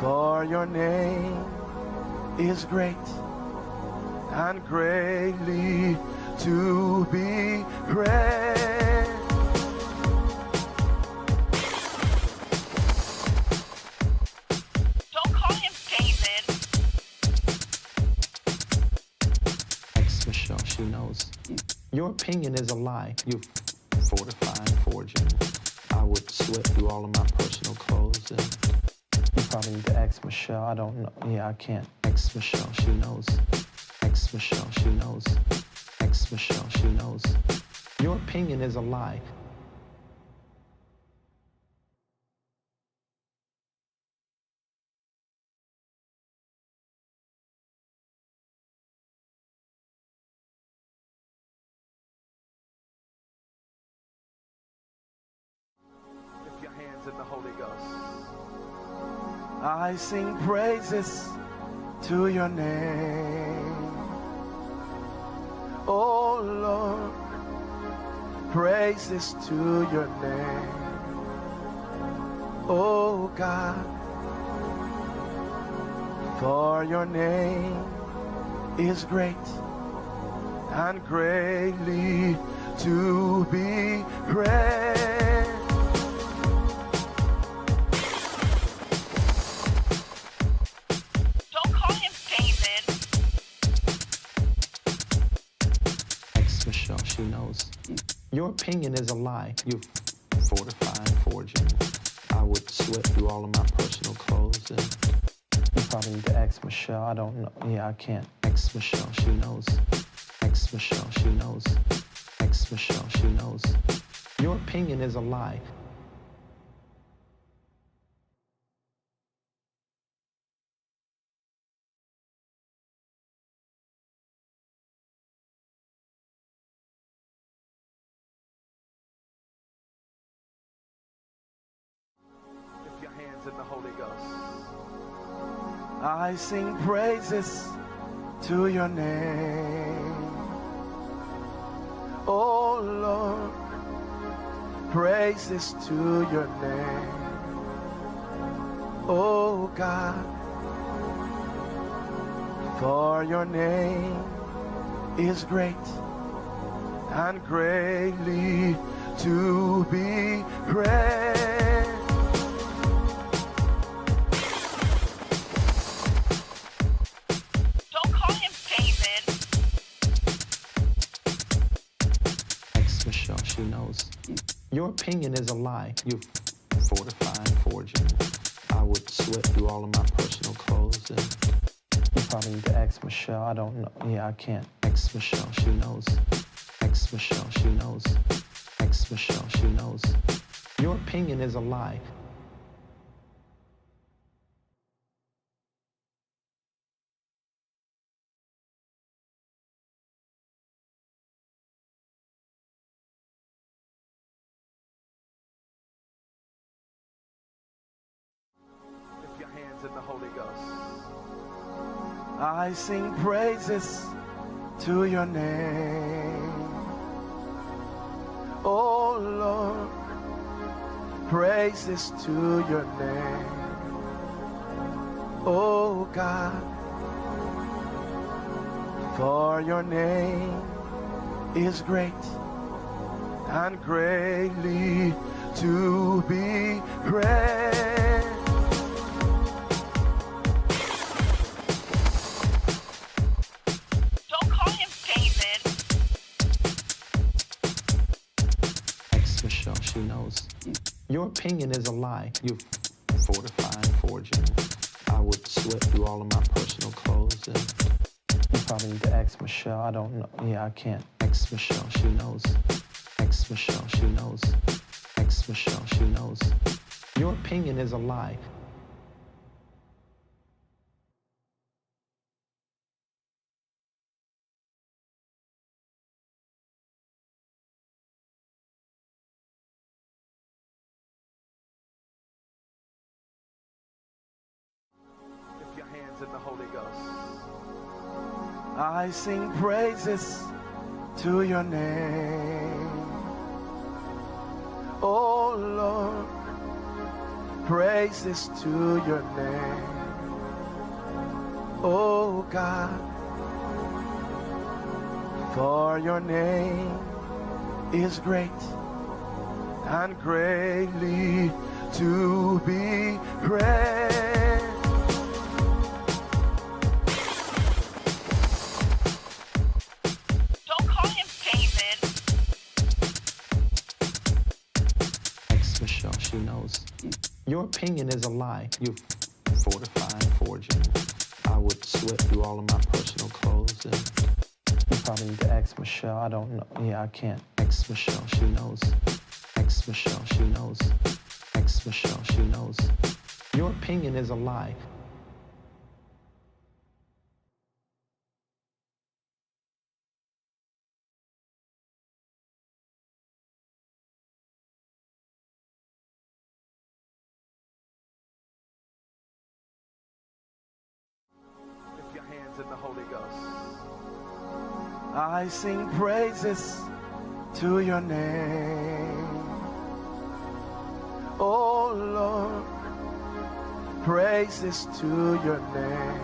For your name is great and greatly to be praised. Don't call him David. Ex Michelle, she knows. Your opinion is a lie. You fortifying, forging. I would sweat through all of my personal clothes and you probably need to ask Michelle. I don't know. Yeah, I can't. Ex Michelle, she knows. Ex Michelle, she knows. Ex Michelle, she knows. Your opinion is a lie. Lift your hands in the Holy Ghost. I sing praises to your name. Oh Lord, praises to your name. Oh God, for your name is great and greatly to be praised. Don't call him David. Ex Michelle, she knows. Your opinion is a lie. You fortifying, forging. I would sweat through all of my personal clothes and you probably need to ask Michelle. I don't know. Yeah, I can't. Ex Michelle, she knows. Ex Michelle, she knows. Ex Michelle, she knows. Your opinion is a lie. Lift your hands in the Holy Ghost. I sing praises to your name. Oh Lord, praises to your name. Oh God, for your name is great and greatly to be praised. Don't call him David. Ex Michelle, she knows. Your opinion is a lie. You fortifying, forging. I would sweat through all of my personal clothes and you probably need to ask Michelle. I don't know. Yeah, I can't. Ex Michelle, she knows. Ex Michelle, she knows. Ex Michelle, she knows. Your opinion is a lie. Lift your hands in the Holy Ghost. I sing praises to your name. Oh Lord, praises to your name. Oh God, for your name is great and greatly to be praised. Don't call him David. Ex Michelle, she knows. Your opinion is a lie. You fortifying, forging. I would sweat through all of my personal clothes and you probably need to ask Michelle. I don't know. Yeah, I can't. Ex Michelle, she knows. Ex Michelle, she knows. Ex Michelle, she knows. Your opinion is a lie. Lift your hands in the Holy Ghost. I sing praises to your name. Oh Lord, praises to your name. Oh God, for your name is great and greatly to be praised. Don't call him David. Michelle, she knows. Your opinion is a lie. You're fortified, forging. I would sweat through all of my personal clothes, and you probably need to ask Michelle. I don't know. Yeah, I can't. Ask Michelle, she knows. Ask Michelle, she knows. Ask Michelle, she knows. Your opinion is a lie. Lift your hands in the Holy Ghost. I sing praises to your name. Oh Lord, praises to your name.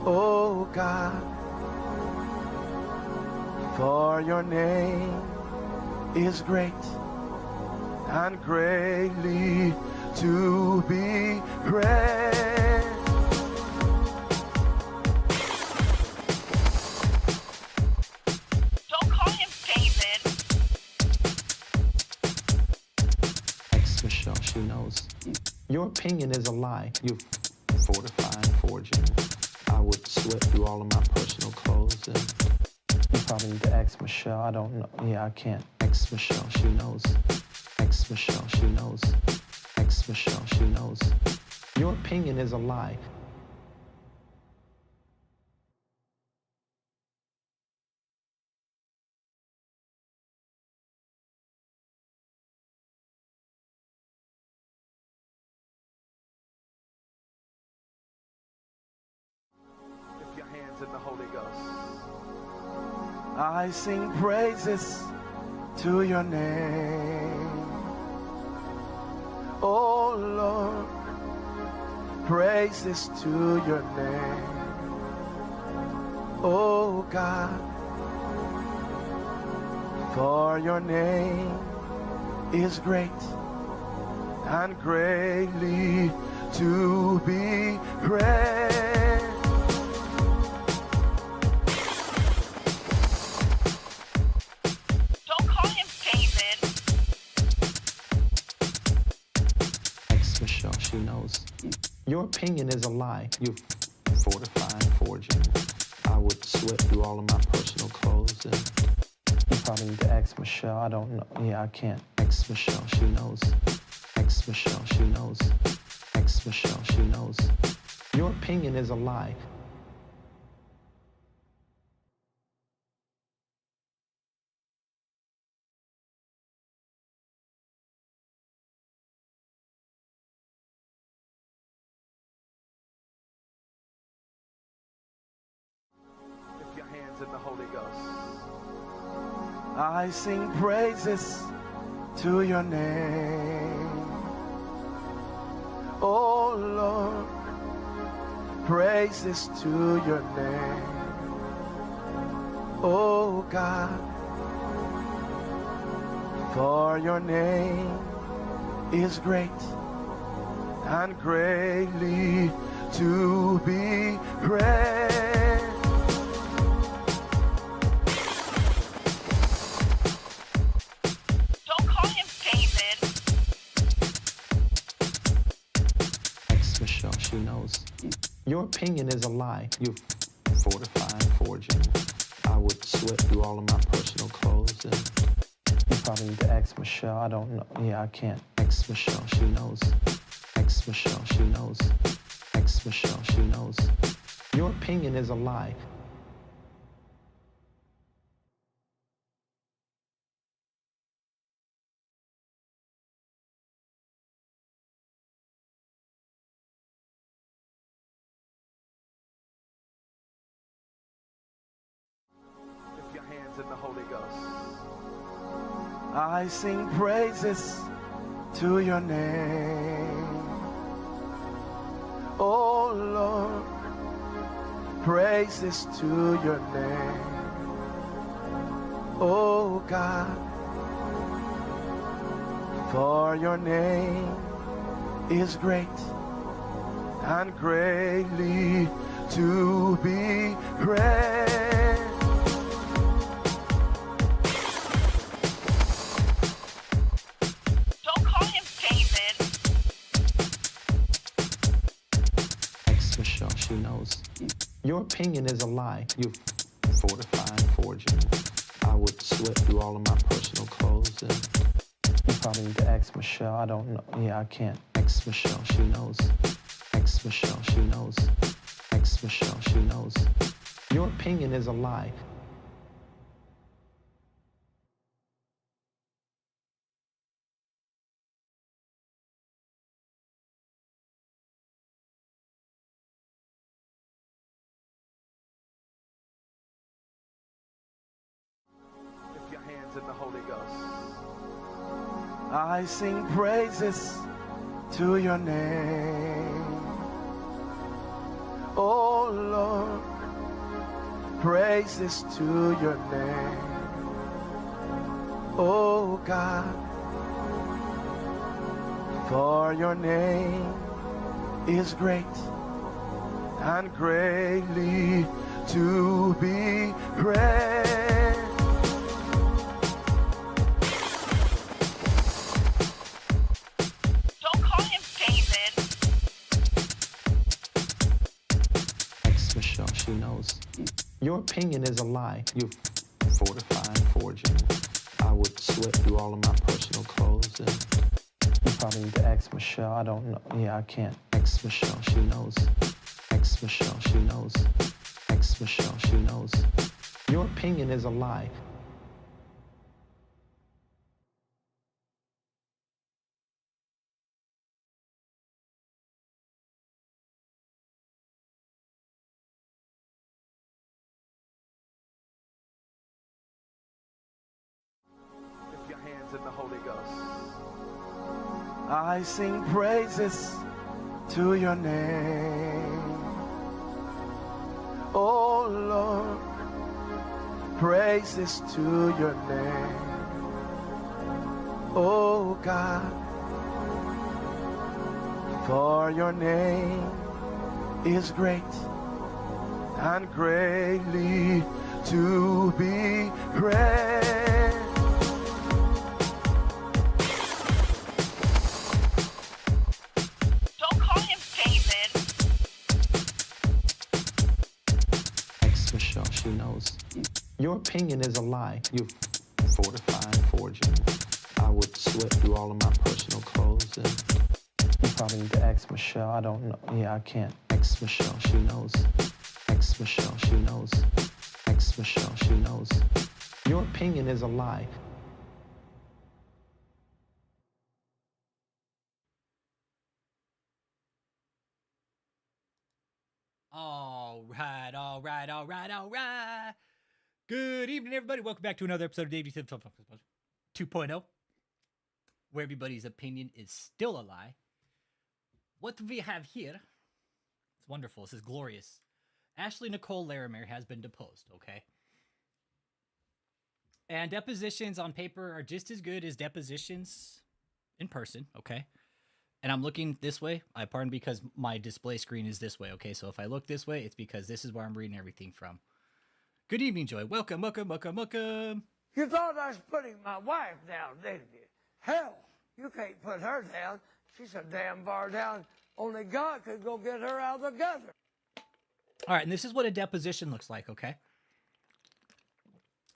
Oh God, for your name is great and greatly to be praised. Don't call him David. Ask Michelle, she knows. Your opinion is a lie. You're fortified, forging. I would sweat through all of my personal clothes, and you probably need to ask Michelle. I don't know. Yeah, I can't. Ask Michelle, she knows. Ask Michelle, she knows. Ask Michelle, she knows. Your opinion is a lie. Lift your hands in the Holy Ghost. I sing praises to your name. Oh Lord, praises to your name. Oh God, for your name is great and greatly to be praised. Don't call him David. Ask Michelle, she knows. Your opinion is a lie. You're fortified, forging. I would sweat through all of my personal clothes, and you probably need to ask Michelle. I don't know. Yeah, I can't. Ask Michelle, she knows. Ask Michelle, she knows. Ask Michelle, she knows. Your opinion is a lie. Lift your hands in the Holy Ghost. I sing praises to your name. Oh Lord, praises to your name. Oh God, for your name is great and greatly to be praised. Don't call him David. Ask Michelle, she knows. Your opinion is a lie. You're fortified, forging. I would sweat through all of my personal clothes, and you probably need to ask Michelle. I don't know. Yeah, I can't. Ask Michelle, she knows. Ask Michelle, she knows. Ask Michelle, she knows. Your opinion is a lie. Lift your hands in the Holy Ghost. I sing praises to your name. Oh Lord, praises to your name. Oh God, for your name is great and greatly to be praised. Don't call him David. Ex Michelle, she knows. Your opinion is a lie. You fortified forgery. I would sweat through all of my personal clothes and you probably need to ask Michelle. I don't know. Yeah, I can't. Ex Michelle, she knows. Ex Michelle, she knows. Ex Michelle, she knows. Your opinion is a lie. Lift your hands in the Holy Ghost. I sing praises to your name. Oh Lord, praises to your name. Oh God, for your name is great and greatly to be praised. Don't call him David. Ex Michelle, she knows. Your opinion is a lie. You fortified forgery. I would sweat through all of my personal clothes and you probably need to ask Michelle. I don't know. Yeah, I can't. Ex Michelle, she knows. Ex Michelle, she knows. Ex Michelle, she knows. Your opinion is a lie. Lift your hands in the Holy Ghost. I sing praises to your name. Oh Lord, praises to your name. Oh God, for your name is great and greatly to be praised. Don't call him David. Ex Michelle, she knows. Your opinion is a lie. You fortified forgery. I would sweat through all of my personal clothes and you probably need to ask Michelle. I don't know. Yeah, I can't. Ex Michelle, she knows. Ex Michelle, she knows. Ex Michelle, she knows. Your opinion is a lie. All right, all right, all right, all right. Good evening, everybody. Welcome back to another episode of Davey 2.0, where everybody's opinion is still a lie. What we have here, it's wonderful. This is glorious. Ashley Nicole Larimer has been deposed, okay? And depositions on paper are just as good as depositions in person, okay? And I'm looking this way. I pardon because my display screen is this way, okay? So if I look this way, it's because this is where I'm reading everything from. Good evening, Joy. Welcome, welcome, welcome, welcome. You thought I was putting my wife down, didn't you? Hell, you can't put her down. She's so damn far down. Only God could go get her out of the gutter. All right, and this is what a deposition looks like, okay?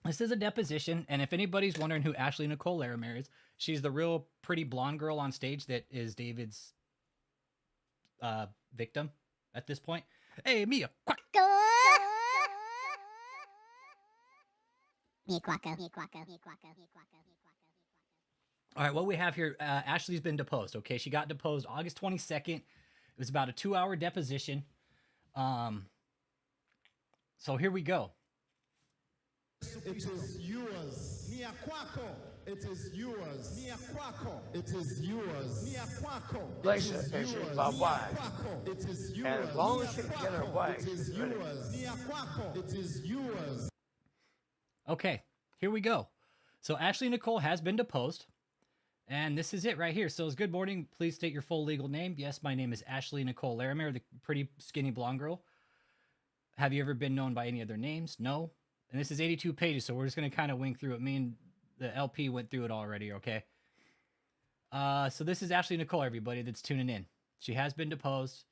This is a deposition, and if anybody's wondering who Ashley Nicole Larimer is, she's the real pretty blonde girl on stage that is David's victim at this point. Hey, Mia, quack. All right, what we have here, Ashley's been deposed, okay? She got deposed August 22nd. It was about a 2-hour deposition. So here we go. It is yours. Mia kwako It is yours. Ni ya kwako. It is yours. Ni ya kwako. Lisa, and she's my wife. It is yours. And as long as she can get her way, it is she's ready. yours. Ni ya kwako. It is yours. Okay, here we go. So Ashley Nicole has been deposed. And this is it right here. So it's good morning. Please state your full legal name. Yes, my name is Ashley Nicole Larimer, the pretty skinny blonde girl. Have you ever been known by any other names? No. And this is 82 pages, so we're just going to kind of wing through it. Me and the LP went through it already, okay? So this is Ashley Nicole, everybody that's tuning in. She has been deposed,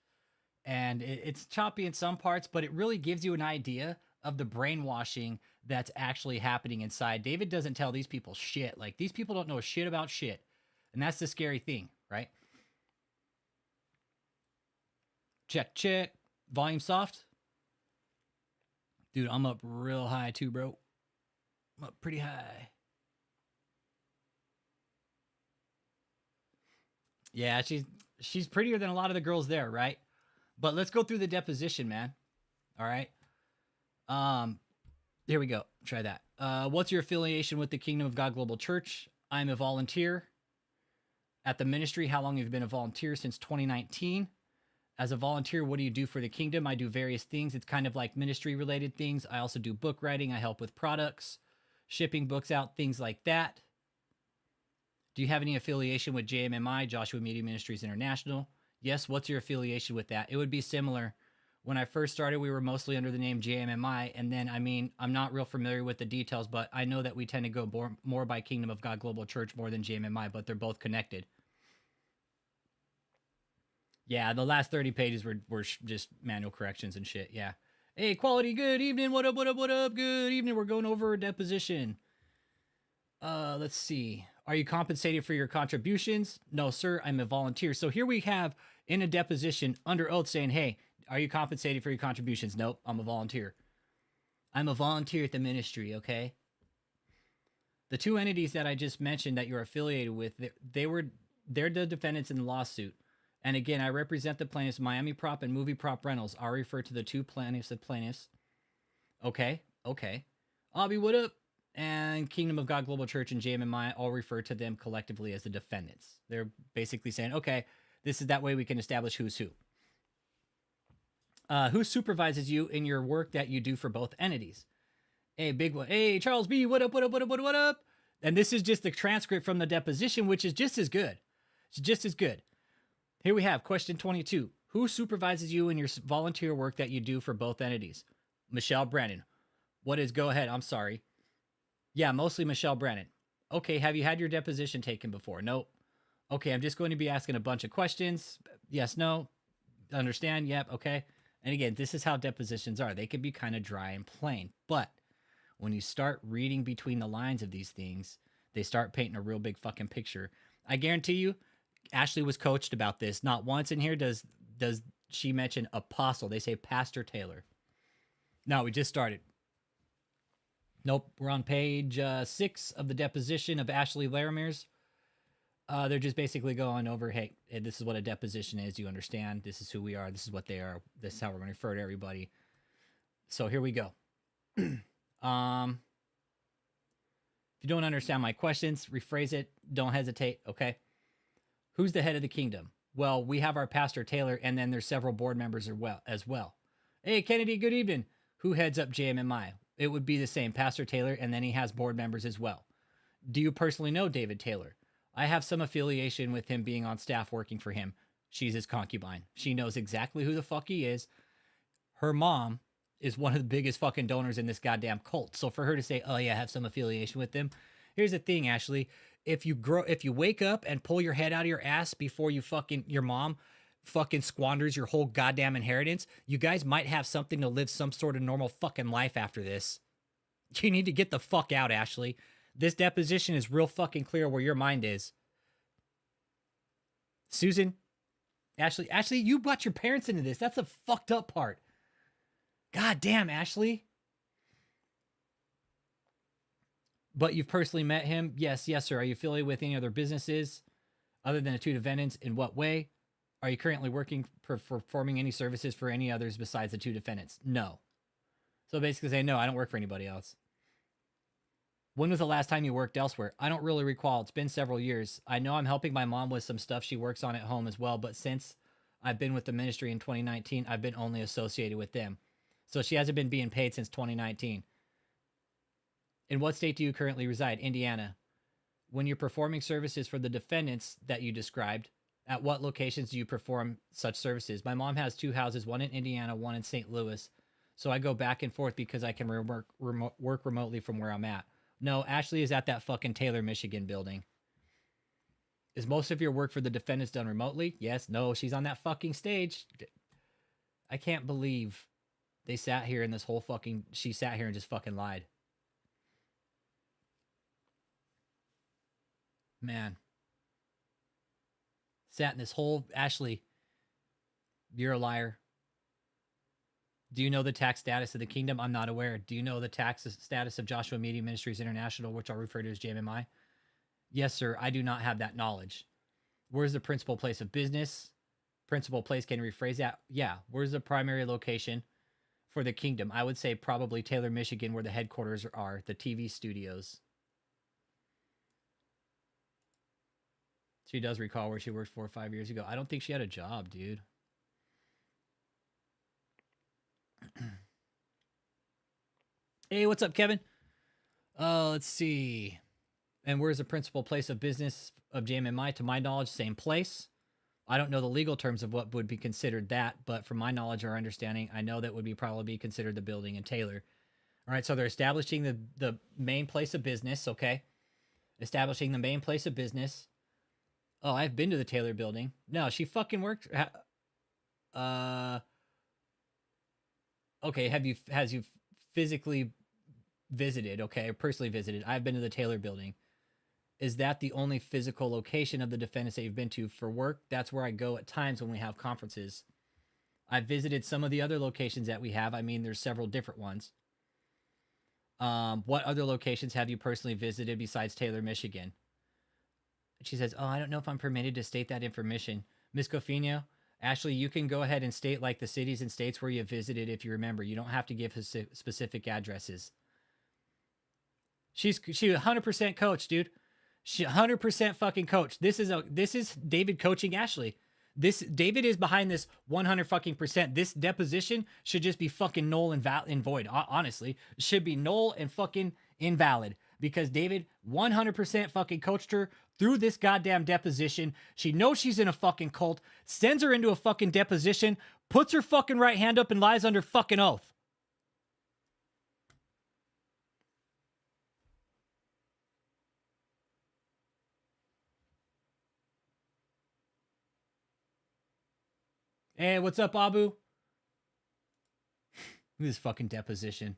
and it's choppy in some parts, but it really gives you an idea of the brainwashing that's actually happening inside. David doesn't tell these people shit. Like, these people don't know shit about shit. And that's the scary thing, right? Check, check. Volume soft. Dude, I'm up real high too, bro. I'm up pretty high. Yeah, she's prettier than a lot of the girls there, right? But let's go through the deposition, man. All right. Here we go. Try that. What's your affiliation with the Kingdom of God Global Church? I'm a volunteer at the ministry. How long have you been a volunteer? Since 2019. As a volunteer, what do you do for the kingdom? I do various things. It's kind of like ministry related things. I also do book writing. I help with products, shipping books out, things like that. Do you have any affiliation with JMMI, Joshua Media Ministries International? Yes. What's your affiliation with that? It would be similar. When I first started, we were mostly under the name JMMI. And then, I mean, I'm not real familiar with the details, but I know that we tend to go more by Kingdom of God Global Church more than JMMI, but they're both connected. Yeah, the last 30 pages were just manual corrections and shit. Yeah. Hey, quality, good evening. What up, what up, what up? Good evening. We're going over a deposition. Let's see. Are you compensated for your contributions? No, sir. I'm a volunteer. So here we have in a deposition under oath saying, hey, are you compensated for your contributions? Nope. I'm a volunteer. I'm a volunteer at the ministry, okay? The two entities that I just mentioned that you're affiliated with, they're the defendants in the lawsuit. And again, I represent the plaintiffs, Miami Prop and Movie Prop Rentals. I'll refer to the two plaintiffs as plaintiffs. Okay, okay. Abby, what up? And Kingdom of God Global Church and JMMI, I'll refer to them collectively as the defendants. They're basically saying, okay, this is that way we can establish who's who. Who supervises you in your work that you do for both entities? Hey, big one. Hey, Charles B, what up, what up, what up, what up, what up? And this is just the transcript from the deposition, which is just as good. It's just as good. Here we have question 22. Who supervises you in your volunteer work that you do for both entities? Michelle Brannon. What is, go ahead, I'm sorry. Yeah, mostly Michelle Brannon. Okay, have you had your deposition taken before? Nope. Okay, I'm just going to be asking a bunch of questions. Yes, no. Understand? Yep, okay. And again, this is how depositions are. They can be kind of dry and plain. But when you start reading between the lines of these things, they start painting a real big fucking picture. I guarantee you, Ashley was coached about this. Not once in here does she mention apostle. They say Pastor Taylor. No, we just started. Nope, we're on page 6 of the deposition of Ashley Larimer's. They're just basically going over, hey, this is what a deposition is. You understand? This is who we are. This is what they are. This is how we're going to refer to everybody. So here we go. If you don't understand my questions, rephrase it. Don't hesitate, okay? Who's the head of the kingdom? Well, we have our Pastor Taylor, and then there's several board members as well. Hey, Kennedy, good evening. Who heads up JMMI? It would be the same, Pastor Taylor, and then he has board members as well. Do you personally know David Taylor? I have some affiliation with him being on staff working for him. She's his concubine. She knows exactly who the fuck he is. Her mom is one of the biggest fucking donors in this goddamn cult. So for her to say, oh yeah, I have some affiliation with them. Here's the thing, Ashley. If you wake up and pull your head out of your ass before your mom fucking squanders your whole goddamn inheritance, you guys might have something to live some sort of normal fucking life after this. You need to get the fuck out, Ashley. This deposition is real fucking clear where your mind is. Susan, Ashley, you brought your parents into this. That's the fucked up part. God damn, Ashley. But you've personally met him? Yes, sir. Are you affiliated with any other businesses other than the two defendants? In what way? Are you currently working performing any services for any others besides the two defendants? No. So basically say, no, I don't work for anybody else. When was the last time you worked elsewhere? I don't really recall. It's been several years. I know I'm helping my mom with some stuff she works on at home as well, but since I've been with the ministry in 2019, I've been only associated with them. So she hasn't been being paid since 2019. In what state do you currently reside? Indiana. When you're performing services for the defendants that you described, at what locations do you perform such services? My mom has 2 houses, one in Indiana, one in St. Louis. So I go back and forth because I can work remotely from where I'm at. No, Ashley is at that fucking Taylor, Michigan building. Is most of your work for the defendants done remotely? Yes. No, she's on that fucking stage. I can't believe they sat here and she sat here and just fucking lied. Man. Sat in this whole, Ashley, you're a liar. Do you know the tax status of the kingdom? I'm not aware. Do you know the tax status of Joshua Media Ministries International, which I'll refer to as JMMI? Yes, sir. I do not have that knowledge. Where's the principal place of business? Principal place, can you rephrase that? Yeah. Where's the primary location for the kingdom? I would say probably Taylor, Michigan, where the headquarters are, the TV studios. She does recall where she worked 4 or 5 years ago. I don't think she had a job, dude. Hey, what's up, Kevin? Let's see. And where's the principal place of business of JMMI? To my knowledge, same place. I don't know the legal terms of what would be considered that, but from my knowledge or understanding, I know that would be probably be considered the building in Taylor. All right, so they're establishing the main place of business, okay? Establishing the main place of business. Oh, I've been to the Taylor building. No, she fucking worked. Okay, has you physically visited, okay, or personally visited? I've been to the Taylor building. Is that the only physical location of the defendants that you've been to for work? That's where I go at times when we have conferences. I've visited some of the other locations that we have. I mean, there's several different ones. What other locations have you personally visited besides Taylor, Michigan? She says, oh, I don't know if I'm permitted to state that information. Ms. Cofino, Ashley, you can go ahead and state like the cities and states where you visited if you remember. You don't have to give specific addresses. She 100% coach, dude. She 100% fucking coach. This is David coaching Ashley. David is behind this 100 fucking percent. This deposition should just be fucking null and void. Honestly, should be null and fucking invalid because David 100% fucking coached her through this goddamn deposition. She knows she's in a fucking cult, sends her into a fucking deposition, puts her fucking right hand up and lies under fucking oath. Hey, what's up, Abu? This fucking deposition.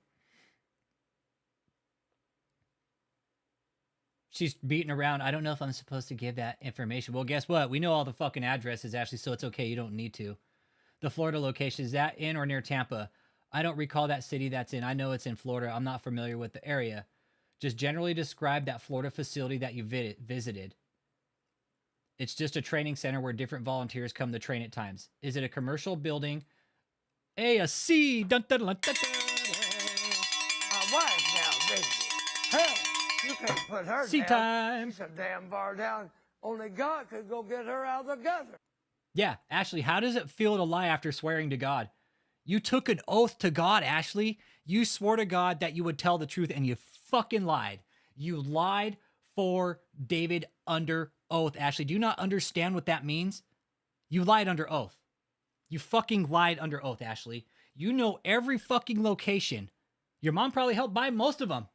She's beating around. I don't know if I'm supposed to give that information. Well, guess what? We know all the fucking addresses, Ashley, so it's okay. You don't need to. The Florida location, is that in or near Tampa? I don't recall that city that's in. I know it's in Florida. I'm not familiar with the area. Just generally describe that Florida facility that you visited. It's just a training center where different volunteers come to train at times. Is it a commercial building? A C. Dun, dun, dun, dun, dun. My wife now, baby. Hell, you can't put her C down. time. She's a damn bar down. Only God could go get her out of the gutter. Yeah, Ashley, how does it feel to lie after swearing to God? You took an oath to God, Ashley. You swore to God that you would tell the truth, and you fucking lied. You lied for David under oath, Ashley. Do you not understand what that means? You lied under oath. You fucking lied under oath, Ashley. You know every fucking location. Your mom probably helped buy most of them.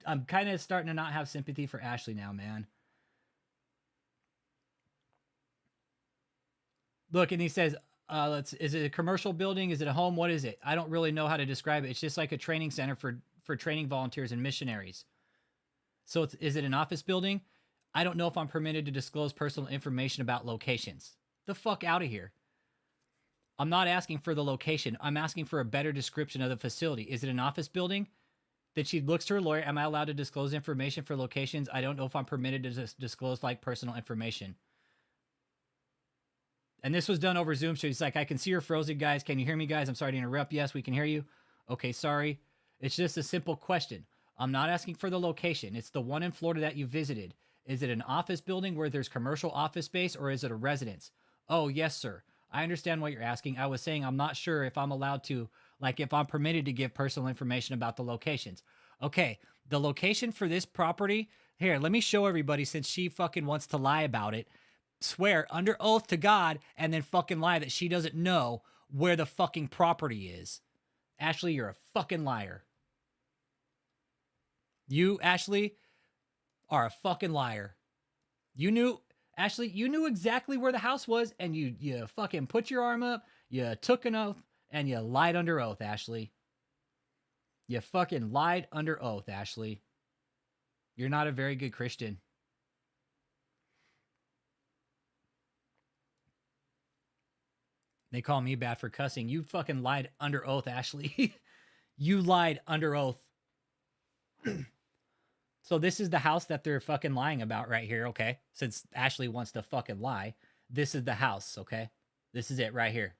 I'm kind of starting to not have sympathy for Ashley now, man. Look, and he says, is it a commercial building? Is it a home? What is it? I don't really know how to describe it. It's just like a training center for training volunteers and missionaries. So is it an office building? I don't know if I'm permitted to disclose personal information about locations. The fuck out of here. I'm not asking for the location. I'm asking for a better description of the facility. Is it an office building? Then she looks to her lawyer. Am I allowed to disclose information for locations? I don't know if I'm permitted to disclose like personal information. And this was done over Zoom. So he's like, I can see you're frozen, guys. Can you hear me, guys? I'm sorry to interrupt. Yes, we can hear you. Okay, sorry. It's just a simple question. I'm not asking for the location. It's the one in Florida that you visited. Is it an office building where there's commercial office space, or is it a residence? Oh, yes, sir. I understand what you're asking. I was saying I'm not sure if I'm allowed to, like if I'm permitted to give personal information about the locations. Okay, the location for this property, here, let me show everybody since she fucking wants to lie about it. Swear under oath to God and then fucking lie that she doesn't know where the fucking property is. Ashley, you're a fucking liar. You, Ashley, are a fucking liar. You knew, Ashley, you knew exactly where the house was, and you fucking put your arm up, you took an oath, and you lied under oath, Ashley. You fucking lied under oath, Ashley. You're not a very good Christian. They call me bad for cussing. You fucking lied under oath, Ashley. You lied under oath. So this is the house that they're fucking lying about right here, okay? Since Ashley wants to fucking lie, this is the house, okay? This is it right here.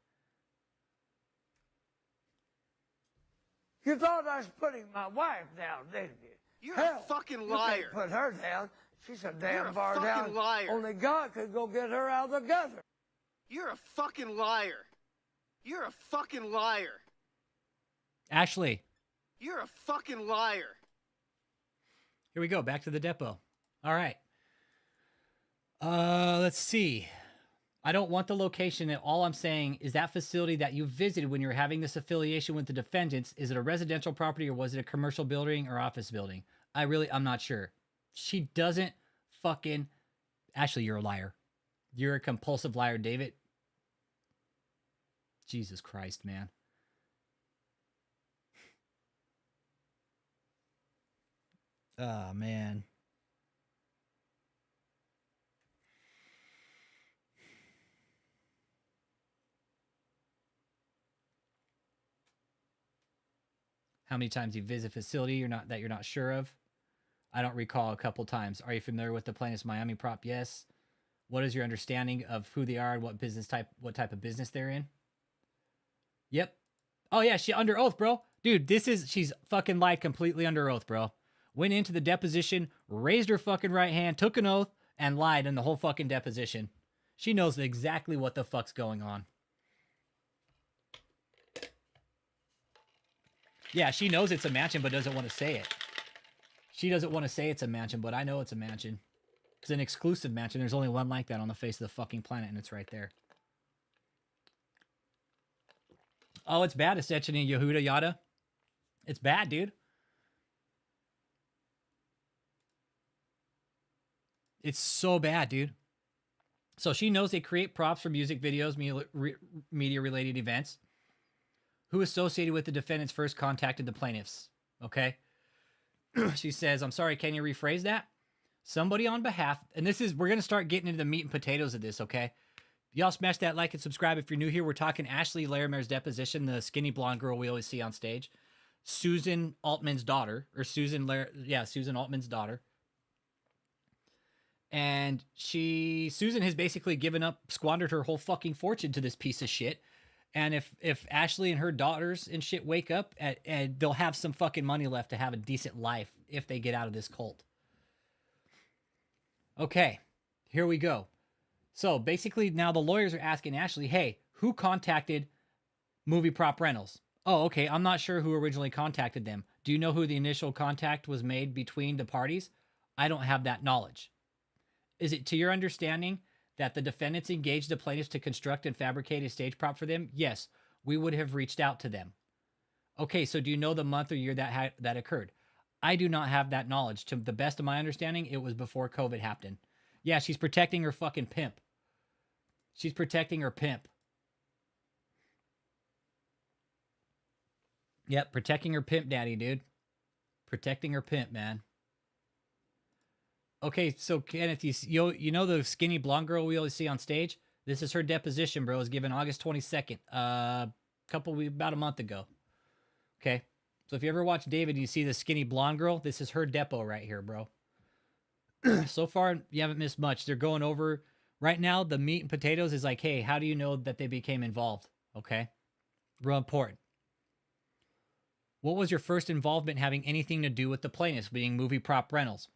You thought I was putting my wife down, didn't you? You're Hell, a fucking you liar. can't put her down. She's a You're damn a far fucking down. liar. Only God could go get her out of the gutter. You're a fucking liar. You're a fucking liar. Ashley, You're a fucking liar. here we go. Back to the depot. All right. Let's see. I don't want the location. And all I'm saying is that facility that you visited when you were having this affiliation with the defendants, is it a residential property or was it a commercial building or office building? I'm not sure. She doesn't fucking... Ashley, you're a liar. You're a compulsive liar, David. Jesus Christ, man. Oh, man. How many times you visit a facility you're not sure of? I don't recall. A couple times. Are you familiar with the plaintiff's Miami prop? Yes. What is your understanding of who they are and what type of business they're in? Yep. Oh yeah, she under oath, bro. Dude, she's fucking lied completely under oath, bro. Went into the deposition, raised her fucking right hand, took an oath, and lied in the whole fucking deposition. She knows exactly what the fuck's going on. Yeah, she knows it's a mansion, but doesn't want to say it. She doesn't want to say it's a mansion, but I know it's a mansion. It's an exclusive mansion. There's only one like that on the face of the fucking planet, and it's right there. Oh, it's bad, Ascension and Yehuda Yada. It's bad, dude. It's so bad, dude. So she knows they create props for music videos, media-related events. Who associated with the defendants first contacted the plaintiffs? Okay. She says, I'm sorry, can you rephrase that? Somebody on behalf, and we're going to start getting into the meat and potatoes of this, okay? Y'all smash that like and subscribe if you're new here. We're talking Ashley Larimer's deposition, the skinny blonde girl we always see on stage. Susan Altman's daughter, or Susan Altman's daughter. And Susan has basically squandered her whole fucking fortune to this piece of shit. And if Ashley and her daughters and shit wake up, and they'll have some fucking money left to have a decent life if they get out of this cult. Okay, here we go. So basically now the lawyers are asking Ashley, hey, who contacted Movie Prop Rentals? Oh, okay, I'm not sure who originally contacted them. Do you know who the initial contact was made between the parties? I don't have that knowledge. Is it to your understanding that the defendants engaged the plaintiffs to construct and fabricate a stage prop for them? Yes, we would have reached out to them. Okay, so do you know the month or year that occurred? I do not have that knowledge. To the best of my understanding, it was before COVID happened. Yeah, she's protecting her fucking pimp. She's protecting her pimp. Yep, protecting her pimp daddy, dude. Protecting her pimp, man. Okay, so Kenneth, you know the skinny blonde girl we always see on stage? This is her deposition, bro. It was given August 22nd, about a month ago. Okay, so if you ever watch David and you see the skinny blonde girl, this is her depot right here, bro. So far, you haven't missed much. They're going over, right now, the meat and potatoes is like, hey, how do you know that they became involved? Okay, real important. What was your first involvement having anything to do with the plaintiffs, being movie prop rentals?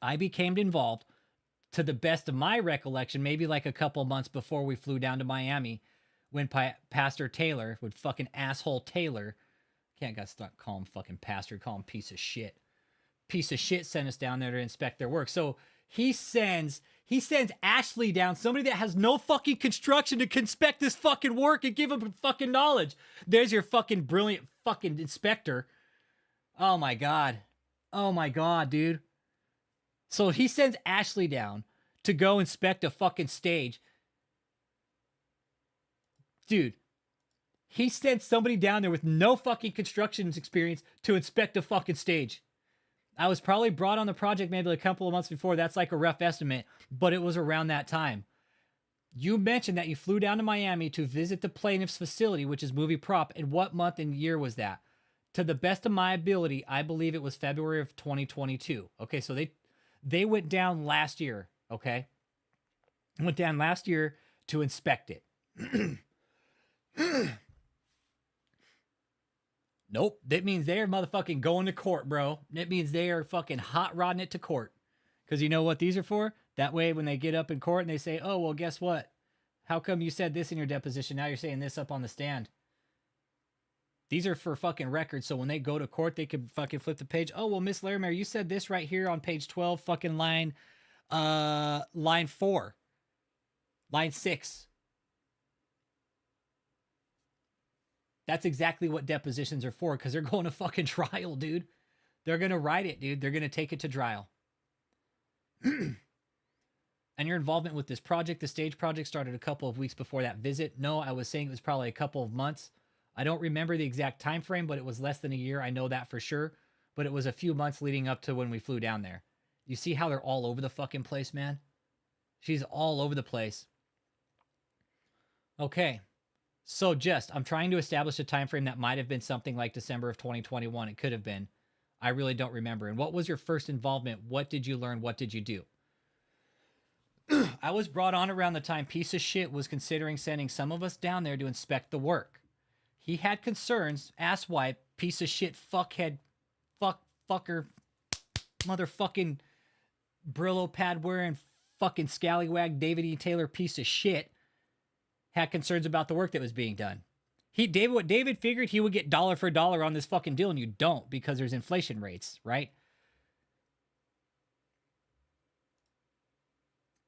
I became involved, to the best of my recollection, maybe like a couple months before we flew down to Miami, when Pastor Taylor, with fucking asshole Taylor, can't gotta stop calling him fucking pastor, call him piece of shit. Piece of shit sent us down there to inspect their work. So he sends Ashley down, somebody that has no fucking construction, to inspect this fucking work and give him fucking knowledge. There's your fucking brilliant fucking inspector. Oh my God. Oh my God, dude. So he sends Ashley down to go inspect a fucking stage. Dude, he sent somebody down there with no fucking construction experience to inspect a fucking stage. I was probably brought on the project maybe a couple of months before. That's like a rough estimate, but it was around that time. You mentioned that you flew down to Miami to visit the plaintiff's facility, which is movie prop. And what month and year was that? To the best of my ability, I believe it was February of 2022. Okay, so they went down last year, okay? Went down last year to inspect it. Nope. That means they're motherfucking going to court, bro. That means they are fucking hot rodding it to court. Because you know what these are for? That way when they get up in court and they say, oh, well, guess what? How come you said this in your deposition? Now you're saying this up on the stand. These are for fucking records. So when they go to court, they can fucking flip the page. Oh, well, Miss Larimer, you said this right here on page 12, fucking line 4. Line 6. That's exactly what depositions are for, because they're going to fucking trial, dude. They're going to write it, dude. They're going to take it to trial. And your involvement with this project, the stage project, started a couple of weeks before that visit. No, I was saying it was probably a couple of months. I don't remember the exact time frame, but it was less than a year. I know that for sure. But it was a few months leading up to when we flew down there. You see how they're all over the fucking place, man? She's all over the place. Okay. So I'm trying to establish a time frame that might have been something like December of 2021. It could have been. I really don't remember. And what was your first involvement? What did you learn? What did you do? I was brought on around the time piece of shit was considering sending some of us down there to inspect the work. He had concerns, asswipe, piece of shit, fuckhead, fucker, motherfucking Brillo pad wearing, fucking scallywag David E. Taylor piece of shit. Had concerns about the work that was being done. David figured he would get dollar for dollar on this fucking deal, and you don't, because there's inflation rates, right?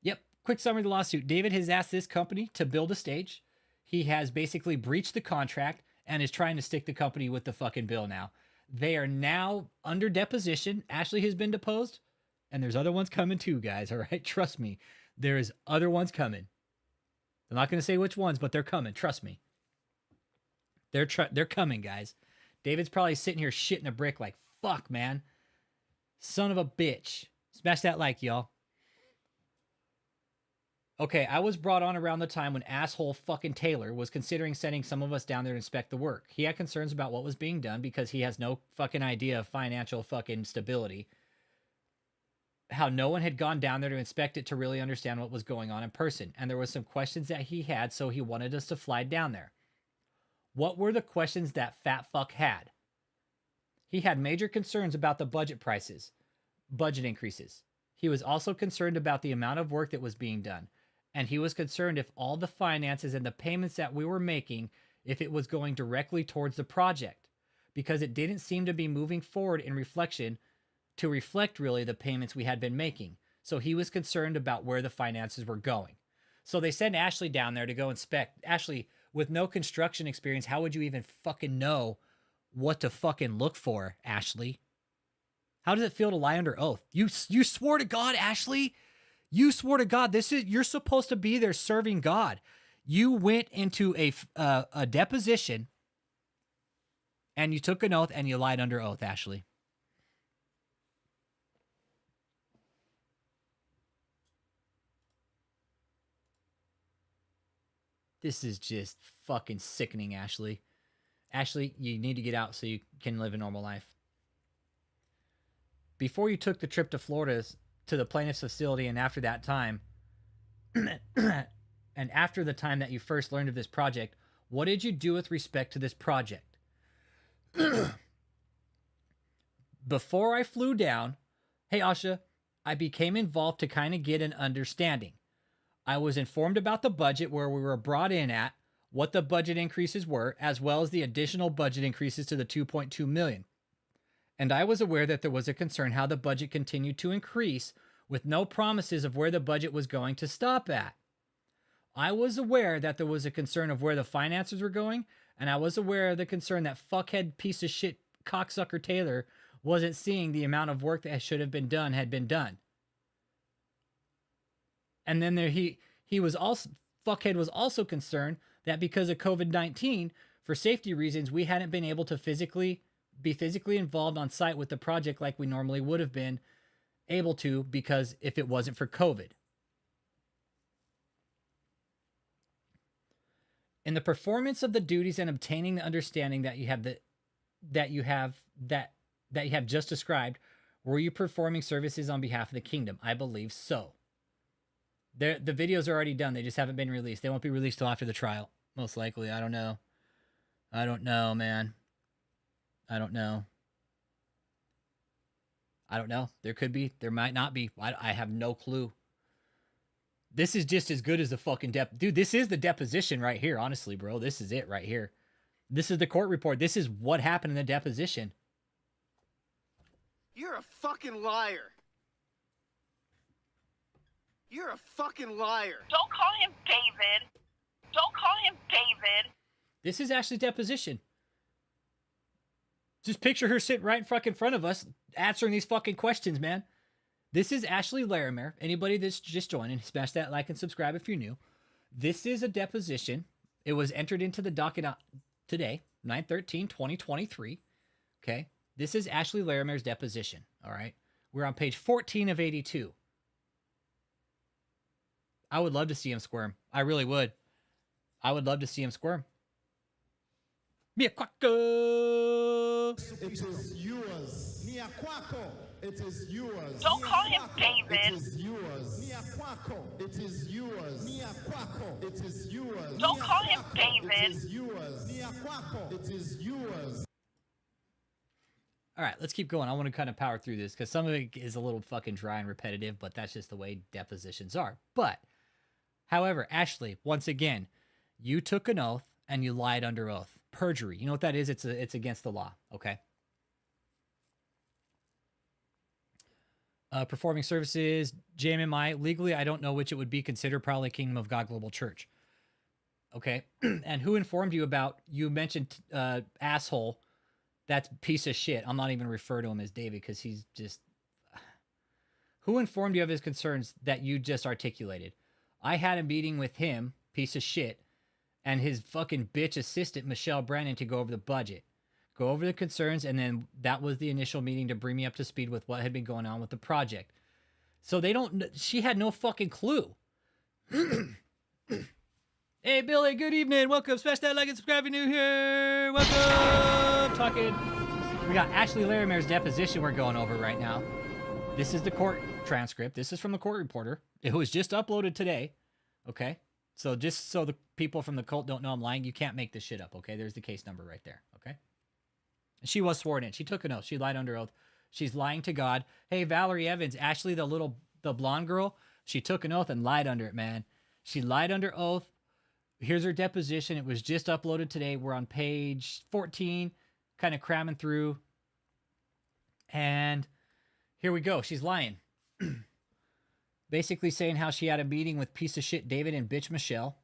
Yep. Quick summary of the lawsuit. David has asked this company to build a stage. He has basically breached the contract and is trying to stick the company with the fucking bill now. They are now under deposition. Ashley has been deposed, and there's other ones coming too, guys, all right? Trust me. There's other ones coming. I'm not going to say which ones, but they're coming. Trust me. They're coming, guys. David's probably sitting here shitting a brick like, fuck, man. Son of a bitch. Smash that like, y'all. Okay, I was brought on around the time when asshole fucking Taylor was considering sending some of us down there to inspect the work. He had concerns about what was being done because he has no fucking idea of financial fucking stability. How no one had gone down there to inspect it to really understand what was going on in person. And there was some questions that he had, so he wanted us to fly down there. What were the questions that fat fuck had? He had major concerns about the budget increases. He was also concerned about the amount of work that was being done. And he was concerned if all the finances and the payments that we were making, if it was going directly towards the project. Because it didn't seem to be moving forward in reflection to reflect really the payments we had been making. So he was concerned about where the finances were going. So they sent Ashley down there to go inspect. Ashley, with no construction experience, how would you even fucking know what to fucking look for, Ashley? How does it feel to lie under oath? You swore to God, Ashley. You swore to God. You're supposed to be there serving God. You went into a deposition and you took an oath and you lied under oath, Ashley. This is just fucking sickening, Ashley. Ashley, you need to get out so you can live a normal life. Before you took the trip to Florida to the plaintiff's facility and after that time, and after the time that you first learned of this project, what did you do with respect to this project? Before I flew down, hey Asha, I became involved to kind of get an understanding. I was informed about the budget where we were brought in at, what the budget increases were, as well as the additional budget increases to the 2.2 million. And I was aware that there was a concern how the budget continued to increase with no promises of where the budget was going to stop at. I was aware that there was a concern of where the finances were going, and I was aware of the concern that fuckhead piece of shit cocksucker Taylor wasn't seeing the amount of work that should have been done had been done. And then he was also, fuckhead was also concerned that because of COVID-19, for safety reasons, we hadn't been able to be physically involved on site with the project like we normally would have been able to, because if it wasn't for COVID. In the performance of the duties and obtaining the understanding that you have just described, were you performing services on behalf of the kingdom? I believe so. The videos are already done. They just haven't been released. They won't be released till after the trial, most likely. I don't know. I don't know, man. I don't know. I don't know. There could be. There might not be. I have no clue. This is just as good as the fucking dude, this is the deposition right here, honestly, bro. This is it right here. This is the court report. This is what happened in the deposition. You're a fucking liar. You're a fucking liar. Don't call him David. Don't call him David. This is Ashley's deposition. Just picture her sitting right in fucking front of us answering these fucking questions, man. This is Ashley Larimer. Anybody that's just joining, smash that like and subscribe if you're new. This is a deposition. It was entered into the docket today, 9/13/2023. Okay. This is Ashley Larimer's deposition. All right. We're on page 14 of 82. I would love to see him squirm. I really would. I would love to see him squirm. Mia Quacko. It is yours. Mia Quacko. It is yours. Don't call him David. It is yours. Mia Quacko. It is yours. Mia Quacko. It is yours. Don't call him David. It is yours. Mia Quacko. It is yours. All right, let's keep going. I want to kind of power through this because some of it is a little fucking dry and repetitive, but that's just the way depositions are. But, however, Ashley, once again, you took an oath and you lied under oath. Perjury. You know what that is? It's against the law, okay? Performing services, JMMI. Legally, I don't know which it would be considered. Probably Kingdom of God Global Church. Okay. And who informed you about, you mentioned asshole. That's piece of shit. I'm not even refer to him as David because he's just... Who informed you of his concerns that you just articulated? I had a meeting with him, piece of shit, and his fucking bitch assistant, Michelle Brennan, to go over the budget. Go over the concerns, and then that was the initial meeting to bring me up to speed with what had been going on with the project. So they don't... She had no fucking clue. Hey, Billy, good evening. Welcome. Smash that like and subscribe if you're new here. Welcome. We got Ashley Larimer's deposition we're going over right now. This is the court transcript. This is from the court reporter. It was just uploaded today. Okay? So just so the people from the cult don't know I'm lying, you can't make this shit up, okay? There's the case number right there, okay? She was sworn in. She took an oath. She lied under oath. She's lying to God. Hey, Valerie Evans, Ashley, the blonde girl, she took an oath and lied under it, man. She lied under oath. Here's her deposition. It was just uploaded today. We're on page 14, kind of cramming through. And here we go. She's lying. Basically saying how she had a meeting with piece of shit David and bitch Michelle.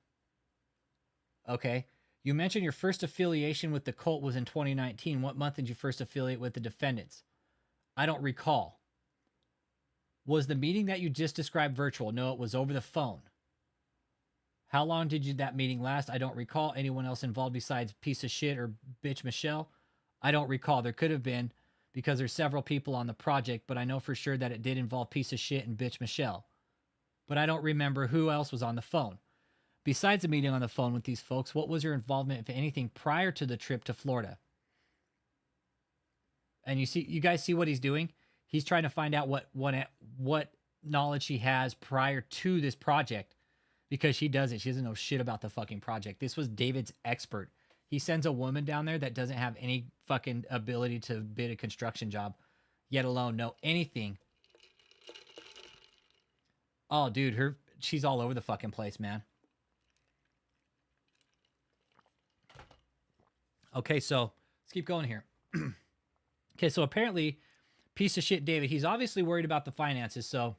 Okay. You mentioned your first affiliation with the cult was in 2019. What month did you first affiliate with the defendants? I don't recall. Was the meeting that you just described virtual? No, it was over the phone. How long did that meeting last? I don't recall. Anyone else involved besides piece of shit or bitch Michelle? I don't recall. There could have been because there's several people on the project, but I know for sure that it did involve piece of shit and bitch Michelle. But I don't remember who else was on the phone. Besides the meeting on the phone with these folks, what was your involvement, if anything, prior to the trip to Florida? And you guys see what he's doing? He's trying to find out what knowledge he has prior to this project, because she doesn't. She doesn't know shit about the fucking project. This was David's expert. He sends a woman down there that doesn't have any fucking ability to bid a construction job, yet alone know anything. Oh, dude, she's all over the fucking place, man. Okay, so let's keep going here. Okay, so apparently, piece of shit David, he's obviously worried about the finances, so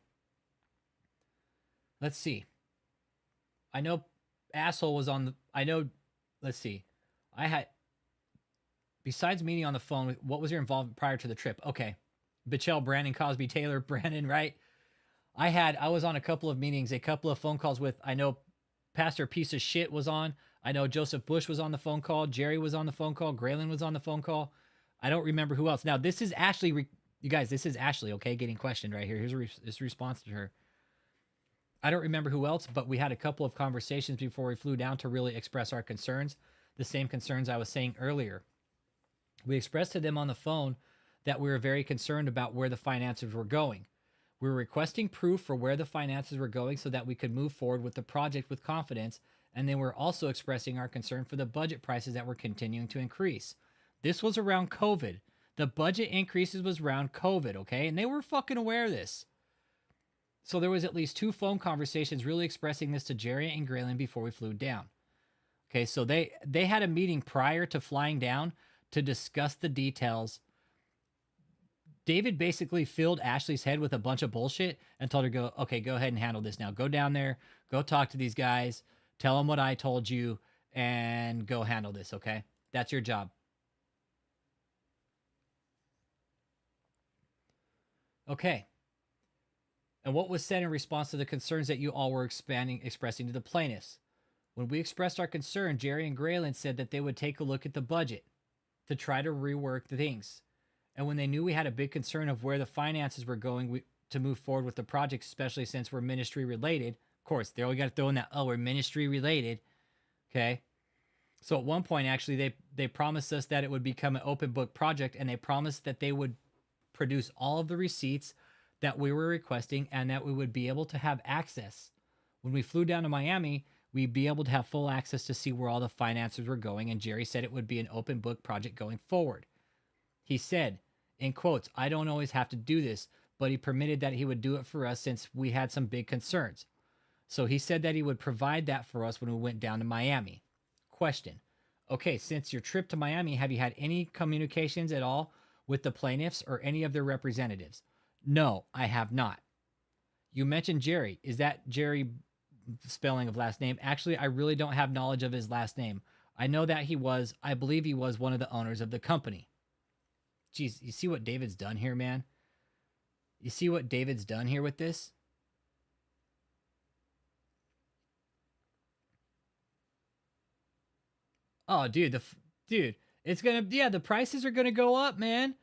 let's see. I know asshole was on the, let's see. Besides meeting on the phone, what was your involvement prior to the trip? Okay. BOMBSHELL, Brandon, Cosby, Taylor, Brandon, right? I was on a couple of meetings, a couple of phone calls with, I know Pastor Piece of Shit was on. I know Joseph Bush was on the phone call. Jerry was on the phone call. Graylin was on the phone call. I don't remember who else. Now, this is Ashley. You guys, this is Ashley, okay, getting questioned right here. Here's a response to her. I don't remember who else, but we had a couple of conversations before we flew down to really express our concerns, the same concerns I was saying earlier. We expressed to them on the phone that we were very concerned about where the finances were going. We were requesting proof for where the finances were going so that we could move forward with the project with confidence, and then we're also expressing our concern for the budget prices that were continuing to increase. This was around COVID. The budget increases was around COVID, okay? And they were fucking aware of this. So there was at least 2 phone conversations really expressing this to Jerry and Graylin before we flew down. Okay, so they had a meeting prior to flying down to discuss the details. David basically filled Ashley's head with a bunch of bullshit and told her, okay, go ahead and handle this now. Go down there, go talk to these guys, tell them what I told you, and go handle this, okay? That's your job. Okay. And what was said in response to the concerns that you all were expressing to the plaintiffs? When we expressed our concern, Jerry and Graylin said that they would take a look at the budget to try to rework the things. And when they knew we had a big concern of where the finances were going to move forward with the project, especially since we're ministry related, of course, they always got to throw in that, oh, we're ministry related. Okay. So at one point, actually, they promised us that it would become an open book project, and they promised that they would produce all of the receipts that we were requesting and that we would be able to have access. When we flew down to Miami, we'd be able to have full access to see where all the finances were going, and Jerry said it would be an open book project going forward. He said, in quotes, I don't always have to do this, but he permitted that he would do it for us since we had some big concerns. So he said that he would provide that for us when we went down to Miami. Question. Okay, since your trip to Miami, have you had any communications at all with the plaintiffs or any of their representatives? No, I have not. You mentioned Jerry. Is that Jerry spelling of last name? Actually, I really don't have knowledge of his last name. I know that I believe he was one of the owners of the company. Jeez, you see what David's done here, man? You see what David's done here with this? Oh, dude, it's gonna, the prices are gonna go up, man.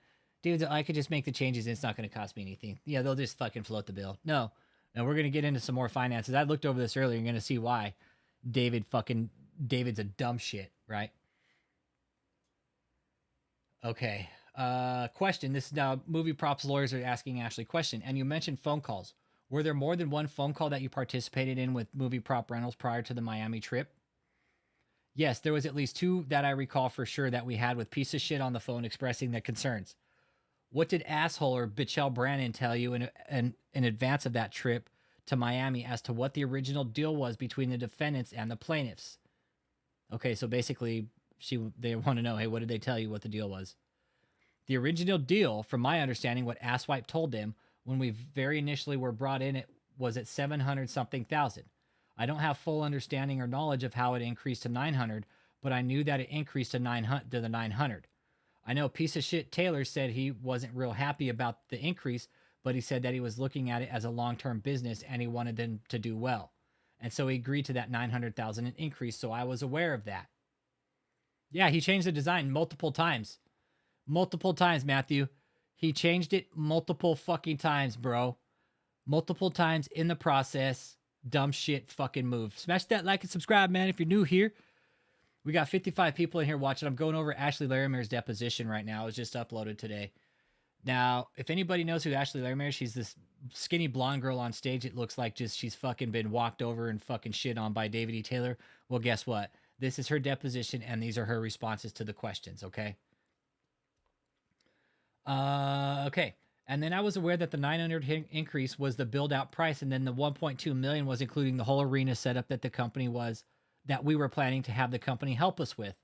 Dude, I could just make the changes and it's not gonna cost me anything. Yeah, they'll just fucking float the bill. No, we're gonna get into some more finances. I looked over this earlier. You're gonna see why David's a dumb shit, right? Okay. Question. This is now movie props lawyers are asking Ashley question. And you mentioned phone calls. Were there more than one phone call that you participated in with movie prop rentals prior to the Miami trip? Yes, there was at least 2 that I recall for sure that we had with piece of shit on the phone expressing their concerns. What did asshole or BOMBSHELL Brandon tell you in advance of that trip to Miami as to what the original deal was between the defendants and the plaintiffs? Okay, so basically they want to know, hey, what did they tell you what the deal was? The original deal, from my understanding, what Asswipe told them when we very initially were brought in, it was at 700-something thousand. I don't have full understanding or knowledge of how it increased to 900, but I knew that it increased to the 900. I know piece of shit Taylor said he wasn't real happy about the increase, but he said that he was looking at it as a long-term business and he wanted them to do well. And so he agreed to that 900,000 increase, so I was aware of that. Yeah, he changed the design multiple times. Multiple times, Matthew. He changed it multiple fucking times, bro. Multiple times in the process. Dumb shit fucking move. Smash that like and subscribe, man, if you're new here. We got 55 people in here watching. I'm going over Ashley Larimer's deposition right now. It was just uploaded today. Now, if anybody knows who Ashley Larimer is, she's this skinny blonde girl on stage. It looks like just she's fucking been walked over and fucking shit on by David E. Taylor. Well, guess what? This is her deposition, and these are her responses to the questions, okay? Okay. And then I was aware that the 900 increase was the build-out price, and then the 1.2 million was including the whole arena setup that the company was, that we were planning to have the company help us with.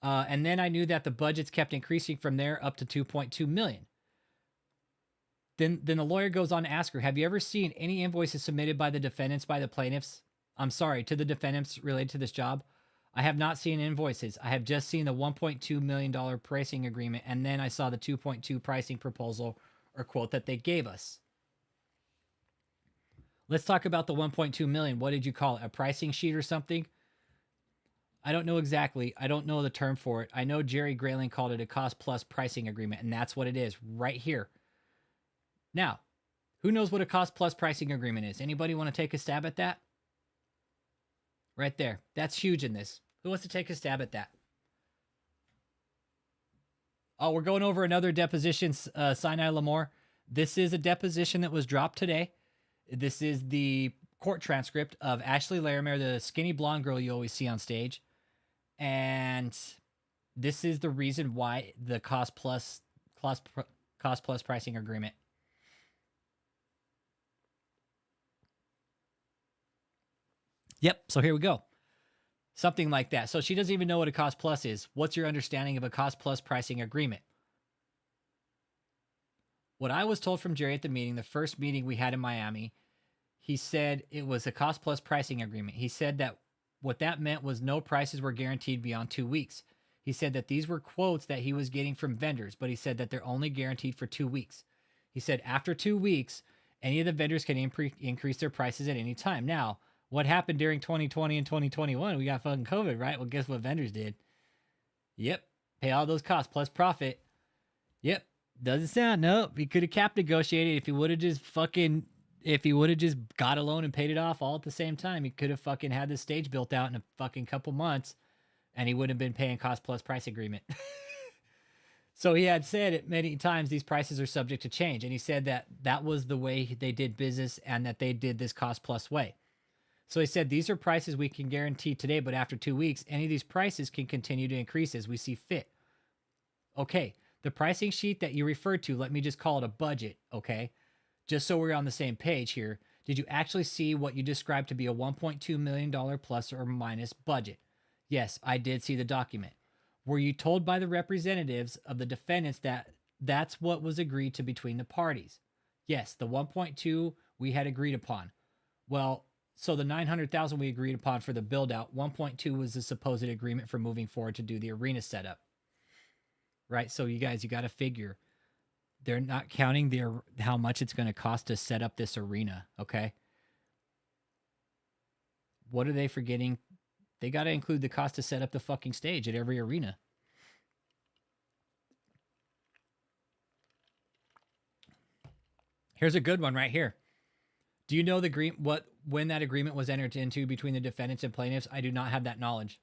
And then I knew that the budgets kept increasing from there up to 2.2 million. Then the lawyer goes on to ask her, have you ever seen any invoices submitted by the defendants, by the plaintiffs? I'm sorry, to the defendants related to this job? I have not seen invoices. I have just seen the $1.2 million pricing agreement, and then I saw the 2.2 pricing proposal or quote that they gave us. Let's talk about the 1.2 million. What did you call it? A pricing sheet or something? I don't know exactly. I don't know the term for it. I know Jerry Grayling called it a cost plus pricing agreement, and that's what it is right here. Now, who knows what a cost plus pricing agreement is? Anybody want to take a stab at that? Right there. That's huge in this. Who wants to take a stab at that? Oh, we're going over another deposition, Sinai Lamore. This is a deposition that was dropped today. This is the court transcript of Ashley Larimer, the skinny blonde girl you always see on stage. And this is the reason why the cost plus pricing agreement. Yep, so here we go. Something like that. So she doesn't even know what a cost plus is. What's your understanding of a cost plus pricing agreement? What I was told from Jerry at the meeting, the first meeting we had in Miami, he said it was a cost plus pricing agreement. He said that what that meant was no prices were guaranteed beyond 2 weeks. He said that these were quotes that he was getting from vendors, but he said that they're only guaranteed for 2 weeks. He said after 2 weeks, any of the vendors can increase their prices at any time. Now, what happened during 2020 and 2021? We got fucking COVID, right? Well, guess what vendors did? Yep. Pay all those costs plus profit. Yep. Doesn't sound, no. He could have cap negotiated if he would have just got a loan and paid it off all at the same time. He could have fucking had this stage built out in a fucking couple months, and he wouldn't have been paying cost plus price agreement. So he had said it many times, these prices are subject to change. And he said that that was the way they did business and that they did this cost plus way. So he said, these are prices we can guarantee today, but after 2 weeks, any of these prices can continue to increase as we see fit. Okay, the pricing sheet that you referred to, let me just call it a budget, okay? Just so we're on the same page here. Did you actually see what you described to be a $1.2 million plus or minus budget? Yes, I did see the document. Were you told by the representatives of the defendants that that's what was agreed to between the parties? Yes, the 1.2 we had agreed upon. Well, so the 900,000 we agreed upon for the build out, 1.2 was the supposed agreement for moving forward to do the arena setup. Right? So you guys, you got to figure they're not counting how much it's going to cost to set up this arena, okay? What are they forgetting? They got to include the cost to set up the fucking stage at every arena. Here's a good one right here. Do you know when that agreement was entered into between the defendants and plaintiffs? I do not have that knowledge.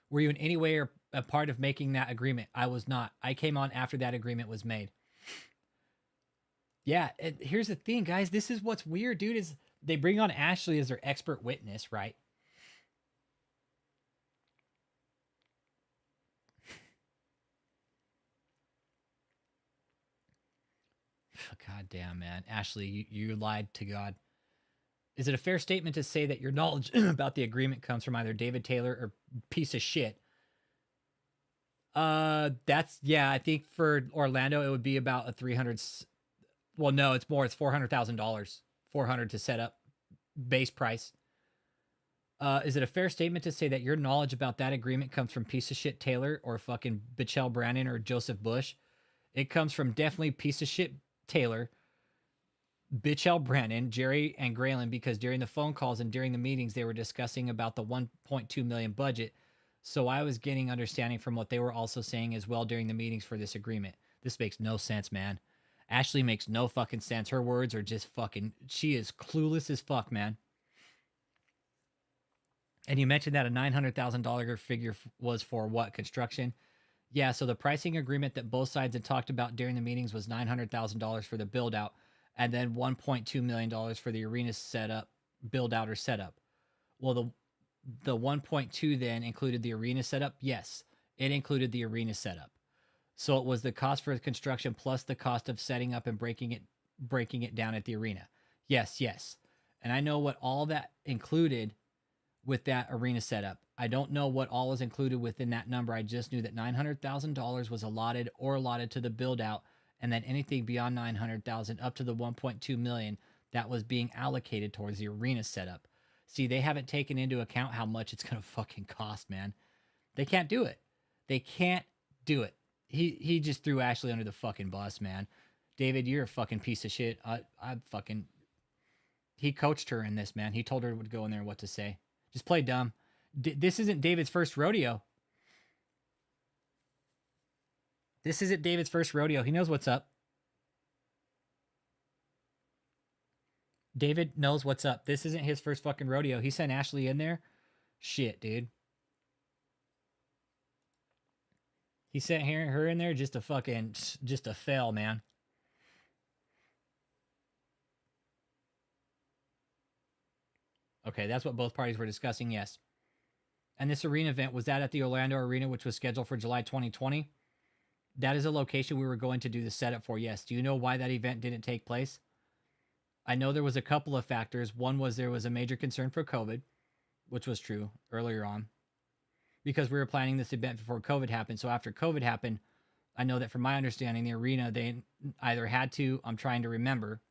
Were you in any way a part of making that agreement? I was not. I came on after that agreement was made. Yeah, here's the thing, guys. This is what's weird, dude, is they bring on Ashley as their expert witness, right? God damn, man. Ashley, you lied to God. Is it a fair statement to say that your knowledge about the agreement comes from either David Taylor or piece of shit? That's, yeah, I think for Orlando, it would be about a 300. Well, no, it's more. It's $400,000. 400 to set up base price. Is it a fair statement to say that your knowledge about that agreement comes from piece of shit Taylor or fucking Bichelle Brannon or Joseph Bush? It comes from definitely piece of shit Taylor, Bichelle Brannon, Jerry, and Grayling, because during the phone calls and during the meetings, they were discussing about the 1.2 million budget. So I was getting understanding from what they were also saying as well during the meetings for this agreement. This makes no sense, man. Ashley makes no fucking sense. Her words are just fucking, she is clueless as fuck, man. And you mentioned that a $900,000 figure was for what? Construction? Yeah, so the pricing agreement that both sides had talked about during the meetings was $900,000 for the build out and then $1.2 million for the arena setup, build out or setup. Well, the 1.2 then included the arena setup? Yes, it included the arena setup. So it was the cost for the construction plus the cost of setting up and breaking it down at the arena. Yes, yes. And I know what all that included with that arena setup. I don't know what all is included within that number. I just knew that $900,000 was allotted to the build out, and then anything beyond 900,000 up to the 1.2 million that was being allocated towards the arena setup. See, they haven't taken into account how much it's going to fucking cost, man. They can't do it. They can't do it. He just threw Ashley under the fucking bus, man. David, you're a fucking piece of shit. He coached her in this, man. He told her to go in there and what to say. Just play dumb. This isn't David's first rodeo. This isn't David's first rodeo. He knows what's up. David knows what's up. This isn't his first fucking rodeo. He sent Ashley in there. Shit, dude. He sent her in there just to fail, man. Okay, that's what both parties were discussing, yes. And this arena event, was that at the Orlando Arena, which was scheduled for July 2020? That is a location we were going to do the setup for, yes. Do you know why that event didn't take place? I know there was a couple of factors. One was there was a major concern for COVID, which was true earlier on, because we were planning this event before COVID happened. So after COVID happened, I know that from my understanding, the arena, they either had to, I'm trying to remember.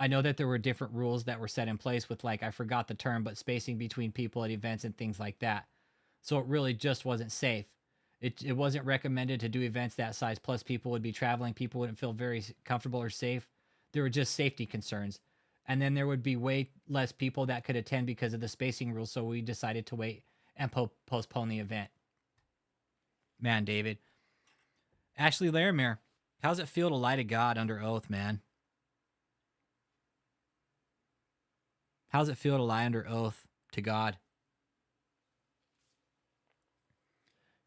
I know that there were different rules that were set in place with, like, I forgot the term, but spacing between people at events and things like that. So it really just wasn't safe. It wasn't recommended to do events that size, plus people would be traveling. People wouldn't feel very comfortable or safe. There were just safety concerns. And then there would be way less people that could attend because of the spacing rules, so we decided to wait and postpone the event. Man, David. Ashley Larimere, how's it feel to lie to God under oath, man? How's it feel to lie under oath to God?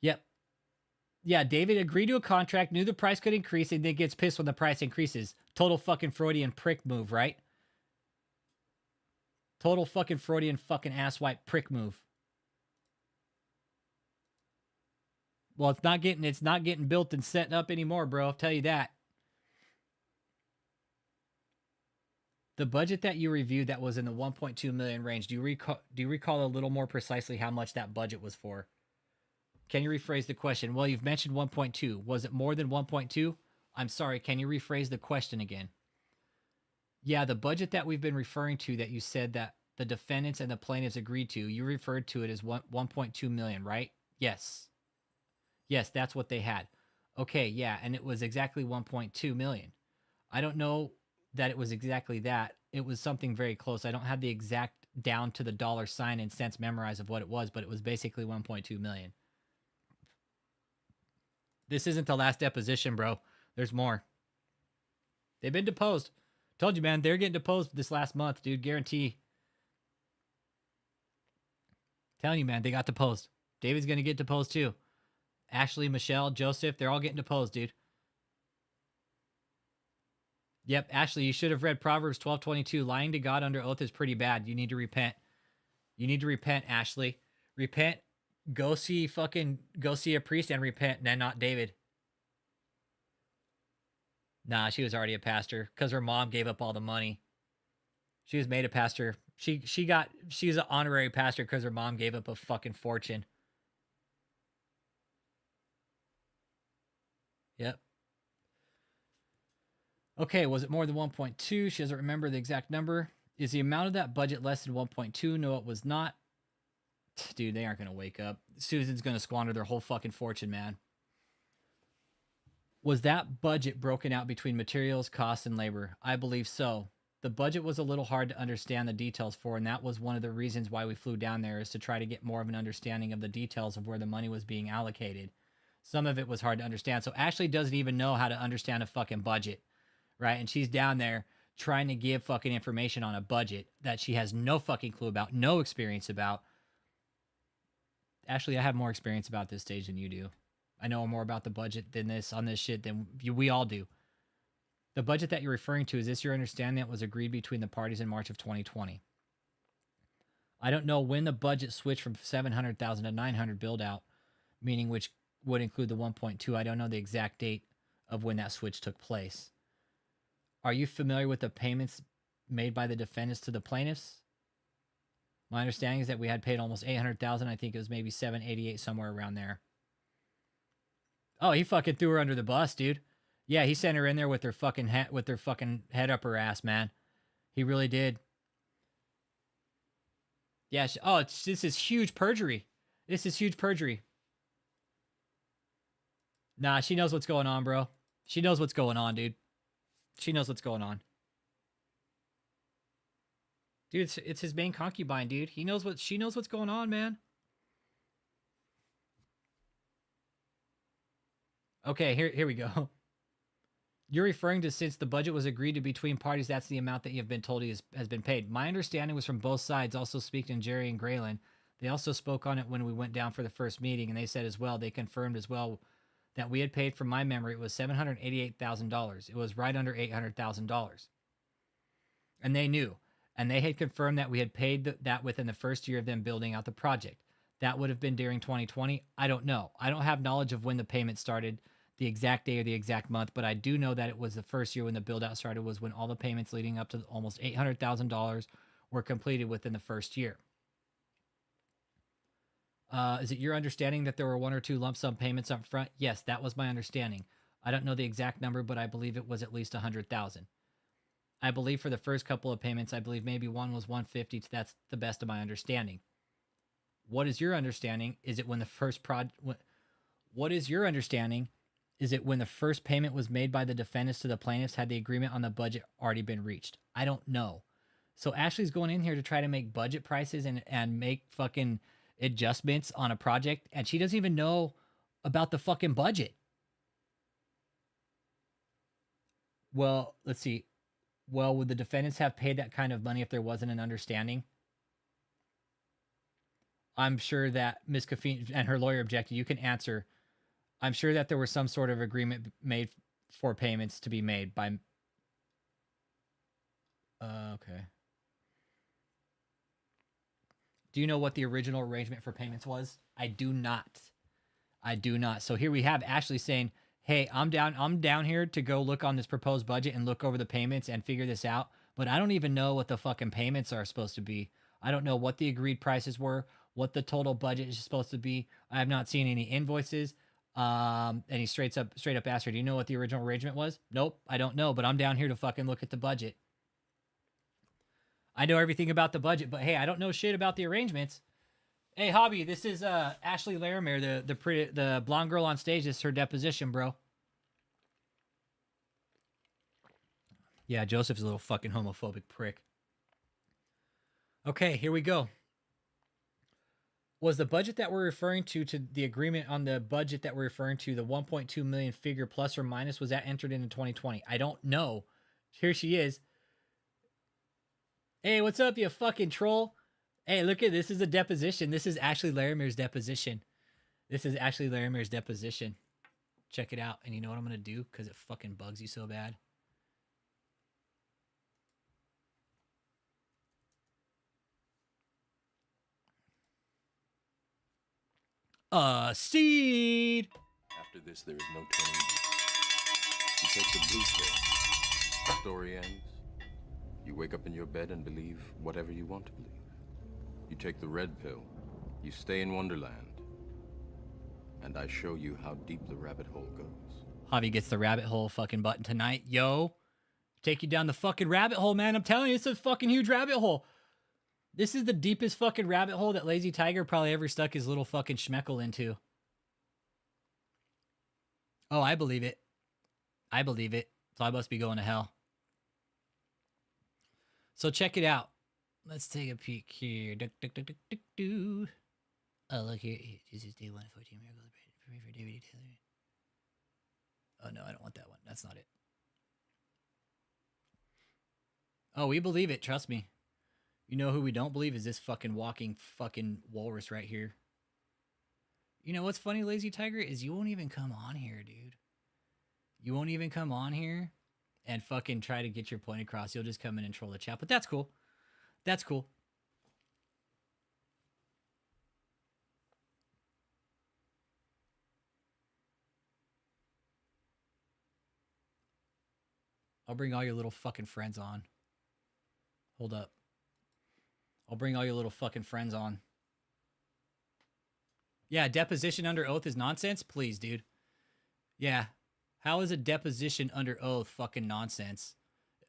Yep. Yeah, David agreed to a contract, knew the price could increase, and then gets pissed when the price increases. Total fucking Freudian prick move, right? Total fucking Freudian fucking asswipe prick move. Well, it's not getting built and set up anymore, bro. I'll tell you that. The budget that you reviewed that was in the 1.2 million range, do you recall a little more precisely how much that budget was for? Can you rephrase the question? Well, you've mentioned 1.2. Was it more than 1.2? I'm sorry, can you rephrase the question again? Yeah, the budget that we've been referring to that you said that the defendants and the plaintiffs agreed to, you referred to it as 1.2 million, right? Yes. Yes, that's what they had. Okay, yeah, and it was exactly 1.2 million. I don't know that it was exactly that. It was something very close. I don't have the exact down to the dollar sign and cents memorized of what it was, but it was basically 1.2 million. This isn't the last deposition, bro. There's more. They've been deposed. Told you, man, they're getting deposed this last month, dude. Guarantee. Telling you, man, they got deposed. David's going to get deposed too. Ashley, Michelle, Joseph, they're all getting deposed, dude. Yep, Ashley, you should have read Proverbs 12:22. Lying to God under oath is pretty bad. You need to repent. You need to repent, Ashley. Repent. Go see a priest and repent, and then not David. Nah, she was already a pastor because her mom gave up all the money. She was made a pastor. She's an honorary pastor because her mom gave up a fucking fortune. Yep. Okay, was it more than 1.2? She doesn't remember the exact number. Is the amount of that budget less than 1.2? No, it was not. Dude, they aren't going to wake up. Susan's going to squander their whole fucking fortune, man. Was that budget broken out between materials, costs, and labor? I believe so. The budget was a little hard to understand the details for, and that was one of the reasons why we flew down there, is to try to get more of an understanding of the details of where the money was being allocated. Some of it was hard to understand. So Ashley doesn't even know how to understand a fucking budget, right? And she's down there trying to give fucking information on a budget that she has no fucking clue about, no experience about. Ashley, I have more experience about this stage than you do. I know more about the budget than this on this shit than we all do. The budget that you're referring to, is this your understanding that was agreed between the parties in March of 2020? I don't know when the budget switched from 700,000 to 900 build out, meaning which would include the 1.2. I don't know the exact date of when that switch took place. Are you familiar with the payments made by the defendants to the plaintiffs? My understanding is that we had paid almost 800,000. I think it was maybe 788, somewhere around there. Oh, he fucking threw her under the bus, dude. Yeah, he sent her in there with her fucking head up her ass, man. He really did. Yeah. This is huge perjury. This is huge perjury. Nah, she knows what's going on, bro. She knows what's going on, dude. She knows what's going on. Dude, it's his main concubine, dude. She knows what's going on, man. Okay, here we go. You're referring to since the budget was agreed to between parties, that's the amount that you've been told has been paid. My understanding was from both sides, also speaking to Jerry and Graylin. They also spoke on it when we went down for the first meeting, and they said as well, they confirmed as well that we had paid, from my memory, it was $788,000. It was right under $800,000. And they knew. And they had confirmed that we had paid that within the first year of them building out the project. That would have been during 2020. I don't know. I don't have knowledge of when the payment started, the exact day or the exact month, but I do know that it was the first year when the build out started, was when all the payments leading up to almost $800,000 were completed within the first year. Is it your understanding that there were 1 or 2 lump sum payments up front? Yes, that was my understanding. I don't know the exact number, but I believe it was at least 100,000. I believe for the first couple of payments, I believe maybe one was 150. That's the best of my understanding. What is your understanding? Is it when the first What is your understanding? Is it when the first payment was made by the defendants to the plaintiffs, had the agreement on the budget already been reached? I don't know. So Ashley's going in here to try to make budget prices and make fucking adjustments on a project, and she doesn't even know about the fucking budget. Well, let's see. Well, would the defendants have paid that kind of money if there wasn't an understanding? I'm sure that Ms. Caffine and her lawyer objected. You can answer. I'm sure that there was some sort of agreement made for payments to be made by... okay. Do you know what the original arrangement for payments was? I do not. I do not. So here we have Ashley saying, hey, I'm down here to go look on this proposed budget and look over the payments and figure this out, but I don't even know what the fucking payments are supposed to be. I don't know what the agreed prices were, what the total budget is supposed to be. I have not seen any invoices. And he straight up asked her, do you know what the original arrangement was? Nope, I don't know, but I'm down here to fucking look at the budget. I know everything about the budget, but hey, I don't know shit about the arrangements. Hey, Hobby, this is Ashley Larimer, the blonde girl on stage. This is her deposition, bro. Yeah, Joseph's a little fucking homophobic prick. Okay, here we go. Was the budget that we're referring to the agreement on the budget that we're referring to, the 1.2 million figure plus or minus, was that entered into 2020? I don't know. Here she is. Hey, what's up, you fucking troll? Hey, look at this. Is a deposition. This is Ashley Larimer's deposition. This is Ashley Larimer's deposition. Check it out. And you know what I'm going to do? Because it fucking bugs you so bad. Seed. After this, there is no turning back. You take the blue pill. The story ends. You wake up in your bed and believe whatever you want to believe. You take the red pill. You stay in Wonderland. And I show you how deep the rabbit hole goes. Javi gets the rabbit hole fucking button tonight. Yo. Take you down the fucking rabbit hole, man. I'm telling you, it's a fucking huge rabbit hole. This is the deepest fucking rabbit hole that Lazy Tiger probably ever stuck his little fucking schmeckle into. Oh, I believe it. I believe it. So I must be going to hell. So check it out. Let's take a peek here. Oh, look here. This is day 114. Pray for David Taylor. Oh, no, I don't want that one. That's not it. Oh, we believe it. Trust me. You know who we don't believe is this fucking walking fucking walrus right here. You know what's funny, Lazy Tiger, is you won't even come on here, dude. You won't even come on here and fucking try to get your point across. You'll just come in and troll the chat. But that's cool. That's cool. I'll bring all your little fucking friends on. Hold up. I'll bring all your little fucking friends on. Yeah, deposition under oath is nonsense? Please, dude. Yeah. How is a deposition under oath fucking nonsense?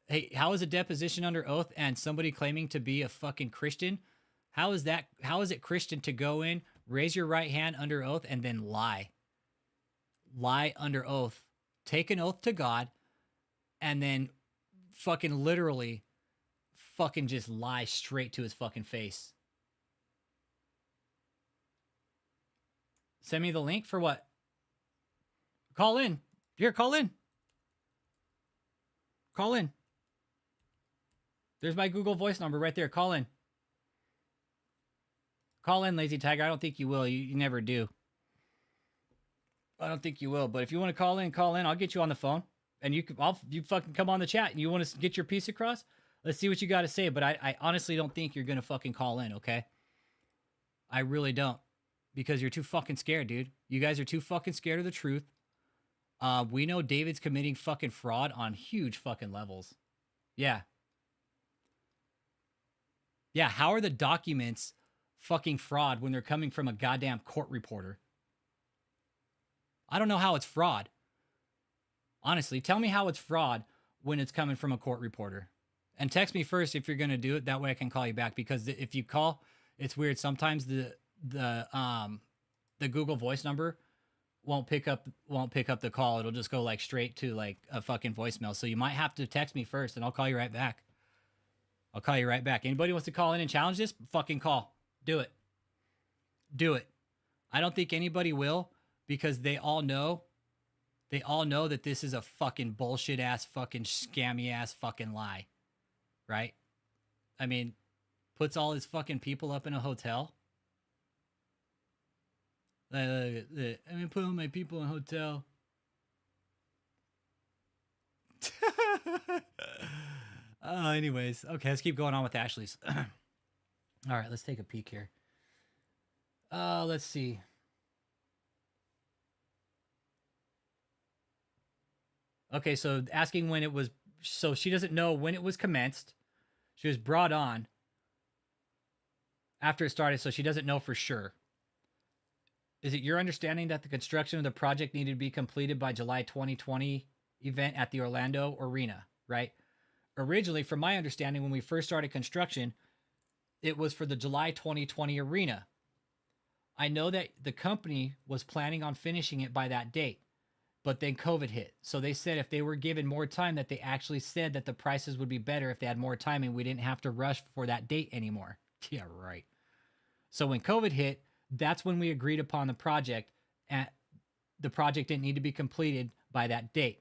Hey, how is a deposition under oath and somebody claiming to be a fucking Christian? How is it Christian to go in, raise your right hand under oath, and then lie? Lie under oath. Take an oath to God, and then fucking literally fucking just lie straight to his fucking face. Send me the link for what? Call in. Here, call in. Call in. There's my Google Voice number right there. Call in. Call in, Lazy Tiger. I don't think you will. You never do. I don't think you will. But if you want to call in, call in. I'll get you on the phone. And you fucking come on the chat. And you want to get your piece across? Let's see what you got to say. But I honestly don't think you're going to fucking call in, okay? I really don't. Because you're too fucking scared, dude. You guys are too fucking scared of the truth. We know David's committing fucking fraud on huge fucking levels. Yeah. Yeah, how are the documents fucking fraud when they're coming from a goddamn court reporter? I don't know how it's fraud. Honestly, tell me how it's fraud when it's coming from a court reporter. And text me first if you're going to do it. That way I can call you back. Because if you call, it's weird. Sometimes the Google Voice number won't pick up the call. It'll just go like straight to like a fucking voicemail. So you might have to text me first and I'll call you right back. I'll call you right back. Anybody wants to call in and challenge this? Fucking call. Do it. Do it. I don't think anybody will because they all know that this is a fucking bullshit ass fucking scammy ass fucking lie. Right? I mean, puts all his fucking people up in a hotel. I'm gonna put all my people in a hotel. Anyways, okay, let's keep going on with Ashley's. All right, let's take a peek here. Let's see. Okay, so asking when it was, so she doesn't know when it was commenced. She was brought on after it started, so she doesn't know for sure. Is it your understanding that the construction of the project needed to be completed by July 2020 event at the Orlando Arena, right? Originally, from my understanding, when we first started construction, it was for the July 2020 arena. I know that the company was planning on finishing it by that date, but then COVID hit. So they said if they were given more time, that they actually said that the prices would be better if they had more time and we didn't have to rush for that date anymore. Yeah, right. So when COVID hit, that's when we agreed upon the project, and the project didn't need to be completed by that date.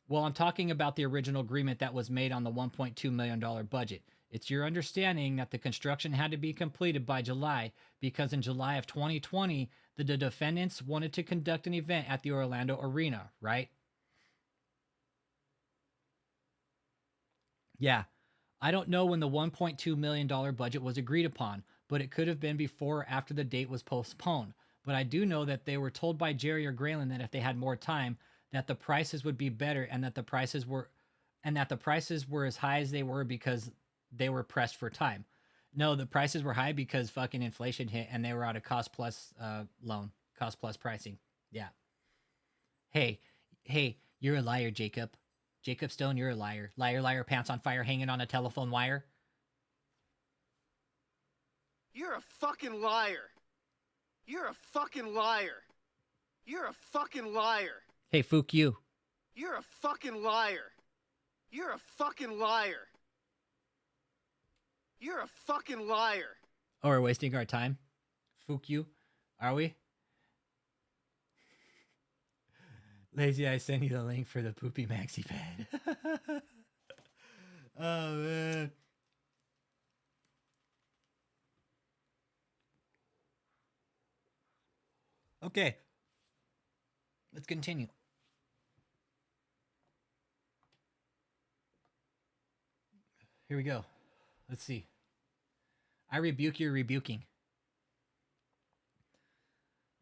Well, I'm talking about the original agreement that was made on the $1.2 million budget. It's your understanding that the construction had to be completed by July because in July of 2020, the defendants wanted to conduct an event at the Orlando Arena, right? Yeah. I don't know when the $1.2 million budget was agreed upon, but it could have been before or after the date was postponed. But I do know that they were told by Jerry or Graylin that if they had more time, that the prices would be better and that the prices were as high as they were because they were pressed for time. No, the prices were high because fucking inflation hit and they were out of cost plus cost plus pricing. Yeah. Hey, you're a liar, Jacob. Jacob Stone, you're a liar. Liar, liar, pants on fire, hanging on a telephone wire. You're a fucking liar. You're a fucking liar. You're a fucking liar. Hey, Fook you. You're a fucking liar. You're a fucking liar. You're a fucking liar. Oh, we're wasting our time? Fook you? Are we? Lazy, I send you the link for the poopy maxi pad. Oh, man. Okay. Let's continue. Here we go. Let's see. I rebuke your rebuking.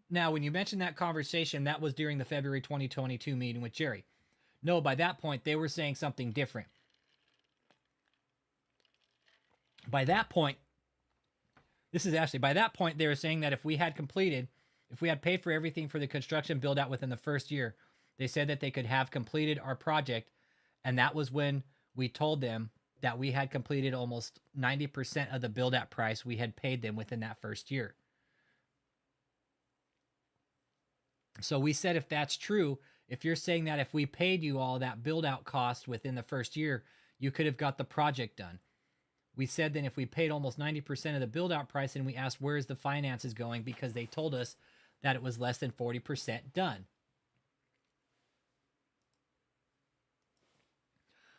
Now, when you mentioned that conversation, that was during the February 2022 meeting with Jerry. No, by that point, they were saying something different. By that point, by that point, they were saying that if we had paid for everything for the construction build out within the first year, they said that they could have completed our project. And that was when we told them that we had completed almost 90% of the build out price we had paid them within that first year. So we said, if that's true, if you're saying that if we paid you all that build out cost within the first year, you could have got the project done. We said then if we paid almost 90% of the build out price, and we asked where's the finances going, because they told us that it was less than 40% done.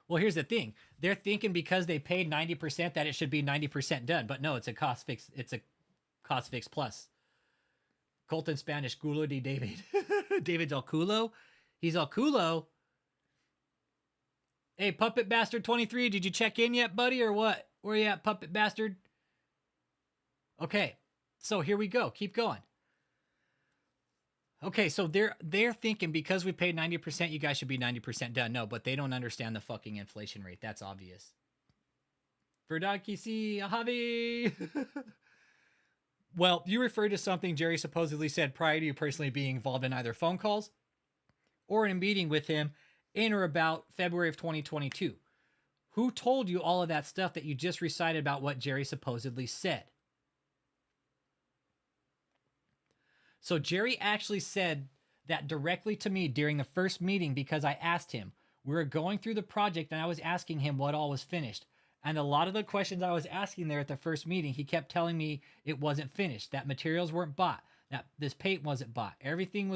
Well, here's the thing. They're thinking because they paid 90% that it should be 90% done. But no, it's a cost fix. It's a cost fix plus. Colton Spanish, culo de David. David's al culo. He's al culo. Hey, Puppet Bastard 23, did you check in yet, buddy, or what? Where you at, Puppet Bastard? Okay, so here we go. Keep going. Okay, so they're thinking because we paid 90%, you guys should be 90% done. No, but they don't understand the fucking inflation rate. That's obvious. Verdaki si Javi. Well, you referred to something Jerry supposedly said prior to you personally being involved in either phone calls or in a meeting with him in or about February of 2022. Who told you all of that stuff that you just recited about what Jerry supposedly said? So Jerry actually said that directly to me during the first meeting because I asked him. We were going through the project and I was asking him what all was finished. And a lot of the questions I was asking there at the first meeting, he kept telling me it wasn't finished, that materials weren't bought, that this paint wasn't bought. Everything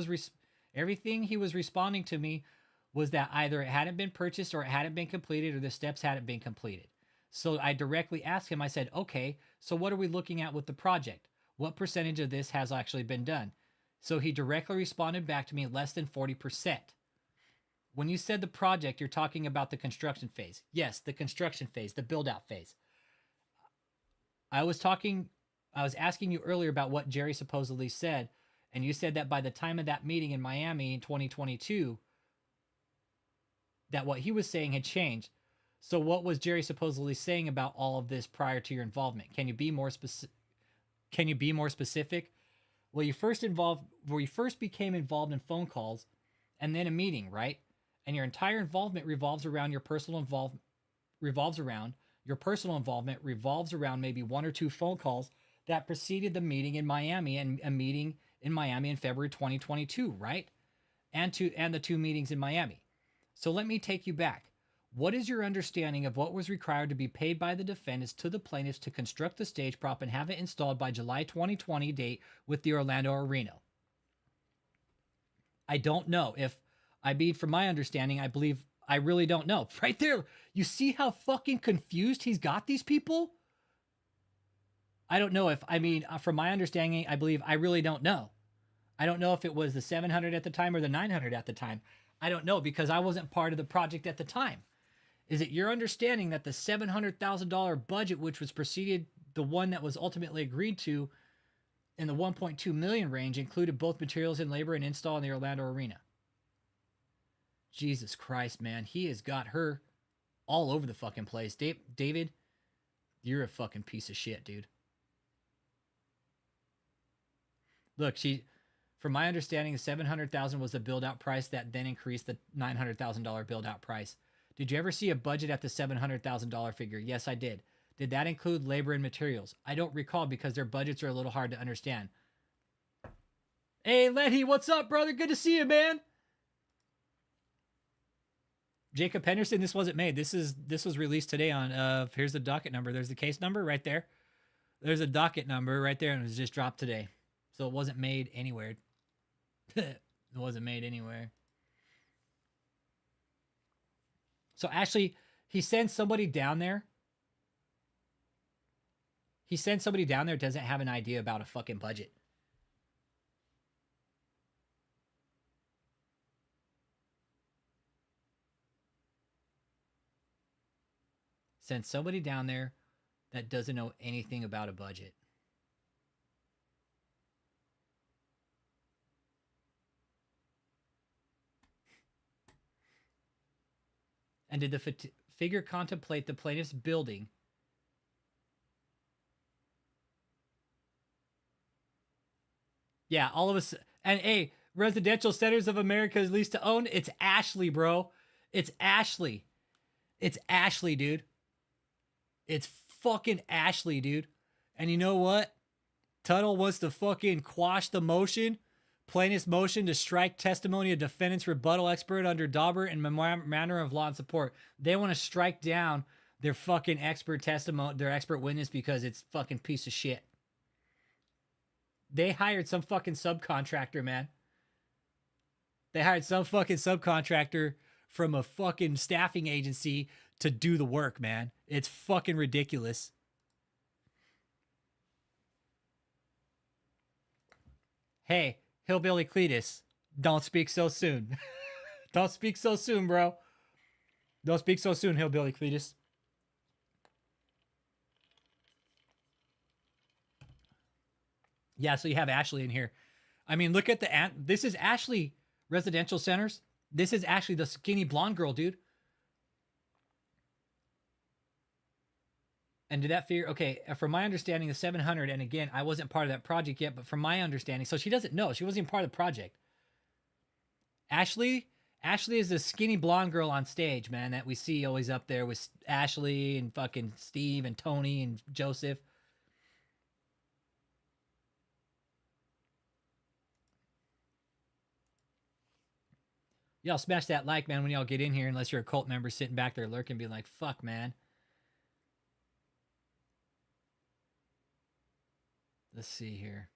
he was responding to me was that either it hadn't been purchased or it hadn't been completed or the steps hadn't been completed. So I directly asked him, I said, okay, so what are we looking at with the project? What percentage of this has actually been done? So he directly responded back to me, less than 40%. When you said the project, you're talking about the construction phase. Yes, the construction phase, the build out phase. I was asking you earlier about what Jerry supposedly said, and you said that by the time of that meeting in Miami in 2022, that what he was saying had changed. So what was Jerry supposedly saying about all of this prior to your involvement? Can you be more specific? Well, you first became involved in phone calls and then a meeting, right? And your entire involvement revolves around maybe one or two phone calls that preceded the meeting in Miami and a meeting in Miami in February 2022, right? And the two meetings in Miami. So let me take you back. What is your understanding of what was required to be paid by the defendants to the plaintiffs to construct the stage prop and have it installed by July 2020 date with the Orlando Arena? I don't know. From my understanding, I really don't know. Right there, you see how fucking confused he's got these people? I don't know from my understanding, I really don't know. I don't know if it was the 700 at the time or the 900 at the time. I don't know because I wasn't part of the project at the time. Is it your understanding that the $700,000 budget, which was preceded the one that was ultimately agreed to in the 1.2 million range, included both materials and labor and install in the Orlando Arena? Jesus Christ, man. He has got her all over the fucking place. David, you're a fucking piece of shit, dude. Look, from my understanding, $700,000 was the build-out price that then increased the $900,000 build-out price. Did you ever see a budget at the $700,000 figure? Yes, I did. Did that include labor and materials? I don't recall because their budgets are a little hard to understand. Hey, Letty, what's up, brother? Good to see you, man. Jacob Henderson, this wasn't made. This was released today on, here's the docket number. There's the case number right there. There's a docket number right there, and it was just dropped today. So it wasn't made anywhere. It wasn't made anywhere. So actually, he sends somebody down there. Doesn't have an idea about a fucking budget. Send somebody down there that doesn't know anything about a budget. And did the figure contemplate the plaintiff's building? Yeah, all of us. And hey, Residential Centers of America is leased to own. It's Ashley, bro. It's Ashley. It's Ashley, dude. It's fucking Ashley, dude. And you know what? Tuttle wants to fucking quash the motion, plaintiff's motion to strike testimony of defendant's rebuttal expert under Dauber and manner of law and support. They want to strike down their fucking expert testimony, their expert witness, because it's fucking piece of shit. They hired some fucking subcontractor, man. They hired some fucking subcontractor from a fucking staffing agency to do the work, man. It's fucking ridiculous. Hey, Hillbilly Cletus, don't speak so soon. Don't speak so soon, bro. Don't speak so soon, Hillbilly Cletus. Yeah, so you have Ashley in here. I mean, look at this is Ashley Residential Centers. This is Ashley, the skinny blonde girl, dude. And did that figure, okay, from my understanding, the 700, and again, I wasn't part of that project yet, but from my understanding, so she doesn't know. She wasn't even part of the project. Ashley is the skinny blonde girl on stage, man, that we see always up there with Ashley and fucking Steve and Tony and Joseph. Y'all smash that like, man, when y'all get in here, unless you're a cult member sitting back there lurking, being like, fuck, man. Let's see here.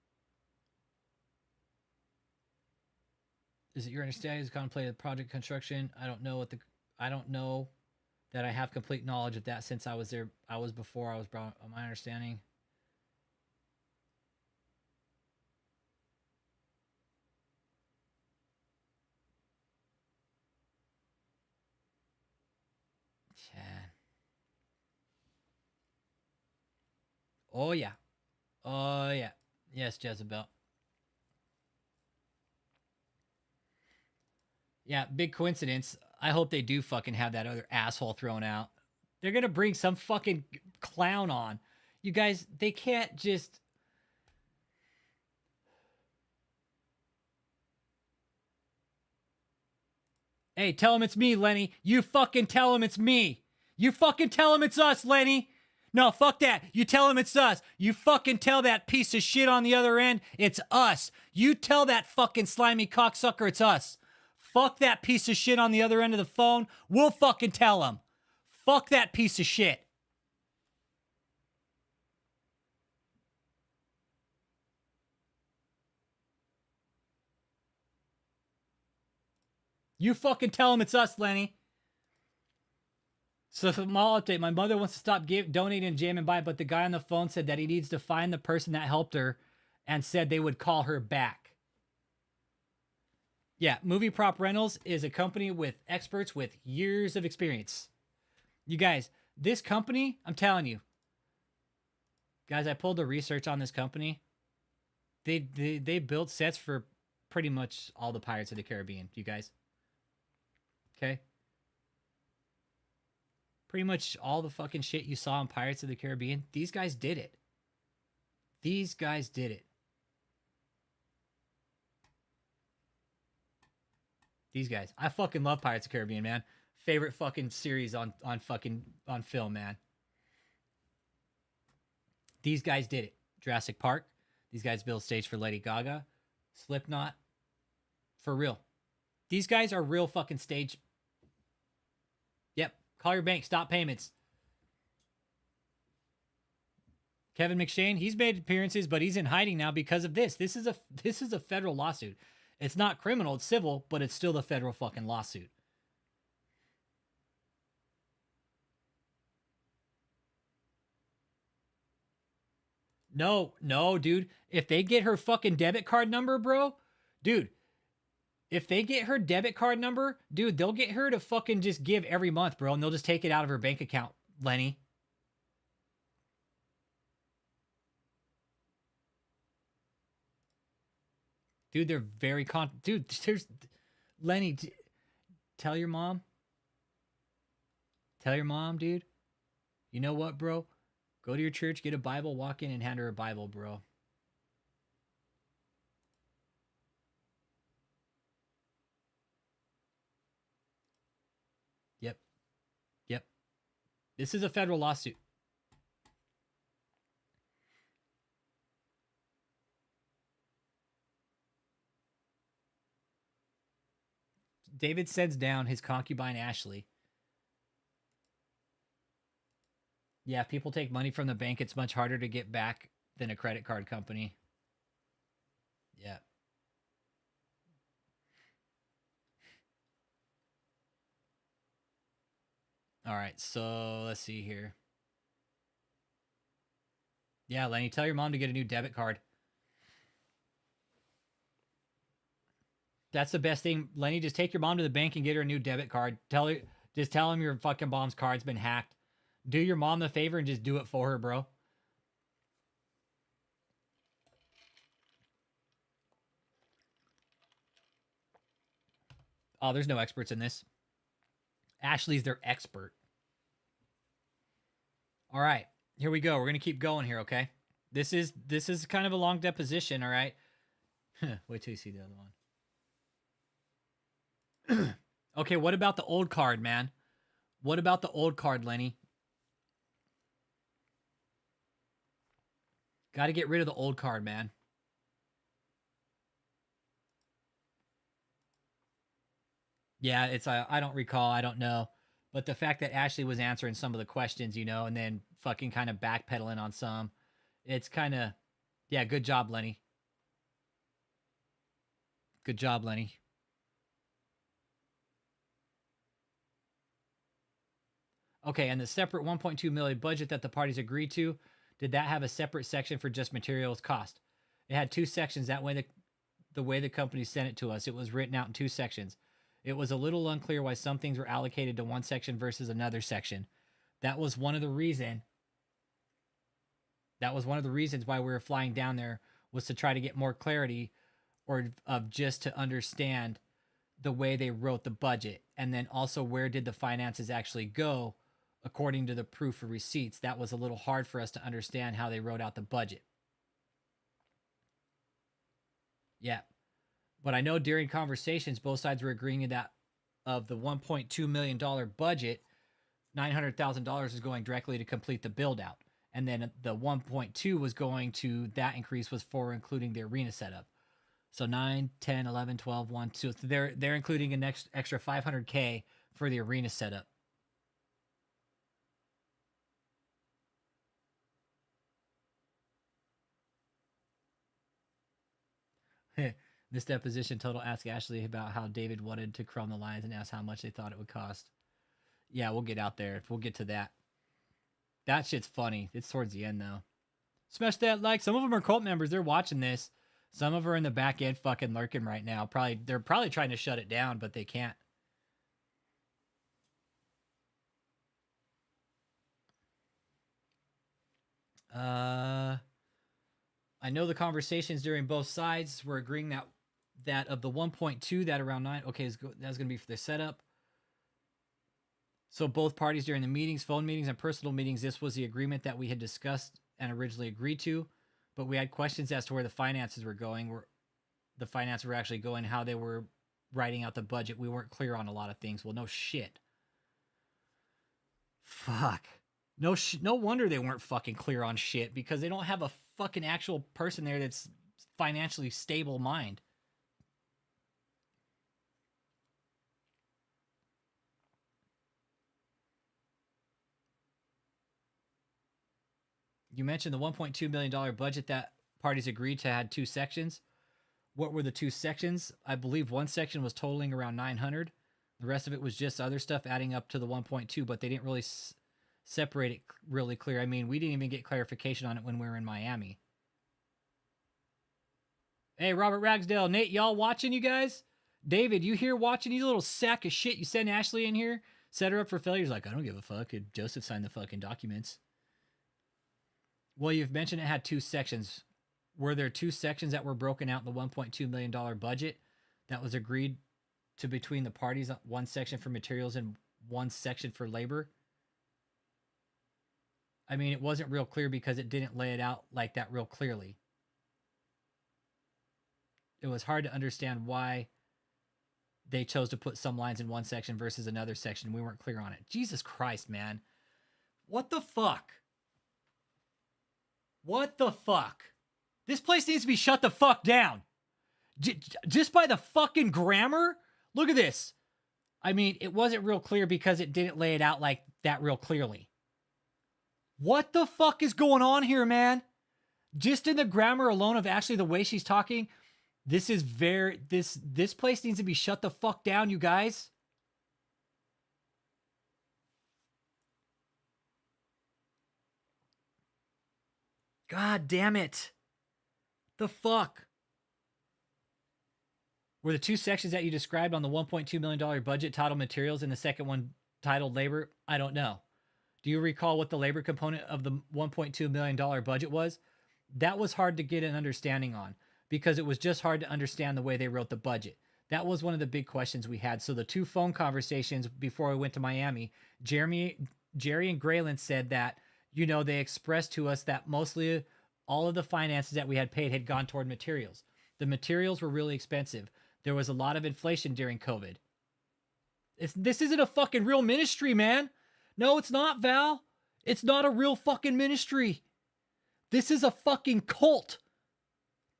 Is it your understanding is contemplated project construction? I don't know that I have complete knowledge of that since I was there. I was before I was brought. My understanding. Yeah. Oh yeah. Oh yeah. Yes, Jezebel. Yeah, big coincidence. I hope they do fucking have that other asshole thrown out. They're gonna bring some fucking clown on. You guys, they can't just... Hey, tell him it's me, Lenny. You fucking tell him it's me. You fucking tell him it's us, Lenny. No, fuck that. You tell him it's us. You fucking tell that piece of shit on the other end it's us. You tell that fucking slimy cocksucker it's us. Fuck that piece of shit on the other end of the phone. We'll fucking tell him. Fuck that piece of shit. You fucking tell him it's us, Lenny. So small update. My mother wants to stop donating to JMMI, but the guy on the phone said that he needs to find the person that helped her and said they would call her back. Yeah, Movie Prop Rentals is a company with experts with years of experience. You guys, this company, I'm telling you. Guys, I pulled the research on this company. They built sets for pretty much all the Pirates of the Caribbean, you guys. Okay? Pretty much all the fucking shit you saw in Pirates of the Caribbean, these guys did it. These guys did it. These guys. I fucking love Pirates of the Caribbean, man. Favorite fucking series on film, man. These guys did it. Jurassic Park. These guys built stage for Lady Gaga. Slipknot. For real. These guys are real fucking stage. Yep. Call your bank. Stop payments. Kevin McShane, he's made appearances, but he's in hiding now because of this. This is a federal lawsuit. It's not criminal, it's civil, but it's still the federal fucking lawsuit. No, dude. If they get her fucking debit card number, bro, dude, if they get her debit card number, dude, they'll get her to fucking just give every month, bro, and they'll just take it out of her bank account, Lenny. Dude, they're very dude, there's... Lenny, tell your mom. Tell your mom, dude. You know what, bro? Go to your church, get a Bible, walk in and hand her a Bible, bro. Yep. Yep. This is a federal lawsuit. David sends down his concubine, Ashley. Yeah, if people take money from the bank, it's much harder to get back than a credit card company. Yeah. All right, so let's see here. Yeah, Lenny, tell your mom to get a new debit card. That's the best thing. Lenny, just take your mom to the bank and get her a new debit card. Just tell him your fucking mom's card's been hacked. Do your mom the favor and just do it for her, bro. Oh, there's no experts in this. Ashley's their expert. All right, here we go. We're gonna keep going here, okay? This is kind of a long deposition, all right? Wait till you see the other one. Okay, what about the old card, man? What about the old card, Lenny? Got to get rid of the old card, man. Yeah, it's I don't recall, I don't know. But the fact that Ashley was answering some of the questions, you know, and then fucking kind of backpedaling on some, it's kind of, yeah, good job, Lenny. Good job, Lenny. Okay, and the separate 1.2 million budget that the parties agreed to, did that have a separate section for just materials cost? It had two sections. That way, the way the company sent it to us, it was written out in two sections. It was a little unclear why some things were allocated to one section versus another section. That was one of the reasons why we were flying down there, was to try to get more clarity, or of just to understand the way they wrote the budget, and then also where did the finances actually go according to the proof of receipts. That was a little hard for us to understand how they wrote out the budget. Yeah. But I know during conversations, both sides were agreeing that of the $1.2 million budget, $900,000 is going directly to complete the build out. And then the 1.2 was going to, that increase was for including the arena setup. So 9, 10, 11, 12, 1, 2. So they're including an extra $500K for the arena setup. This deposition total asked Ashley about how David wanted to crumb the lines and asked how much they thought it would cost. Yeah, we'll get out there. We'll get to that. That shit's funny. It's towards the end, though. Smash that like. Some of them are cult members. They're watching this. Some of them are in the back end fucking lurking right now. They're probably trying to shut it down, but they can't. I know the conversations during both sides were agreeing that of the 1.2, that around 9, okay, that's going to be for the setup. So both parties during the meetings, phone meetings, and personal meetings, this was the agreement that we had discussed and originally agreed to. But we had questions as to where the finances were going, where the finances were actually going, how they were writing out the budget. We weren't clear on a lot of things. Well, no shit. Fuck. No wonder they weren't fucking clear on shit, because they don't have a fucking actual person there that's financially stable mind. You mentioned the $1.2 million budget that parties agreed to had two sections. What were the two sections? I believe one section was totaling around 900. The rest of it was just other stuff adding up to the 1.2, but they didn't really separate it really clear. I mean, we didn't even get clarification on it when we were in Miami. Hey, Robert Ragsdale, Nate, y'all watching, you guys? David, you here watching, you little sack of shit? You send Ashley in here, set her up for failure. He's like, I don't give a fuck. Joseph signed the fucking documents. Well, you've mentioned it had two sections. Were there two sections that were broken out in the $1.2 million budget that was agreed to between the parties? One section for materials and one section for labor? I mean, it wasn't real clear because it didn't lay it out like that real clearly. It was hard to understand why they chose to put some lines in one section versus another section. We weren't clear on it. Jesus Christ, man. What the fuck? What the fuck? This place needs to be shut the fuck down. Just by the fucking grammar? Look at this. I mean, it wasn't real clear because it didn't lay it out like that real clearly. What the fuck is going on here, man? Just in the grammar alone of actually the way she's talking, this is this place needs to be shut the fuck down, you guys. God damn it. The fuck? Were the two sections that you described on the $1.2 million budget titled materials and the second one titled labor? I don't know. Do you recall what the labor component of the $1.2 million budget was? That was hard to get an understanding on because it was just hard to understand the way they wrote the budget. That was one of the big questions we had. So the two phone conversations before I went to Miami, Jerry and Grayland said that, you know, they expressed to us that mostly all of the finances that we had paid had gone toward materials. The materials were really expensive. There was a lot of inflation during COVID. This isn't a fucking real ministry, man. No, it's not, Val. It's not a real fucking ministry. This is a fucking cult.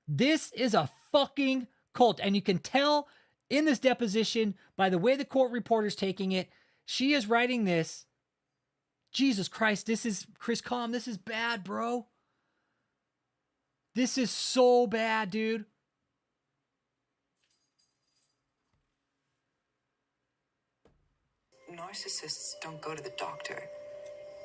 This is a fucking cult. And you can tell in this deposition by the way the court reporter's taking it, she is writing this. Jesus Christ, this is, Chris Calm, this is bad, bro. This is so bad, dude. Narcissists don't go to the doctor.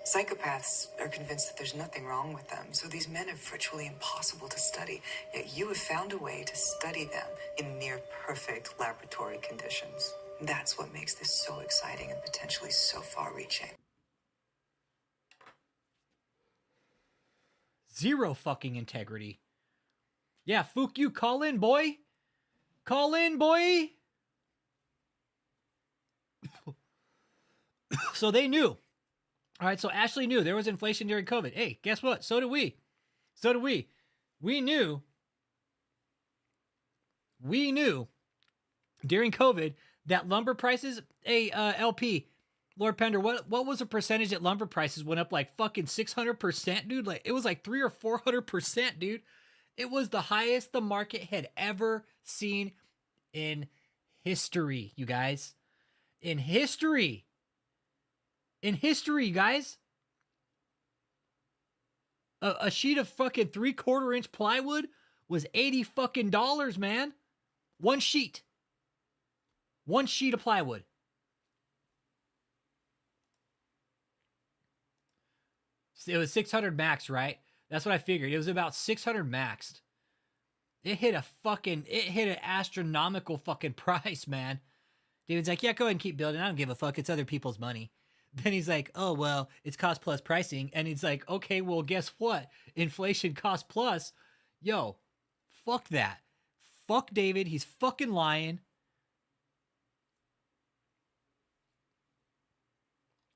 Psychopaths are convinced that there's nothing wrong with them, so these men are virtually impossible to study. Yet you have found a way to study them in near perfect laboratory conditions. That's what makes this so exciting and potentially so far-reaching. Zero fucking integrity. Yeah, Fook you, call in, boy. Call in, boy. So they knew. All right, so Ashley knew there was inflation during COVID. Hey, guess what? So did we. So did we. We knew during COVID that lumber prices, hey, LP, Lord Pender, what was the percentage that lumber prices went up like fucking 600%, dude? Like it was like 300 or 400%, dude. It was the highest the market had ever seen in history, you guys. In history. In history, guys. A sheet of fucking 3/4 inch plywood was $80 fucking dollars, man. One sheet. One sheet of plywood. It was 600 max, right? That's what I figured. It was about 600 maxed. It hit an astronomical fucking price, man. David's like, yeah, go ahead and keep building. I don't give a fuck. It's other people's money. Then he's like, oh, well, it's cost plus pricing. And he's like, okay, well, guess what? Inflation cost plus. Yo, fuck that. Fuck David. He's fucking lying.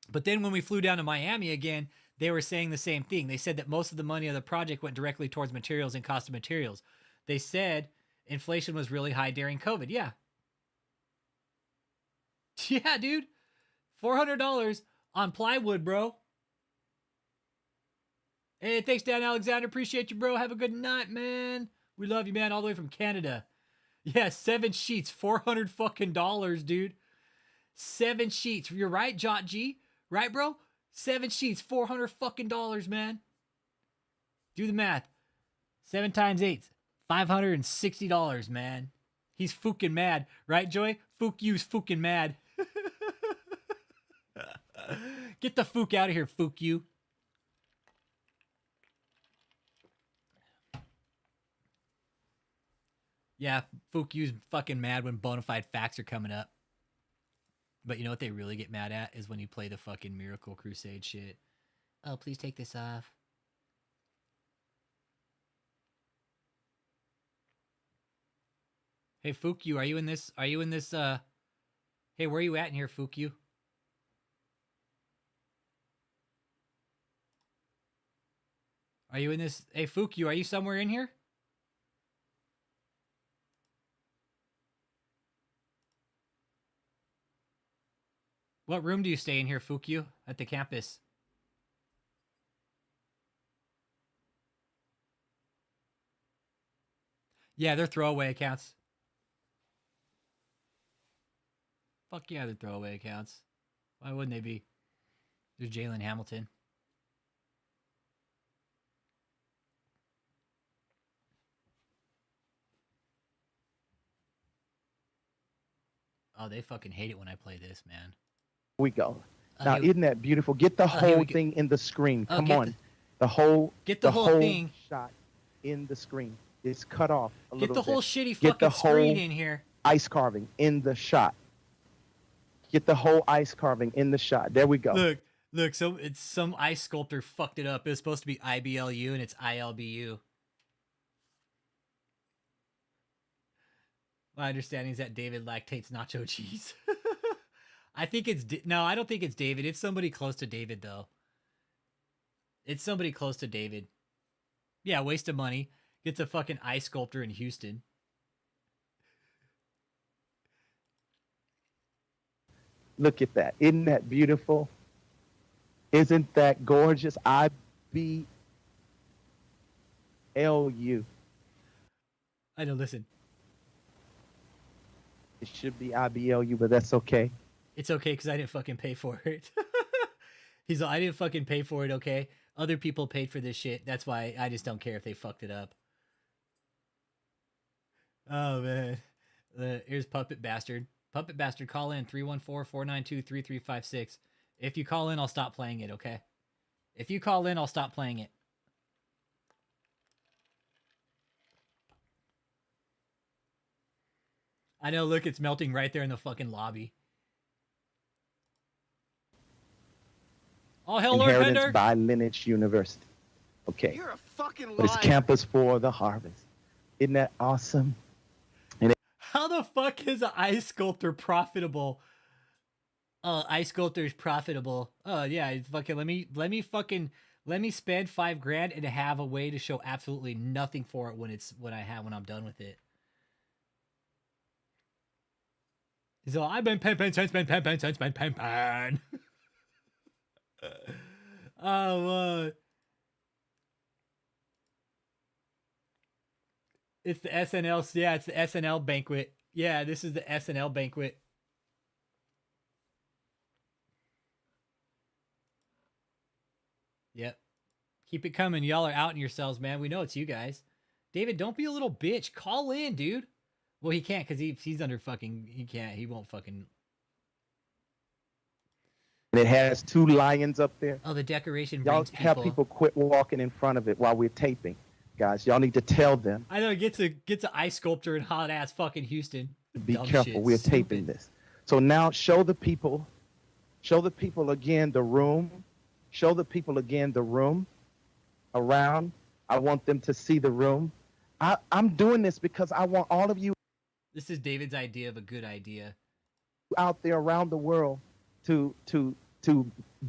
But then when we flew down to Miami again, they were saying the same thing. They said that most of the money of the project went directly towards materials and cost of materials. They said inflation was really high during COVID. Yeah. Yeah, dude. $400 on plywood, bro. Hey, thanks, Dan Alexander. Appreciate you, bro. Have a good night, man. We love you, man, all the way from Canada. Yeah, 7 sheets, $400 fucking dollars, dude. 7 sheets. You're right, Jot G. Right, bro? 7 sheets, $400 fucking dollars, man. Do the math. 7 times 8, $560, man. He's fucking mad, right, Joy? Fook you's fucking mad. Get the fook out of here, fook you. Yeah, fook you's fucking mad when bona fide facts are coming up. But you know what they really get mad at is when you play the fucking Miracle Crusade shit. Oh, please take this off. Hey, Fook you, are you in this? Hey, where are you at in here, Fook you? Are you in this? Hey, Fukyu, are you somewhere in here? What room do you stay in here, Fukyu, at the campus? Yeah, they're throwaway accounts. Fuck yeah, they're throwaway accounts. Why wouldn't they be? There's Jalen Hamilton. Oh, they fucking hate it when I play this, man. We go. Now, isn't that beautiful? Get the whole thing in the screen. Come on. The whole thing shot in the screen. It's cut off a little bit. Get the whole shitty fucking screen in here. Ice carving in the shot. Get the whole ice carving in the shot. There we go. Look, so it's some ice sculptor fucked it up. It was supposed to be IBLU and it's ILBU. My understanding is that David lactates nacho cheese. I think it's... No, I don't think it's David. It's somebody close to David, though. It's somebody close to David. Yeah, waste of money. Gets a fucking ice sculptor in Houston. Look at that. Isn't that beautiful? Isn't that gorgeous? IBLU. I know, listen. It should be IBLU, but that's okay. It's okay because I didn't fucking pay for it. He's like, I didn't fucking pay for it, okay? Other people paid for this shit. That's why I just don't care if they fucked it up. Oh, man. Here's Puppet Bastard. Puppet Bastard, call in 314-492-3356. If you call in, I'll stop playing it, okay? If you call in, I'll stop playing it. I know, look, it's melting right there in the fucking lobby. Oh, hell, Lord Inheritance Bender. by Lineage University. Okay. You're a fucking liar. But it's campus for the harvest. Isn't that awesome? How the fuck is an ice sculptor profitable? Ice sculptor is profitable. Oh yeah, fucking let me spend $5,000 and have a way to show absolutely nothing for it when I'm done with it. So I've been pen. Oh, it's the SNL. Yeah, it's the SNL banquet. Yeah, this is the SNL banquet. Yep. Keep it coming. Y'all are outing yourselves, man. We know it's you guys. David, don't be a little bitch. Call in, dude. Well, he can't because he's under fucking... He can't. He won't fucking... And it has 2 lions up there. Oh, the decoration Y'all brings people. have people quit walking in front of it while we're taping. Guys, y'all need to tell them. I know, it gets an ice sculptor in hot-ass fucking Houston. Be Dumb careful. shit. We're Stupid. taping this. So now show the people again the room. Show the people again the room around. I want them to see the room. I'm doing this because I want all of you. This is David's idea of a good idea. Out there around the world to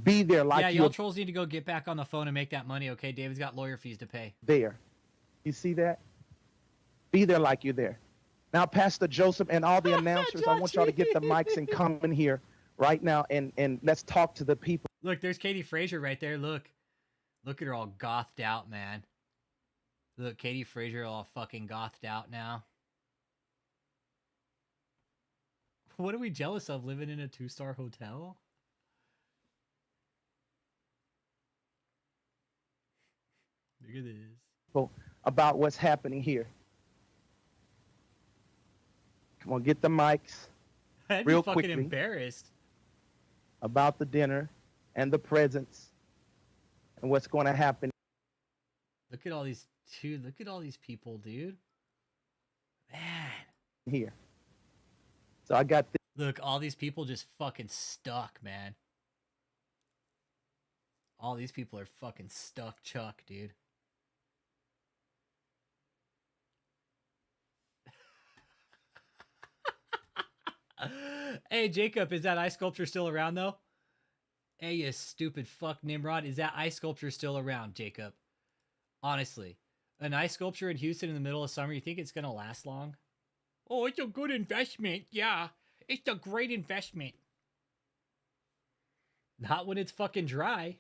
be there like yeah, you're y'all trolls need to go get back on the phone and make that money, okay? David's got lawyer fees to pay. there. You see that? Be there like you're there. Now, Pastor Joseph and all the announcers, I want y'all to get the mics and come in here right now and let's talk to the people. Look, there's Katie Frazier right there. Look at her all gothed out, man. Look, Katie Frazier all fucking gothed out now. What are we jealous of, living in a 2-star hotel? Look at this. About what's happening here. Come on, get the mics. I'd real be fucking quickly. embarrassed. About the dinner and the presents and what's going to happen. Look at all these Look at all these people, dude. Man. Here. So I got this. Look, all these people just fucking stuck, man. All these people are fucking stuck, Chuck, dude. Hey, Jacob, is that ice sculpture still around, though? Hey, you stupid fuck, Nimrod. Is that ice sculpture still around, Jacob? Honestly, an ice sculpture in Houston in the middle of summer, you think it's going to last long? Oh, it's a good investment. Yeah, it's a great investment. Not when it's fucking dry.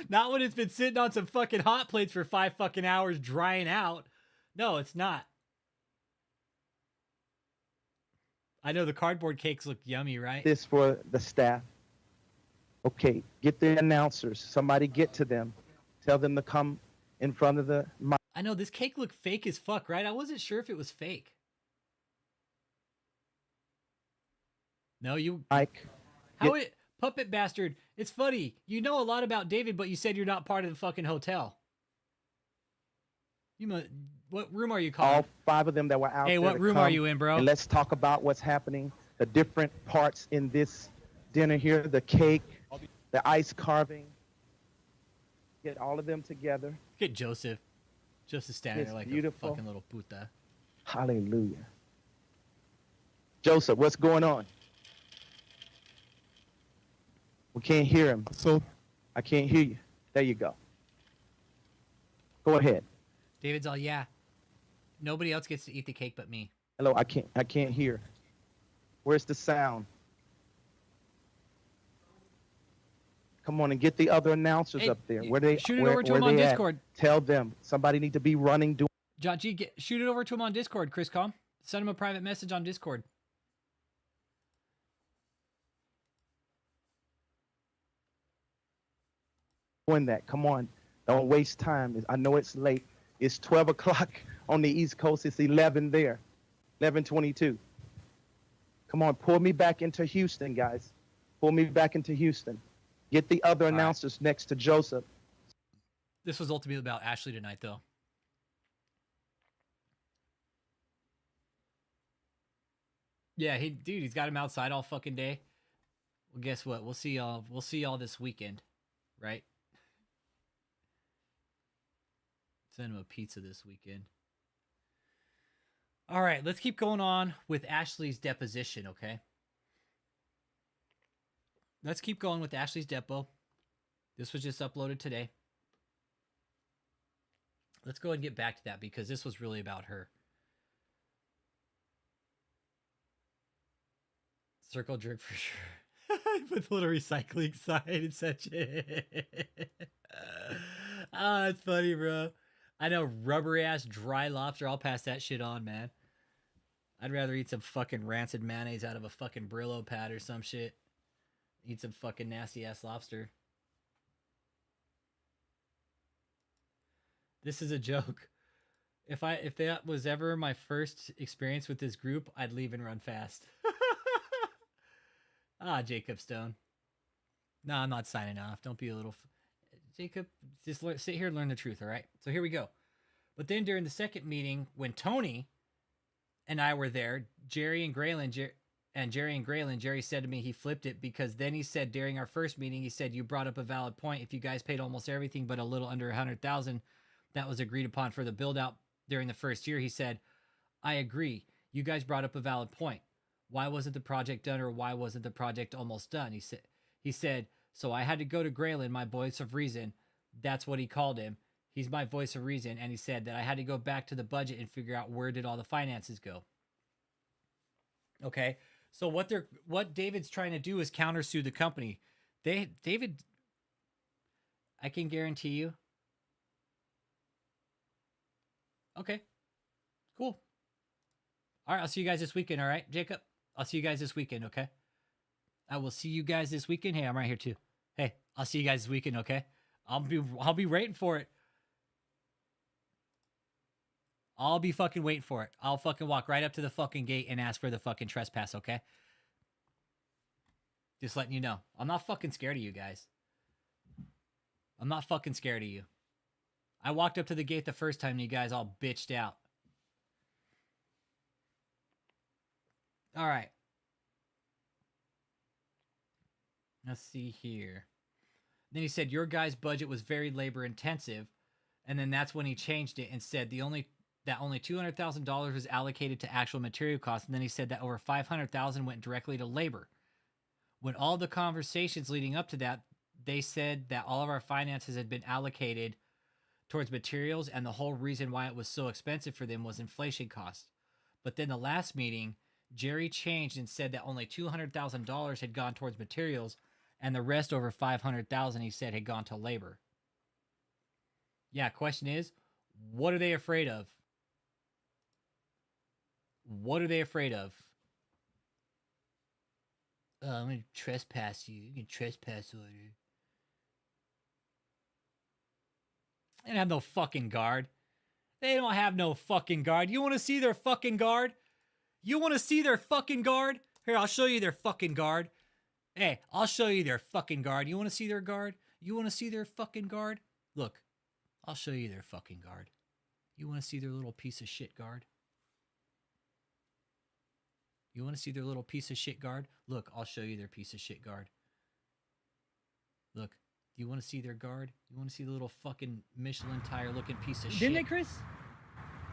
Not when it's been sitting on some fucking hot plates for 5 fucking hours drying out. No, it's not. I know the cardboard cakes look yummy, right? This for the staff. Okay, get the announcers. Somebody get to them. Tell them to come in front of the mic. I know this cake looked fake as fuck, right? I wasn't sure if it was fake. No, you... How it... Puppet bastard, it's funny. You know a lot about David, but you said you're not part of the fucking hotel. You must... What room are you calling? All 5 of them that were out Hey, there. what room are you in, bro? And let's talk about what's happening. The different parts in this dinner here. The cake, the ice carving. Get all of them together. Look at Joseph. Joseph standing there like beautiful. a fucking little puta. Hallelujah. Joseph, what's going on? We can't hear him. So I can't hear you. There you go. Go ahead. David's all, yeah. Nobody else gets to eat the cake but me. Hello, I can't hear. Where's the sound? Come on and get the other announcers Hey, up there. Where they shoot it where, over to where him on they at? Discord. Tell them. Somebody need to be running. John G, shoot it over to him on Discord, Chris Com. Send him a private message on Discord. Doing that. Come on. Don't waste time. I know it's late. It's 12 o'clock on the East Coast. It's 11 there. 11:22. Come on. Pull me back into Houston, guys. Pull me back into Houston. Get the other announcers next to Joseph. This was ultimately about Ashley tonight, though. Yeah, dude, he's got him outside all fucking day. Well, guess what? We'll see y'all. We'll see y'all this weekend, right? Send him a pizza this weekend. All right, let's keep going on with Ashley's deposition, okay? Let's keep going with Ashley's depo. This was just uploaded today. Let's go ahead and get back to that because this was really about her. Circle jerk for sure. With a little recycling sign and such. Ah, that's funny, bro. I know, rubbery ass dry lobster. I'll pass that shit on, man. I'd rather eat some fucking rancid mayonnaise out of a fucking Brillo pad or some shit. Eat some fucking nasty ass lobster. This is a joke. If that was ever my first experience with this group, I'd leave and run fast. Ah, Jacob Stone. No, I'm not signing off. Don't be a little... Jacob, just sit here and learn the truth, all right? So here we go. But then during the second meeting, when Tony and I were there, Jerry and Graylin, Jerry said to me he flipped it because then he said during our first meeting, he said, you brought up a valid point. If you guys paid almost everything but a little under 100,000, that was agreed upon for the build out during the first year. He said, I agree. You guys brought up a valid point. Why wasn't the project done or why wasn't the project almost done? He said, so I had to go to Graylin, my voice of reason. That's what he called him. He's my voice of reason. And he said that I had to go back to the budget and figure out where did all the finances go. Okay. So what David's trying to do is countersue the company. David, I can guarantee you. Okay. Cool. All right. I'll see you guys this weekend. All right, Jacob? I'll see you guys this weekend. Okay. I will see you guys this weekend. Hey, I'm right here too. Hey, I'll see you guys this weekend. Okay. I'll be waiting for it. I'll be fucking waiting for it. I'll fucking walk right up to the fucking gate and ask for the fucking trespass, okay? Just letting you know. I'm not fucking scared of you guys. I'm not fucking scared of you. I walked up to the gate the first time and you guys all bitched out. All right. Let's see here. Then he said, your guys' budget was very labor intensive. And then that's when he changed it and said only $200,000 was allocated to actual material costs. And then he said that over $500,000 went directly to labor. When all the conversations leading up to that, they said that all of our finances had been allocated towards materials, and the whole reason why it was so expensive for them was inflation costs. But then the last meeting, Jerry changed and said that only $200,000 had gone towards materials, and the rest, over $500,000, he said, had gone to labor. Yeah, question is, what are they afraid of? What are they afraid of? I'm going to trespass you. You can trespass order. They don't have no fucking guard. They don't have no fucking guard. You want to see their fucking guard? You want to see their fucking guard? Here, I'll show you their fucking guard. Hey, I'll show you their fucking guard. You want to see their guard? You want to see their fucking guard? Look, I'll show you their fucking guard. You want to see their little piece of shit guard? You want to see their little piece of shit guard? Look, I'll show you their piece of shit guard. Look, do you want to see their guard? You want to see the little fucking Michelin tire looking piece of shit? Didn't they, Chris?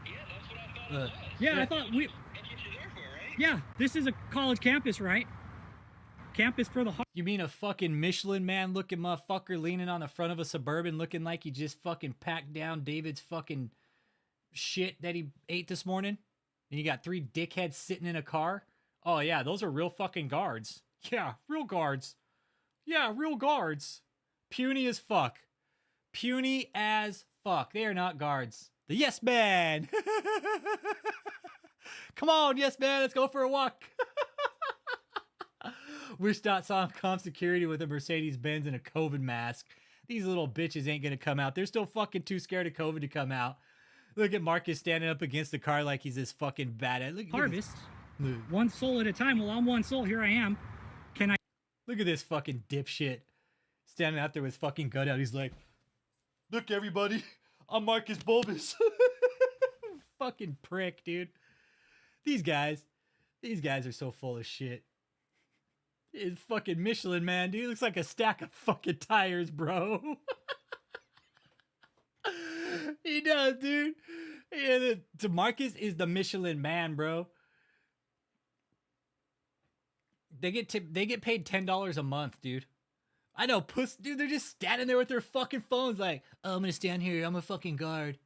Yeah, that's what I thought it was. Yeah, I thought we... That's what you're there for, right? Yeah, this is a college campus, right? Campus for the heart. You mean a fucking Michelin man looking motherfucker leaning on the front of a Suburban looking like he just fucking packed down David's fucking shit that he ate this morning? And you got 3 dickheads sitting in a car? Oh yeah, those are real fucking guards. Yeah, real guards. Yeah, real guards. Puny as fuck. Puny as fuck. They are not guards. The Yes Man. Come on, Yes Man, let's go for a walk. Wish not saw calm security with a Mercedes-Benz and a COVID mask. These little bitches ain't gonna come out. They're still fucking too scared of COVID to come out. Look at Marcus standing up against the car like he's this fucking badass. Look, Harvest. One soul at a time. Well, I'm one soul. Here I am. Can I... Look at this fucking dipshit standing out there with his fucking gun out. He's like, look, everybody, I'm Marcus Bulbous. Fucking prick, dude. These guys are so full of shit. It's fucking Michelin man, dude. Looks like a stack of fucking tires, bro. He does, dude. Yeah, DeMarcus is the Michelin man, bro. They get paid $10 a month, dude. I know, dude. They're just standing there with their fucking phones, like, oh, I'm gonna stand here. I'm a fucking guard.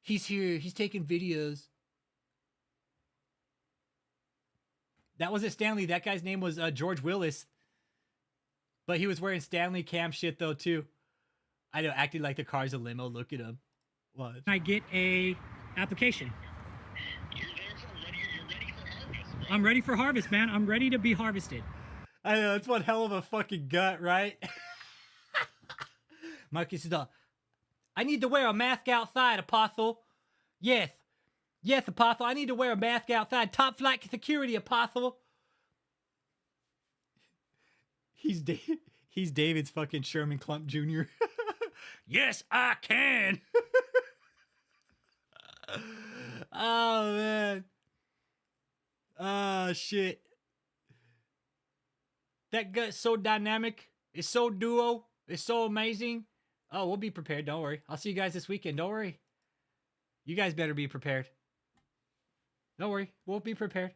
He's here. He's taking videos. That wasn't Stanley. That guy's name was George Willis. But he was wearing Stanley Cam shit though too. I know, acting like the car's a limo. Look at him. What? Can I get a application? You're ready for harvest, right? I'm ready for harvest, man. I'm ready to be harvested. I know, it's one hell of a fucking gut, right? Marcus is all, I need to wear a mask outside, Apostle. Yes. Yes, Apostle, I need to wear a mask outside. Top flight security, Apostle. He's David's fucking Sherman Clump Jr. Yes, I can. Oh, man. Oh, shit. That gut's so dynamic. It's so duo. It's so amazing. Oh, we'll be prepared. Don't worry. I'll see you guys this weekend. Don't worry. You guys better be prepared. Don't worry. We'll be prepared.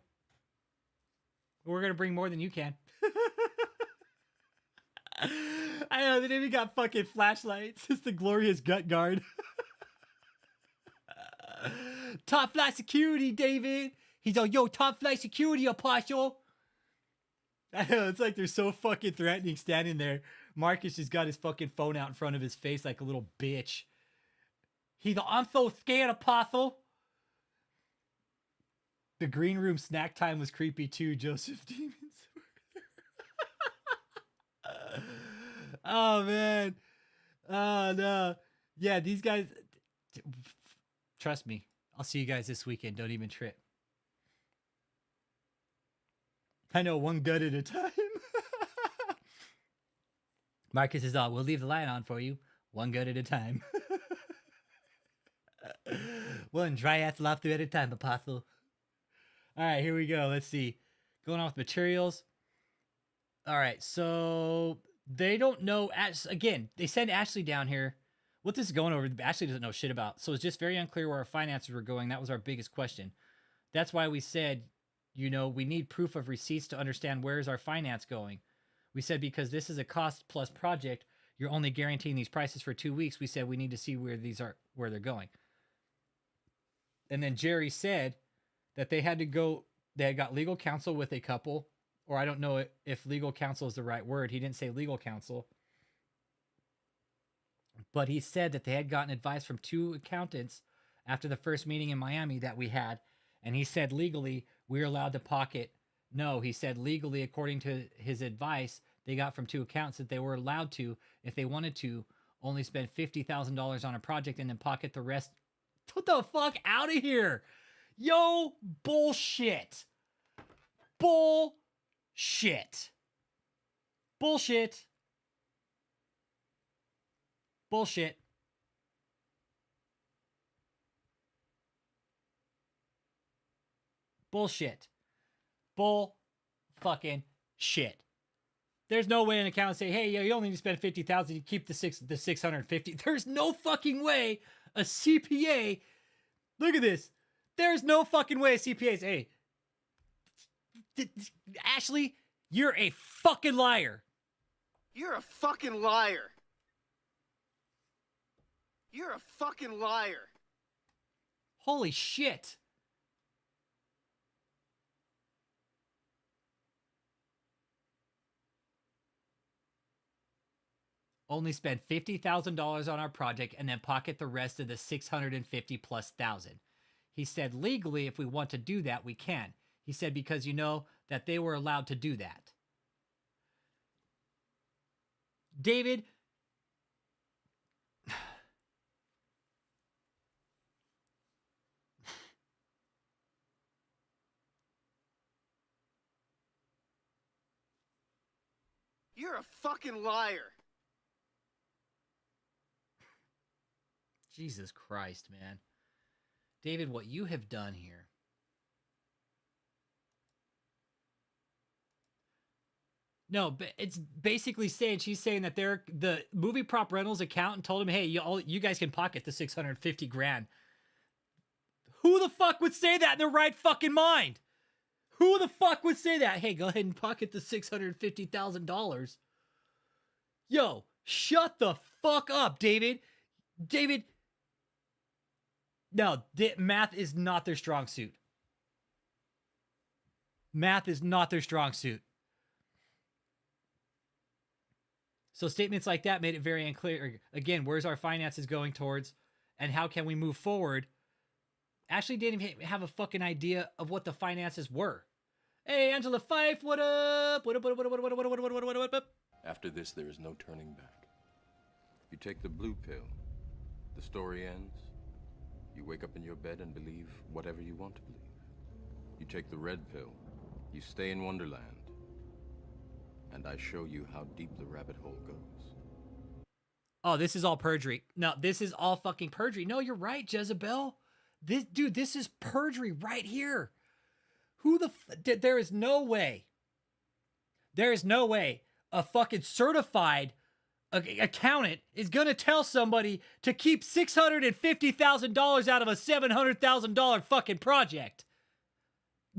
We're going to bring more than you can. I know, they didn't even got fucking flashlights. It's the glorious gut guard. Top flight security, David. He's all, yo, top flight security, Apostle. I know, it's like they're so fucking threatening standing there. Marcus just got his fucking phone out in front of his face like a little bitch. He's all, I'm so scared, Apostle. The green room snack time was creepy too, Joseph Demons. Oh, man. Oh, no. Yeah, these guys... Trust me. I'll see you guys this weekend. Don't even trip. I know, one gut at a time. Marcus is all, we'll leave the light on for you. One gut at a time. One dry-ass lobster at a time, Apostle. All right, here we go. Let's see. Going off materials. All right, so... They don't know, again, they send Ashley down here. What this is going over, Ashley doesn't know shit about. So it's just very unclear where our finances were going. That was our biggest question. That's why we said, you know, we need proof of receipts to understand where's our finance going. We said, because this is a cost plus project, you're only guaranteeing these prices for 2 weeks. We said we need to see where they're going. And then Jerry said that they had got legal counsel with a couple, or I don't know if legal counsel is the right word. He didn't say legal counsel. But he said that they had gotten advice from 2 accountants after the first meeting in Miami that we had. And he said legally, we're allowed to pocket. No, he said legally, according to his advice, they got from 2 accountants that they were allowed to, if they wanted to, only spend $50,000 on a project and then pocket the rest. What the fuck out of here? Yo, bullshit. Bullshit. Bullshit. Bullshit. Bullshit. Bull fucking shit. There's no way an accountant say, hey, you only need to spend 50,000, you keep the 650. There's no fucking way a CPA, look at this. There's no fucking way a CPA is, hey, Ashley, you're a fucking liar. You're a fucking liar. You're a fucking liar. Holy shit. Only spend $50,000 on our project and then pocket the rest of the 650 plus thousand. He said legally, if we want to do that, we can. He said because you know that they were allowed to do that. David, you're a fucking liar. Jesus Christ, man. David, what you have done here. No, but it's basically saying, she's saying that the movie prop rentals accountant told him, hey, you guys can pocket the 650 grand. Who the fuck would say that in their right fucking mind? Who the fuck would say that? Hey, go ahead and pocket the $650,000. Yo, shut the fuck up, David. David, no, math is not their strong suit. Math is not their strong suit. So statements like that made it very unclear. Again, where's our finances going towards, and how can we move forward? Ashley didn't even have a fucking idea of what the finances were. Hey, Angela Fife, what up? What up, what up, what up, what up, what up, what up, what up, what up? After this, there is no turning back. You take the blue pill, the story ends. You wake up in your bed and believe whatever you want to believe. You take the red pill, you stay in Wonderland, and I show you how deep the rabbit hole goes. Oh, this is all perjury. No, this is all fucking perjury. No, you're right, Jezebel. This is perjury right here. There is no way. There is no way a fucking certified accountant is going to tell somebody to keep $650,000 out of a $700,000 fucking project.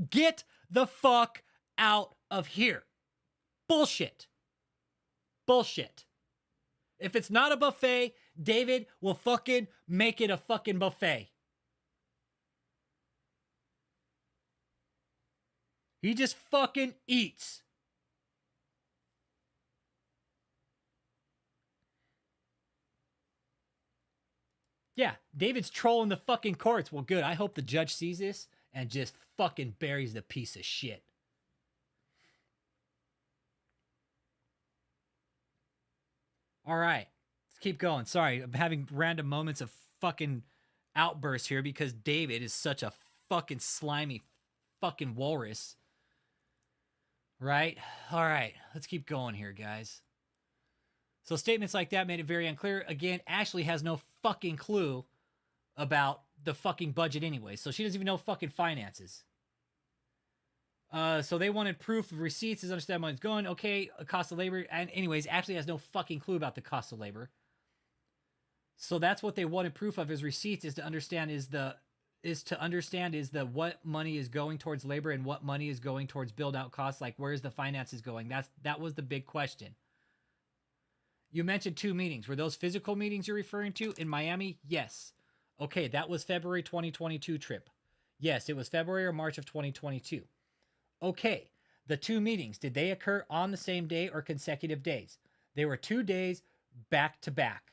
Get the fuck out of here. Bullshit. Bullshit. If it's not a buffet, David will fucking make it a fucking buffet. He just fucking eats. Yeah, David's trolling the fucking courts. Well, good. I hope the judge sees this and just fucking buries the piece of shit. All right, let's keep going. Sorry, I'm having random moments of fucking outbursts here because David is such a fucking slimy fucking walrus. Right? All right, let's keep going here, guys. So statements like that made it very unclear. Again, Ashley has no fucking clue about the fucking budget anyway, so she doesn't even know fucking finances. So they wanted proof of receipts to understand money's going. Okay, cost of labor. And anyways, Ashley has no fucking clue about the cost of labor. So that's what they wanted proof of, is receipts, is to understand is the is to understand is the what money is going towards labor and what money is going towards build out costs. Like, where's the finances going? That was the big question. You mentioned 2 meetings. Were those physical meetings you're referring to in Miami? Yes. Okay, that was February 2022 trip. Yes, it was February or March of 2022. Okay, the 2 meetings, did they occur on the same day or consecutive days? They were 2 days back to back.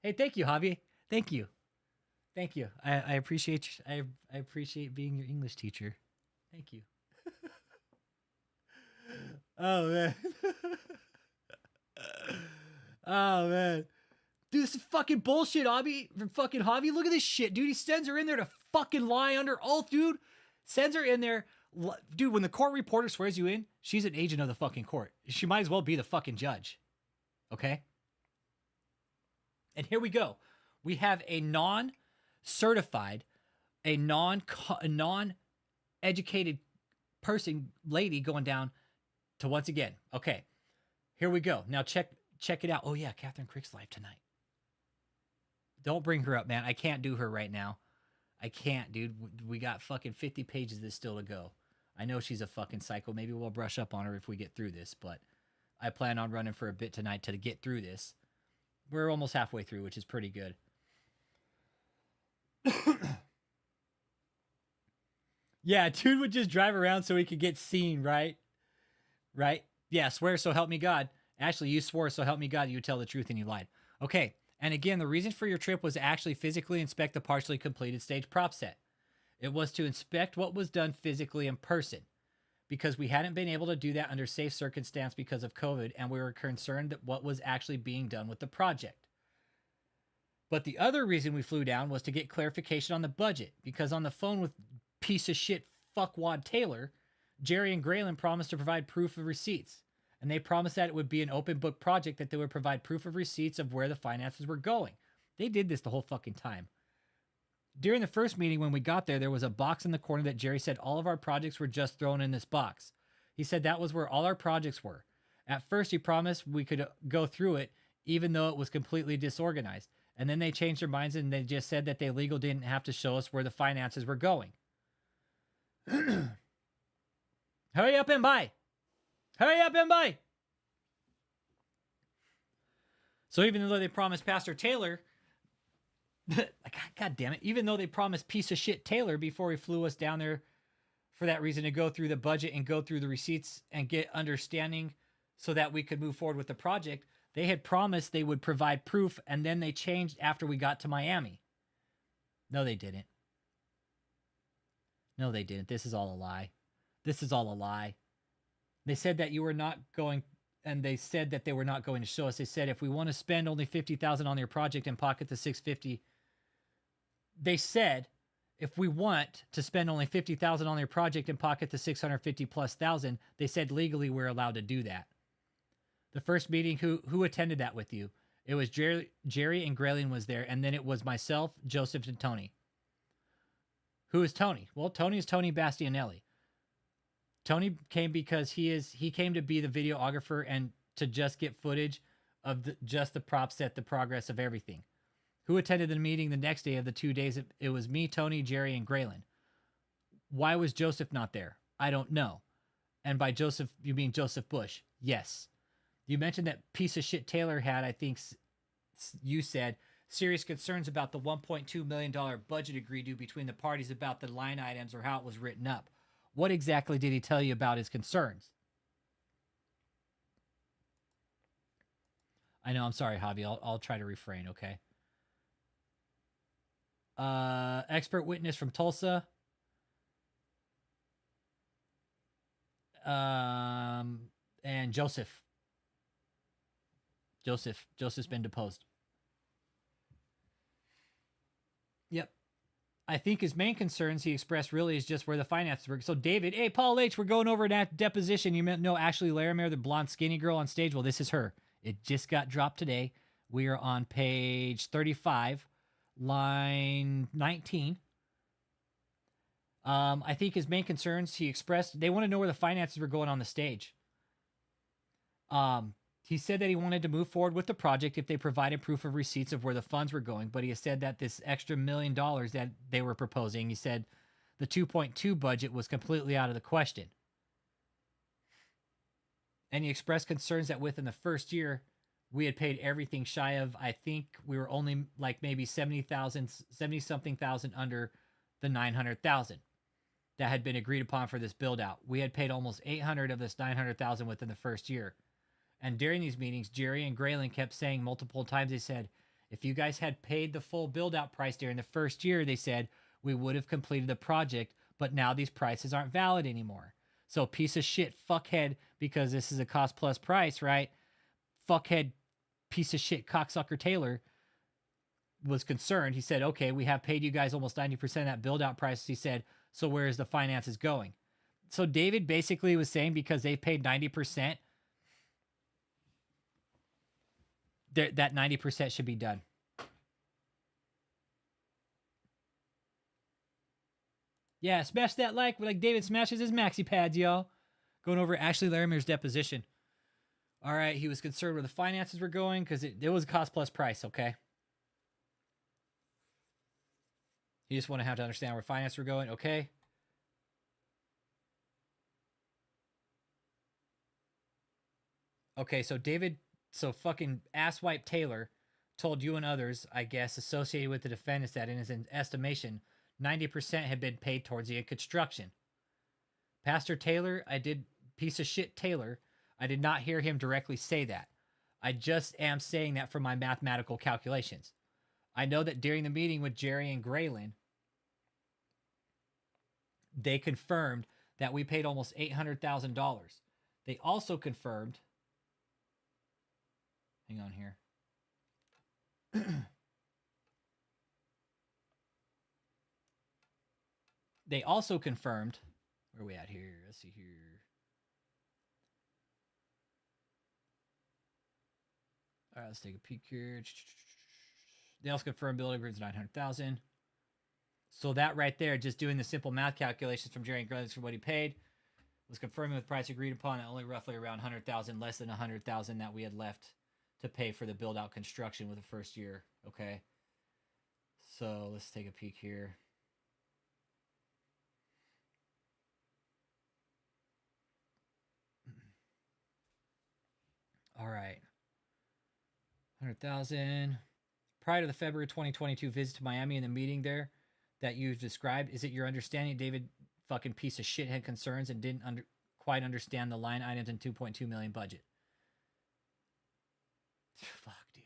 Hey, thank you, Javi. Thank you. Thank you. I appreciate I appreciate being your English teacher. Thank you. Oh man. Oh man. Dude, this is fucking bullshit, Javi. Fucking Javi, look at this shit, dude. He sends her in there to fucking lie under oath, dude. Sends her in there. Dude, when the court reporter swears you in, she's an agent of the fucking court. She might as well be the fucking judge. Okay? And here we go. We have a non-certified, a non-educated person, lady, going down to once again. Okay, here we go. Now check it out. Oh yeah, Catherine Crick's live tonight. Don't bring her up, man. I can't do her right now. I can't, dude. We got fucking 50 pages of this still to go. I know she's a fucking psycho. Maybe we'll brush up on her if we get through this, but I plan on running for a bit tonight to get through this. We're almost halfway through, which is pretty good. Yeah, dude would just drive around so he could get seen, right? Right? Yeah, swear so help me God. Ashley, you swore so help me God you tell the truth and you lied. Okay, and again, the reason for your trip was to actually physically inspect the partially completed stage prop set. It was to inspect what was done physically in person, because we hadn't been able to do that under safe circumstance because of COVID, and we were concerned that what was actually being done with the project. But the other reason we flew down was to get clarification on the budget, because on the phone with piece of shit fuckwad Taylor, Jerry and Graylin promised to provide proof of receipts. And they promised that it would be an open book project, that they would provide proof of receipts of where the finances were going. They did this the whole fucking time. During the first meeting, when we got there was a box in the corner that Jerry said all of our projects were just thrown in this box. He said that was where all our projects were. At first, he promised we could go through it, even though it was completely disorganized. And then they changed their minds and they just said that they legal didn't have to show us where the finances were going. Hurry up and buy. Hurry up and buy. So even though they promised Pastor Taylor, God damn it, even though they promised piece of shit Taylor before he flew us down there for that reason to go through the budget and go through the receipts and get understanding so that we could move forward with the project, they had promised they would provide proof, and then they changed after we got to Miami. No, they didn't. No, they didn't. This is all a lie. This is all a lie. They said that you were not going, and they said that they were not going to show us. They said if we want to spend only $50,000 on your project and pocket the $650, they said if we want to spend only $50,000 on your project and pocket the $650,000+, they said legally we're allowed to do that. The first meeting, who attended that with you? It was Jerry and Graylin was there, and then it was myself, Joseph, and Tony. Who is Tony? Well, Tony is Tony Bastianelli. Tony came because he came to be the videographer and to just get footage of just the prop set, the progress of everything. Who attended the meeting the next day of the 2 days? It was me, Tony, Jerry, and Graylin. Why was Joseph not there? I don't know. And by Joseph, you mean Joseph Bush? Yes. You mentioned that piece of shit Taylor had, I think you said, serious concerns about the $1.2 million budget agreed to between the parties about the line items or how it was written up. What exactly did he tell you about his concerns? I know, I'm sorry, Javi. I'll try to refrain, okay? Expert witness from Tulsa. And Joseph. Joseph's been deposed. Yep. I think his main concerns he expressed really is just where the finances were. So David, hey, Paul H., we're going over that deposition. You know Ashley Larimer, the blonde skinny girl on stage? Well, this is her. It just got dropped today. We are on page 35, line 19. I think his main concerns he expressed, they want to know where the finances were going on the stage. He said that he wanted to move forward with the project if they provided proof of receipts of where the funds were going, but he has said that this extra $1 million that they were proposing, he said the 2.2 budget was completely out of the question. And he expressed concerns that within the first year, we had paid everything shy of, I think we were only like maybe 70-something thousand under the 900,000 that had been agreed upon for this build out. We had paid almost 800 of this 900,000 within the first year. And during these meetings, Jerry and Graylin kept saying multiple times, they said, if you guys had paid the full build out price during the first year, they said, we would have completed the project, but now these prices aren't valid anymore. So piece of shit fuckhead, because this is a cost plus price, right? Fuckhead piece of shit cocksucker Taylor was concerned. He said, okay, we have paid you guys almost 90% of that build out price. He said, so where is the finances going? So David basically was saying because they paid 90%, that 90% should be done. Yeah, smash that like David smashes his maxi pads, y'all. Going over Ashley Larimer's deposition. All right, he was concerned where the finances were going because it was a cost plus price, okay? You just want to have to understand where finances were going, okay? Okay, so fucking asswipe Taylor told you and others, I guess, associated with the defendants that in his estimation, 90% had been paid towards the construction. Pastor Taylor, piece of shit Taylor, I did not hear him directly say that. I just am saying that from my mathematical calculations. I know that during the meeting with Jerry and Graylin, they confirmed that we paid almost $800,000. They also confirmed, hang on here. They also confirmed, where are we at here? Let's see here. All right, let's take a peek here. They also confirmed building agreements 900,000. So that right there, just doing the simple math calculations from Jerry and Graylin for what he paid, was confirming with price agreed upon at only roughly around 100,000, less than 100,000 that we had left to pay for the build out construction with the first year. Okay. So let's take a peek here. All right. 100,000. Prior to the February 2022 visit to Miami and the meeting there that you've described, is it your understanding David fucking piece of shit had concerns and didn't quite understand the line items in 2.2 million budget? Fuck, dude.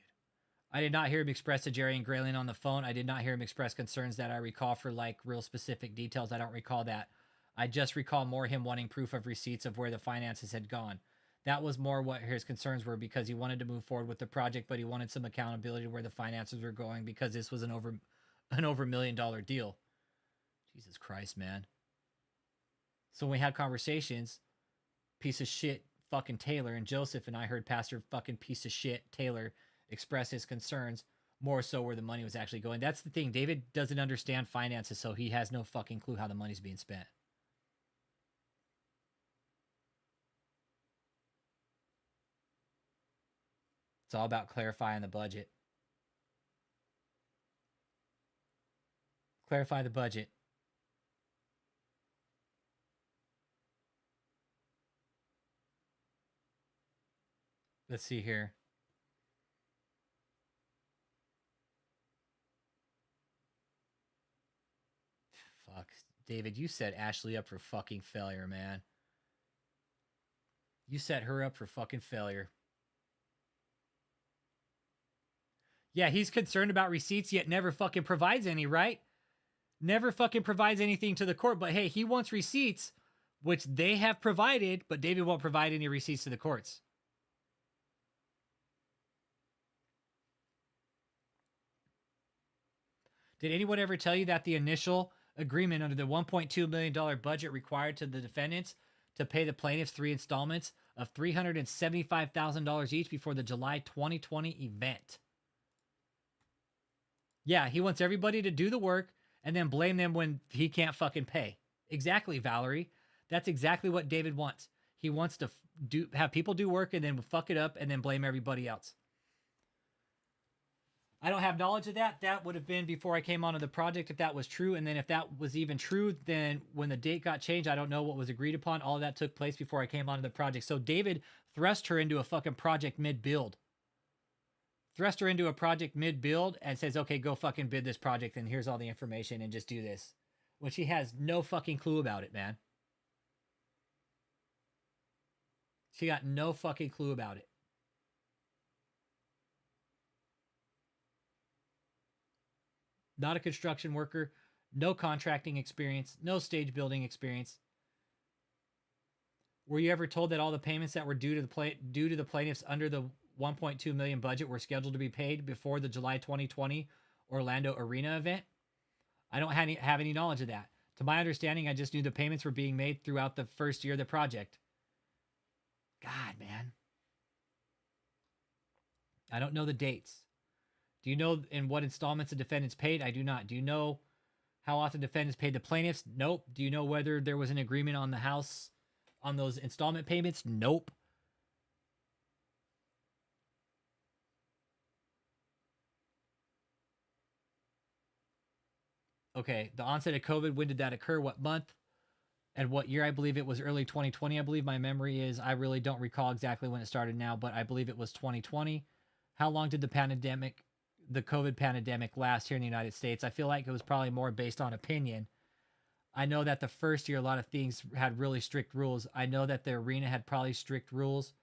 I did not hear him express to Jerry and Graylin on the phone. I did not hear him express concerns that I recall for like real specific details. I don't recall that. I just recall more him wanting proof of receipts of where the finances had gone. That was more what his concerns were because he wanted to move forward with the project, but he wanted some accountability to where the finances were going because this was an over $1 million deal. Jesus Christ, man. So when we had conversations, piece of shit fucking Taylor and Joseph and I heard Pastor fucking piece of shit Taylor express his concerns more so where the money was actually going. That's the thing. David doesn't understand finances, so he has no fucking clue how the money's being spent. It's all about clarifying the budget. Clarify the budget. Let's see here. Fuck. David, you set Ashley up for fucking failure, man. You set her up for fucking failure. Yeah, he's concerned about receipts, yet never fucking provides any, right? Never fucking provides anything to the court. But hey, he wants receipts, which they have provided, but David won't provide any receipts to the courts. Did anyone ever tell you that the initial agreement under the $1.2 million budget required to the defendants to pay the plaintiffs 3 installments of $375,000 each before the July 2020 event? Yeah, he wants everybody to do the work and then blame them when he can't fucking pay. Exactly, Valerie. That's exactly what David wants. He wants to have people do work and then fuck it up and then blame everybody else. I don't have knowledge of that. That would have been before I came onto the project if that was true. And then if that was even true, then when the date got changed, I don't know what was agreed upon. All of that took place before I came onto the project. So David thrust her into a fucking project mid-build. Thrust her into a project mid-build and says, okay, go fucking bid this project and here's all the information and just do this. When she has no fucking clue about it, man. She got no fucking clue about it. Not a construction worker, no contracting experience, no stage building experience. Were you ever told that all the payments that were due to the plaintiffs under the 1.2 million budget were scheduled to be paid before the July 2020 Orlando Arena event? I don't have any knowledge of that. To my understanding, I just knew the payments were being made throughout the first year of the project. God, man. I don't know the dates. Do you know in what installments the defendants paid? I do not. Do you know how often defendants paid the plaintiffs? Nope. Do you know whether there was an agreement on the house on those installment payments? Nope. Okay, the onset of COVID, when did that occur? What month? And what year? I believe it was early 2020. I believe my memory is, I really don't recall exactly when it started now, but I believe it was 2020. How long did the COVID pandemic last here in the United States? I feel like it was probably more based on opinion. I know that the first year, a lot of things had really strict rules. I know that the arena had probably strict rules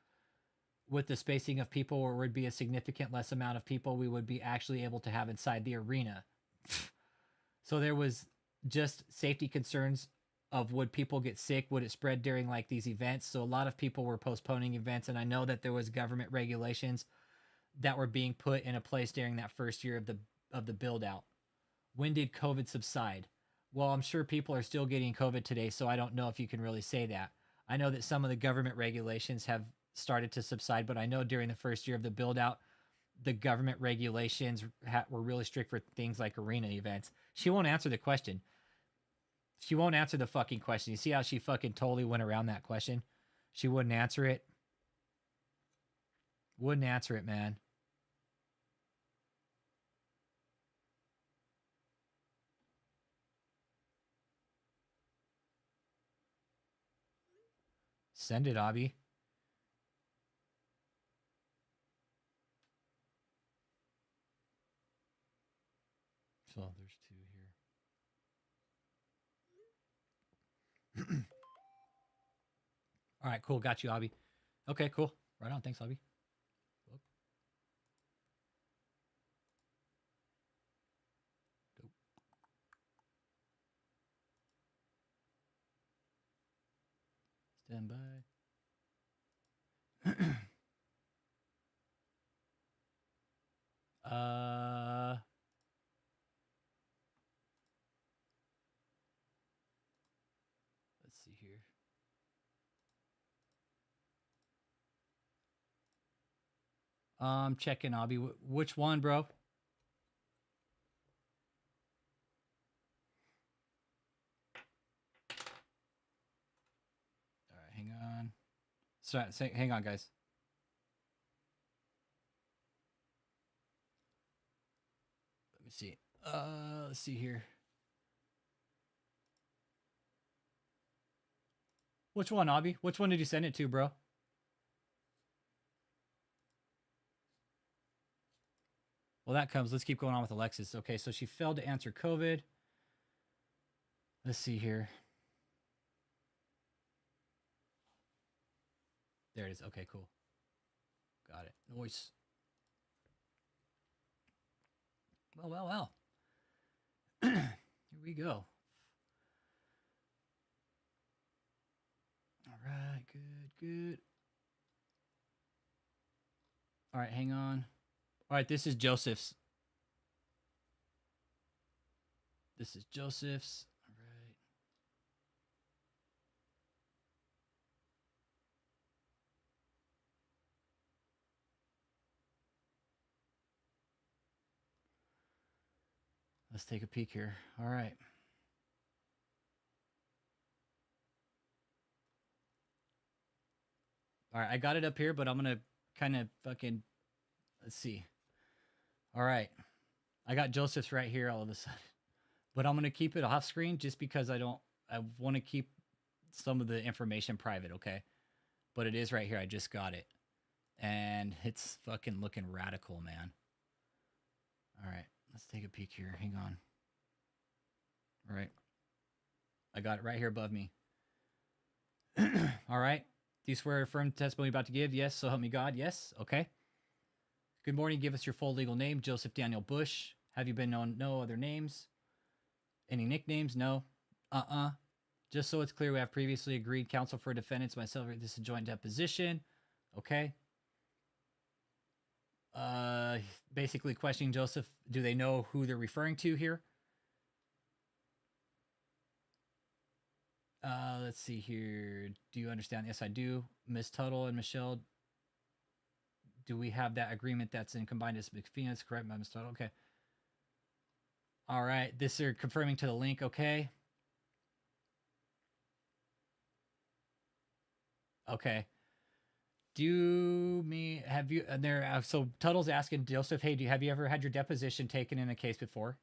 with the spacing of people, where it would be a significant less amount of people we would be actually able to have inside the arena. So there was just safety concerns of, would people get sick? Would it spread during like these events? So a lot of people were postponing events. And I know that there was government regulations that were being put into place during that first year of the build out. When did COVID subside? Well, I'm sure people are still getting COVID today, so I don't know if you can really say that. I know that some of the government regulations have started to subside, but I know during the first year of the build out, the government regulations were really strict for things like arena events. She won't answer the question. She won't answer the fucking question. You see how she fucking totally went around that question? She wouldn't answer it. Wouldn't answer it, man. Send it, Abby. So there's two here. All right, cool. Got you, Abby. Okay, cool. Right on. Thanks, Abby. Dope. Stand by. Let's see here. Checking, Abby. Which one, bro? All right, hang on. Sorry, hang on, guys. Let me see. Let's see here. Which one, Abby? Which one did you send it to, bro? Well, that comes. Let's keep going on with Alexis. Okay, so she failed to answer COVID. Let's see here. There it is. Okay, cool. Got it. Noise. Well. Here we go. All right, good. All right, hang on. All right, this is Joseph's. All right. Let's take a peek here. All right. All right, I got it up here, but I'm going to kind of fucking, let's see. All right. I got Joseph's right here all of a sudden. But I'm going to keep it off screen just because I want to keep some of the information private, okay? But it is right here. I just got it. And it's fucking looking radical, man. All right, let's take a peek here. Hang on. All right. I got it right here above me. All right. Do you swear affirm the testimony you're about to give? Yes, so help me God. Yes. Okay. Good morning. Give us your full legal name. Joseph Daniel Bush. Have you been known? No other names? Any nicknames? No. Just so it's clear, we have previously agreed counsel for defendants, myself, this is a joint deposition. Okay. Basically questioning Joseph. Do they know who they're referring to here? Let's see here. Do you understand? Yes, I do. Miss Tuttle and Michelle, do we have that agreement that's in combined as McPhoenix? Correct, Miss Tuttle? Okay. All right. This are confirming to the link. Okay. Okay. Have you, so Tuttle's asking Joseph, hey, have you ever had your deposition taken in a case before?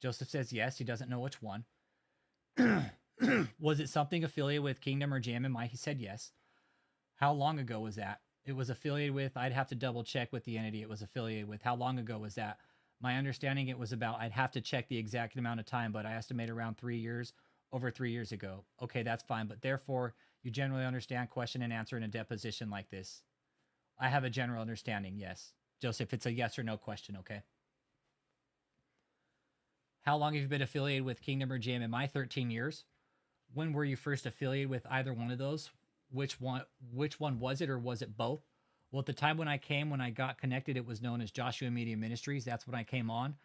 Joseph says yes. He doesn't know which one. Was it something affiliated with Kingdom or JMMI? He said yes. How long ago was that? It was affiliated with, I'd have to double check with the entity it was affiliated with. How long ago was that? My understanding it was about, I'd have to check the exact amount of time, but I estimate around 3 years, over 3 years ago. Okay, that's fine. But therefore, you generally understand question and answer in a deposition like this. I have a general understanding, yes. Joseph, it's a yes or no question, okay? How long have you been affiliated with Kingdom or JMMI? 13 years. When were you first affiliated with either one of those? Which one was it, or was it both? Well, at the time when I got connected, it was known as Joshua Media Ministries. That's when I came on,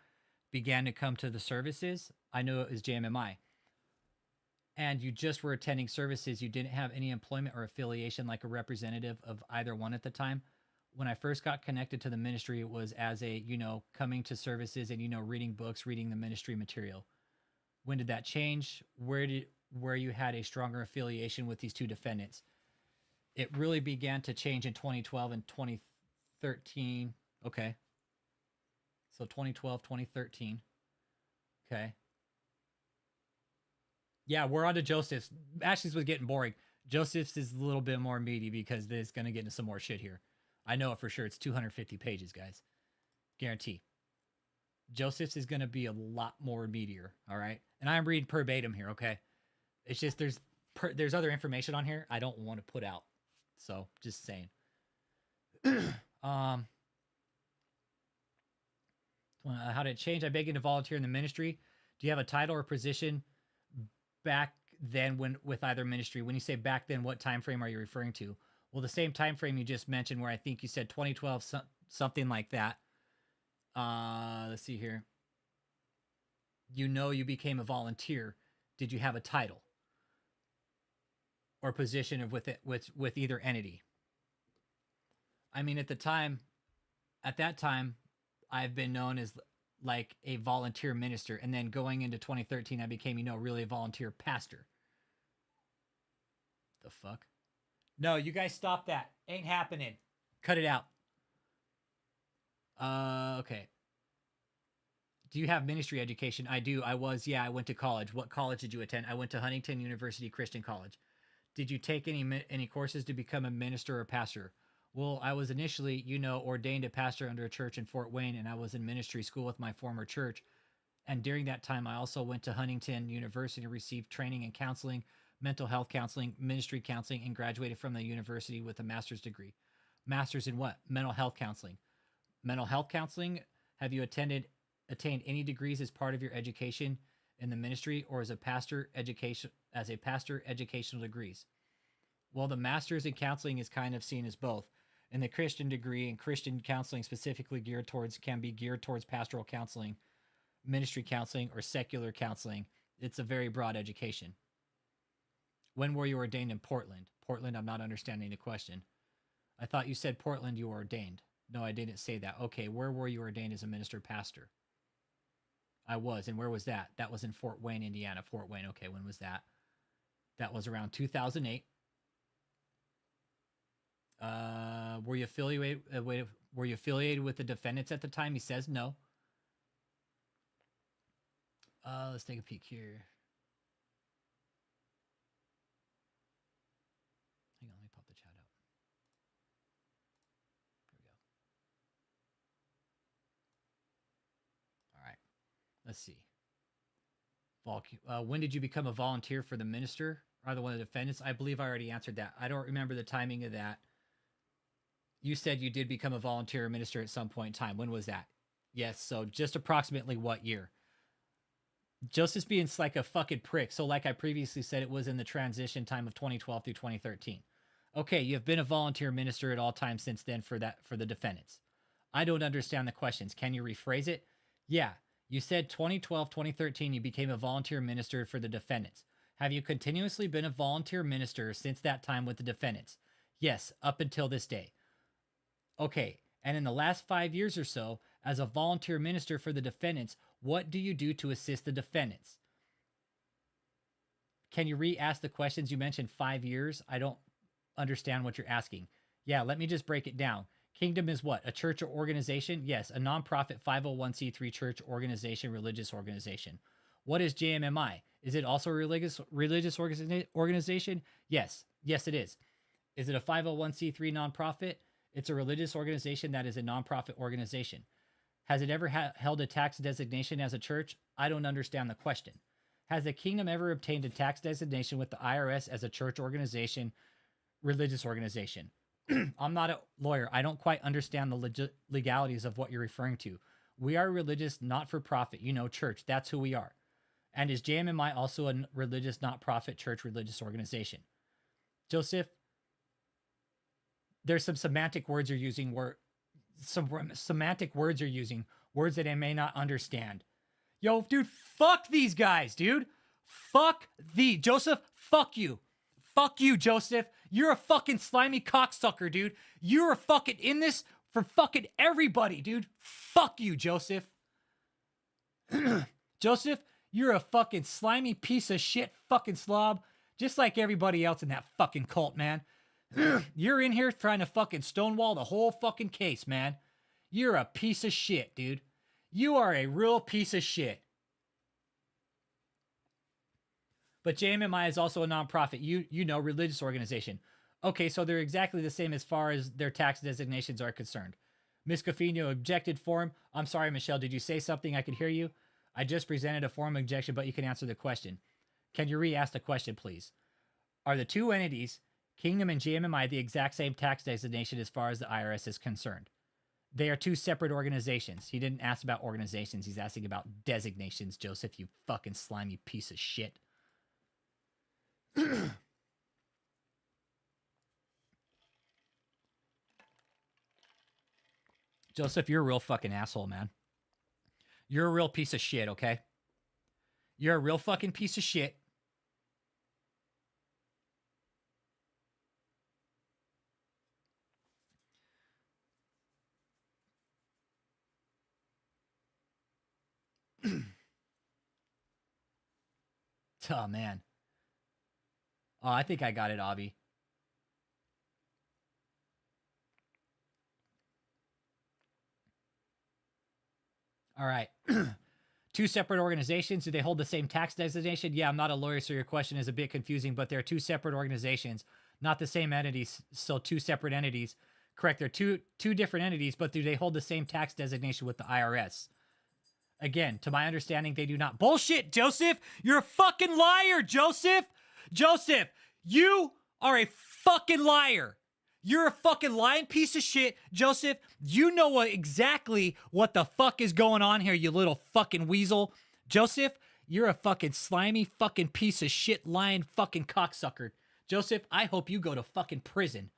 began to come to the services. I knew it was JMMI. And you just were attending services. You didn't have any employment or affiliation like a representative of either one at the time. When I first got connected to the ministry, it was as a, coming to services and, reading books, reading the ministry material. When did that change? Where you had a stronger affiliation with these two defendants? It really began to change in 2012 and 2013. Okay. So 2012, 2013. Okay. Yeah, we're on to Joseph's. Ashley's was getting boring. Joseph's is a little bit more meaty because it's going to get into some more shit here. I know it for sure. It's 250 pages, guys. Guarantee. Joseph's is going to be a lot more meatier, all right? And I'm reading verbatim here, okay? It's just there's other information on here I don't want to put out. So, just saying. How did it change? I began to volunteer in the ministry. Do you have a title or position back then with either ministry? When you say back then, what time frame are you referring to? Well, the same time frame you just mentioned, where I think you said 2012, something like that. Let's see here. You became a volunteer. Did you have a title or position with either entity? I mean, at that time, I've been known as like a volunteer minister, and then going into 2013, I became, really a volunteer pastor. The fuck? No, you guys stop that. Ain't happening. Cut it out. Okay. Do you have ministry education? I do. I went to college. What college did you attend? I went to Huntington University Christian College. Did you take any courses to become a minister or pastor? Well, I was initially, ordained a pastor under a church in Fort Wayne, and I was in ministry school with my former church. And during that time, I also went to Huntington University and received training in counseling, mental health counseling, ministry counseling, and graduated from the university with a master's degree. Master's in what? Mental health counseling. Mental health counseling. Have you attained any degrees as part of your education in the ministry, or as a pastor educational degrees? Well, the master's in counseling is kind of seen as both. And the Christian degree and Christian counseling specifically can be geared towards pastoral counseling, ministry counseling, or secular counseling. It's a very broad education. When were you ordained in Portland? Portland, I'm not understanding the question. I thought you said Portland you were ordained. No, I didn't say that. Okay, where were you ordained as a minister pastor? I was. And where was that? That was in Fort Wayne, Indiana. Fort Wayne. Okay, when was that? That was around 2008. Were you affiliated with the defendants at the time? He says no. Let's take a peek here. Hang on, let me pop the chat up. Here we go. All right. Let's see. When did you become a volunteer for the minister? Or the one of the defendants? I believe I already answered that. I don't remember the timing of that. You said you did become a volunteer minister at some point in time. When was that? Yes, so just approximately what year? Joseph's being like a fucking prick. So like I previously said, it was in the transition time of 2012 through 2013. Okay, you've been a volunteer minister at all times since then for the defendants. I don't understand the questions. Can you rephrase it? Yeah, you said 2012, 2013, you became a volunteer minister for the defendants. Have you continuously been a volunteer minister since that time with the defendants? Yes, up until this day. Okay, and in the last 5 years or so, as a volunteer minister for the defendants, what do you do to assist the defendants? Can you re-ask the questions? You mentioned 5 years. I don't understand what you're asking. Yeah, let me just break it down. Kingdom is what? A church or organization? Yes, a nonprofit 501c3 church organization, religious organization. What is JMMI? Is it also a religious organization? Yes. Yes, it is. Is it a 501c3 nonprofit? It's a religious organization that is a nonprofit organization. Has it ever held a tax designation as a church? I don't understand the question. Has the kingdom ever obtained a tax designation with the IRS as a church organization, religious organization? I'm not a lawyer. I don't quite understand the legalities of what you're referring to. We are religious, not-for-profit, church. That's who we are. And is JMMI also a religious, not-profit church religious organization? Joseph, there's some semantic words you're using words that I may not understand. Yo, dude, fuck these guys, dude. Joseph, fuck you. Fuck you, Joseph. You're a fucking slimy cocksucker, dude. You're fucking in this for fucking everybody, dude. Fuck you, Joseph. Joseph, you're a fucking slimy piece of shit fucking slob, just like everybody else in that fucking cult, man. You're in here trying to fucking stonewall the whole fucking case, man. You're a piece of shit, dude. You are a real piece of shit. But JMMI is also a nonprofit, religious organization. Okay, so they're exactly the same as far as their tax designations are concerned. Ms. Cofino objected form. I'm sorry, Michelle, did you say something? I could hear you. I just presented a form of objection, but you can answer the question. Can you re-ask the question, please? Are the two entities, Kingdom and JMMI, the exact same tax designation as far as the IRS is concerned? They are two separate organizations. He didn't ask about organizations. He's asking about designations, Joseph, you fucking slimy piece of shit. Joseph, you're a real fucking asshole, man. You're a real piece of shit, okay? You're a real fucking piece of shit. Oh, man. Oh, I think I got it, Avi. All right. Two separate organizations. Do they hold the same tax designation? Yeah, I'm not a lawyer, so your question is a bit confusing, but they're two separate organizations, not the same entities. So two separate entities. Correct. They're two different entities, but do they hold the same tax designation with the IRS? Again, to my understanding, they do not. Bullshit, Joseph! You're a fucking liar, Joseph! Joseph, you are a fucking liar. You're a fucking lying piece of shit, Joseph. You know exactly what the fuck is going on here, you little fucking weasel. Joseph, you're a fucking slimy fucking piece of shit lying fucking cocksucker. Joseph, I hope you go to fucking prison.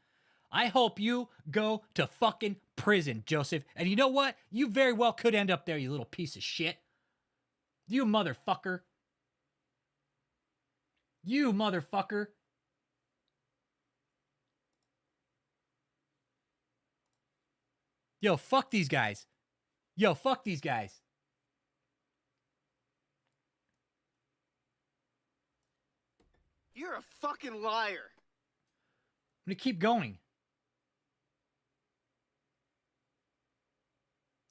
I hope you go to fucking prison, Joseph. And you know what? You very well could end up there, you little piece of shit. You motherfucker. You motherfucker. Yo, fuck these guys. Yo, fuck these guys. You're a fucking liar. I'm gonna keep going.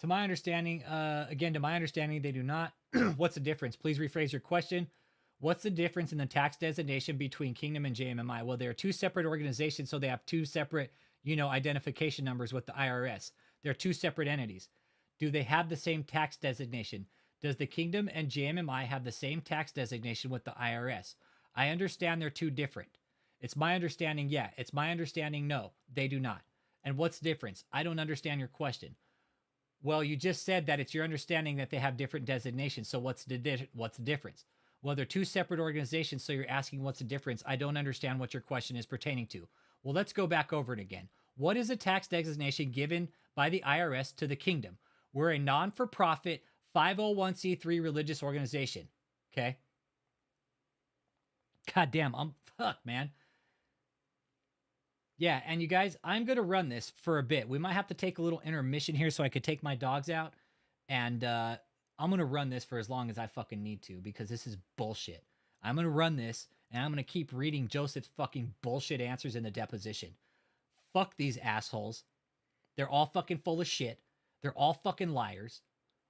To my understanding, they do not. What's the difference? Please rephrase your question. What's the difference in the tax designation between Kingdom and JMMI? Well, they're two separate organizations, so they have two separate, identification numbers with the IRS. They're two separate entities. Do they have the same tax designation? Does the Kingdom and JMMI have the same tax designation with the IRS? I understand they're two different. It's my understanding, yeah. It's my understanding, no, they do not. And what's the difference? I don't understand your question. Well, you just said that it's your understanding that they have different designations. So what's the difference? Well, they're two separate organizations, so you're asking what's the difference. I don't understand what your question is pertaining to. Well, let's go back over it again. What is a tax designation given by the IRS to the Kingdom? We're a non-for-profit 501c3 religious organization. Okay? God damn, fuck, man. Yeah, and you guys, I'm going to run this for a bit. We might have to take a little intermission here so I could take my dogs out. And I'm going to run this for as long as I fucking need to because this is bullshit. I'm going to run this and I'm going to keep reading Joseph's fucking bullshit answers in the deposition. Fuck these assholes. They're all fucking full of shit. They're all fucking liars.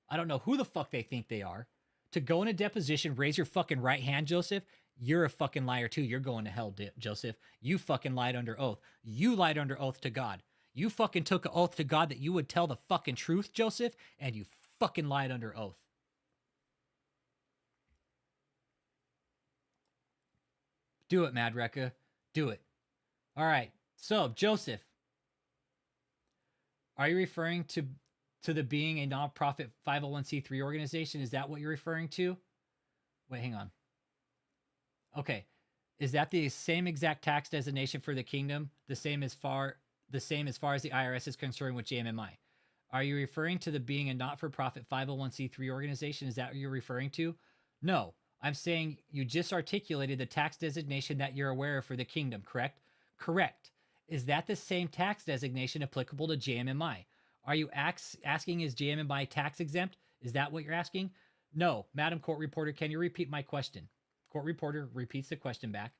I don't know who the fuck they think they are. To go in a deposition, raise your fucking right hand, Joseph. You're a fucking liar too. You're going to hell, Joseph. You fucking lied under oath. You lied under oath to God. You fucking took an oath to God that you would tell the fucking truth, Joseph, and you fucking lied under oath. Do it, Mad Rekka. Do it. All right. So, Joseph, are you referring to the being a nonprofit 501c3 organization? Is that what you're referring to? Wait, hang on. Okay. Is that the same exact tax designation for the Kingdom? The same as far as the IRS is concerned with JMMI? Are you referring to the being a not-for-profit 501c3 organization? Is that what you're referring to? No. I'm saying you just articulated the tax designation that you're aware of for the Kingdom, correct? Correct. Is that the same tax designation applicable to JMMI? Are you asking is JMMI tax exempt? Is that what you're asking? No. Madam Court Reporter, can you repeat my question? Court Reporter repeats the question back.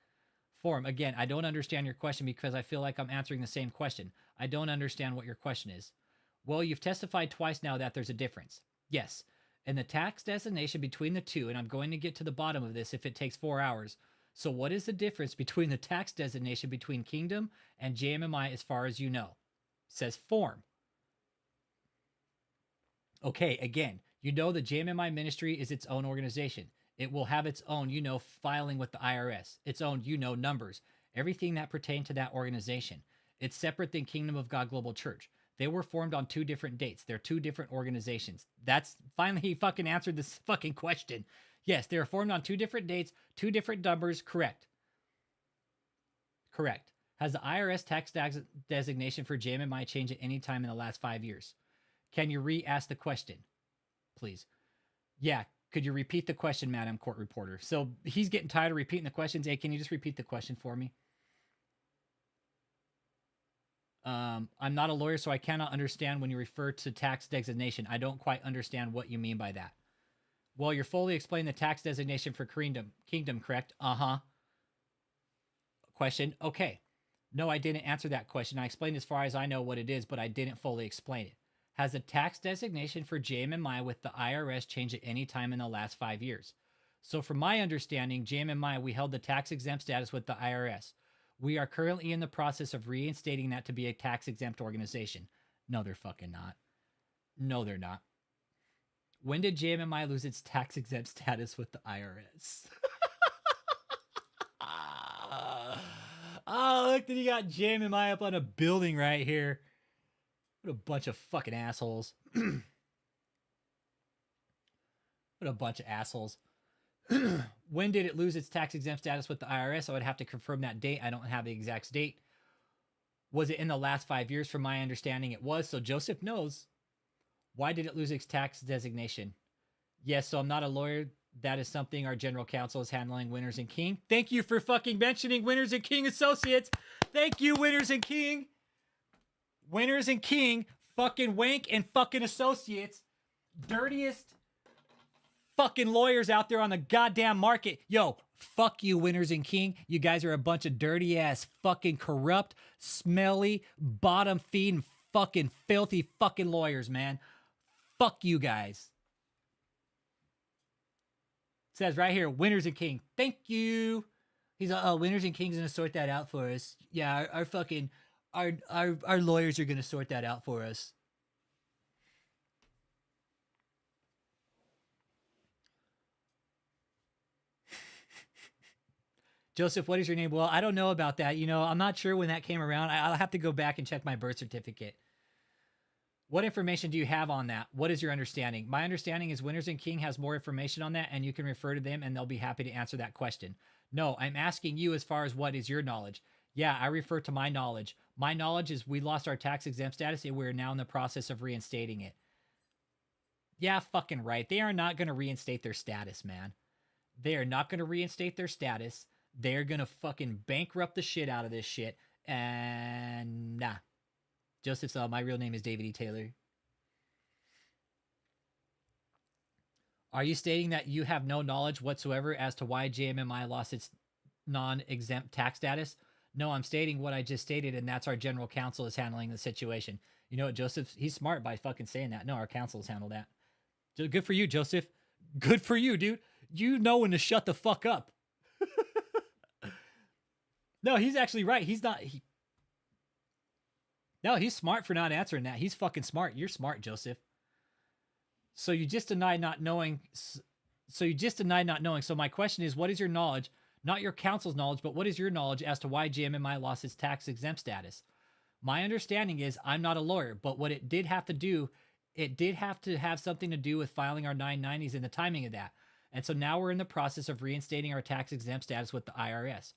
Form, again, I don't understand your question because I feel like I'm answering the same question. I don't understand what your question is. Well, you've testified twice now that there's a difference. Yes. And the tax designation between the two, and I'm going to get to the bottom of this if it takes 4 hours. So what is the difference between the tax designation between Kingdom and JMMI as far as you know? It says form. Okay, again, you know the JMMI ministry is its own organization. It will have its own, filing with the IRS, its own, numbers, everything that pertains to that organization. It's separate than Kingdom of God Global Church. They were formed on 2 different dates. They're 2 different organizations. That's finally he fucking answered this fucking question. Yes, they were formed on 2 different dates, 2 different numbers. Correct. Correct. Has the IRS tax designation for JMMI changed at any time in the last 5 years? Can you re-ask the question, please? Yeah. Could you repeat the question, Madam Court Reporter? So he's getting tired of repeating the questions. Hey, can you just repeat the question for me? I'm not a lawyer, so I cannot understand when you refer to tax designation. I don't quite understand what you mean by that. Well, you're fully explaining the tax designation for Kingdom, correct? Uh-huh. Question. Okay. No, I didn't answer that question. I explained as far as I know what it is, but I didn't fully explain it. Has the tax designation for JMMI with the IRS changed at any time in the last 5 years? So from my understanding, JMMI, we held the tax-exempt status with the IRS. We are currently in the process of reinstating that to be a tax-exempt organization. No, they're fucking not. No, they're not. When did JMMI lose its tax-exempt status with the IRS? Oh, look, that you got JMMI up on a building right here. What a bunch of fucking assholes. What a bunch of assholes. When did it lose its tax-exempt status with the IRS? I would have to confirm that date. I don't have the exact date. Was it in the last 5 years? From my understanding, it was. So Joseph knows. Why did it lose its tax designation? Yes, so I'm not a lawyer. That is something our general counsel is handling. Winners and King. Thank you for fucking mentioning Winners and King Associates. Thank you, Winners and King. Winners and King, fucking Wank and fucking Associates. Dirtiest fucking lawyers out there on the goddamn market. Yo, fuck you, Winners and King. You guys are a bunch of dirty ass, fucking corrupt, smelly, bottom feeding, fucking filthy fucking lawyers, man. Fuck you guys. It says right here, winners and king. Thank you. He's like, oh, winners and kings gonna sort that out for us. Yeah, our fucking our lawyers are gonna sort that out for us. Joseph, what is your name? Well, I don't know about that. You know, I'm not sure when that came around. I'll have to go back and check my birth certificate. What information do you have on that? What is your understanding? My understanding is Winners and King has more information on that, and you can refer to them, and they'll be happy to answer that question. No, I'm asking you as far as what is your knowledge. Yeah, I refer to my knowledge. My knowledge is we lost our tax-exempt status, and we're now in the process of reinstating it. Yeah, fucking right. They are not going to reinstate their status, man. They are not going to reinstate their status. They're going to fucking bankrupt the shit out of this shit, and nah. Joseph, my real name is David E. Taylor. Are you stating that you have no knowledge whatsoever as to why JMMI lost its non-exempt tax status? No, I'm stating what I just stated, and that's our general counsel is handling the situation. You know what, Joseph? He's smart by fucking saying that. No, our counsels handle that. Good for you, Joseph. Good for you, dude. You know when to shut the fuck up. No, he's actually right. He's not... No, he's smart for not answering that. He's fucking smart. You're smart, Joseph. So you just denied not knowing. So my question is, what is your knowledge? Not your counsel's knowledge, but what is your knowledge as to why JMMI lost its tax-exempt status? My understanding is I'm not a lawyer, but what it did have to do, it did have to have something to do with filing our 990s and the timing of that. And so now we're in the process of reinstating our tax-exempt status with the IRS.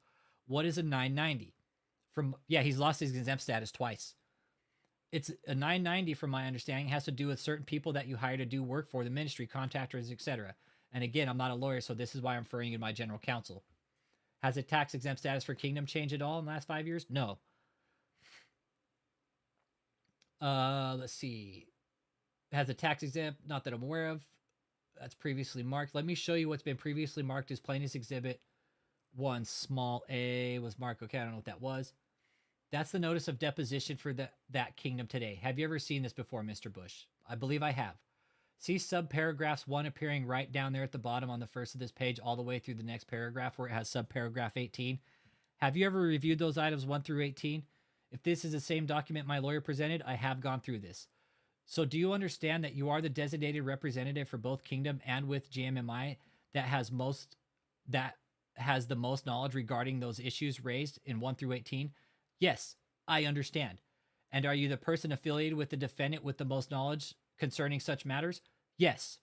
What is a 990? He's lost his exempt status twice. It's a 990, from my understanding, has to do with certain people that you hire to do work for the ministry, contractors, etc. And again, I'm not a lawyer, so this is why I'm referring to my general counsel. Has a tax-exempt status for Kingdom changed at all in the last 5 years? No. Let's see. Has a tax-exempt, not that I'm aware of. That's previously marked. Let me show you what's been previously marked as plaintiff's exhibit 1, small a was marked. Okay, I don't know what that was. That's the notice of deposition for that Kingdom today. Have you ever seen this before, Mr. Bush? I believe I have. See subparagraphs 1 appearing right down there at the bottom on the first of this page all the way through the next paragraph where it has subparagraph 18. Have you ever reviewed those items 1 through 18? If this is the same document my lawyer presented, I have gone through this. So do you understand that you are the designated representative for both Kingdom and with JMMI that has the most knowledge regarding those issues raised in 1 through 18? Yes, I understand. And are you the person affiliated with the defendant with the most knowledge concerning such matters? Yes.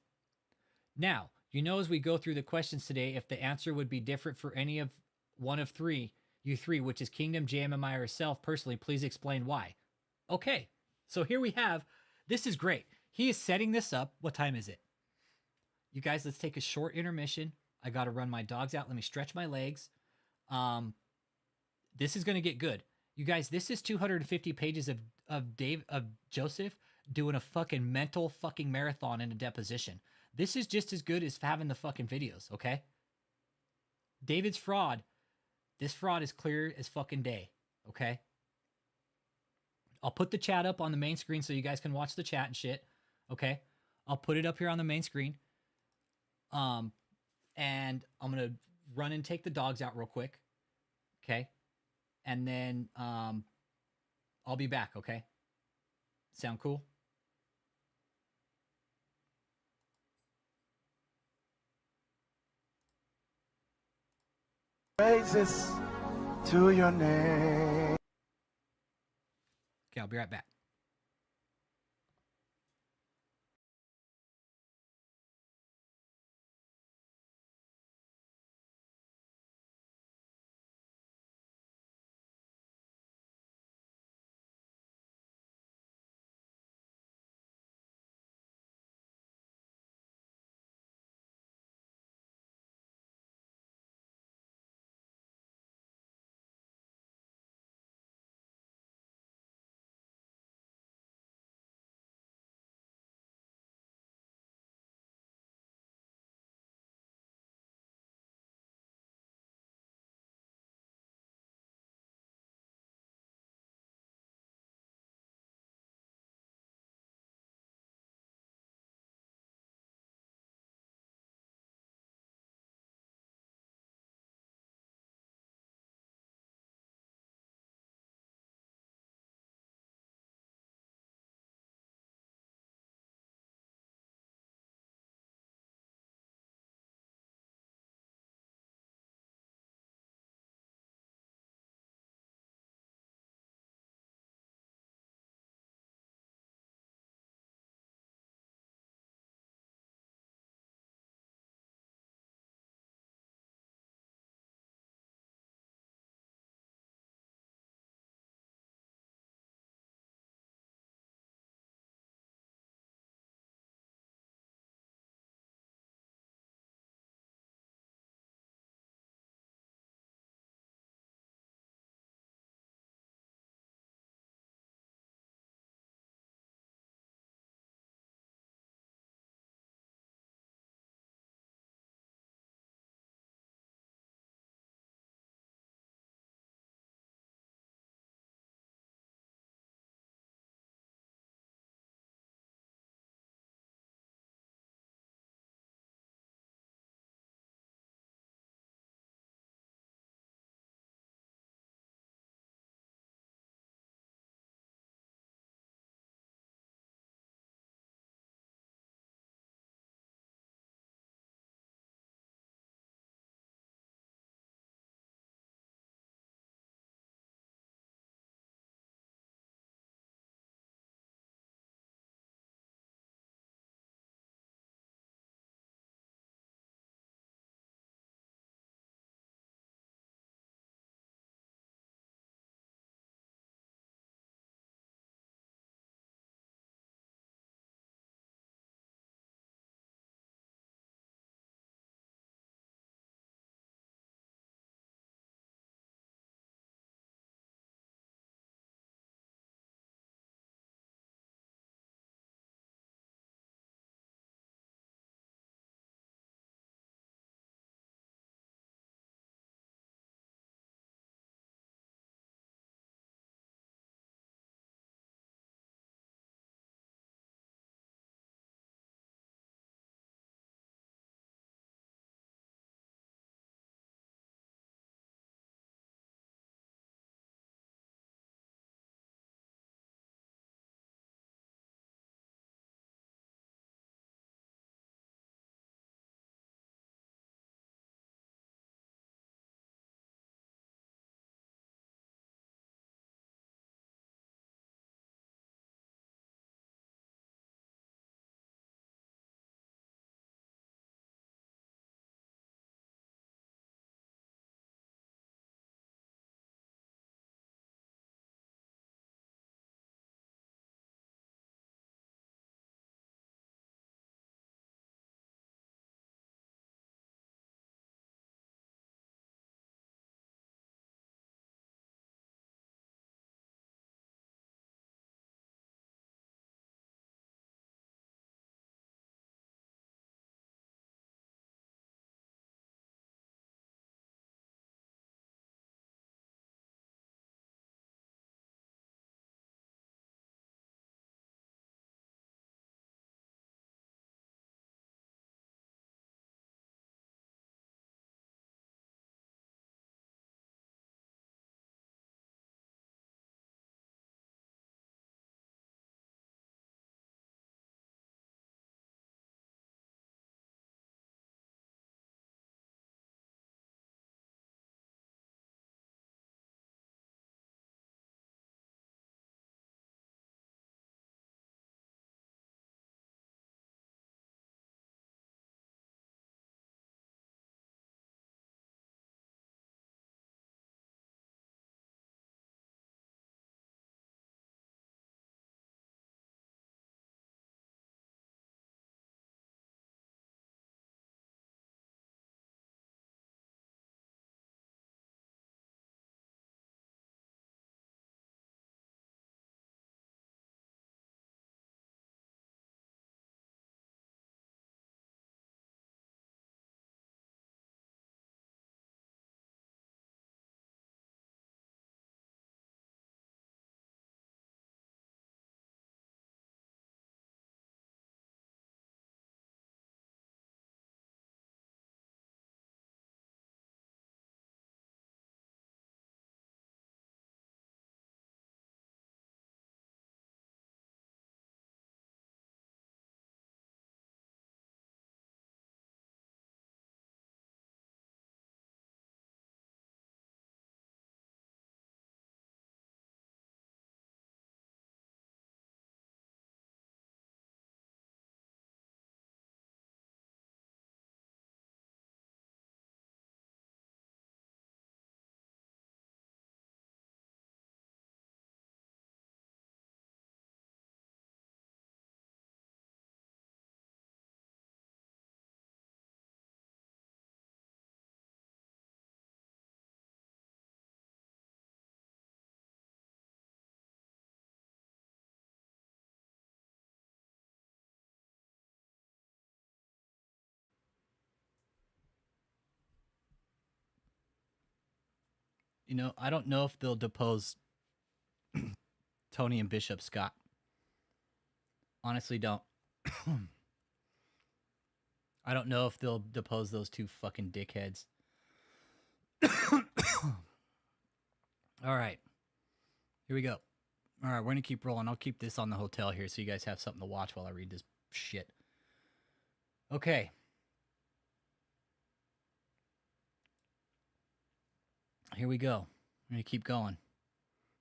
Now, you know as we go through the questions today, if the answer would be different for any of one of you three, which is Kingdom, JMMI, or yourself personally, please explain why. Okay, so here we have, this is great. He is setting this up. What time is it? You guys, let's take a short intermission. I got to run my dogs out. Let me stretch my legs. This is going to get good. You guys, this is 250 pages of Joseph doing a fucking mental fucking marathon in a deposition. This is just as good as having the fucking videos, okay? David's fraud. This fraud is clear as fucking day, okay? I'll put the chat up on the main screen so you guys can watch the chat and shit, okay? I'll put it up here on the main screen. And I'm going to run and take the dogs out real quick, okay? And then I'll be back, okay? Sound cool? Praises to your name. Okay, I'll be right back. You know, I don't know if they'll depose Tony and Bishop Scott. Honestly, don't. I don't know if they'll depose those two fucking dickheads. All right. Here we go. All right, we're going to keep rolling. I'll keep this on the hotel here so you guys have something to watch while I read this shit. Okay. Here we go. I'm going to keep going.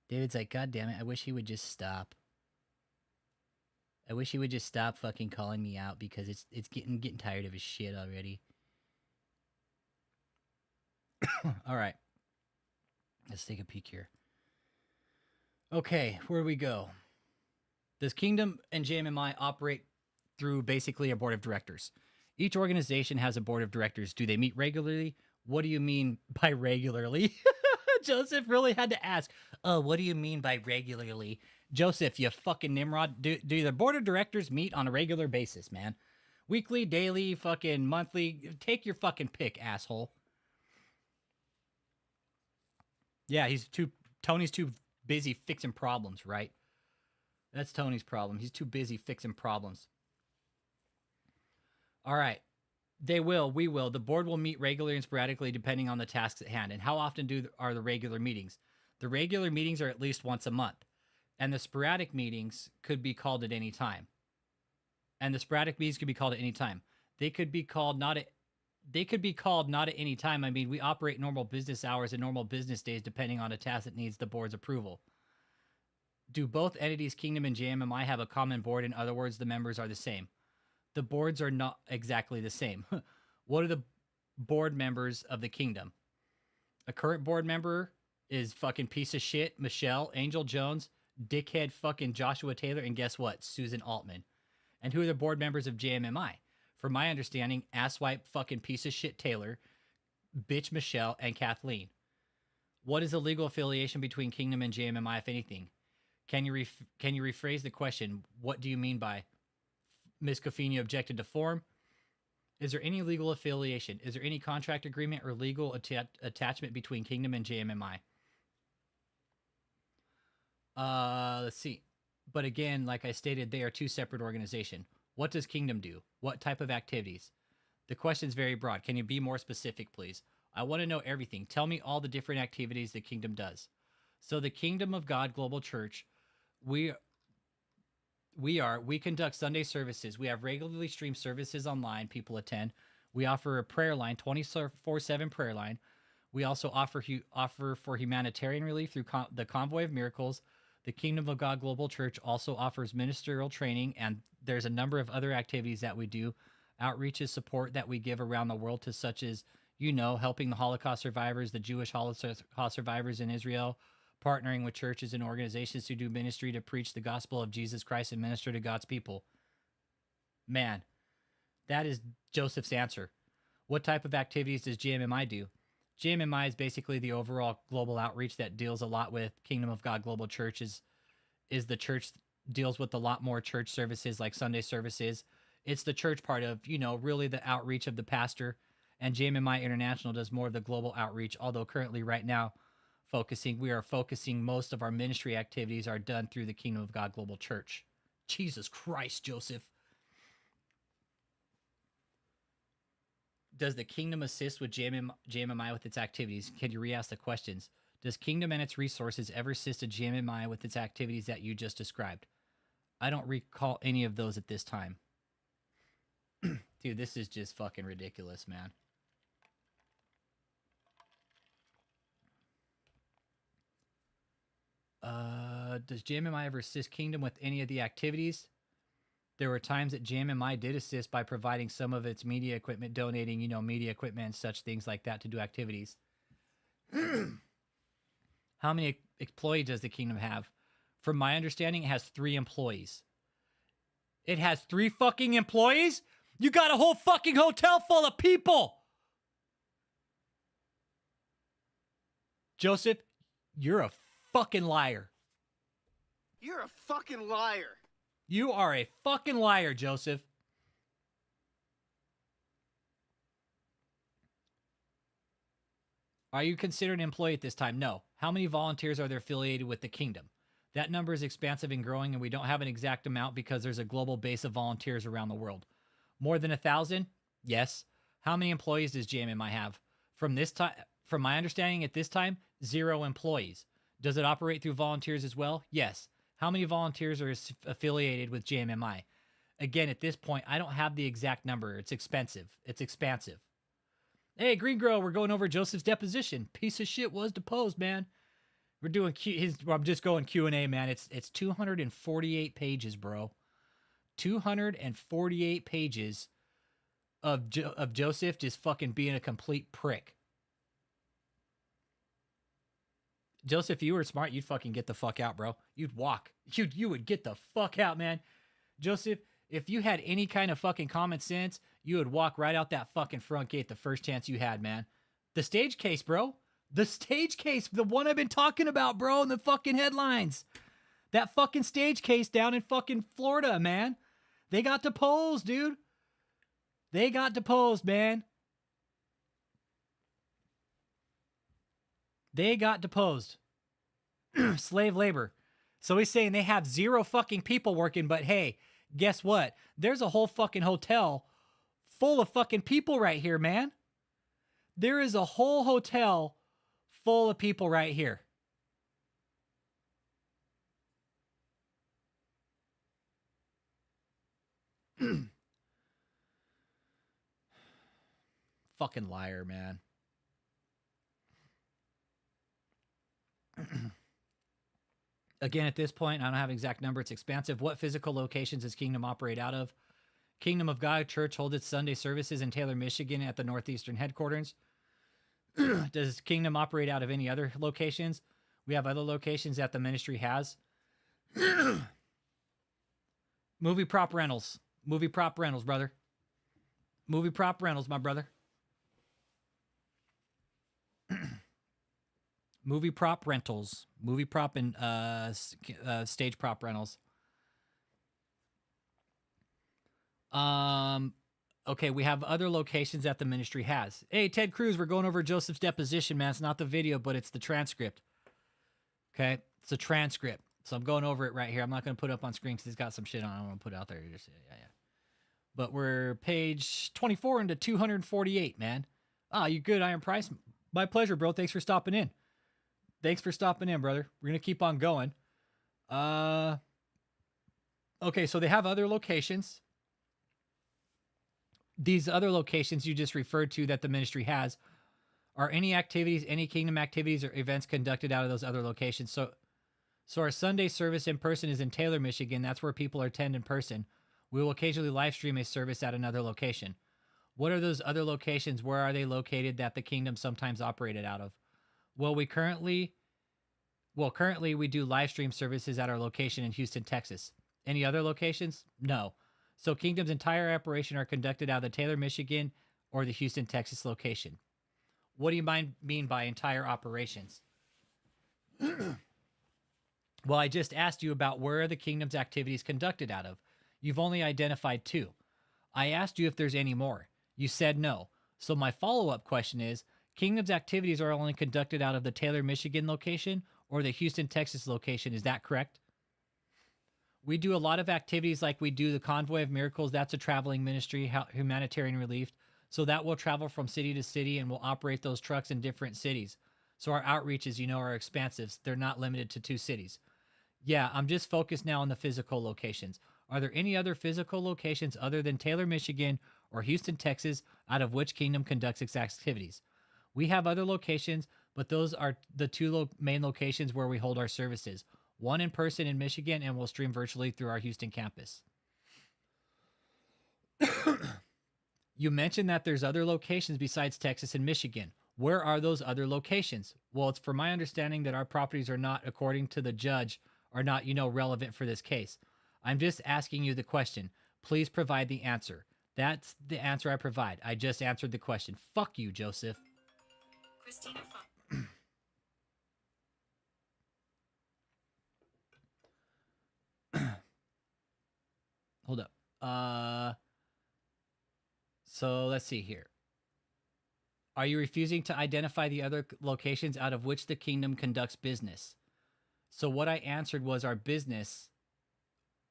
David's like, God damn it, I wish he would just stop. I wish he would just stop fucking calling me out because it's getting tired of his shit already. All right. Let's take a peek here. Okay, where do we go? Does Kingdom and JMMI operate through basically a board of directors? Each organization has a board of directors. Do they meet regularly? What do you mean by regularly? Joseph really had to ask, oh, what do you mean by regularly? Joseph, you fucking Nimrod. Do the board of directors meet on a regular basis, man? Weekly, daily, fucking monthly? Take your fucking pick, asshole. Yeah, Tony's too busy fixing problems, right? That's Tony's problem. He's too busy fixing problems. All right. We will. The board will meet regularly and sporadically depending on the tasks at hand. And how often are the regular meetings? The regular meetings are at least once a month. And the sporadic meetings could be called at any time. They could be called not at any time. I mean, we operate normal business hours and normal business days depending on a task that needs the board's approval. Do both entities, Kingdom and JMMI, have a common board? In other words, the members are the same. The boards are not exactly the same. What are the board members of the Kingdom? A current board member is fucking piece of shit Michelle, Angel Jones, dickhead fucking Joshua Taylor, and guess what? Susan Altman. And who are the board members of JMMI? From my understanding, asswipe fucking piece of shit Taylor, bitch Michelle, and Kathleen. What is the legal affiliation between Kingdom and JMMI, if anything? Can you rephrase the question? What do you mean by? Ms. Coffini objected to form. Is there any legal affiliation? Is there any contract agreement or legal attachment between Kingdom and JMMI? Let's see. But again, like I stated, they are two separate organizations. What does Kingdom do? What type of activities? The question is very broad. Can you be more specific, please? I want to know everything. Tell me all the different activities the Kingdom does. So the Kingdom of God Global Church, we conduct Sunday services. We have regularly streamed services online. People attend. We offer a prayer line, 24/7 prayer line. We also offer for humanitarian relief through the Convoy of Miracles. The Kingdom of God Global Church also offers ministerial training, and there's a number of other activities that we do. Outreaches, support that we give around the world to such as, helping the Holocaust survivors, the Jewish Holocaust survivors in Israel, partnering with churches and organizations to do ministry to preach the gospel of Jesus Christ and minister to God's people. Man, that is Joseph's answer. What type of activities does JMMI do? JMMI is basically the overall global outreach that deals a lot with Kingdom of God Global Church. Is the church deals with a lot more church services like Sunday services. It's the church part of, really the outreach of the pastor. And JMMI International does more of the global outreach, although currently right now we are focusing most of our ministry activities are done through the Kingdom of God Global Church. Jesus Christ, Joseph. Does the Kingdom assist with JMMI with its activities? Can you re-ask the questions? Does Kingdom and its resources ever assist a JMMI with its activities that you just described? I don't recall any of those at this time. Dude, this is just fucking ridiculous, man. Does JMMI ever assist Kingdom with any of the activities? There were times that JMMI did assist by providing some of its media equipment, donating, media equipment and such things like that to do activities. How many employees does the Kingdom have? From my understanding, it has 3 employees. It has 3 fucking employees? You got a whole fucking hotel full of people! Joseph, you're a fucking liar. You're a fucking liar. You are a fucking liar, Joseph. Are you considered an employee at this time? No. How many volunteers are there affiliated with the kingdom? That number is expansive and growing, and we don't have an exact amount because there's a global base of volunteers around the world. More than 1,000? Yes. How many employees does JMMI have? From my understanding at this time, 0 employees. Does it operate through volunteers as well? Yes. How many volunteers are affiliated with JMMI? Again, at this point, I don't have the exact number. It's expensive. It's expansive. Hey, Green Girl, we're going over Joseph's deposition. Piece of shit was deposed, man. We're doing I'm just going Q&A, man. It's 248 pages, bro. 248 pages of Joseph just fucking being a complete prick. Joseph, if you were smart, you'd fucking get the fuck out, bro. You'd walk. You would get the fuck out, man. Joseph, if you had any kind of fucking common sense, you would walk right out that fucking front gate the first chance you had, man. The stage case, bro. The stage case. The one I've been talking about, bro, in the fucking headlines. That fucking stage case down in fucking Florida, man. They got deposed, dude. They got deposed, man. They got deposed. Slave labor. So he's saying they have 0 fucking people working, but hey, guess what? There's a whole fucking hotel full of fucking people right here, man. There is a whole hotel full of people right here. Fucking liar, man. Again, at this point, I don't have an exact number. It's expansive. What physical locations does Kingdom operate out of? Kingdom of God Church holds its Sunday services in Taylor, Michigan at the Northeastern headquarters. Does Kingdom operate out of any other locations? We have other locations that the ministry has. Movie prop rentals. Movie prop rentals, brother. Movie prop rentals, my brother. Movie prop rentals. Movie prop and stage prop rentals. Okay, we have other locations that the ministry has. Hey, Ted Cruz, we're going over Joseph's deposition, man. It's not the video, but it's the transcript. Okay, it's a transcript. So I'm going over it right here. I'm not going to put it up on screen because it's got some shit on it. I don't want to put it out there. Just, yeah. But we're page 24 into 248, man. Ah, you good, Iron Price? My pleasure, bro. Thanks for stopping in. Thanks for stopping in, brother. We're going to keep on going. Okay, so they have other locations. These other locations you just referred to that the ministry has are any activities, any kingdom activities or events conducted out of those other locations. So our Sunday service in person is in Taylor, Michigan. That's where people attend in person. We will occasionally live stream a service at another location. What are those other locations? Where are they located that the kingdom sometimes operated out of? Well, currently we do live stream services at our location in Houston, Texas. Any other locations? No. So Kingdom's entire operation are conducted out of the Taylor, Michigan or the Houston, Texas location. What do you mean by entire operations? Well, I just asked you about where are the Kingdom's activities conducted out of. You've only identified 2. I asked you if there's any more. You said no. So my follow-up question is, Kingdom's activities are only conducted out of the Taylor, Michigan location or the Houston, Texas location. Is that correct? We do a lot of activities like we do the Convoy of Miracles. That's a traveling ministry, humanitarian relief. So that will travel from city to city and we'll operate those trucks in different cities. So our outreaches, are expansive. They're not limited to 2 cities. Yeah, I'm just focused now on the physical locations. Are there any other physical locations other than Taylor, Michigan or Houston, Texas, out of which Kingdom conducts its activities? We have other locations, but those are the 2 main locations where we hold our services. One in person in Michigan, and we'll stream virtually through our Houston campus. You mentioned that there's other locations besides Texas and Michigan. Where are those other locations? Well, it's from my understanding that our properties are not, according to the judge, are not, relevant for this case. I'm just asking you the question. Please provide the answer. That's the answer I provide. I just answered the question. Fuck you, Joseph. Christina Hold up. So let's see here. Are you refusing to identify the other locations out of which the kingdom conducts business? So what I answered was our business,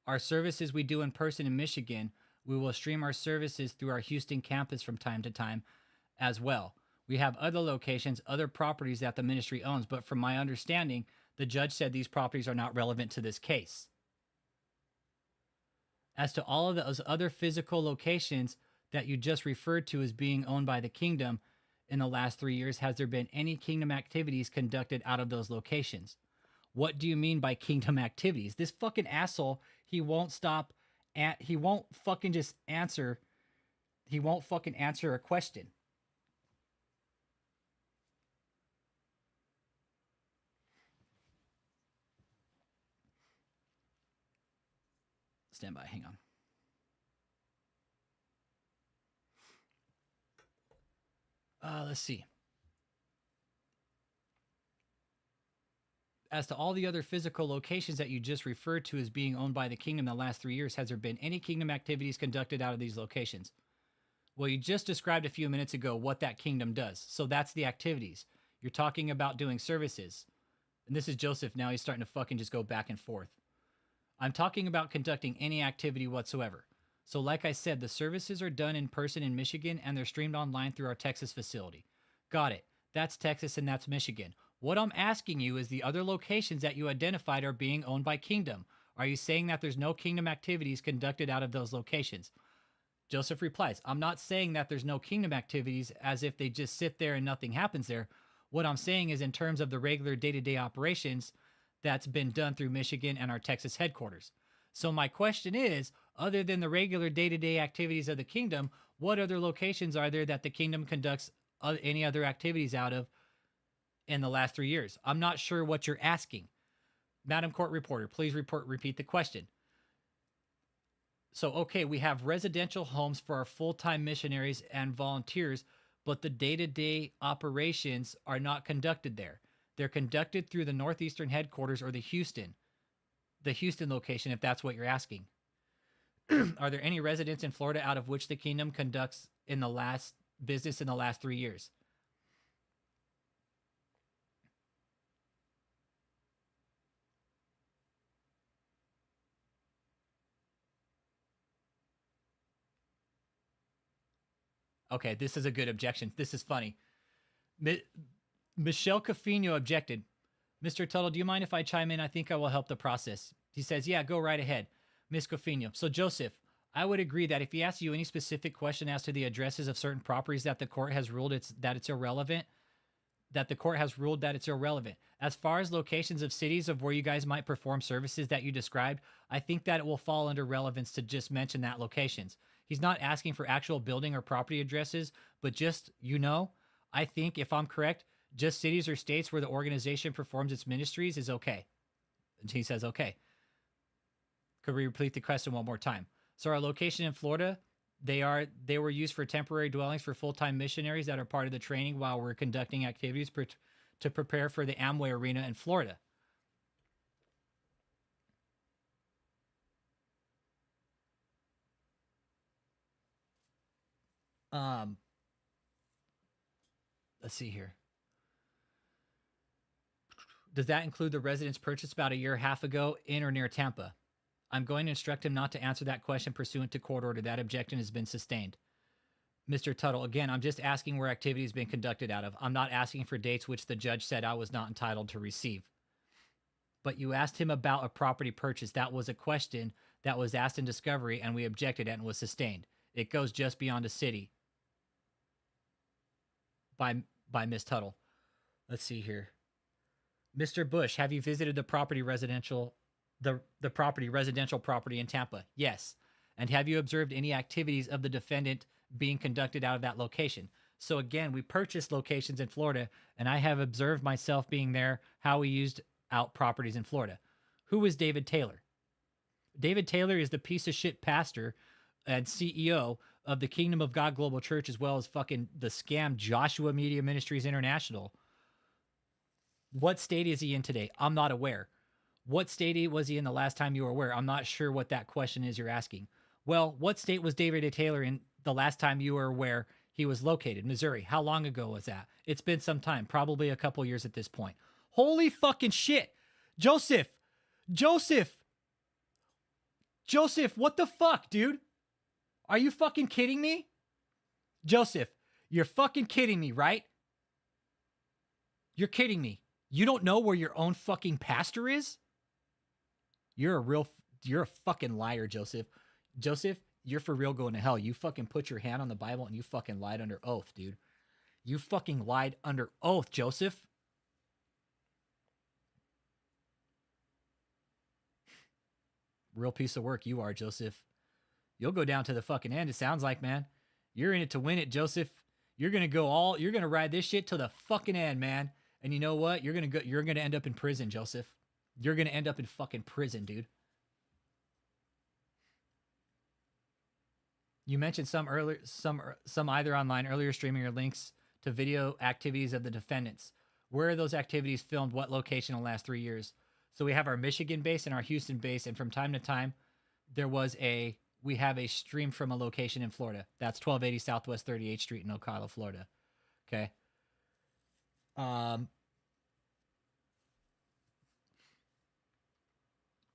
our services we do in person in Michigan, we will stream our services through our Houston campus from time to time as well. We have other locations, other properties that the ministry owns, but from my understanding, the judge said these properties are not relevant to this case. As to all of those other physical locations that you just referred to as being owned by the kingdom in the last 3 years, has there been any kingdom activities conducted out of those locations? What do you mean by kingdom activities? This fucking asshole, he won't stop at, he won't fucking just answer. He won't fucking answer a question. Stand by, hang on. Let's see. As to all the other physical locations that you just referred to as being owned by the kingdom in the last 3 years, has there been any kingdom activities conducted out of these locations? Well, you just described a few minutes ago what that kingdom does. So that's the activities. You're talking about doing services. And this is Joseph now. He's starting to fucking just go back and forth. I'm talking about conducting any activity whatsoever. So like I said, the services are done in person in Michigan and they're streamed online through our Texas facility. Got it. That's Texas and that's Michigan. What I'm asking you is the other locations that you identified are being owned by Kingdom. Are you saying that there's no Kingdom activities conducted out of those locations? Joseph replies, I'm not saying that there's no Kingdom activities as if they just sit there and nothing happens there. What I'm saying is in terms of the regular day-to-day operations that's been done through Michigan and our Texas headquarters. So my question is, other than the regular day-to-day activities of the Kingdom, what other locations are there that the Kingdom conducts any other activities out of in the last 3 years? I'm not sure what you're asking. Madam Court Reporter, please repeat the question. So, okay, we have residential homes for our full-time missionaries and volunteers, but the day-to-day operations are not conducted there. They're conducted through the Northeastern headquarters or the Houston location, if that's what you're asking. Are there any residents in Florida out of which the Kingdom conducts in the last 3 years? Okay, this is a good objection. This is funny. Michelle Cofino objected. Mr. Tuttle, do you mind if I chime in? I think I will help the process. He says, yeah, go right ahead. Miss Cofino. So, Joseph, I would agree that if he asks you any specific question as to the addresses of certain properties that the court has ruled that it's irrelevant, As far as locations of cities of where you guys might perform services that you described, I think that it will fall under relevance to just mention that locations. He's not asking for actual building or property addresses, but just, I think, if I'm correct, just cities or states where the organization performs its ministries is okay. And he says, okay. Could we repeat the question one more time? So our location in Florida, they were used for temporary dwellings for full-time missionaries that are part of the training while we're conducting activities to prepare for the Amway Arena in Florida. Let's see here. Does that include the residence purchased about a year and a half ago in or near Tampa? I'm going to instruct him not to answer that question pursuant to court order. That objection has been sustained. Mr. Tuttle, again, I'm just asking where activity has been conducted out of. I'm not asking for dates which the judge said I was not entitled to receive. But you asked him about a property purchase. That was a question that was asked in discovery, and we objected and was sustained. It goes just beyond a city. By Ms. Tuttle. Let's see here. Mr. Bush, have you visited the residential property in Tampa? Yes. And have you observed any activities of the defendant being conducted out of that location? So again, we purchased locations in Florida, and I have observed myself being there, how we used out properties in Florida. Who is David Taylor? David Taylor is the piece of shit pastor and CEO of the Kingdom of God Global Church, as well as fucking the scam Joshua Media Ministries International. What state is he in today? I'm not aware. What state was he in the last time you were aware? I'm not sure what that question is you're asking. Well, what state was David A. Taylor in the last time you were aware he was located. Missouri. How long ago was that? It's been some time, probably a couple years at this point. Holy fucking shit. Joseph, what the fuck, dude? Are you fucking kidding me? Joseph, you're fucking kidding me, right? You're kidding me. You don't know where your own fucking pastor is? You're a fucking liar, Joseph. Joseph, you're for real going to hell. You fucking put your hand on the Bible and you fucking lied under oath, dude. You fucking lied under oath, Joseph. Real piece of work you are, Joseph. You'll go down to the fucking end, it sounds like, man. You're in it to win it, Joseph. You're going to ride this shit to the fucking end, man. And you know what? You're going to end up in prison, Joseph. You're going to end up in fucking prison, dude. You mentioned some either online earlier streaming or links to video activities of the defendants. Where are those activities filmed? What location in the last 3 years? So we have our Michigan base and our Houston base, and from time to time, we have a stream from a location in Florida. That's 1280 Southwest 38th Street in Ocala, Florida. Okay.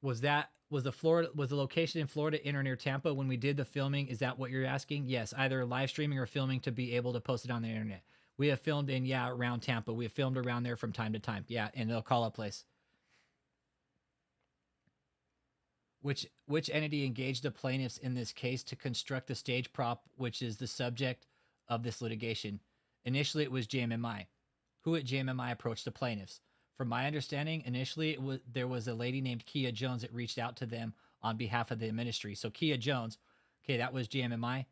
Was the location in Florida in or near Tampa when we did the filming? Is that what you're asking? Yes, either live streaming or filming to be able to post it on the internet. We have filmed around Tampa. We have filmed around there from time to time. Yeah, in the Ocala place. Which entity engaged the plaintiffs in this case to construct the stage prop, which is the subject of this litigation? Initially, it was JMMI. Who at JMMI approached the plaintiffs? From my understanding, initially there was a lady named Kia Jones that reached out to them on behalf of the ministry. So Kia Jones, okay, that was JMMI.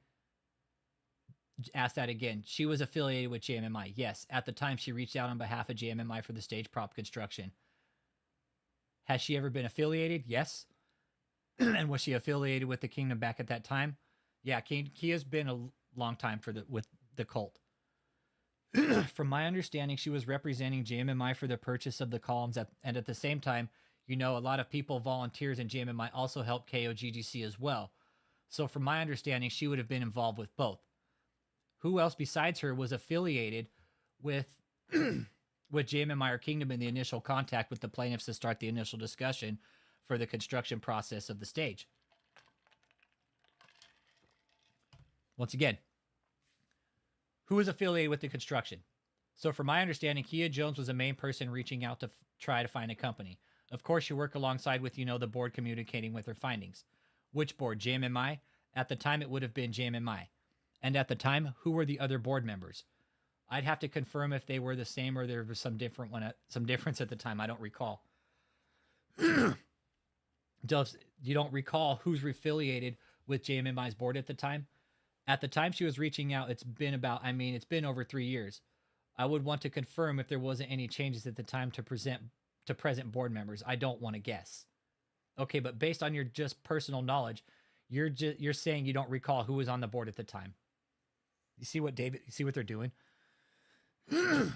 Ask that again. She was affiliated with JMMI. Yes, at the time she reached out on behalf of JMMI for the stage prop construction. Has she ever been affiliated? Yes. And was she affiliated with the kingdom back at that time? Yeah, Kia's been a long time with the cult. From my understanding, she was representing JMMI for the purchase of the columns, and at the same time, a lot of people, volunteers in JMMI also helped KOGGC as well. So from my understanding, she would have been involved with both. Who else besides her was affiliated with with JMMI or Kingdom in the initial contact with the plaintiffs to start the initial discussion for the construction process of the stage? Once again, who was affiliated with the construction? So from my understanding, Kia Jones was the main person reaching out to try to find a company. Of course, you work alongside with, the board communicating with their findings. Which board? JMMI? At the time, it would have been JMMI. And at the time, who were the other board members? I'd have to confirm if they were the same or there was some difference at the time. I don't recall. You don't recall who's affiliated with JMMI's board at the time? At the time she was reaching out, it's been over 3 years. I would want to confirm if there wasn't any changes at the time to present board members. I don't want to guess. Okay, but based on your just personal knowledge, you're saying you don't recall who was on the board at the time. You see what they're doing? I'm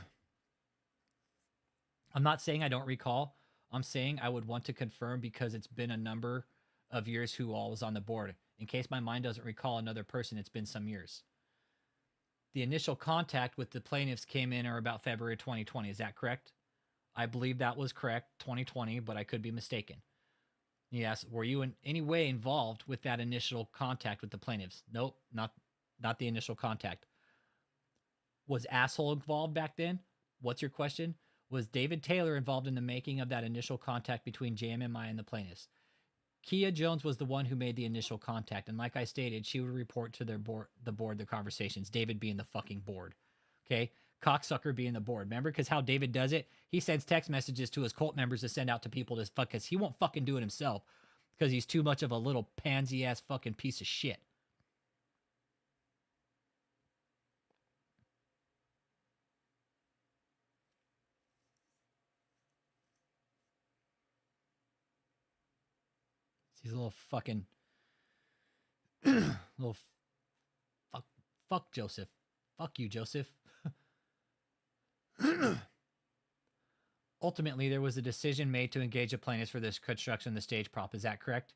not saying I don't recall. I'm saying I would want to confirm because it's been a number of years who all was on the board. In case my mind doesn't recall another person, it's been some years. The initial contact with the plaintiffs came in about February 2020. Is that correct? I believe that was correct, 2020, but I could be mistaken. Yes, were you in any way involved with that initial contact with the plaintiffs? Nope, not the initial contact. Was Asshole involved back then? What's your question? Was David Taylor involved in the making of that initial contact between JMMI and the plaintiffs? Kia Jones was the one who made the initial contact, and like I stated, she would report to the board the conversations, David being the fucking board. Okay? Cocksucker being the board. Remember? Because how David does it? He sends text messages to his cult members to send out to people to fuck, because he won't fucking do it himself, because he's too much of a little pansy-ass fucking piece of shit. He's a little fucking fuck Joseph. Fuck you, Joseph. Ultimately, there was a decision made to engage the plaintiffs for this construction of the stage prop. Is that correct?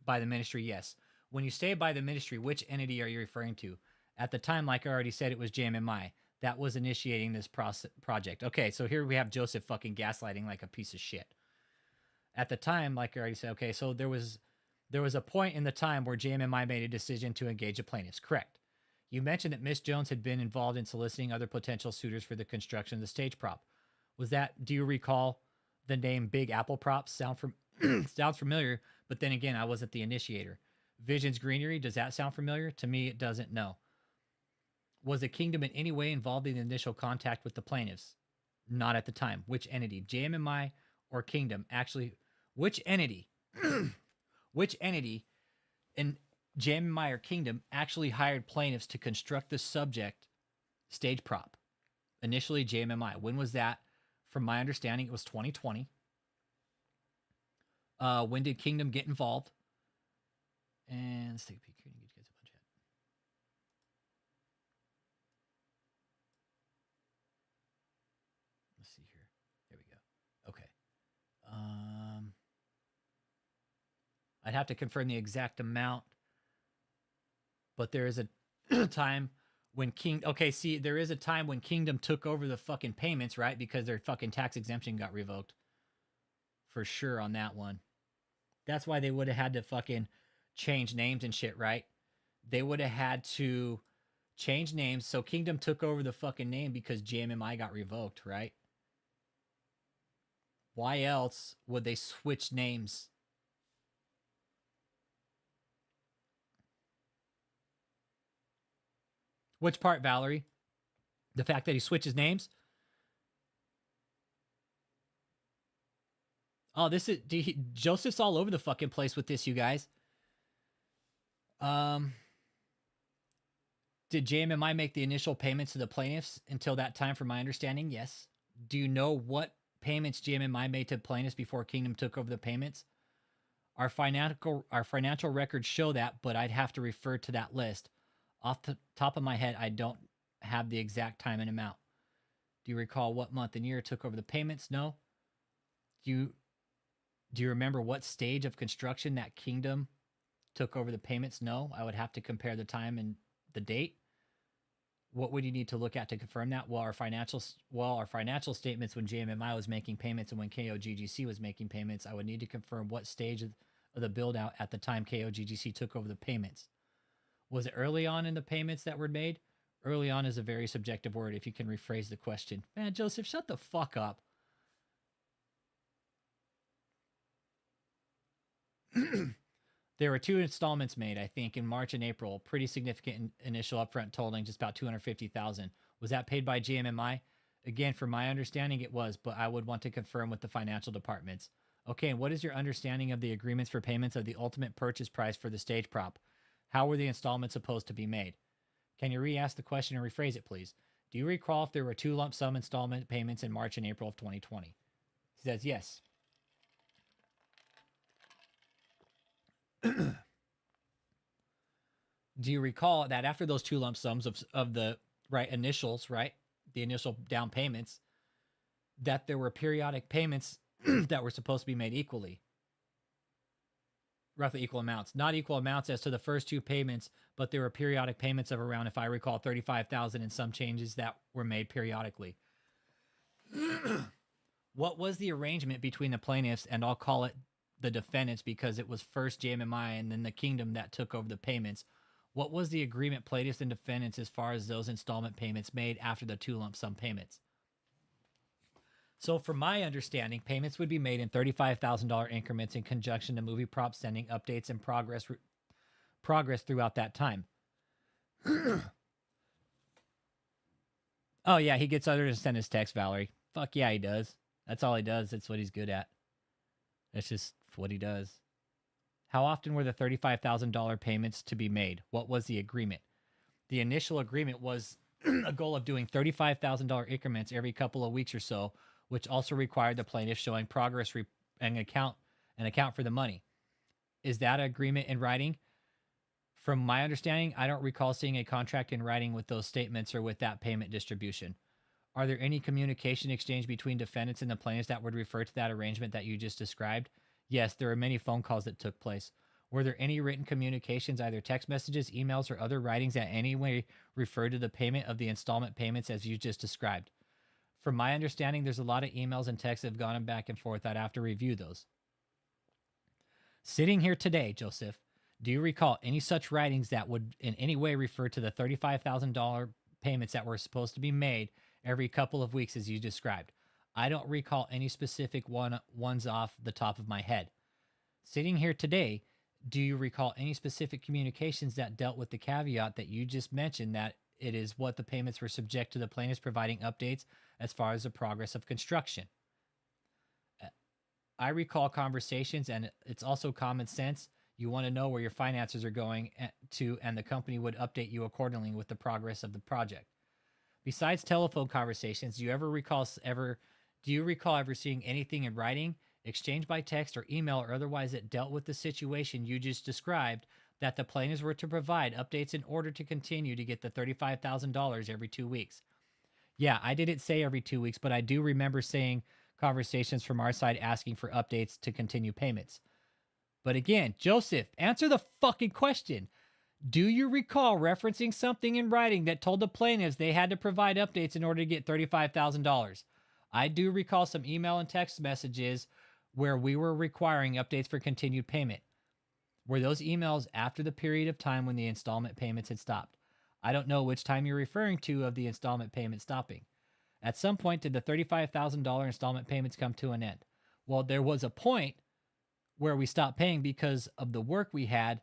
By the ministry, yes. When you say by the ministry, which entity are you referring to? At the time, like I already said, it was JMMI that was initiating this project. Okay, so here we have Joseph fucking gaslighting like a piece of shit. At the time, like I already said, okay, so there was a point in the time where JMMI made a decision to engage the plaintiffs. Correct. You mentioned that Miss Jones had been involved in soliciting other potential suitors for the construction of the stage prop. Was that, do you recall the name Big Apple Props? Sounds familiar, but then again, I wasn't the initiator. Visions Greenery, does that sound familiar? To me, it doesn't, no. Was the Kingdom in any way involved in the initial contact with the plaintiffs? Not at the time. Which entity? JMMI or Kingdom? Actually, which entity? Which entity in JMMI or Kingdom actually hired plaintiffs to construct the subject stage prop? Initially, JMMI. When was that? From my understanding, it was 2020. When did Kingdom get involved? And let's take a peek here and get you guys a budget. Let's see here. There we go. Okay. I'd have to confirm the exact amount, but there is a time when there is a time when Kingdom took over the fucking payments, right? Because their fucking tax exemption got revoked. For sure on that one. That's why they would have had to fucking change names and shit, right? They would have had to change names. So Kingdom took over the fucking name because JMMI got revoked, right? Why else would they switch names? Which part, Valerie? The fact that he switches names? Oh, Joseph's all over the fucking place with this, you guys. Did JMMI make the initial payments to the plaintiffs until that time, from my understanding? Yes. Do you know what payments JMMI made to plaintiffs before Kingdom took over the payments? Our financial records show that, but I'd have to refer to that list. Off the top of my head, I don't have the exact time and amount. Do you recall what month and year took over the payments? No. Do you remember what stage of construction that Kingdom took over the payments? No. I would have to compare the time and the date. What would you need to look at to confirm that? Well, our financial statements when JMMI was making payments and when KOGGC was making payments, I would need to confirm what stage of the build out at the time KOGGC took over the payments. Was it early on in the payments that were made? Early on is a very subjective word, if you can rephrase the question. Man, Joseph, shut the fuck up. There were 2 installments made, I think, in March and April. Pretty significant initial upfront totaling just about $250,000. Was that paid by JMMI? Again, from my understanding, it was, but I would want to confirm with the financial departments. Okay, and what is your understanding of the agreements for payments of the ultimate purchase price for the stage prop? How were the installments supposed to be made? Can you re-ask the question and rephrase it, please? Do you recall if there were 2 lump sum installment payments in March and April of 2020? He says yes. Do you recall that after those 2 lump sums of the initials, the initial down payments, that there were periodic payments that were supposed to be made equally? Roughly equal amounts. Not equal amounts as to the first 2 payments, but there were periodic payments of around, if I recall, $35,000 and some changes that were made periodically. What was the arrangement between the plaintiffs, and I'll call it the defendants because it was first JMMI and then the Kingdom that took over the payments? What was the agreement plaintiffs and defendants as far as those installment payments made after the 2 lump sum payments? So from my understanding, payments would be made in $35,000 increments in conjunction to movie prop sending updates and progress throughout that time. Oh yeah, he gets others to send his text, Valerie. Fuck yeah, he does. That's all he does. That's what he's good at. That's just what he does. How often were the $35,000 payments to be made? What was the agreement? The initial agreement was a goal of doing $35,000 increments every couple of weeks or so, which also required the plaintiff showing progress and account for the money. Is that agreement in writing? From my understanding, I don't recall seeing a contract in writing with those statements or with that payment distribution. Are there any communication exchange between defendants and the plaintiffs that would refer to that arrangement that you just described? Yes, there are many phone calls that took place. Were there any written communications, either text messages, emails, or other writings that any way refer to the payment of the installment payments as you just described? From my understanding, there's a lot of emails and texts that have gone back and forth. I'd have to review those. Sitting here today, Joseph, do you recall any such writings that would in any way refer to the $35,000 payments that were supposed to be made every couple of weeks as you described? I don't recall any specific ones off the top of my head. Sitting here today, do you recall any specific communications that dealt with the caveat that you just mentioned, that it is what the payments were subject to the plaintiffs providing updates as far as the progress of construction? I recall conversations, and it's also common sense. You want to know where your finances are going to, and the company would update you accordingly with the progress of the project. Besides telephone conversations, do you recall ever seeing anything in writing, exchanged by text or email or otherwise, that dealt with the situation you just described, that the plaintiffs were to provide updates in order to continue to get the $35,000 every 2 weeks? Yeah, I didn't say every 2 weeks, but I do remember saying conversations from our side asking for updates to continue payments. But again, Joseph, answer the fucking question. Do you recall referencing something in writing that told the plaintiffs they had to provide updates in order to get $35,000? I do recall some email and text messages where we were requiring updates for continued payment. Were those emails after the period of time when the installment payments had stopped? I don't know which time you're referring to of the installment payment stopping. At some point, did the $35,000 installment payments come to an end? Well, there was a point where we stopped paying because of the work we had,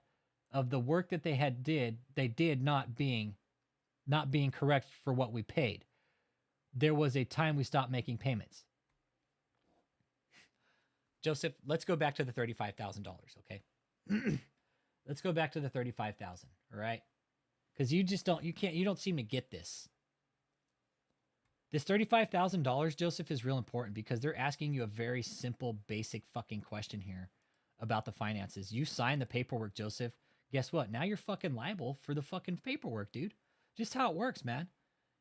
of the work that they did not being correct for what we paid. There was a time we stopped making payments. Joseph, let's go back to the $35,000, okay? Let's go back to the $35,000, all right? Because you don't seem to get this. This $35,000, Joseph, is real important because they're asking you a very simple, basic fucking question here about the finances. You signed the paperwork, Joseph. Guess what? Now you're fucking liable for the fucking paperwork, dude. Just how it works, man.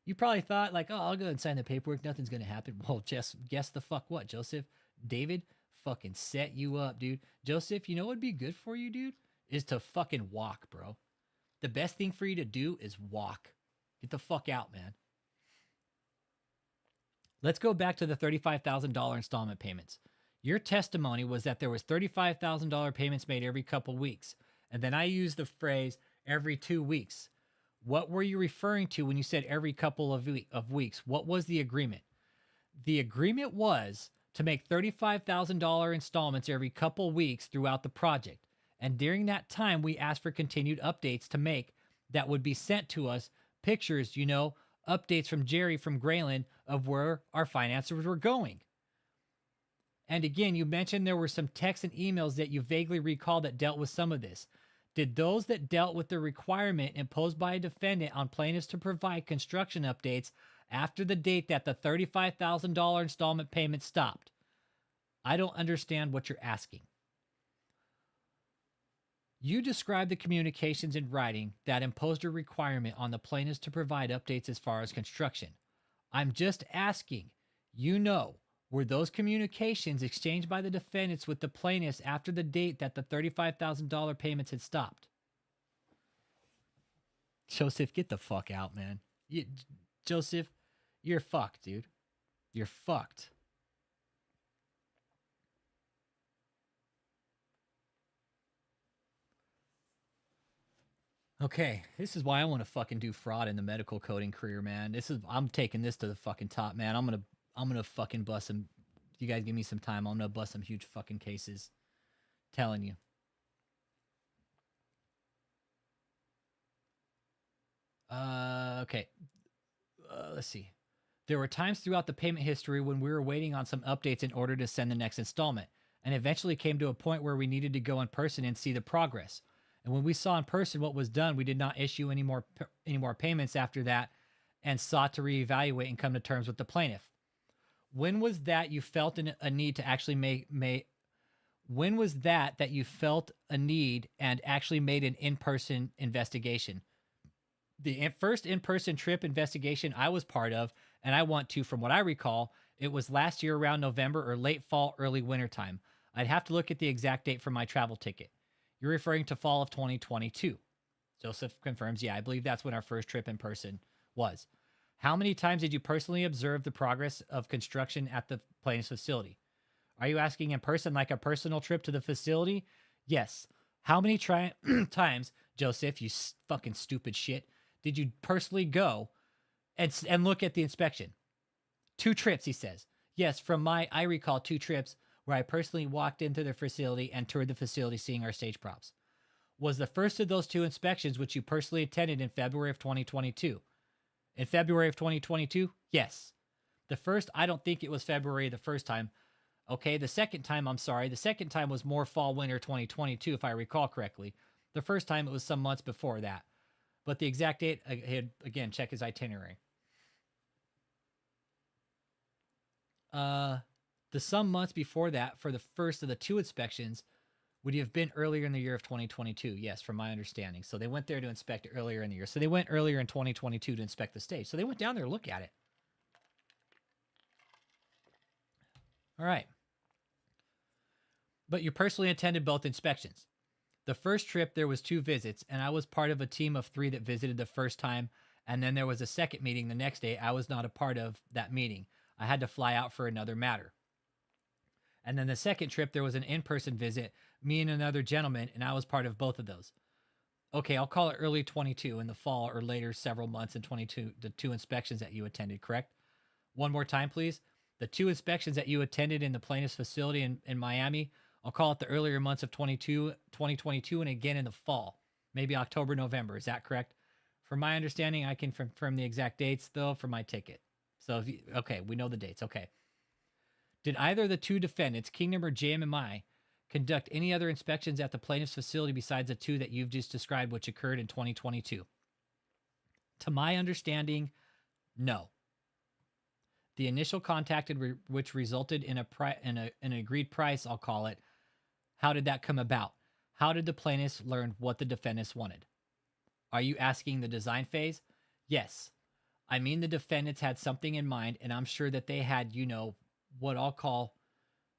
You probably thought like, oh, I'll go and sign the paperwork. Nothing's going to happen. Well, just guess the fuck what, Joseph? David fucking set you up, dude. Joseph, you know what would be good for you, dude? Is to fucking walk, bro. The best thing for you to do is walk. Get the fuck out, man. Let's go back to the $35,000 installment payments. Your testimony was that there was $35,000 payments made every couple weeks. And then I used the phrase every 2 weeks. What were you referring to when you said every couple of weeks? What was the agreement? The agreement was to make $35,000 installments every couple weeks throughout the project. And during that time, we asked for continued updates to make that would be sent to us. Pictures, updates from Jerry from Grayland of where our finances were going. And again, you mentioned there were some texts and emails that you vaguely recall that dealt with some of this. Did those that dealt with the requirement imposed by a defendant on plaintiffs to provide construction updates after the date that the $35,000 installment payment stopped? I don't understand what you're asking. You described the communications in writing that imposed a requirement on the plaintiffs to provide updates as far as construction. I'm just asking, were those communications exchanged by the defendants with the plaintiffs after the date that the $35,000 payments had stopped? Joseph, get the fuck out, man. Joseph, you're fucked, dude. You're fucked. Okay, this is why I want to fucking do fraud in the medical coding career, man. I'm taking this to the fucking top, man. I'm gonna fucking bust some. You guys give me some time. I'm gonna bust some huge fucking cases. Telling you. Okay. Let's see. There were times throughout the payment history when we were waiting on some updates in order to send the next installment, and eventually came to a point where we needed to go in person and see the progress. And when we saw in person what was done, we did not issue any more payments after that, and sought to reevaluate and come to terms with the plaintiff. When was that you felt a need to actually when was that you felt a need and actually made an in-person investigation? The first in-person trip investigation I was part of, and I want to, from what I recall, it was last year around November or late fall, early winter time. I'd have to look at the exact date for my travel ticket. You're referring to fall of 2022. Joseph confirms, yeah, I believe that's when our first trip in person was. How many times did you personally observe the progress of construction at the plaintiff's facility? Are you asking in person, like a personal trip to the facility? Yes. How many times, Joseph, you fucking stupid shit, did you personally go and look at the inspection? 2 trips, he says. Yes, I recall 2 trips where I personally walked into the facility and toured the facility seeing our stage props. Was the first of those 2 inspections which you personally attended in February of 2022? In February of 2022? Yes. The first, I don't think it was February the first time. Okay, the second time, I'm sorry. The second time was more fall-winter 2022, if I recall correctly. The first time, it was some months before that. But the exact date, again, check his itinerary. The some months before that, for the first of the 2 inspections, would you have been earlier in the year of 2022? Yes, from my understanding. So they went there to inspect it earlier in the year. So they went earlier in 2022 to inspect the stage. So they went down there to look at it. All right. But you personally attended both inspections. The first trip, there was 2 visits, and I was part of a team of 3 that visited the first time, and then there was a second meeting the next day. I was not a part of that meeting. I had to fly out for another matter. And then the second trip, there was an in-person visit, me and another gentleman, and I was part of both of those. Okay, I'll call it early 22 in the fall or later several months in 22, the 2 inspections that you attended, correct? One more time, please. The 2 inspections that you attended in the plaintiff's facility in Miami, I'll call it the earlier months of 2022 and again in the fall, maybe October, November. Is that correct? From my understanding, I can confirm the exact dates, though, for my ticket. So, okay, we know the dates. Okay. Did either of the 2 defendants, Kingdom or JMMI, conduct any other inspections at the plaintiff's facility besides the 2 that you've just described, which occurred in 2022? To my understanding, no. The initial contact, which resulted in an agreed price, I'll call it, how did that come about? How did the plaintiffs learn what the defendants wanted? Are you asking the design phase? Yes. I mean, the defendants had something in mind, and I'm sure that they had, what I'll call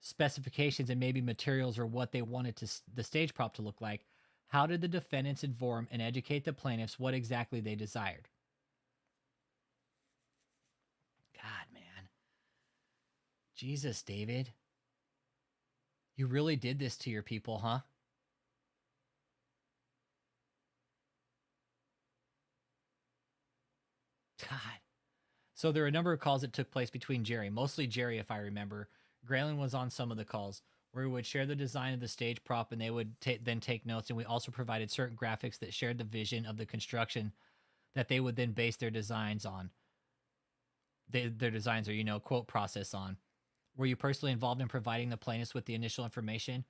specifications and maybe materials or what they wanted the stage prop to look like. How did the defendants inform and educate the plaintiffs what exactly they desired? God, man. Jesus, David. You really did this to your people, huh? God. So there are a number of calls that took place between Jerry, mostly Jerry, if I remember. Graylin was on some of the calls where we would share the design of the stage prop and they would then take notes. And we also provided certain graphics that shared the vision of the construction that they would then base their designs on. Their designs or, quote process on. Were you personally involved in providing the plaintiffs with the initial information?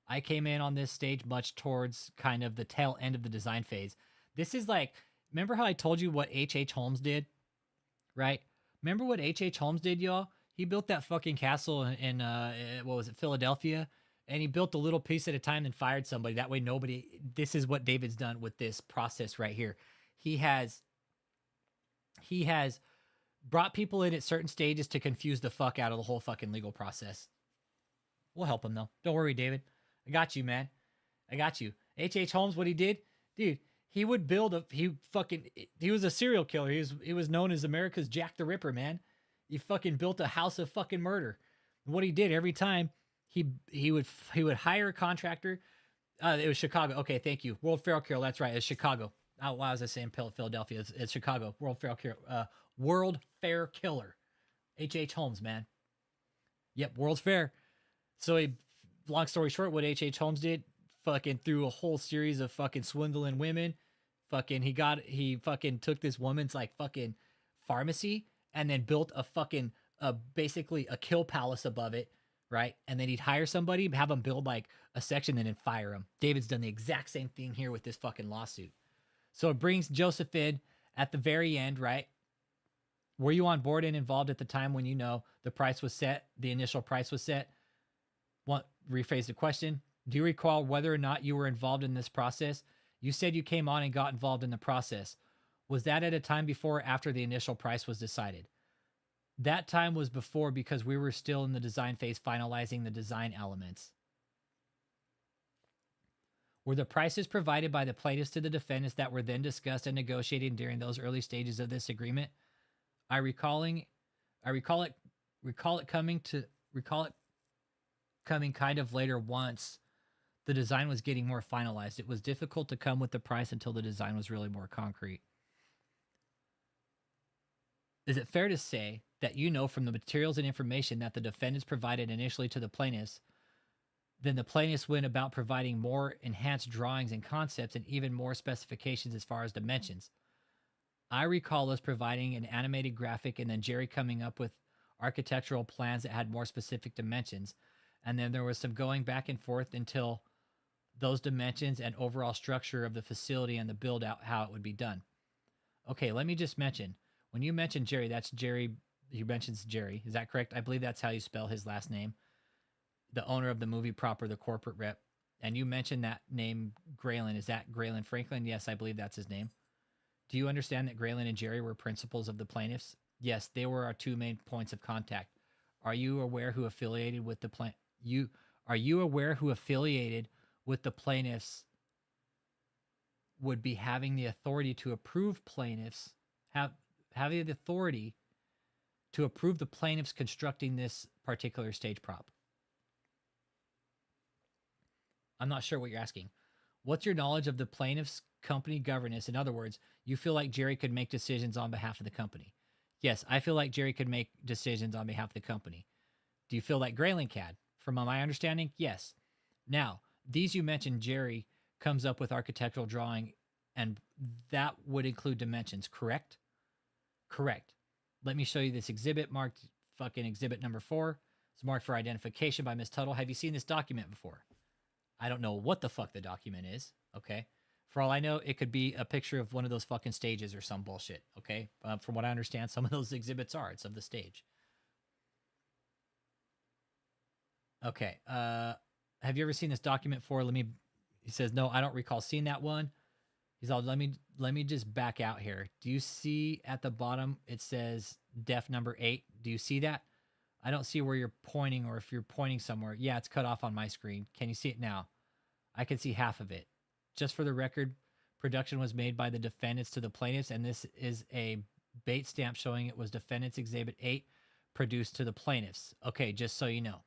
I came in on this stage much towards kind of the tail end of the design phase. This is like, remember how I told you what H.H. Holmes did? Right? Remember what H.H. Holmes did, y'all? He built that fucking castle in what was it, Philadelphia? And he built a little piece at a time and fired somebody. That way this is what David's done with this process right here. He has brought people in at certain stages to confuse the fuck out of the whole fucking legal process. We'll help him, though. Don't worry, David. I got you, man. I got you. H.H. Holmes, what he did? Dude, he would build he was a serial killer. He was known as America's Jack the Ripper, man. He fucking built a house of fucking murder. And what he did every time, he would hire a contractor. It was Chicago. Okay, thank you. World Fair Killer. That's right. It's Chicago. Oh, why was I saying Philadelphia? It's Chicago. World Fair Killer. H.H. Holmes, man. Yep, World's Fair. So long story short, what H.H. Holmes did, fucking through a whole series of fucking swindling women, he fucking took this woman's like fucking pharmacy and then built basically a kill palace above it, right? And then he'd hire somebody, have them build like a section and then fire him. David's done the exact same thing here with this fucking lawsuit. So it brings Joseph in at the very end, right? Were you on board and involved at the time when the price was set, the initial price was set? Rephrase the question. Do you recall whether or not you were involved in this process? You said you came on and got involved in the process. Was that at a time before or after the initial price was decided? That time was before because we were still in the design phase finalizing the design elements. Were the prices provided by the plaintiffs to the defendants that were then discussed and negotiated during those early stages of this agreement? I recall it coming kind of later once the design was getting more finalized. It was difficult to come with the price until the design was really more concrete. Is it fair to say that you know from the materials and information that the defendants provided initially to the plaintiffs, then the plaintiffs went about providing more enhanced drawings and concepts and even more specifications as far as dimensions? I recall us providing an animated graphic and then Jerry coming up with architectural plans that had more specific dimensions. And then there was some going back and forth until those dimensions and overall structure of the facility and the build out, how it would be done. Okay, let me just mention, when you mention Jerry, that's Jerry, he mentions Jerry. Is that correct? I believe that's how you spell his last name. The owner of the movie proper, the corporate rep. And you mentioned that name, Graylin. Is that Graylin Franklin? Yes, I believe that's his name. Do you understand that Graylin and Jerry were principals of the plaintiffs? Yes, they were our two main points of contact. Are you aware who affiliated with the Are you aware who affiliated with the plaintiffs would be having the authority to approve plaintiffs, having the authority to approve the plaintiffs constructing this particular stage prop? I'm not sure what you're asking. What's your knowledge of the plaintiff's company governance? In other words, you feel like Jerry could make decisions on behalf of the company. Yes, I feel like Jerry could make decisions on behalf of the company. Do you feel like Graylin can? From my understanding, yes. Now, these you mentioned, Jerry comes up with architectural drawing, and that would include dimensions, correct? Correct. Let me show you this exhibit marked fucking exhibit number 4. It's marked for identification by Miss Tuttle. Have you seen this document before? I don't know what the fuck the document is, okay? For all I know, it could be a picture of one of those fucking stages or some bullshit, okay? From what I understand, some of those exhibits are. It's of the stage. Okay. Have you ever seen this document before? He says, no, I don't recall seeing that one. He's all, let me just back out here. Do you see at the bottom, it says def number 8? Do you see that? I don't see where you're pointing, or if you're pointing somewhere. Yeah, it's cut off on my screen. Can you see it now? I can see half of it. Just for the record, production was made by the defendants to the plaintiffs, and this is a bait stamp showing it was Defendants Exhibit 8 produced to the plaintiffs. Okay, just so you know.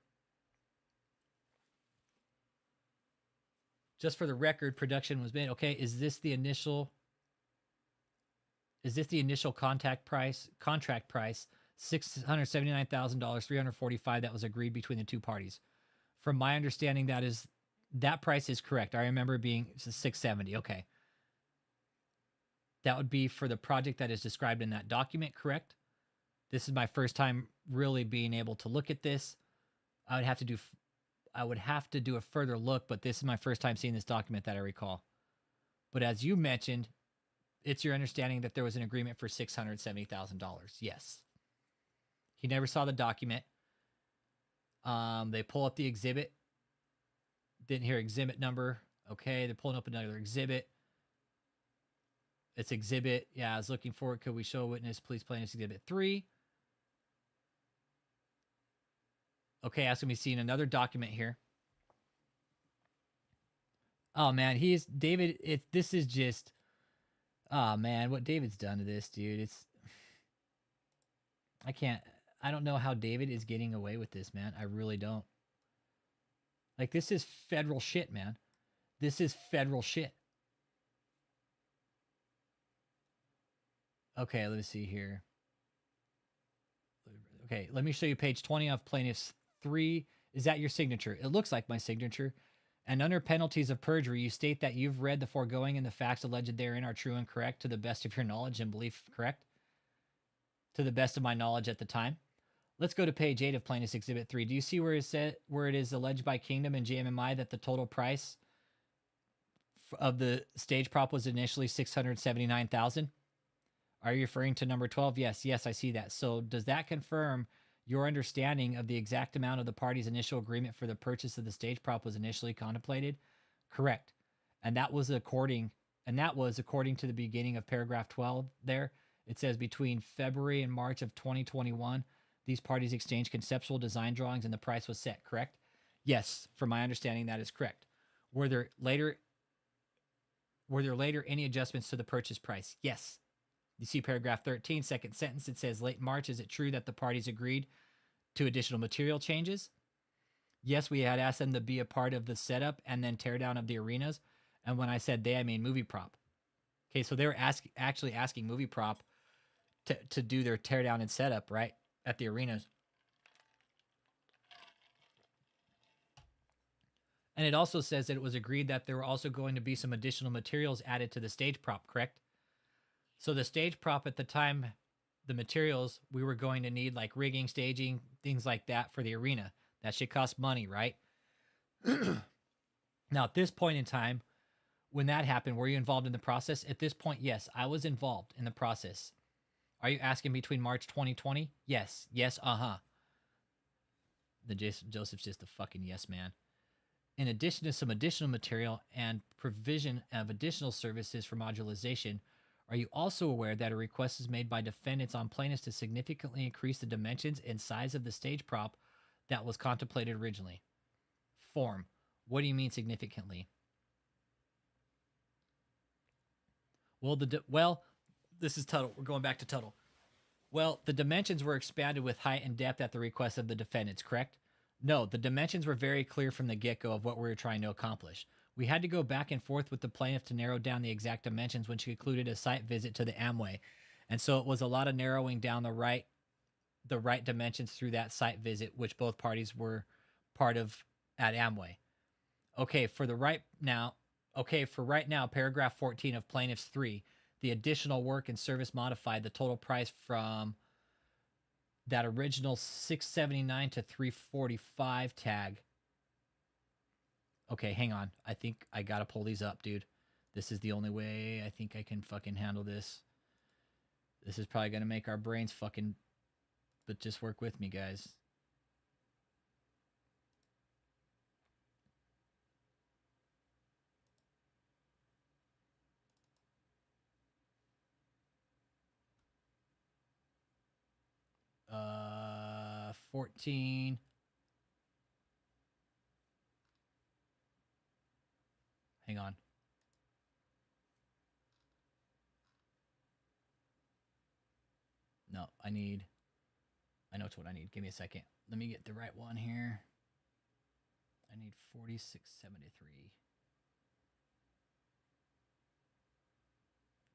Just for the record, production was made. Okay, is this the initial contract price? $679,000, $345 that was agreed between the two parties. From my understanding, that price is correct. I remember it being $670. Okay. That would be for the project that is described in that document, correct? This is my first time really being able to look at this. I would have to do a further look, but this is my first time seeing this document that I recall. But as you mentioned, it's your understanding that there was an agreement for $670,000. Yes. He never saw the document. They pull up the exhibit. Didn't hear exhibit number. Okay, they're pulling up another exhibit. It's exhibit. Yeah, I was looking for it. Could we show a witness? Please plaintiff's exhibit 3. Okay, asking me seeing another document here. Oh man, David. This is just. Oh man, what David's done to this, dude. I don't know how David is getting away with this, man. I really don't. Like, this is federal shit, man. This is federal shit. Okay, let me see here. Okay, let me show you page 20 of Plaintiff's 3. Is that your signature? It looks like my signature. And under penalties of perjury, you state that you've read the foregoing and the facts alleged therein are true and correct to the best of your knowledge and belief, correct? To the best of my knowledge at the time. Let's go to page 8 of Plaintiff's Exhibit 3. Do you see where it is alleged by Kingdom and JMMI that the total price of the stage prop was initially $679,000? Are you referring to number 12? Yes, I see that. So does that confirm your understanding of the exact amount of the party's initial agreement for the purchase of the stage prop was initially contemplated? Correct. And that was according to the beginning of paragraph 12 there. It says between February and March of 2021, these parties exchanged conceptual design drawings and the price was set, correct? Yes, from my understanding, that is correct. Were there later Were there later any adjustments to the purchase price? Yes. You see paragraph 13, second sentence. It says, late March, is it true that the parties agreed to additional material changes? Yes, we had asked them to be a part of the setup and then tear down of the arenas. And when I said they, I mean movie prop. Okay, so they were actually asking movie prop to do their tear down and setup, right, at the arenas. And it also says that it was agreed that there were also going to be some additional materials added to the stage prop, correct? So the stage prop at the time, the materials, we were going to need like rigging, staging, things like that for the arena. That should cost money, right? Now, at this point in time, when that happened, were you involved in the process? At this point, yes, I was involved in the process. Are you asking between March 2020? Yes. Yes, The Joseph's just a fucking yes man. In addition to some additional material and provision of additional services for modularization, are you also aware that a request is made by defendants on plaintiffs to significantly increase the dimensions and size of the stage prop that was contemplated originally? Form. What do you mean significantly? Well, this is Tuttle. We're going back to Tuttle. Well, the dimensions were expanded with height and depth at the request of the defendants, correct? No, the dimensions were very clear from the get-go of what we were trying to accomplish. We had to go back and forth with the plaintiff to narrow down the exact dimensions when she concluded a site visit to the Amway. And so it was a lot of narrowing down the right dimensions through that site visit, which both parties were part of at Amway. Okay, for right now, paragraph 14 of Plaintiffs 3, the additional work and service modified the total price from that original $679 to $345 tag. Okay, hang on. I think I gotta pull these up, dude. This is the only way I think I can fucking handle this. This is probably gonna make our brains fucking... But just work with me, guys. Uh, 14. Hang on. No, I know what I need. Give me a second. Let me get the right one here. I need 4673.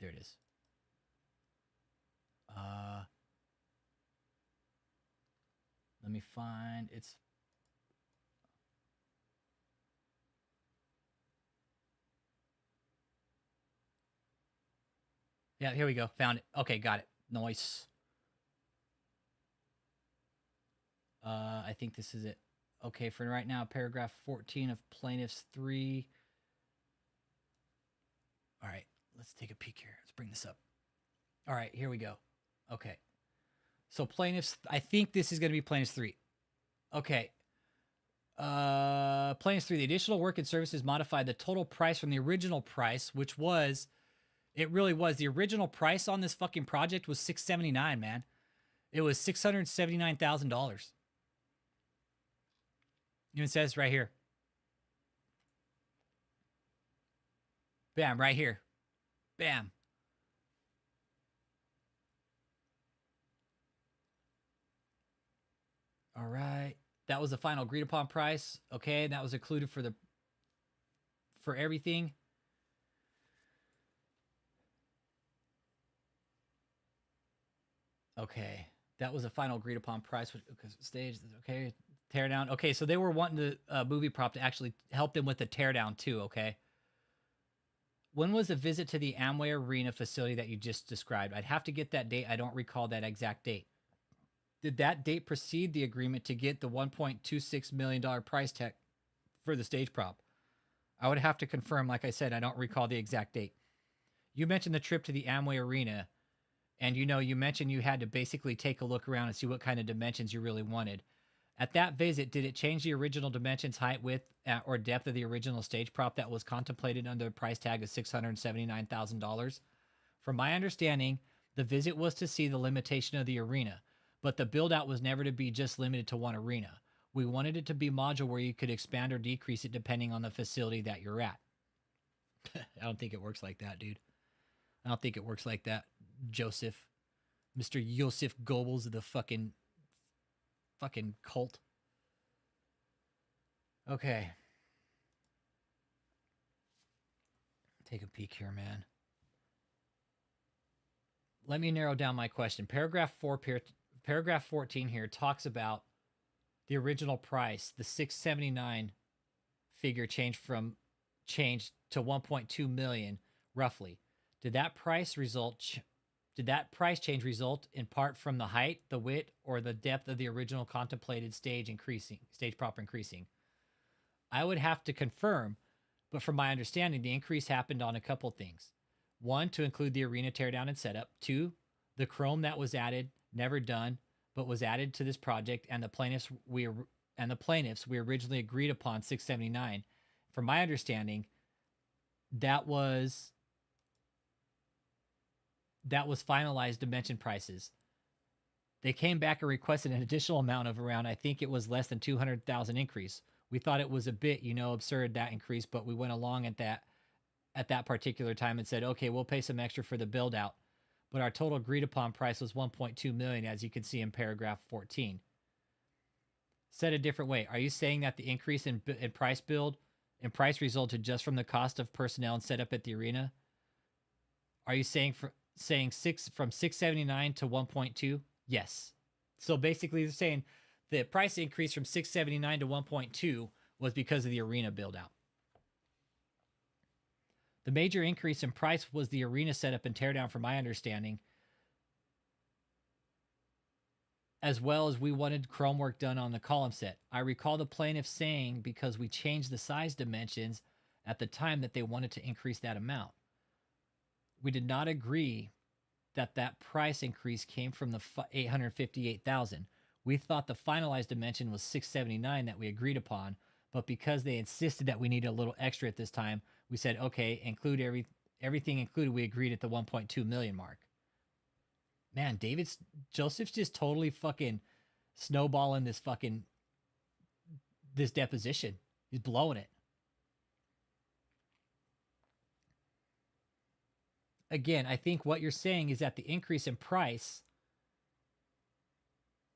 There it is. Let me find it's yeah, here we go. Found it. Okay, got it. Nice. I think this is it. Okay, for right now, paragraph 14 of Plaintiffs 3. All right, let's take a peek here. Let's bring this up. All right, here we go. Okay. So Plaintiffs, I think this is going to be Plaintiffs 3. Okay. Plaintiffs 3, the additional work and services modified the total price from the original price, which was, it really was, the original price on this fucking project was $679, man. It was $679,000. Even says right here. Bam, right here. Bam. All right. That was the final agreed upon price. Okay, that was included for everything. Okay. That was the final agreed upon price. Because stage, okay. Tear down. Okay, so they were wanting the movie prop to actually help them with the tear down too, okay? When was the visit to the Amway Arena facility that you just described? I'd have to get that date. I don't recall that exact date. Did that date precede the agreement to get the $1.26 million price tag for the stage prop? I would have to confirm. Like I said, I don't recall the exact date. You mentioned the trip to the Amway Arena, and you mentioned you had to basically take a look around and see what kind of dimensions you really wanted. At that visit, did it change the original dimensions, height, width, or depth of the original stage prop that was contemplated under the price tag of $679,000? From my understanding, the visit was to see the limitation of the arena, but the build-out was never to be just limited to one arena. We wanted it to be modular where you could expand or decrease it depending on the facility that you're at. I don't think it works like that, dude. I don't think it works like that, Joseph. Mr. Joseph Goebbels of the fucking cult. Okay. Take a peek here, man. Let me narrow down my question. Paragraph 14 here talks about the original price, the 679 figure changed to 1.2 million roughly. Did that price change result in part from the height, the width, or the depth of the original contemplated stage prop increasing? I would have to confirm, but from my understanding, the increase happened on a couple things. One, to include the arena teardown and setup. Two, the chrome that was added, never done, but was added to this project, and the plaintiffs we originally agreed upon 679. From my understanding, that was finalized dimension prices. They came back and requested an additional amount of around, I think it was less than 200,000 increase. We thought it was a bit, absurd, that increase, but we went along at that particular time and said, okay, we'll pay some extra for the build out. But our total agreed upon price was 1.2 million, as you can see in paragraph 14. Said a different way, are you saying that the increase in price resulted just from the cost of personnel and setup at the arena? Are you saying from 679 to 1.2? Yes. So basically they're saying the price increase from 679 to 1.2 was because of the arena build out. The major increase in price was the arena setup and teardown, from my understanding, as well as we wanted chrome work done on the column set. I recall the plaintiff saying because we changed the size dimensions at the time that they wanted to increase that amount. We did not agree that price increase came from the 858,000. We thought the finalized dimension was 679 that we agreed upon, but because they insisted that we needed a little extra at this time, we said, okay, include everything included. We agreed at the 1.2 million mark. Man, Joseph's just totally fucking snowballing this deposition. He's blowing it. Again, I think what you're saying is that the increase in price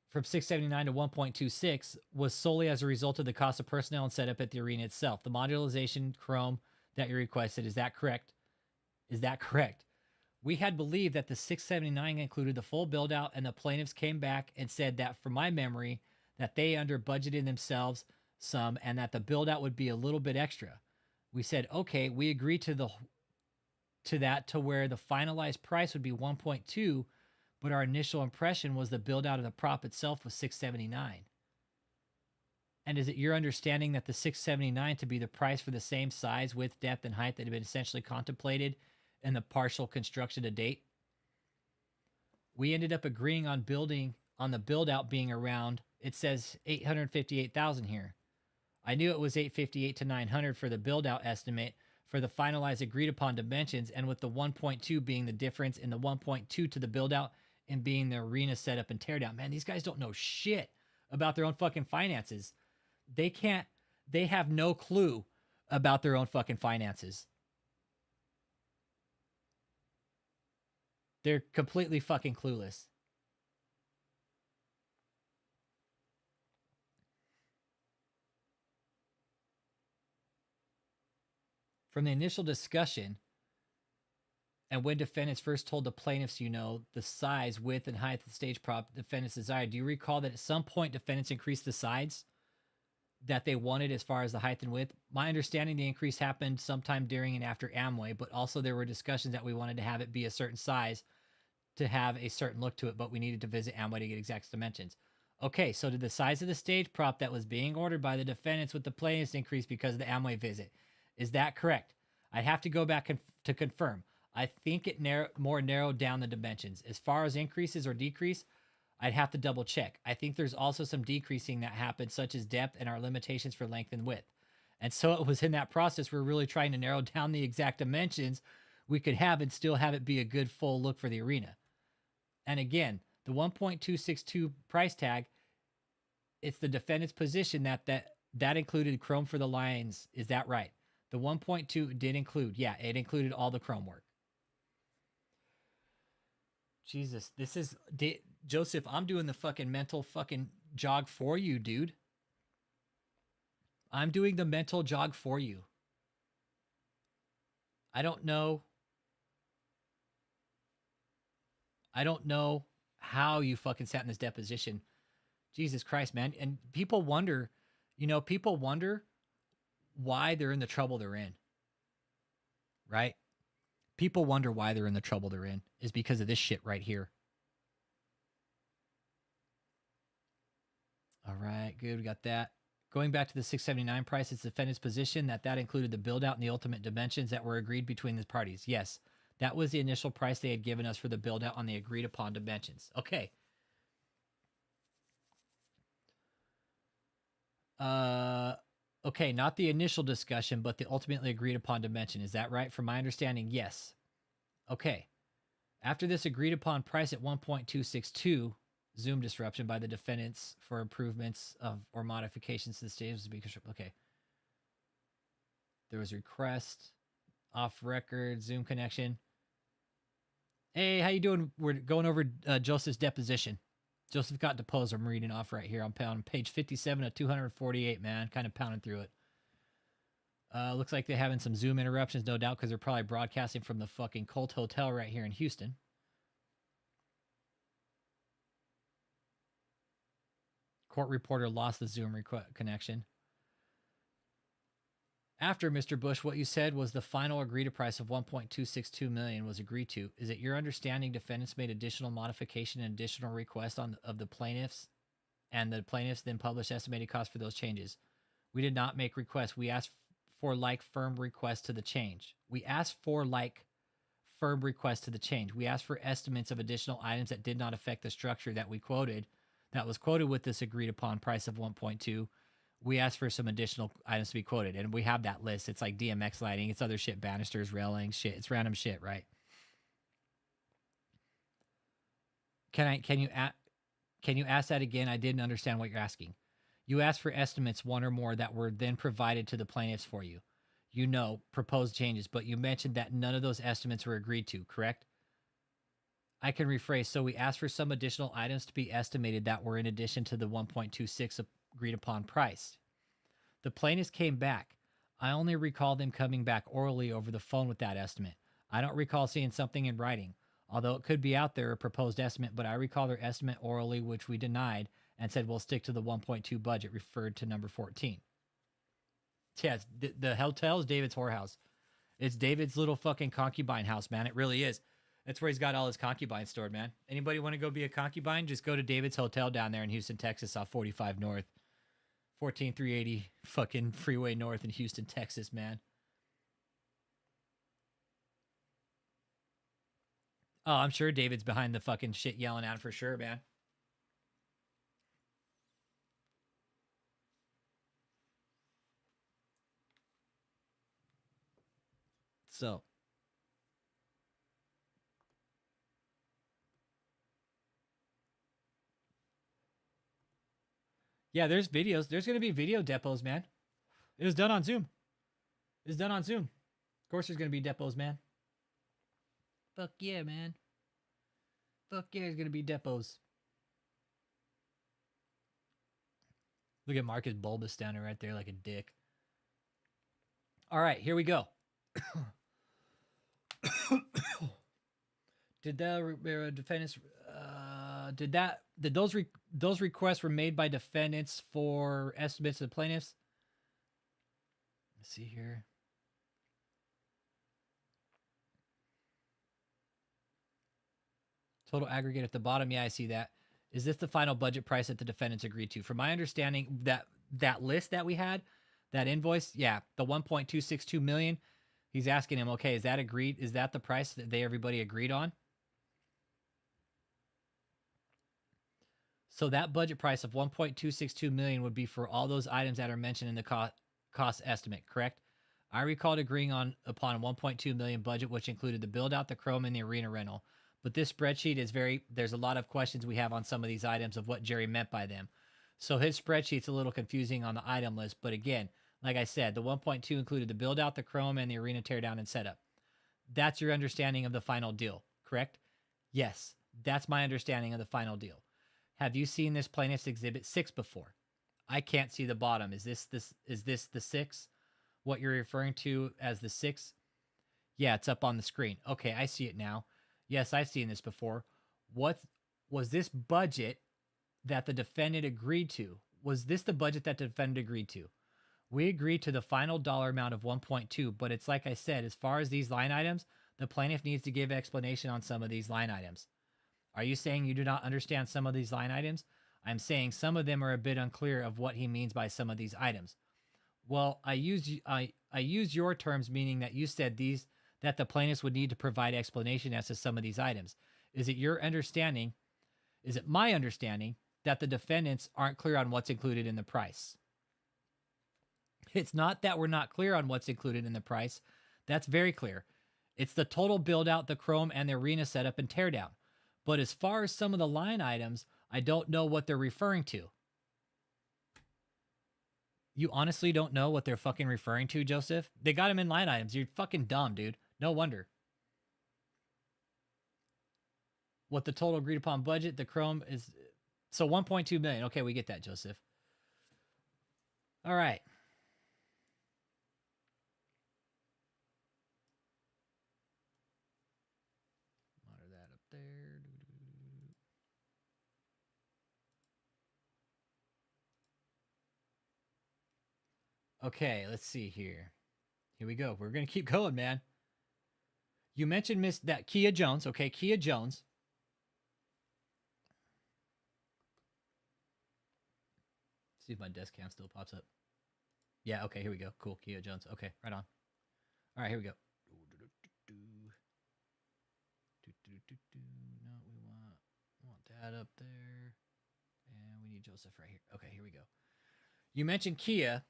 from 679 to 1.26 was solely as a result of the cost of personnel and setup at the arena itself. The modularization chrome that you requested, is that correct? Is that correct? We had believed that the 679 included the full build out, and the plaintiffs came back and said that, from my memory, that they under budgeted themselves some and that the build out would be a little bit extra. We said, okay, we agreed to that to where the finalized price would be 1.2, but our initial impression was the build out of the prop itself was 679. And is it your understanding that the 679 to be the price for the same size, width, depth, and height that had been essentially contemplated in the partial construction to date? We ended up agreeing on the build out being around, it says 858,000 here. I knew it was 858 to 900 for the build out estimate for the finalized agreed upon dimensions, and with the 1.2 being the difference in the 1.2 to the build out and being the arena setup and teardown. Man, these guys don't know shit about their own fucking finances. They have no clue about their own fucking finances. They're completely fucking clueless. From the initial discussion, and when defendants first told the plaintiffs, the size, width, and height of the stage prop defendants desired, do you recall that at some point defendants increased the size that they wanted as far as the height and width? My understanding, the increase happened sometime during and after Amway, but also there were discussions that we wanted to have it be a certain size to have a certain look to it, but we needed to visit Amway to get exact dimensions. Okay, so did the size of the stage prop that was being ordered by the defendants with the plaintiffs increase because of the Amway visit? Is that correct? I'd have to go back to confirm. I think it narrowed down the dimensions. As far as increases or decrease, I'd have to double check. I think there's also some decreasing that happened, such as depth and our limitations for length and width. And so it was in that process we're really trying to narrow down the exact dimensions we could have and still have it be a good full look for the arena. And again, the 1.262 price tag, it's the defendant's position that included chrome for the lines. Is that right? The 1.2 did include, yeah, it included all the chrome work. Jesus, this is Joseph. I'm doing the fucking mental fucking jog for you, dude. I'm doing the mental jog for you. I don't know how you fucking sat in this deposition. Jesus Christ, man. And people wonder, people wonder why they're in the trouble they're in. Right? People wonder why they're in the trouble they're in is because of this shit right here. All right, good. We got that. Going back to the $679 price, it's the defendant's position that included the build-out and the ultimate dimensions that were agreed between the parties. Yes, that was the initial price they had given us for the build-out on the agreed-upon dimensions. Okay. Okay, not the initial discussion, but the ultimately agreed-upon dimension. Is that right? From my understanding, yes. Okay. After this agreed-upon price at 1.262, Zoom disruption by the defendants for improvements of or modifications to the stage. Okay. There was a request, off record, Zoom connection. Hey, how you doing? We're going over Joseph's deposition. Joseph got deposed. I'm reading off right here. I'm pounding page 57 of 248, man. Kind of pounding through it. Looks like they're having some Zoom interruptions, no doubt, because they're probably broadcasting from the fucking Colt Hotel right here in Houston. Court reporter lost the Zoom connection. After, Mr. Bush, what you said was the final agreed price of $1.262 million was agreed to. Is it your understanding defendants made additional modification and additional requests of the plaintiffs, and the plaintiffs then published estimated costs for those changes? We did not make requests. We asked for firm requests to the change. We asked for firm requests to the change. We asked for estimates of additional items that did not affect the structure that we quoted, that was quoted with this agreed upon price of 1.2. We asked for some additional items to be quoted, and we have that list. It's like DMX lighting, it's other shit, banisters, railings, shit. It's random shit, right? Can you ask that again? I didn't understand what you're asking. You asked for estimates, one or more, that were then provided to the plaintiffs for you. Proposed changes, but you mentioned that none of those estimates were agreed to, correct? I can rephrase. So we asked for some additional items to be estimated that were in addition to the 1.26 agreed upon price. The plaintiffs came back. I only recall them coming back orally over the phone with that estimate. I don't recall seeing something in writing, although it could be out there, a proposed estimate, but I recall their estimate orally, which we denied and said we'll stick to the 1.2 budget, referred to number 14. Yeah, the hotel is David's whorehouse. It's David's little fucking concubine house, man. It really is. That's where he's got all his concubines stored, man. Anybody want to go be a concubine? Just go to David's Hotel down there in Houston, Texas, off 45 North. 14380 fucking freeway north in Houston, Texas, man. Oh, I'm sure David's behind the fucking shit yelling at him for sure, man. So. Yeah, there's videos. There's going to be video depots, man. It was done on Zoom. It's done on Zoom. Of course there's going to be depots, man. Fuck yeah, man. Fuck yeah, there's going to be depots. Look at Marcus Bulbous standing right there like a dick. All right, here we go. Did the defendants... Did those requests were made by defendants for estimates of the plaintiffs? Let's see here. Total aggregate at the bottom. Yeah, I see that. Is this the final budget price that the defendants agreed to? From my understanding, that list that we had, that invoice, yeah, the 1.262 million. He's asking him, okay, is that agreed? Is that the price that everybody agreed on? So that budget price of 1.262 million would be for all those items that are mentioned in the cost estimate, correct? I recalled agreeing upon a 1.2 million budget, which included the build out, the chrome, and the arena rental. But this spreadsheet is there's a lot of questions we have on some of these items of what Jerry meant by them. So his spreadsheet's a little confusing on the item list. But again, Like I said, the 1.2 included the build out, the chrome, and the arena teardown and setup. That's your understanding of the final deal, correct? Yes, that's my understanding of the final deal. Have you seen this plaintiff's exhibit 6 before? I can't see the bottom. Is this the 6? What you're referring to as the 6? Yeah, it's up on the screen. Okay, I see it now. Yes, I've seen this before. What was this budget that the defendant agreed to? Was this the budget that the defendant agreed to? We agreed to the final dollar amount of 1.2, but it's like I said, as far as these line items, the plaintiff needs to give explanation on some of these line items. Are you saying you do not understand some of these line items? I'm saying some of them are a bit unclear of what he means by some of these items. Well, I use your terms, meaning that you said that the plaintiffs would need to provide explanation as to some of these items. Is it your understanding? Is it my understanding that the defendants aren't clear on what's included in the price? It's not that we're not clear on what's included in the price. That's very clear. It's the total build out, the chrome, and the arena setup and teardown. But as far as some of the line items, I don't know what they're referring to. You honestly don't know what they're fucking referring to, Joseph? They got them in line items. You're fucking dumb, dude. No wonder. What the total agreed upon budget, the chrome is... So 1.2 million. Okay, we get that, Joseph. All right. Monitor that up there. Okay, let's see here. Here we go. We're going to keep going, man. You mentioned that Kia Jones. Okay, Kia Jones. See if my desk cam still pops up. Yeah, okay, here we go. Cool, Kia Jones. Okay, right on. All right, here we go. No, we want that up there. And we need Joseph right here. Okay, here we go. You mentioned Kia.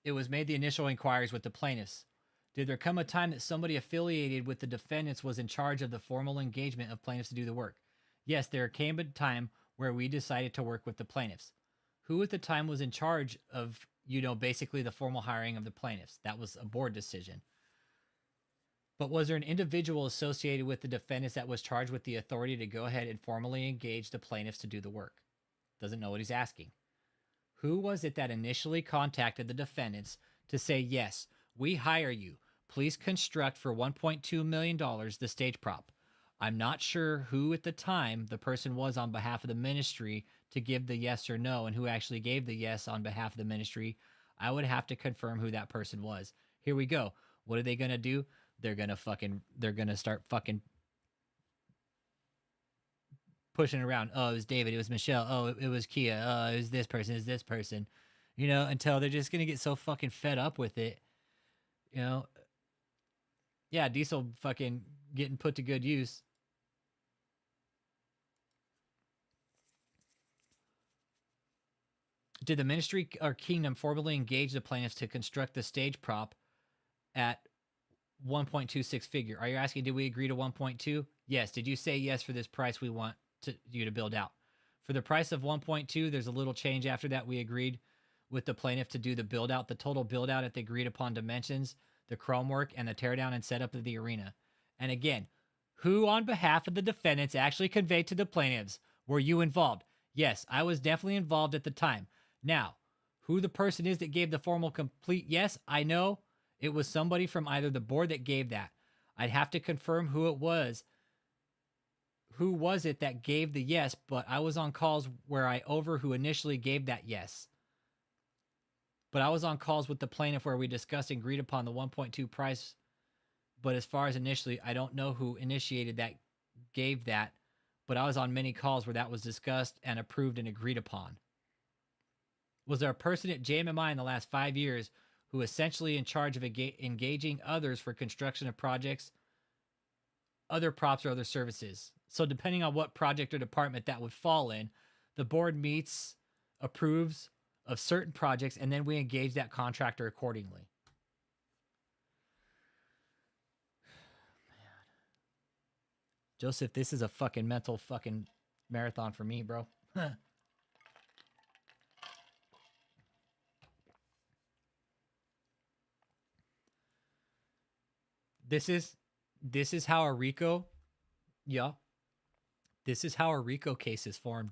It was made the initial inquiries with the plaintiffs. Did there come a time that somebody affiliated with the defendants was in charge of the formal engagement of plaintiffs to do the work? Yes, there came a time where we decided to work with the plaintiffs. Who at the time was in charge of, basically the formal hiring of the plaintiffs? That was a board decision. But was there an individual associated with the defendants that was charged with the authority to go ahead and formally engage the plaintiffs to do the work? Doesn't know what he's asking. Who was it that initially contacted the defendants to say, yes, we hire you. Please construct for $1.2 million the stage prop. I'm not sure who at the time the person was on behalf of the ministry to give the yes or no, and who actually gave the yes on behalf of the ministry. I would have to confirm who that person was. Here we go. What are they going to do? They're going to start fucking pushing around. Oh, it was David. It was Michelle. Oh, it was Kia. Oh, it was this person. It's this person. Until they're just going to get so fucking fed up with it. Yeah, Diesel fucking getting put to good use. Did the ministry or kingdom formally engage the plaintiffs to construct the stage prop at 1.26 figure? Are you asking, did we agree to 1.2? Yes. Did you say yes for this price we want you to build out? For the price of 1.2, there's a little change after that. We agreed with the plaintiff to do the build out, the total build out at the agreed upon dimensions, the chrome work, and the teardown and setup of the arena. And again, who on behalf of the defendants actually conveyed to the plaintiffs? Were you involved? Yes, I was definitely involved at the time. Now, who the person is that gave the formal complete yes, I know it was somebody from either the board that gave that. I'd have to confirm who it was. Who was it that gave the yes, but I was on calls where who initially gave that yes. But I was on calls with the plaintiff where we discussed and agreed upon the 1.2 price. But as far as initially, I don't know who initiated that, gave that, but I was on many calls where that was discussed and approved and agreed upon. Was there a person at JMMI in the last 5 years who essentially in charge of engaging others for construction of projects, other props, or other services? So depending on what project or department that would fall in, the board meets, approves of certain projects, and then we engage that contractor accordingly. Man. Joseph, this is a fucking mental fucking marathon for me, bro. This is how a RICO, yeah. This is how a RICO case is formed.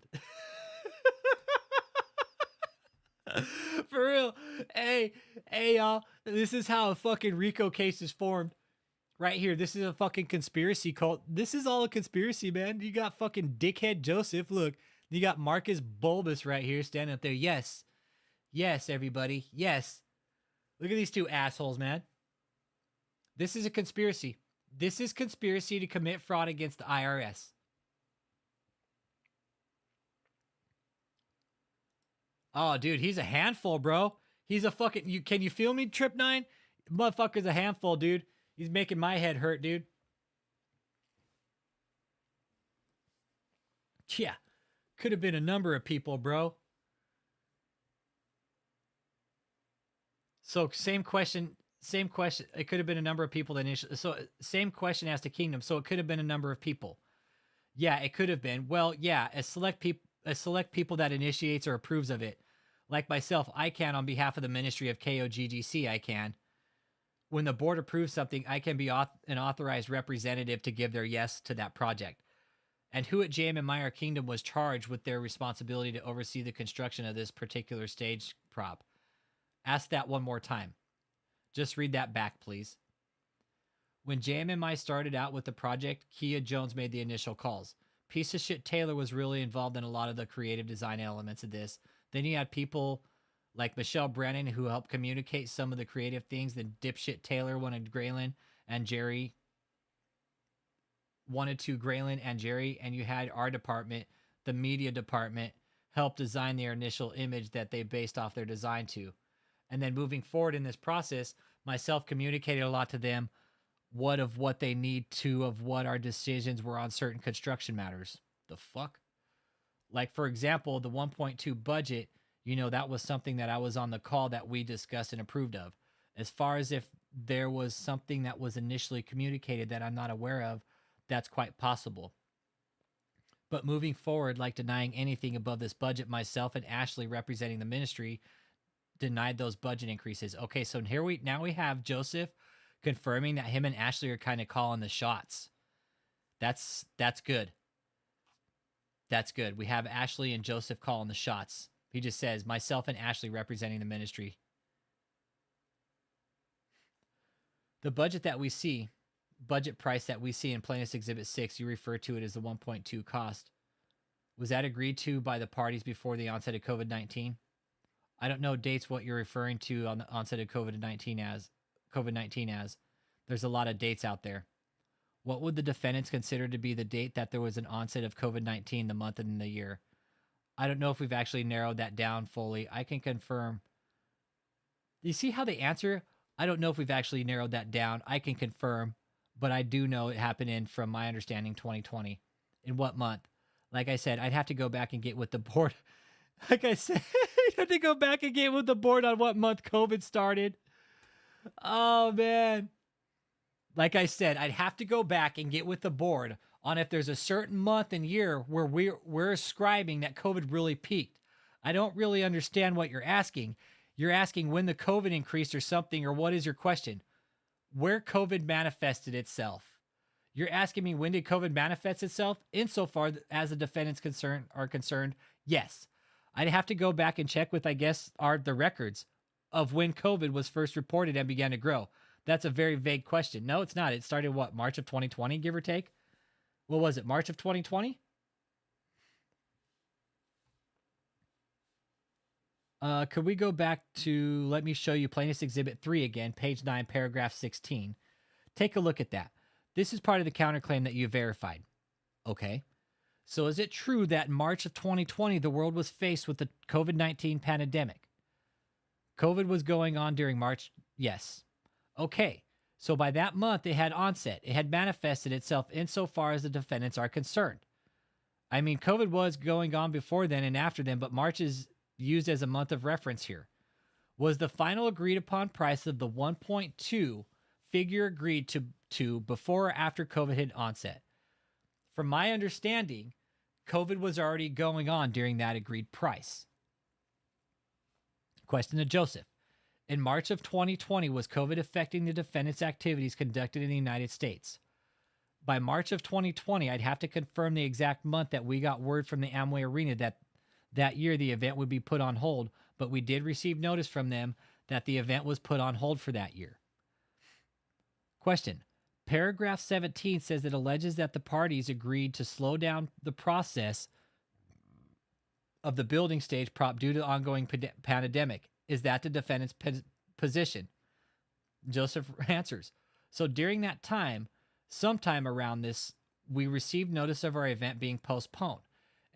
For real. Hey, y'all. This is how a fucking RICO case is formed. Right here. This is a fucking conspiracy cult. This is all a conspiracy, man. You got fucking dickhead Joseph. Look, you got Marcus Bulbous right here standing up there. Yes. Yes, everybody. Yes. Look at these two assholes, man. This is a conspiracy. This is conspiracy to commit fraud against the IRS. Oh, dude, he's a handful, bro. He's a fucking... Can you feel me, Trip 9? Motherfucker's a handful, dude. He's making my head hurt, dude. Yeah. Could have been a number of people, bro. So, same question. It could have been a number of people that initially... So, same question as to Kingdom. So, it could have been a number of people. Yeah, it could have been. Well, yeah, a select people that initiates or approves of it. Like myself, I can on behalf of the Ministry of KOGGC, I can. When the board approves something, I can be an authorized representative to give their yes to that project. And who at JMMI or Kingdom was charged with their responsibility to oversee the construction of this particular stage prop? Ask that one more time. Just read that back, please. When JMMI started out with the project, Kia Jones made the initial calls. Piece of shit Taylor was really involved in a lot of the creative design elements of this. Then you had people like Michelle Brennan who helped communicate some of the creative things. Then dipshit Taylor wanted Graylin and Jerry. And you had our department, the media department, help design their initial image that they based off their design to. And then moving forward in this process, myself communicated a lot to them what they need to, of what our decisions were on certain construction matters. The fuck? Like, for example, the 1.2 budget, that was something that I was on the call that we discussed and approved of. As far as if there was something that was initially communicated that I'm not aware of, that's quite possible. But moving forward, like denying anything above this budget, myself and Ashley representing the ministry denied those budget increases. Okay, so now we have Joseph confirming that him and Ashley are kind of calling the shots. That's good. That's good. We have Ashley and Joseph calling the shots. He just says, myself and Ashley representing the ministry. The budget price that we see in Plaintiff's Exhibit 6, you refer to it as the 1.2 cost. Was that agreed to by the parties before the onset of COVID-19? I don't know dates what you're referring to on the onset of COVID-19 as. There's a lot of dates out there. What would the defendants consider to be the date that there was an onset of COVID-19, the month and the year? I don't know if we've actually narrowed that down fully. I can confirm. You see how they answer? I don't know if we've actually narrowed that down. I can confirm, but I do know it happened from my understanding, 2020. In what month? Like I said, I'd have to go back and get with the board. Like I said, I'd have to go back and get with the board on what month COVID started. Oh, man. Like I said, I'd have to go back and get with the board on if there's a certain month and year where we're ascribing that COVID really peaked. I don't really understand what you're asking. You're asking when the COVID increased or something, or what is your question? Where COVID manifested itself. You're asking me when did COVID manifest itself? Insofar as the defendants are concerned, yes. I'd have to go back and check with, I guess, the records of when COVID was first reported and began to grow. That's a very vague question. No, it's not. It started, March of 2020, give or take? What was it, March of 2020? Could we go back to, let me show you Plaintiff's Exhibit 3 again, page 9, paragraph 16. Take a look at that. This is part of the counterclaim that you verified. Okay. So is it true that in March of 2020, the world was faced with the COVID-19 pandemic? COVID was going on during March? Yes. Okay. So by that month, it had onset. It had manifested itself insofar as the defendants are concerned. I mean, COVID was going on before then and after then, but March is used as a month of reference here. Was the final agreed upon price of the 1.2 figure agreed to before or after COVID had onset? From my understanding, COVID was already going on during that agreed price. Question to Joseph. In March of 2020, was COVID affecting the defendant's activities conducted in the United States? By March of 2020, I'd have to confirm the exact month that we got word from the Amway Arena that year the event would be put on hold, but we did receive notice from them that the event was put on hold for that year. Question. Paragraph 17 says it alleges that the parties agreed to slow down the process of the building stage prop due to ongoing pandemic. Is that the defendant's position? Joseph answers. So during that time, sometime around this, we received notice of our event being postponed.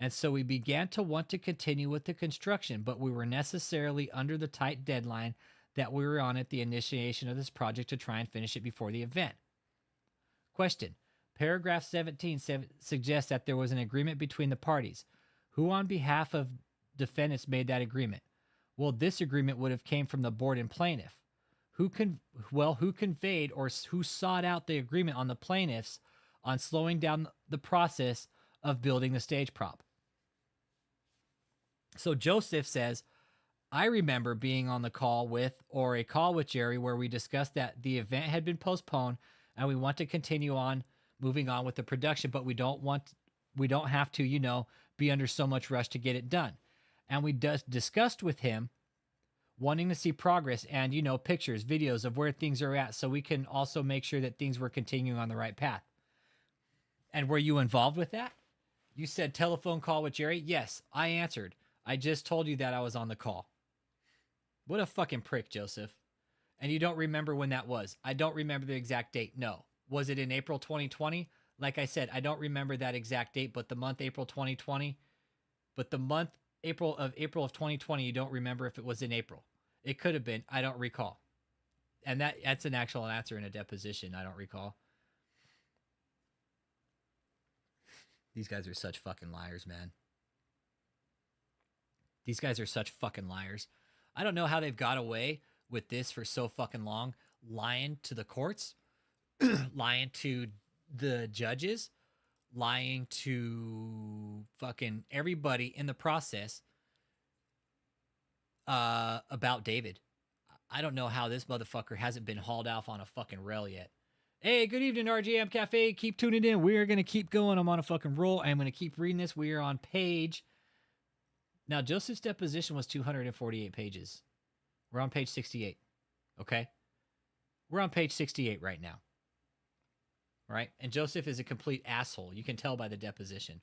And so we began to want to continue with the construction, but we were necessarily under the tight deadline that we were on at the initiation of this project to try and finish it before the event. Question. Paragraph 17 suggests that there was an agreement between the parties. Who on behalf of defendants made that agreement? Well, this agreement would have came from the board and plaintiff. Who conveyed or who sought out the agreement on the plaintiffs on slowing down the process of building the stage prop? So Joseph says, I remember being on the call with Jerry where we discussed that the event had been postponed and we want to continue on moving on with the production, but we don't have to, be under so much rush to get it done. And we discussed with him wanting to see progress and, pictures, videos of where things are at so we can also make sure that things were continuing on the right path. And were you involved with that? You said telephone call with Jerry? Yes, I answered. I just told you that I was on the call. What a fucking prick, Joseph. And you don't remember when that was. I don't remember the exact date. No. Was it in April 2020? Like I said, I don't remember that exact date, but the month April 2020, April of 2020, you don't remember if it was in April. It could have been. I don't recall. And that's an actual answer in a deposition. I don't recall. These guys are such fucking liars, man. These guys are such fucking liars. I don't know how they've got away with this for so fucking long, lying to the courts, lying to the judges, lying to fucking everybody in the process about David. I don't know how this motherfucker hasn't been hauled off on a fucking rail yet. Hey, good evening, RGM Cafe. Keep tuning in. We are going to keep going. I'm on a fucking roll. I'm going to keep reading this. We are on page... Now, Joseph's deposition was 248 pages. We're on page 68. Okay? We're on page 68 right now. All right? And Joseph is a complete asshole. You can tell by the deposition.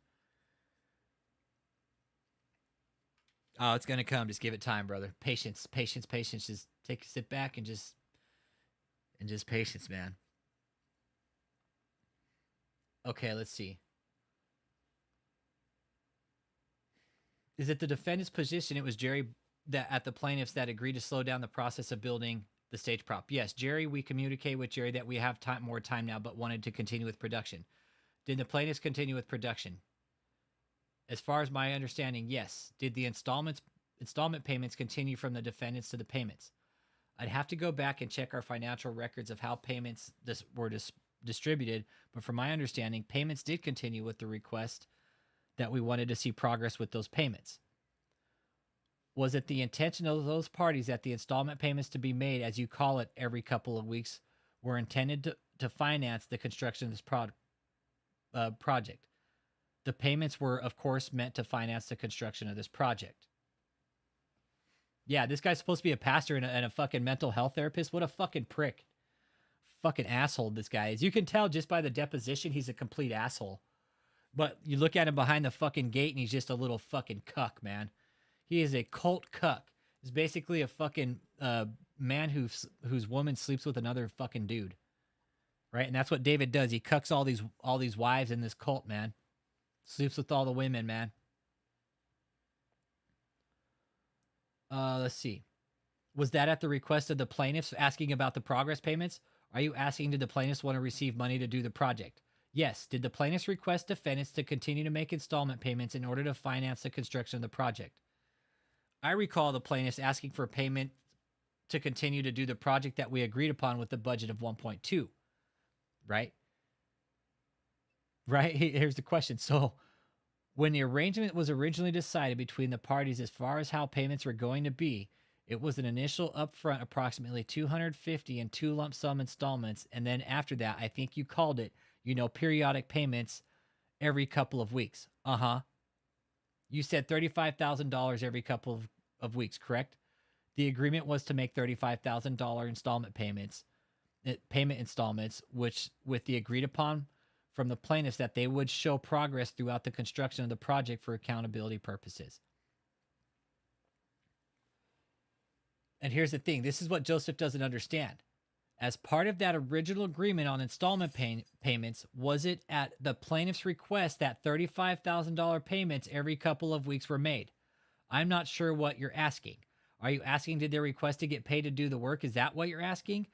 Oh, it's going to come. Just give it time, brother. Patience, patience, patience. Just sit back and just patience, man. Okay, let's see. Is it the defendant's position it was Jerry that at the plaintiffs that agreed to slow down the process of building the stage prop? Yes, Jerry, we communicate with Jerry that we have more time now, but wanted to continue with production. Did the plaintiffs continue with production? As far as my understanding, yes. Did the installment payments continue from the defendants to the payments? I'd have to go back and check our financial records of how payments were distributed, but from my understanding, payments did continue with the request that we wanted to see progress with those payments. Was it the intention of those parties that the installment payments to be made, as you call it, every couple of weeks, were intended to finance the construction of this project? The payments were, of course, meant to finance the construction of this project. Yeah, this guy's supposed to be a pastor and a fucking mental health therapist. What a fucking prick. Fucking asshole this guy is. You can tell just by the deposition he's a complete asshole. But you look at him behind the fucking gate and he's just a little fucking cuck, man. He is a cult cuck. He's basically a fucking man whose woman sleeps with another fucking dude. Right? And that's what David does. He cucks all these wives in this cult, man. Sleeps with all the women, man. Let's see. Was that at the request of the plaintiffs asking about the progress payments? Are you asking did the plaintiffs want to receive money to do the project? Yes. Did the plaintiffs request defendants to continue to make installment payments in order to finance the construction of the project? I recall the plaintiffs asking for payment to continue to do the project that we agreed upon with the budget of 1.2. Right? Right? Here's the question. So, when the arrangement was originally decided between the parties as far as how payments were going to be, It was an initial upfront approximately $250 in 2 lump sum installments, and then after that, I think you called it, periodic payments every couple of weeks. You said $35,000 every couple of weeks, correct? The agreement was to make $35,000 installment payment installments, which with the agreed upon from the plaintiffs that they would show progress throughout the construction of the project for accountability purposes. And here's the thing. This is what Joseph doesn't understand. As part of that original agreement on installment payments, was it at the plaintiff's request that $35,000 payments every couple of weeks were made? I'm not sure what you're asking. Are you asking, did they request to get paid to do the work? Is that what you're asking?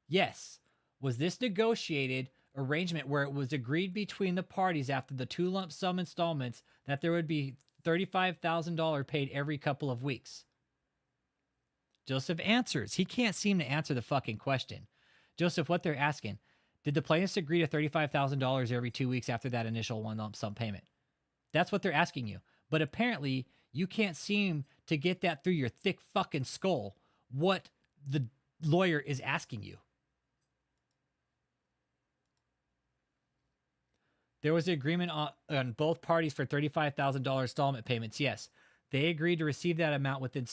Yes. Was this negotiated arrangement where it was agreed between the parties after the 2 lump sum installments that there would be $35,000 paid every couple of weeks? Joseph answers. He can't seem to answer the fucking question. Joseph, what they're asking, did the plaintiffs agree to $35,000 every 2 weeks after that initial 1 lump sum payment? That's what they're asking you. But apparently, you can't seem to get that through your thick fucking skull, what the lawyer is asking you. There was an agreement on both parties for $35,000 installment payments. Yes, they agreed to receive that amount within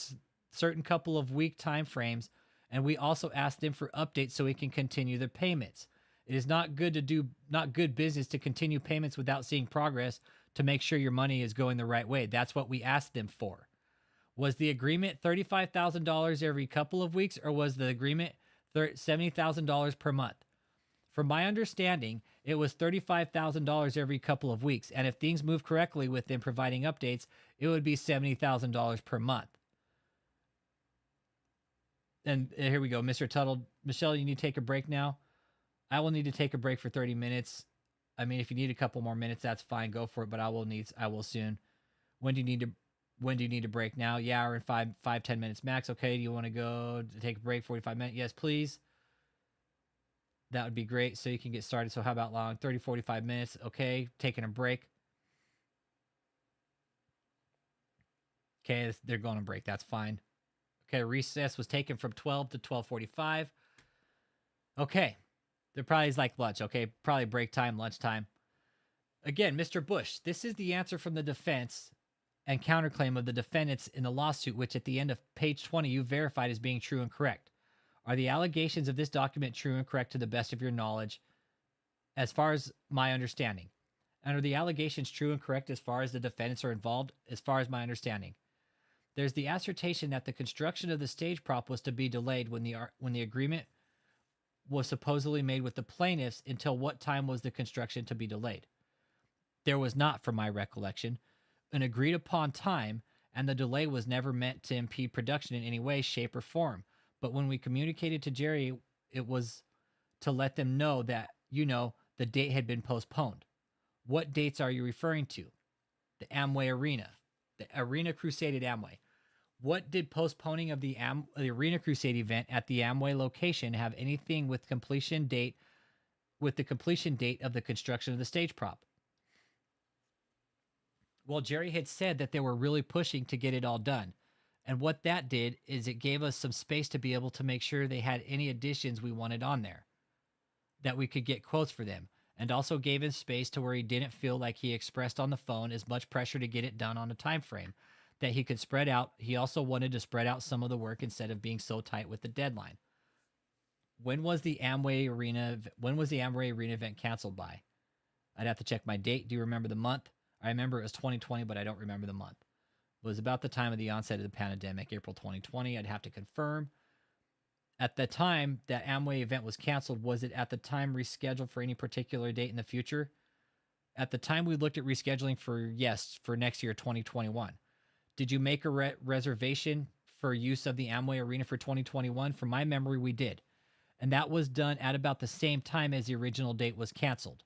certain couple of week time frames, and we also asked them for updates so we can continue the payments. It is not good business to continue payments without seeing progress to make sure your money is going the right way. That's what we asked them for. Was the agreement $35,000 every couple of weeks, or was the agreement $70,000 per month? From my understanding, it was $35,000 every couple of weeks, and if things move correctly with them providing updates, it would be $70,000 per month. And here we go, Mr. Tuttle. Michelle, you need to take a break now. I will need to take a break for 30 minutes. I mean, if you need a couple more minutes, that's fine. Go for it, but I will soon. When do you need to break now? Yeah, or in 10 minutes max. Okay, do you want to go to take a break, 45 minutes? Yes, please. That would be great so you can get started. So how about long? 30, 45 minutes. Okay, taking a break. Okay, they're going to break. That's fine. Okay, recess was taken from 12 to 12:45. Okay, they're probably like lunch. Okay, probably break time, lunchtime. Again, Mr. Bush, this is the answer from the defense and counterclaim of the defendants in the lawsuit, which at the end of page 20 you verified as being true and correct. Are the allegations of this document true and correct to the best of your knowledge, as far as my understanding? And are the allegations true and correct as far as the defendants are involved, as far as my understanding? There's the assertion that the construction of the stage prop was to be delayed when the agreement was supposedly made with the plaintiffs. Until what time was the construction to be delayed? There was not, from my recollection, an agreed upon time, and the delay was never meant to impede production in any way, shape, or form. But when we communicated to Jerry, it was to let them know that, the date had been postponed. What dates are you referring to? The Amway Arena. The Arena Crusade at Amway. What did postponing of the Arena Crusade event at the Amway location have anything with the completion date of the construction of the stage prop? Well, Jerry had said that they were really pushing to get it all done. And what that did is it gave us some space to be able to make sure they had any additions we wanted on there, that we could get quotes for them, and also gave him space to where he didn't feel like he expressed on the phone as much pressure to get it done on a time frame, that he could spread out. He also wanted to spread out some of the work instead of being so tight with the deadline. When was the Amway Arena event canceled by? I'd have to check my date. Do you remember the month? I remember it was 2020, but I don't remember the month. It was about the time of the onset of the pandemic, April 2020. I'd have to confirm. At the time that Amway event was canceled, was it at the time rescheduled for any particular date in the future? At the time we looked at rescheduling for next year, 2021. Did you make a reservation for use of the Amway Arena for 2021? From my memory, we did. And that was done at about the same time as the original date was canceled.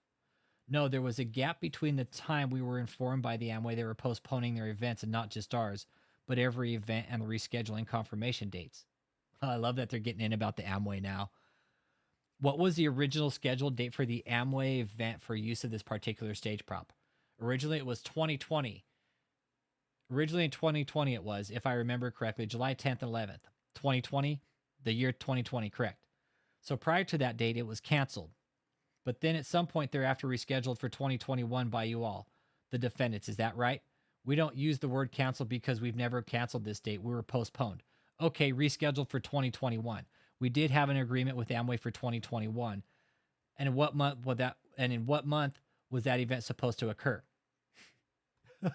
No, there was a gap between the time we were informed by the Amway they were postponing their events, and not just ours, but every event and the rescheduling confirmation dates. I love that they're getting in about the Amway now. What was the original scheduled date for the Amway event for use of this particular stage prop? Originally, it was 2020. Originally in 2020 it was, if I remember correctly, July 10th and 11th. 2020, the year 2020, correct. So prior to that date, it was canceled. But then at some point thereafter rescheduled for 2021 by you all, the defendants. Is that right? We don't use the word canceled because we've never canceled this date. We were postponed. Okay, rescheduled for 2021. We did have an agreement with Amway for 2021. And in what month was that? And in what month was that event supposed to occur?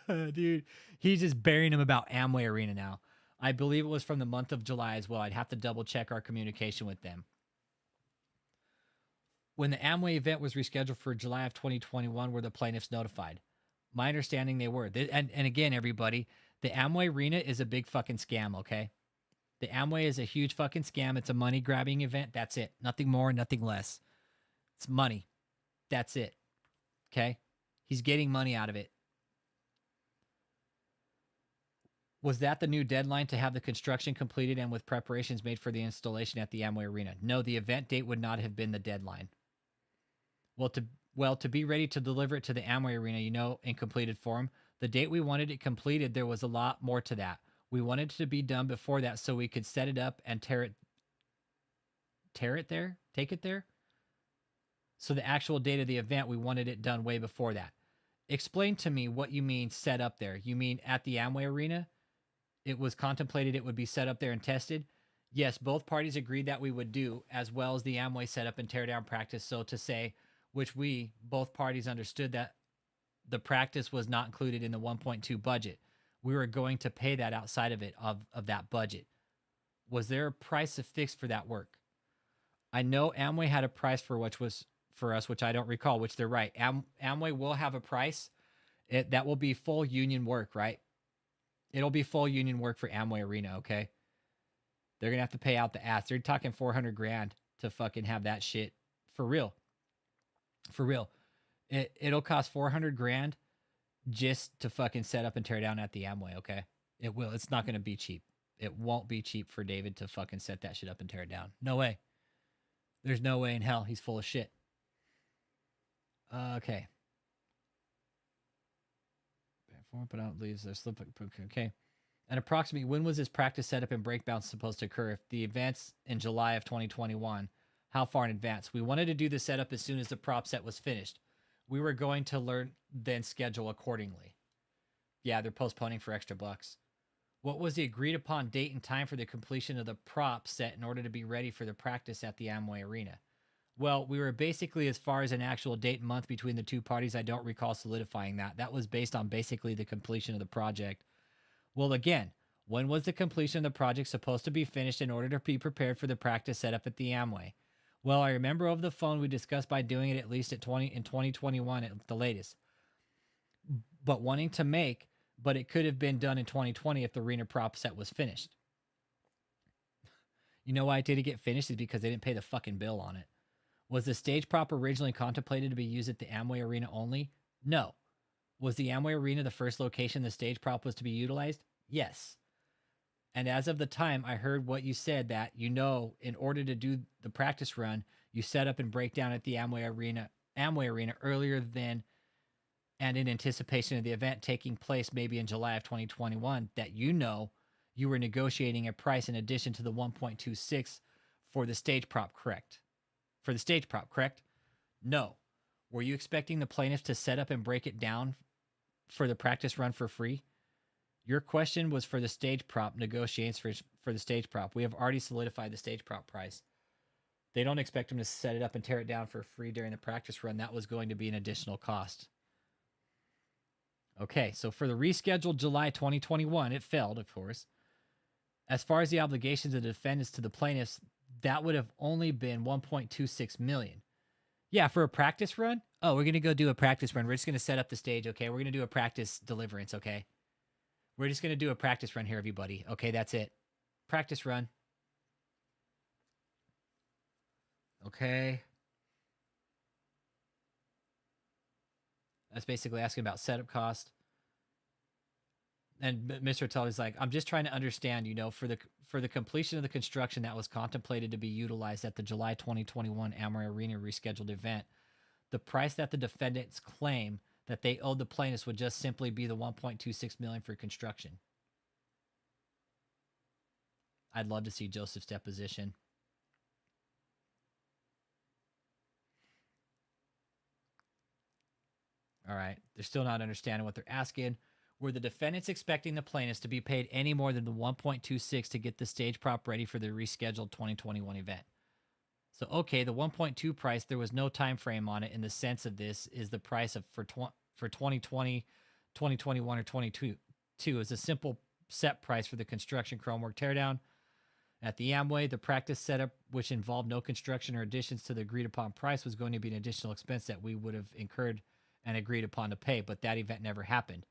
Dude, he's just burying him about Amway Arena now. I believe it was from the month of July as well. I'd have to double check our communication with them. When the Amway event was rescheduled for July of 2021, were the plaintiffs notified? My understanding, they were. And again, everybody, the Amway Arena is a big fucking scam, okay? The Amway is a huge fucking scam. It's a money-grabbing event. That's it. Nothing more, nothing less. It's money. That's it. Okay? He's getting money out of it. Was that the new deadline to have the construction completed and with preparations made for the installation at the Amway Arena? No, the event date would not have been the deadline. Well, to be ready to deliver it to the Amway Arena, in completed form, the date we wanted it completed, there was a lot more to that. We wanted it to be done before that so we could set it up and take it there. So the actual date of the event, we wanted it done way before that. Explain to me what you mean set up there. You mean at the Amway Arena? It was contemplated it would be set up there and tested? Yes, both parties agreed that we would do, as well as the Amway setup and tear down practice. So to say, which both parties understood that the practice was not included in the 1.2 budget. We were going to pay that outside of it, of that budget. Was there a price affixed for that work? I know Amway had a price for us, which I don't recall, which they're right. Amway will have a price. That will be full union work, right? It'll be full union work for Amway Arena, okay? They're going to have to pay out the ass. They're talking $400,000 to fucking have that shit for real. For real. It'll cost $400,000 just to fucking set up and tear down at the Amway, okay? It will. It's not going to be cheap. It won't be cheap for David to fucking set that shit up and tear it down. No way. There's no way in hell. He's full of shit. Okay. But out leaves their slip. Okay. And approximately when was this practice setup and breakdown supposed to occur? If the event's in July of 2021, how far in advance? We wanted to do the setup as soon as the prop set was finished. We were going to learn, then schedule accordingly. Yeah, they're postponing for extra bucks. What was the agreed upon date and time for the completion of the prop set in order to be ready for the practice at the Amway Arena? Well, we were basically, as far as an actual date and month between the two parties, I don't recall solidifying that. That was based on basically the completion of the project. Well, again, when was the completion of the project supposed to be finished in order to be prepared for the practice setup at the Amway? Well, I remember over the phone we discussed by doing it at least in 2021 at the latest. But it could have been done in 2020 if the arena prop set was finished. You know why it didn't get finished? Is because they didn't pay the fucking bill on it. Was the stage prop originally contemplated to be used at the Amway Arena only? No. Was the Amway Arena the first location the stage prop was to be utilized? Yes. And as of the time I heard what you said, that, in order to do the practice run, you set up and break down at the Amway Arena earlier than, and in anticipation of the event taking place maybe in July of 2021, that you were negotiating a price in addition to the 1.26 for the stage prop, correct? For the stage prop, correct? No. Were you expecting the plaintiffs to set up and break it down for the practice run for free? Your question was for the stage prop negotiations for the stage prop. We have already solidified the stage prop price. They don't expect them to set it up and tear it down for free during the practice run. That was going to be an additional cost. Okay, so for the rescheduled July 2021, it failed, of course. As far as the obligations of the defendants to the plaintiffs, that would have only been $1.26 million. Yeah, for a practice run? Oh, we're going to go do a practice run. We're just going to set up the stage, okay? We're going to do a practice deliverance, okay? We're just going to do a practice run here, everybody. Okay, that's it. Practice run. Okay. That's basically asking about setup cost. And Mr. Tully's like, I'm just trying to understand, for the completion of the construction that was contemplated to be utilized at the July 2021 Amway Arena rescheduled event, the price that the defendants claim that they owed the plaintiffs would just simply be the $1.26 million for construction. I'd love to see Joseph's deposition. All right. They're still not understanding what they're asking. Were the defendants expecting the plaintiffs to be paid any more than the 1.26 to get the stage prop ready for the rescheduled 2021 event? So, okay, the 1.2 price, there was no time frame on it in the sense of this is the price of for 2020, 2021, or 22 is a simple set price for the construction chrome work teardown. At the Amway, the practice setup, which involved no construction or additions to the agreed upon price, was going to be an additional expense that we would have incurred and agreed upon to pay, but that event never happened.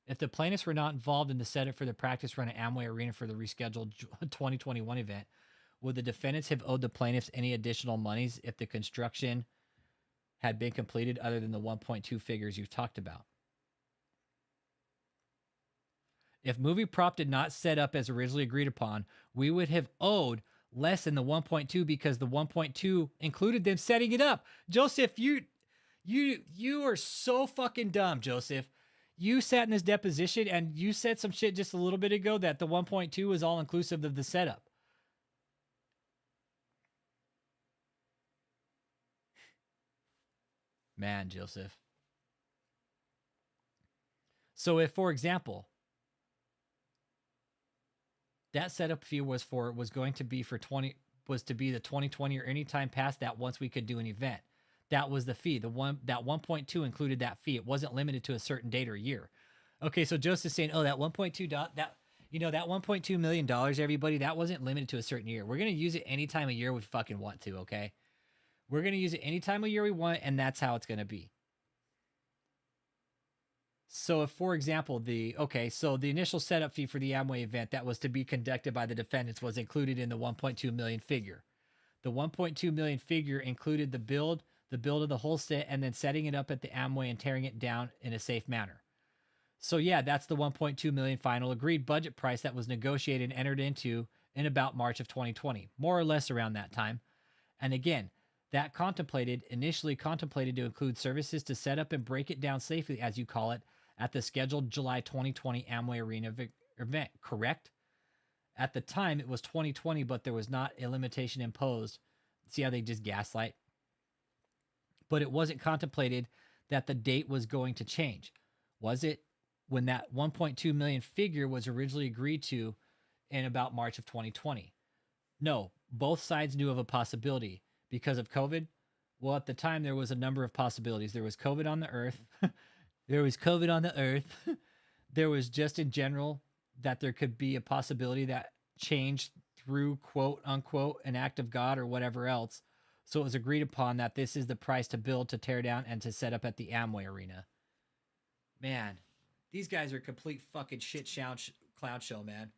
If the plaintiffs were not involved in the setup for the practice run at Amway Arena for the rescheduled 2021 event, would the defendants have owed the plaintiffs any additional monies if the construction had been completed other than the 1.2 figures you've talked about? If movie prop did not set up as originally agreed upon, we would have owed less than the 1.2 because the 1.2 included them setting it up. Joseph, you are so fucking dumb, Joseph. You sat in this deposition and you said some shit just a little bit ago that the 1.2 was all inclusive of the setup. Man, Joseph. So if, for example, that setup fee was going to be the 2020 or any time past that once we could do an event. That was the fee. That 1.2 included that fee. It wasn't limited to a certain date or year. Okay, so Joseph's saying, oh, that 1.2 that $1.2 million, everybody, that wasn't limited to a certain year. We're gonna use it any time of year we fucking want to, okay? We're gonna use it any time of year we want, and that's how it's gonna be. So if, for example, the initial setup fee for the Amway event that was to be conducted by the defendants was included in the 1.2 million figure. The 1.2 million figure included the build of the whole set, and then setting it up at the Amway and tearing it down in a safe manner. So yeah, that's the 1.2 million final agreed budget price that was negotiated and entered into in about March of 2020, more or less around that time. And again, that initially contemplated to include services to set up and break it down safely, as you call it, at the scheduled July 2020 Amway Arena event, correct? At the time, it was 2020, but there was not a limitation imposed. See how they just gaslight? But it wasn't contemplated that the date was going to change. Was it when that 1.2 million figure was originally agreed to in about March of 2020? No, both sides knew of a possibility. Because of COVID? Well, at the time, there was a number of possibilities. There was COVID on the earth. There was COVID on the earth. There was just in general that there could be a possibility that changed through quote unquote an act of God or whatever else. So it was agreed upon that this is the price to build, to tear down, and to set up at the Amway Arena. Man, these guys are a complete fucking shit clown show, man.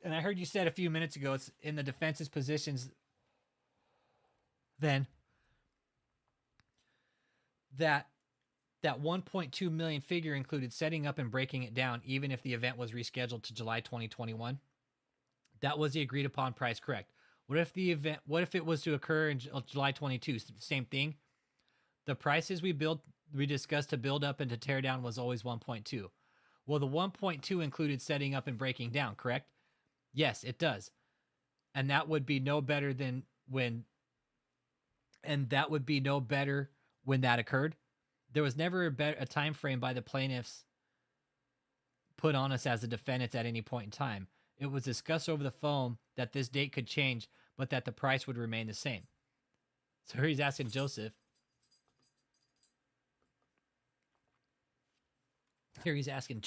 And I heard you said a few minutes ago, it's in the defense's positions then that 1.2 million figure included setting up and breaking it down, even if the event was rescheduled to July 2021. That was the agreed upon price, correct? What if it was to occur in July 22? Same thing. The prices we discussed to build up and to tear down was always 1.2. Well, the 1.2 included setting up and breaking down, correct? Yes, it does. And that would be no better than when that occurred. There was never a time frame by the plaintiffs put on us as the defendants at any point in time. It was discussed over the phone that this date could change, but that the price would remain the same. So here he's asking Joseph. He's asking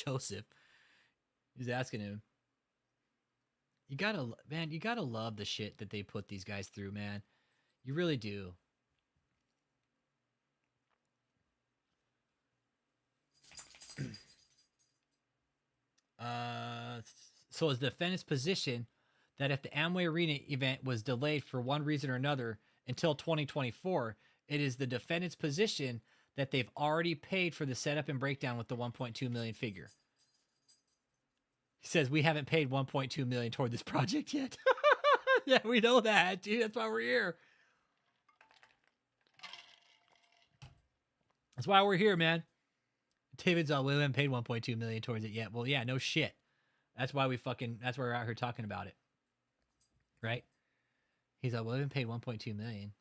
him. You gotta love the shit that they put these guys through, man. You really do. So is the defendant's position that if the Amway Arena event was delayed for one reason or another until 2024, it is the defendant's position that they've already paid for the setup and breakdown with the 1.2 million figure. He says, we haven't paid 1.2 million toward this project yet. Yeah, we know that, dude. That's why we're here. That's why we're here, man. David's all, we haven't paid 1.2 million towards it yet. Well, yeah, no shit. That's why that's why we're out here talking about it. Right? He's all, we haven't paid 1.2 million.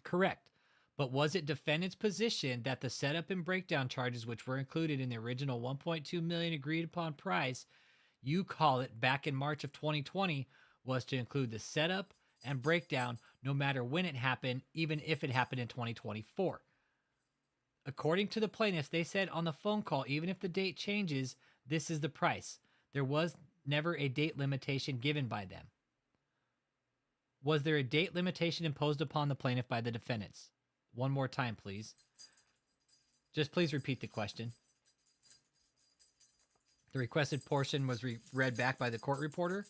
Correct. But was it defendant's position that the setup and breakdown charges, which were included in the original 1.2 million agreed upon price, you call it, back in March of 2020, was to include the setup and breakdown no matter when it happened, even if it happened in 2024? According to the plaintiffs, they said on the phone call, even if the date changes, this is the price. There was never a date limitation given by them. Was there a date limitation imposed upon the plaintiff by the defendants? One more time, please. Just please repeat the question. The requested portion was read back by the court reporter.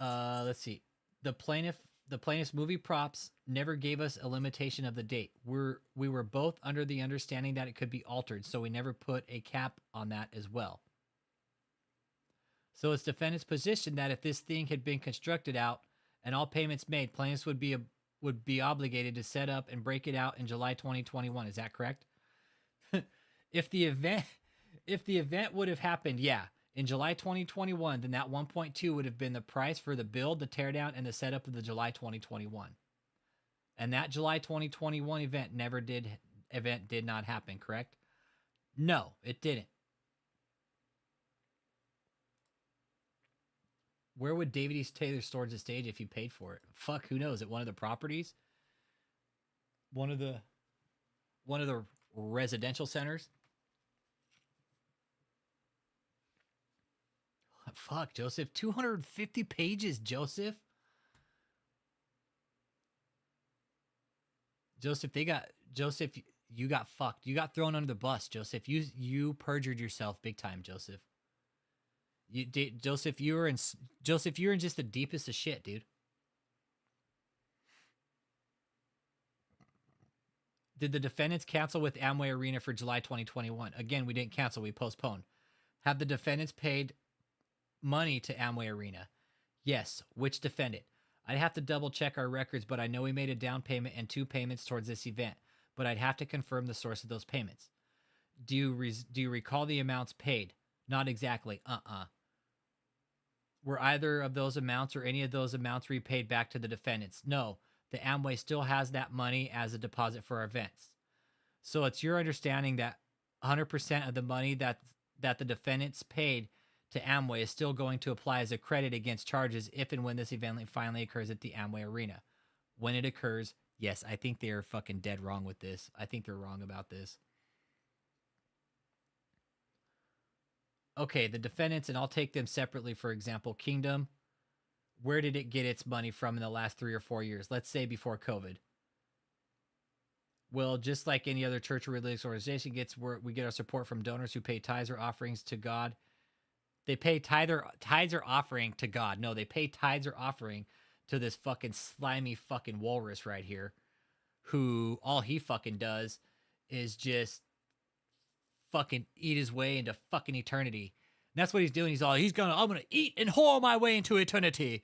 Let's see. The plaintiff's movie props never gave us a limitation of the date. We were both under the understanding that it could be altered, so we never put a cap on that as well. So it's defendant's position that if this thing had been constructed out and all payments made, plaintiffs would be obligated to set up and break it out in July 2021. Is that correct? If the event would have happened, yeah, in July 2021, then that 1.2 would have been the price for the build, the teardown, and the setup of the July 2021. And that July 2021 event did not happen, correct? No, it didn't. Where would David East Taylor storage the stage if you paid for it? Fuck, who knows? At one of the properties? One of the residential centers? Fuck, Joseph. 250 pages, Joseph. Joseph, you got fucked. You got thrown under the bus, Joseph. You perjured yourself big time, Joseph. Joseph, you were in just the deepest of shit, dude. Did the defendants cancel with Amway Arena for July 2021? Again, we didn't cancel, we postponed. Have the defendants paid money to Amway Arena? Yes. Which defendant? I'd have to double check our records, but I know we made a down payment and 2 payments towards this event, but I'd have to confirm the source of those payments. Do you recall the amounts paid? Not exactly. Were either of those amounts or any of those amounts repaid back to the defendants? No. The Amway still has that money as a deposit for our events. So it's your understanding that 100% of the money that the defendants paid to Amway is still going to apply as a credit against charges if and when this event finally occurs at the Amway Arena. When it occurs, yes, I think they're fucking dead wrong with this. I think they're wrong about this. Okay, the defendants, and I'll take them separately, for example, Kingdom. Where did it get its money from in the last 3 or 4 years? Let's say before COVID. Well, just like any other church or religious organization we get our support from donors who pay tithes or offerings to God. They pay tithes or offering to God. No, they pay tithes or offering to this fucking slimy fucking walrus right here, who all he fucking does is just fucking eat his way into fucking eternity. And that's what he's doing. I'm gonna eat and whore my way into eternity.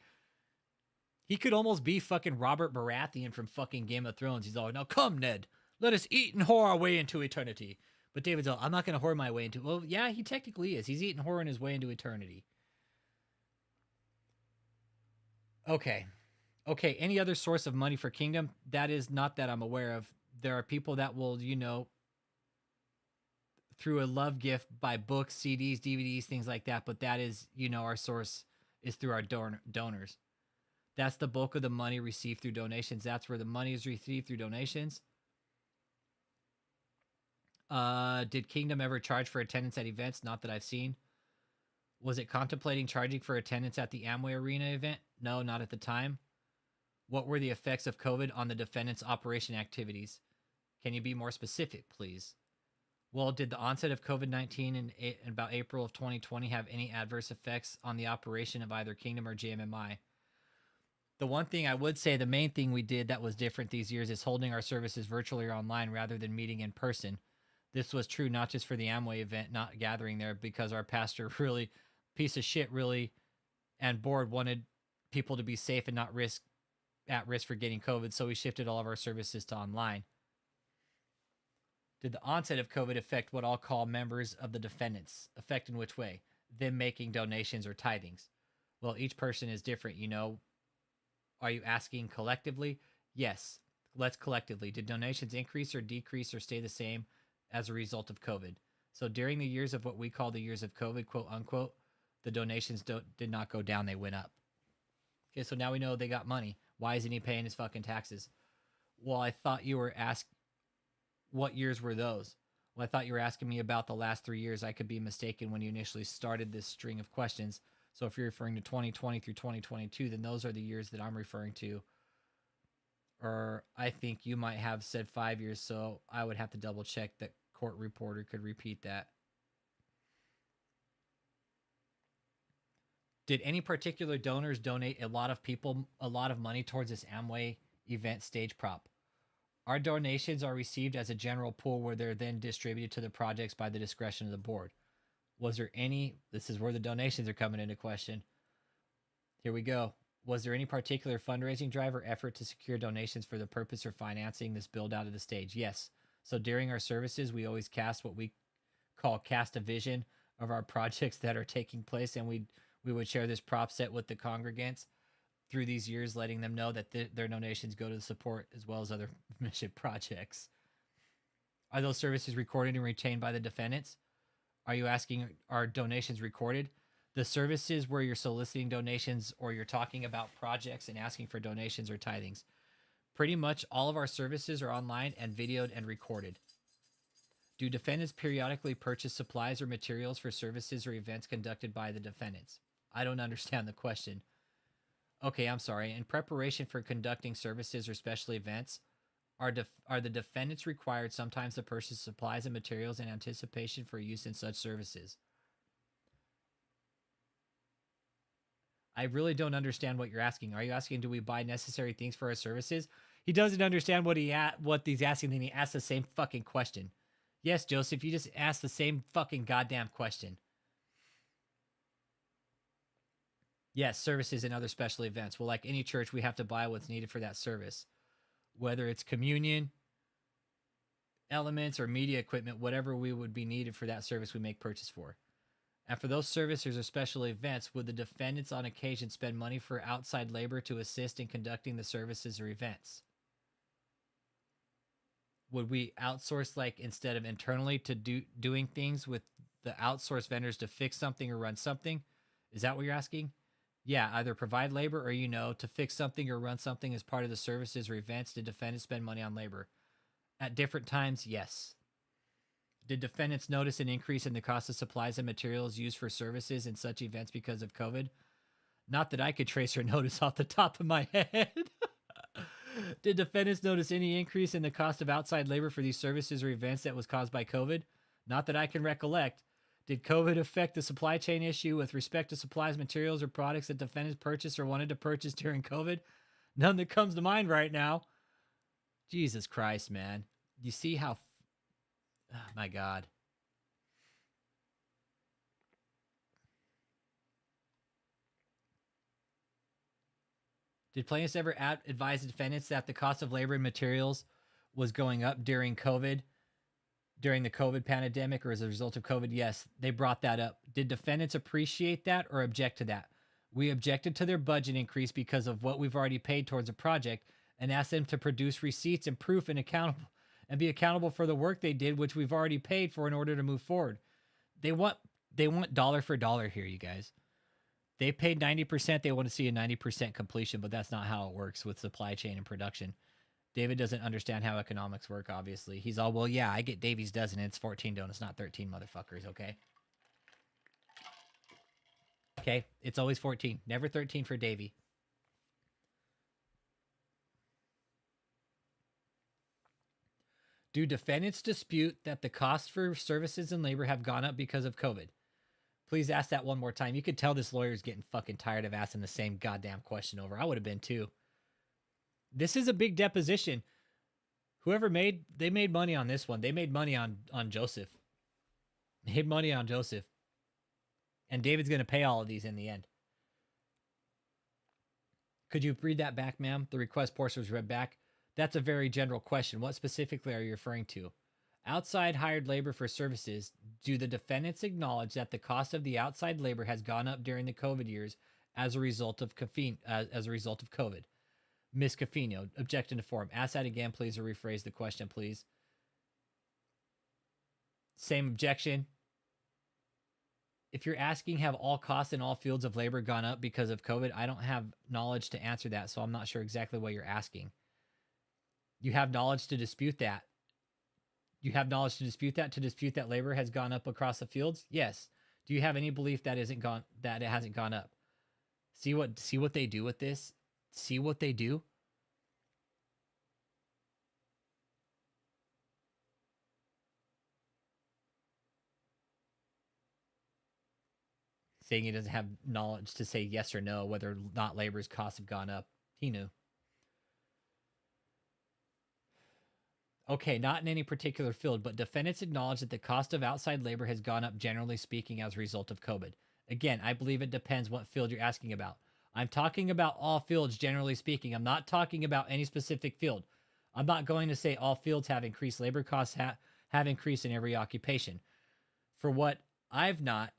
He could almost be fucking Robert Baratheon from fucking Game of Thrones. He's all, now come, Ned, let us eat and whore our way into eternity. But David's all, I'm not gonna whore my way into. Well, yeah, he technically is. He's eating whoring his way into eternity. Okay. Any other source of money for Kingdom? That is not that I'm aware of. There are people that will, through a love gift, buy books, CDs, DVDs, things like that. But that is, our source is through our donors. That's the bulk of the money received through donations. That's where the money is received, through donations. Did Kingdom ever charge for attendance at events? Not that I've seen. Was it contemplating charging for attendance at the Amway Arena event? No, not at the time. What were the effects of COVID on the defendant's operation activities? Can you be more specific, please? Well, did the onset of COVID-19 in about April of 2020 have any adverse effects on the operation of either Kingdom or JMMI? The one thing I would say, the main thing we did that was different these years is holding our services virtually or online rather than meeting in person. This was true not just for the Amway event, not gathering there, because our pastor really, piece of shit really, and board wanted people to be safe and not at risk for getting COVID, so we shifted all of our services to online. Did the onset of COVID affect what I'll call members of the defendants? Affect in which way? Them making donations or tithings? Well, each person is different, you know. Are you asking collectively? Yes. Let's collectively. Did donations increase or decrease or stay the same as a result of COVID? So during the years of what we call the years of COVID, quote unquote, the donations did not go down. They went up. Okay, so now we know they got money. Why isn't he paying his fucking taxes? Well, I thought you were asked, what years were those? Well, I thought you were asking me about the last 3 years. I could be mistaken when you initially started this string of questions. So if you're referring to 2020 through 2022, then those are the years that I'm referring to. Or I think you might have said 5 years, so I would have to double check that court reporter could repeat that. Did any particular donors donate a lot of money towards this Amway event stage prop? Our donations are received as a general pool where they're then distributed to the projects by the discretion of the board. Was there any, this is where the donations are coming into question. Here we go. Was there any particular fundraising drive or effort to secure donations for the purpose of financing this build out of the stage? Yes. So during our services, we always cast what we call cast a vision of our projects that are taking place, and we would share this prop set with the congregants through these years, letting them know that their donations go to the support as well as other mission projects. Are those services recorded and retained by the defendants? Are you asking, are donations recorded? The services where you're soliciting donations or you're talking about projects and asking for donations or tithings. Pretty much all of our services are online and videoed and recorded. Do defendants periodically purchase supplies or materials for services or events conducted by the defendants? I don't understand the question. Okay, I'm sorry. In preparation for conducting services or special events, are the defendants required sometimes to purchase supplies and materials in anticipation for use in such services? I really don't understand what you're asking. Are you asking, do we buy necessary things for our services? He doesn't understand what he's asking, then he asks the same fucking question. Yes, Joseph, you just asked the same fucking goddamn question. Yes, services and other special events. Well, like any church, we have to buy what's needed for that service. Whether it's communion, elements, or media equipment, whatever we would be needed for that service, we make purchase for. And for those services or special events, would the defendants on occasion spend money for outside labor to assist in conducting the services or events? Would we outsource, like, instead of internally to doing things with the outsourced vendors to fix something or run something? Is that what you're asking? Yeah, either provide labor or, to fix something or run something as part of the services or events. Did defendants spend money on labor? At different times, yes. Did defendants notice an increase in the cost of supplies and materials used for services in such events because of COVID? Not that I could trace or notice off the top of my head. Did defendants notice any increase in the cost of outside labor for these services or events that was caused by COVID? Not that I can recollect. Did COVID affect the supply chain issue with respect to supplies, materials, or products that defendants purchased or wanted to purchase during COVID? None that comes to mind right now. Jesus Christ, man. You see how... Oh, my God. Did plaintiffs ever advise the defendants that the cost of labor and materials was going up during COVID? During the COVID pandemic or as a result of COVID? Yes, they brought that up. Did defendants appreciate that or object to that? We objected to their budget increase because of what we've already paid towards a project and asked them to produce receipts and proof and be accountable for the work they did, which we've already paid for in order to move forward. They want dollar for dollar here, you guys. They paid 90%. They want to see a 90% completion, but that's not how it works with supply chain and production. David doesn't understand how economics work, obviously. He's all, well, yeah, I get Davy's dozen, and it's 14 donuts, not 13 motherfuckers, okay? Okay, it's always 14. Never 13 for Davy. Do defendants dispute that the costs for services and labor have gone up because of COVID? Please ask that one more time. You could tell this lawyer's getting fucking tired of asking the same goddamn question over. I would have been too. This is a big deposition. They made money on this one. They made money on Joseph. They made money on Joseph. And David's going to pay all of these in the end. Could you read that back, ma'am? The request portion was read back. That's a very general question. What specifically are you referring to? outside hired labor for services, do the defendants acknowledge that the cost of the outside labor has gone up during the COVID years as a result of COVID? Ms. Cafino, objection to form. Ask that again, please, or rephrase the question, please. Same objection. If you're asking, have all costs in all fields of labor gone up because of COVID? I don't have knowledge to answer that, so I'm not sure exactly what you're asking. You have knowledge to dispute that. You have knowledge to dispute that labor has gone up across the fields? Yes. Do you have any belief that it hasn't gone up? See what they do with this? See what they do? Saying he doesn't have knowledge to say yes or no whether or not labor's costs have gone up. He knew. Okay, not in any particular field, but defendants acknowledge that the cost of outside labor has gone up generally speaking as a result of COVID. Again, I believe it depends what field you're asking about. I'm talking about all fields generally speaking. I'm not talking about any specific field. I'm not going to say all fields have increased. Labor costs have increased in every occupation. For what I've not,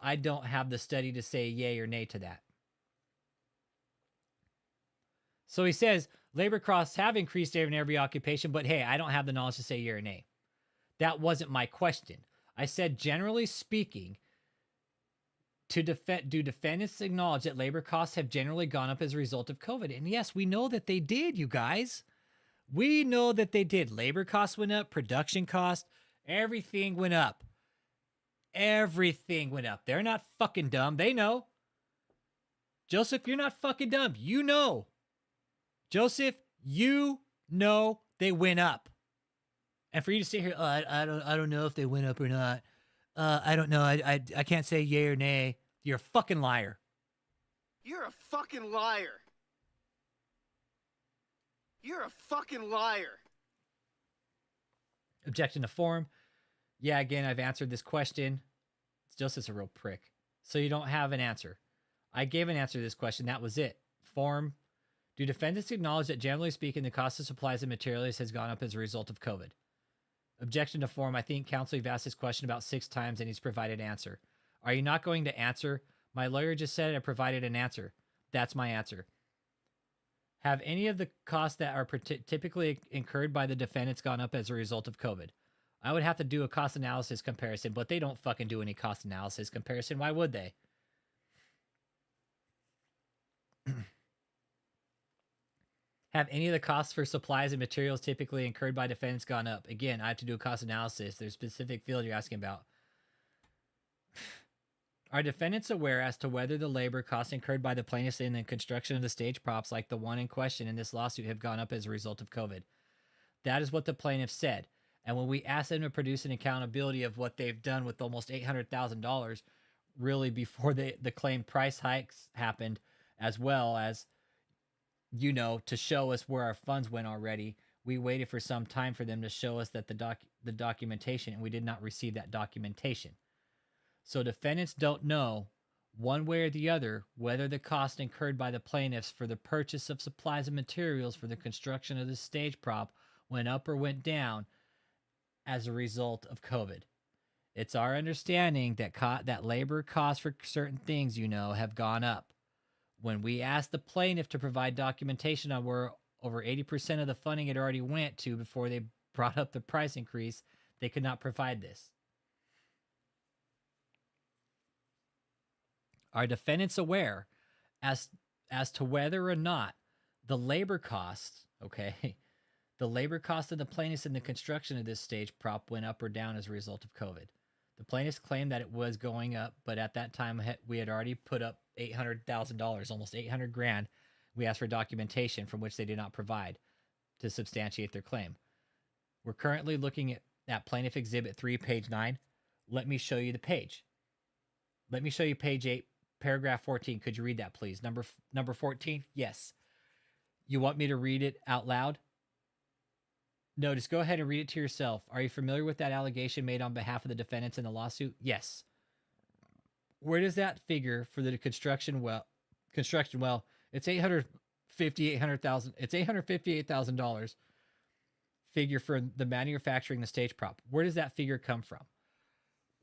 I don't have the study to say yay or nay to that. So he says labor costs have increased in every occupation, but hey, I don't have the knowledge to say yay or nay. That wasn't my question. I said, generally speaking, do defendants acknowledge that labor costs have generally gone up as a result of COVID? And yes, we know that they did, you guys. We know that they did. Labor costs went up, production costs, everything went up. Everything went up. They're not fucking dumb. They know. Joseph, you're not fucking dumb. You know. Joseph, you know they went up. And for you to sit here, I don't know if they went up or not. I don't know. I can't say yay or nay. You're a fucking liar. You're a fucking liar. You're a fucking liar. Objection to form. Yeah, again, I've answered this question. Joseph's a real prick. So you don't have an answer. I gave an answer to this question. That was it. Form. Do defendants acknowledge that generally speaking, the cost of supplies and materials has gone up as a result of COVID? Objection to form. I think counsel, you've asked this question about 6 times and he's provided an answer. Are you not going to answer? My lawyer just said I provided an answer. That's my answer. Have any of the costs that are typically incurred by the defendants gone up as a result of COVID? I would have to do a cost analysis comparison, but they don't fucking do any cost analysis comparison. Why would they? Have any of the costs for supplies and materials typically incurred by defendants gone up? Again, I have to do a cost analysis. There's a specific field you're asking about. Are defendants aware as to whether the labor costs incurred by the plaintiffs in the construction of the stage props like the one in question in this lawsuit have gone up as a result of COVID? That is what the plaintiff said. And when we asked them to produce an accountability of what they've done with almost $800,000, really before the claimed price hikes happened, as well as, to show us where our funds went already, we waited for some time for them to show us that the documentation, and we did not receive that documentation. So defendants don't know, one way or the other, whether the cost incurred by the plaintiffs for the purchase of supplies and materials for the construction of the stage prop went up or went down as a result of COVID. It's our understanding that labor costs for certain things, have gone up. When we asked the plaintiff to provide documentation on where over 80% of the funding had already went to before they brought up the price increase, they could not provide this. Are defendants aware as to whether or not the labor costs, the labor cost of the plaintiffs in the construction of this stage prop went up or down as a result of COVID? The plaintiffs claimed that it was going up, but at that time we had already put up $800,000, almost $800,000. We asked for documentation from which they did not provide to substantiate their claim. We're currently looking at Plaintiff Exhibit 3, page 9. Let me show you the page. Let me show you page 8, paragraph 14. Could you read that, please? Number 14? Yes. You want me to read it out loud? No, just go ahead and read it to yourself. Are you familiar with that allegation made on behalf of the defendants in the lawsuit? Yes. Where does that figure for the construction well? It's $858,000. It's $858,000 figure for the manufacturing the stage prop. Where does that figure come from?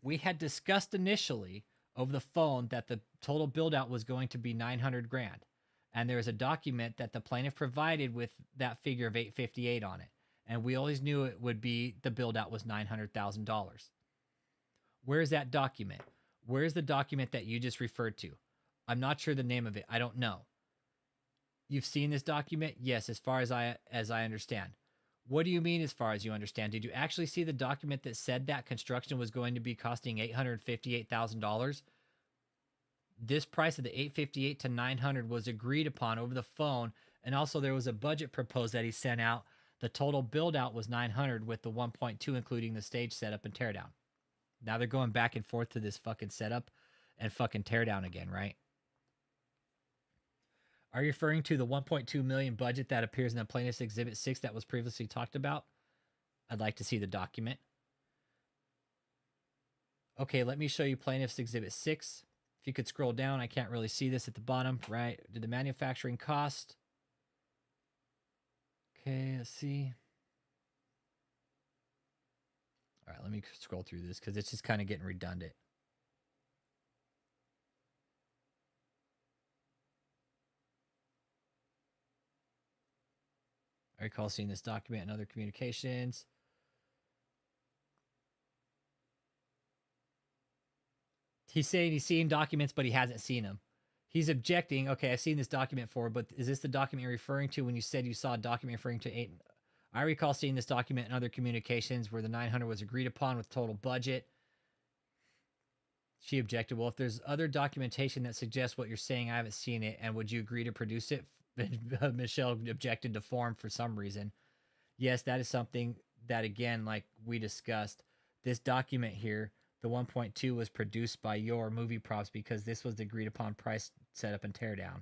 We had discussed initially over the phone that the total build out was going to be 900 grand. And there was a document that the plaintiff provided with that figure of 858 on it. And we always knew it would be the build out was $900,000. Where's that document? Where's the document that you just referred to? I'm not sure the name of it. I don't know. You've seen this document? Yes, as far as I understand. What do you mean as far as you understand? Did you actually see the document that said that construction was going to be costing $858,000? This price of the $858 to $900 was agreed upon over the phone, and also there was a budget proposed that he sent out. The total build out was $900 with the 1.2 including the stage setup and teardown. Now they're going back and forth to this fucking setup and fucking teardown again, right? Are you referring to the $1.2 million budget that appears in the Plaintiff's Exhibit 6 that was previously talked about? I'd like to see the document. Okay, let me show you Plaintiff's Exhibit 6. If you could scroll down, I can't really see this at the bottom, right? Did the manufacturing cost? Okay, let's see. All right, let me scroll through this because it's just kind of getting redundant. I recall seeing this document in other communications. He's saying he's seen documents, but he hasn't seen them. He's objecting. Okay, I've seen this document before, but is this the document you're referring to when you said you saw a document referring to 8? I recall seeing this document in other communications where the 900 was agreed upon with total budget. She objected. Well, if there's other documentation that suggests what you're saying, I haven't seen it, and would you agree to produce it? Michelle objected to form for some reason. Yes, that is something that, again, like we discussed, this document here, the 1.2 was produced by your movie props because this was the agreed upon price, setup, and teardown.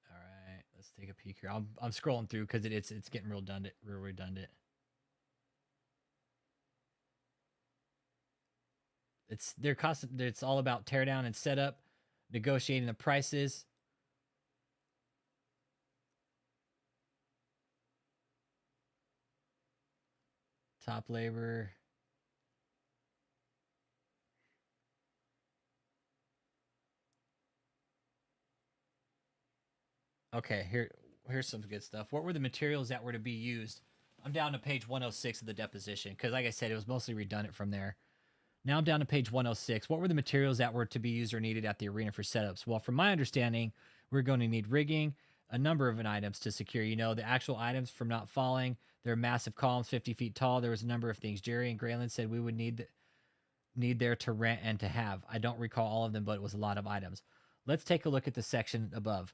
All right, let's take a peek here. I'm scrolling through because it's getting real redundant. It's all about teardown and setup, negotiating the prices. Top labor. Okay, here's some good stuff. What were the materials that were to be used? I'm down to page 106 of the deposition because, like I said, it was mostly redundant from there. Now I'm down to page 106. What were the materials that were to be used or needed at the arena for setups? Well, from my understanding, we're going to need rigging, a number of items to secure. You know, the actual items from not falling. They're massive columns, 50 feet tall. There was a number of things. Jerry and Grayland said we would need there to rent and to have. I don't recall all of them, but it was a lot of items. Let's take a look at the section above.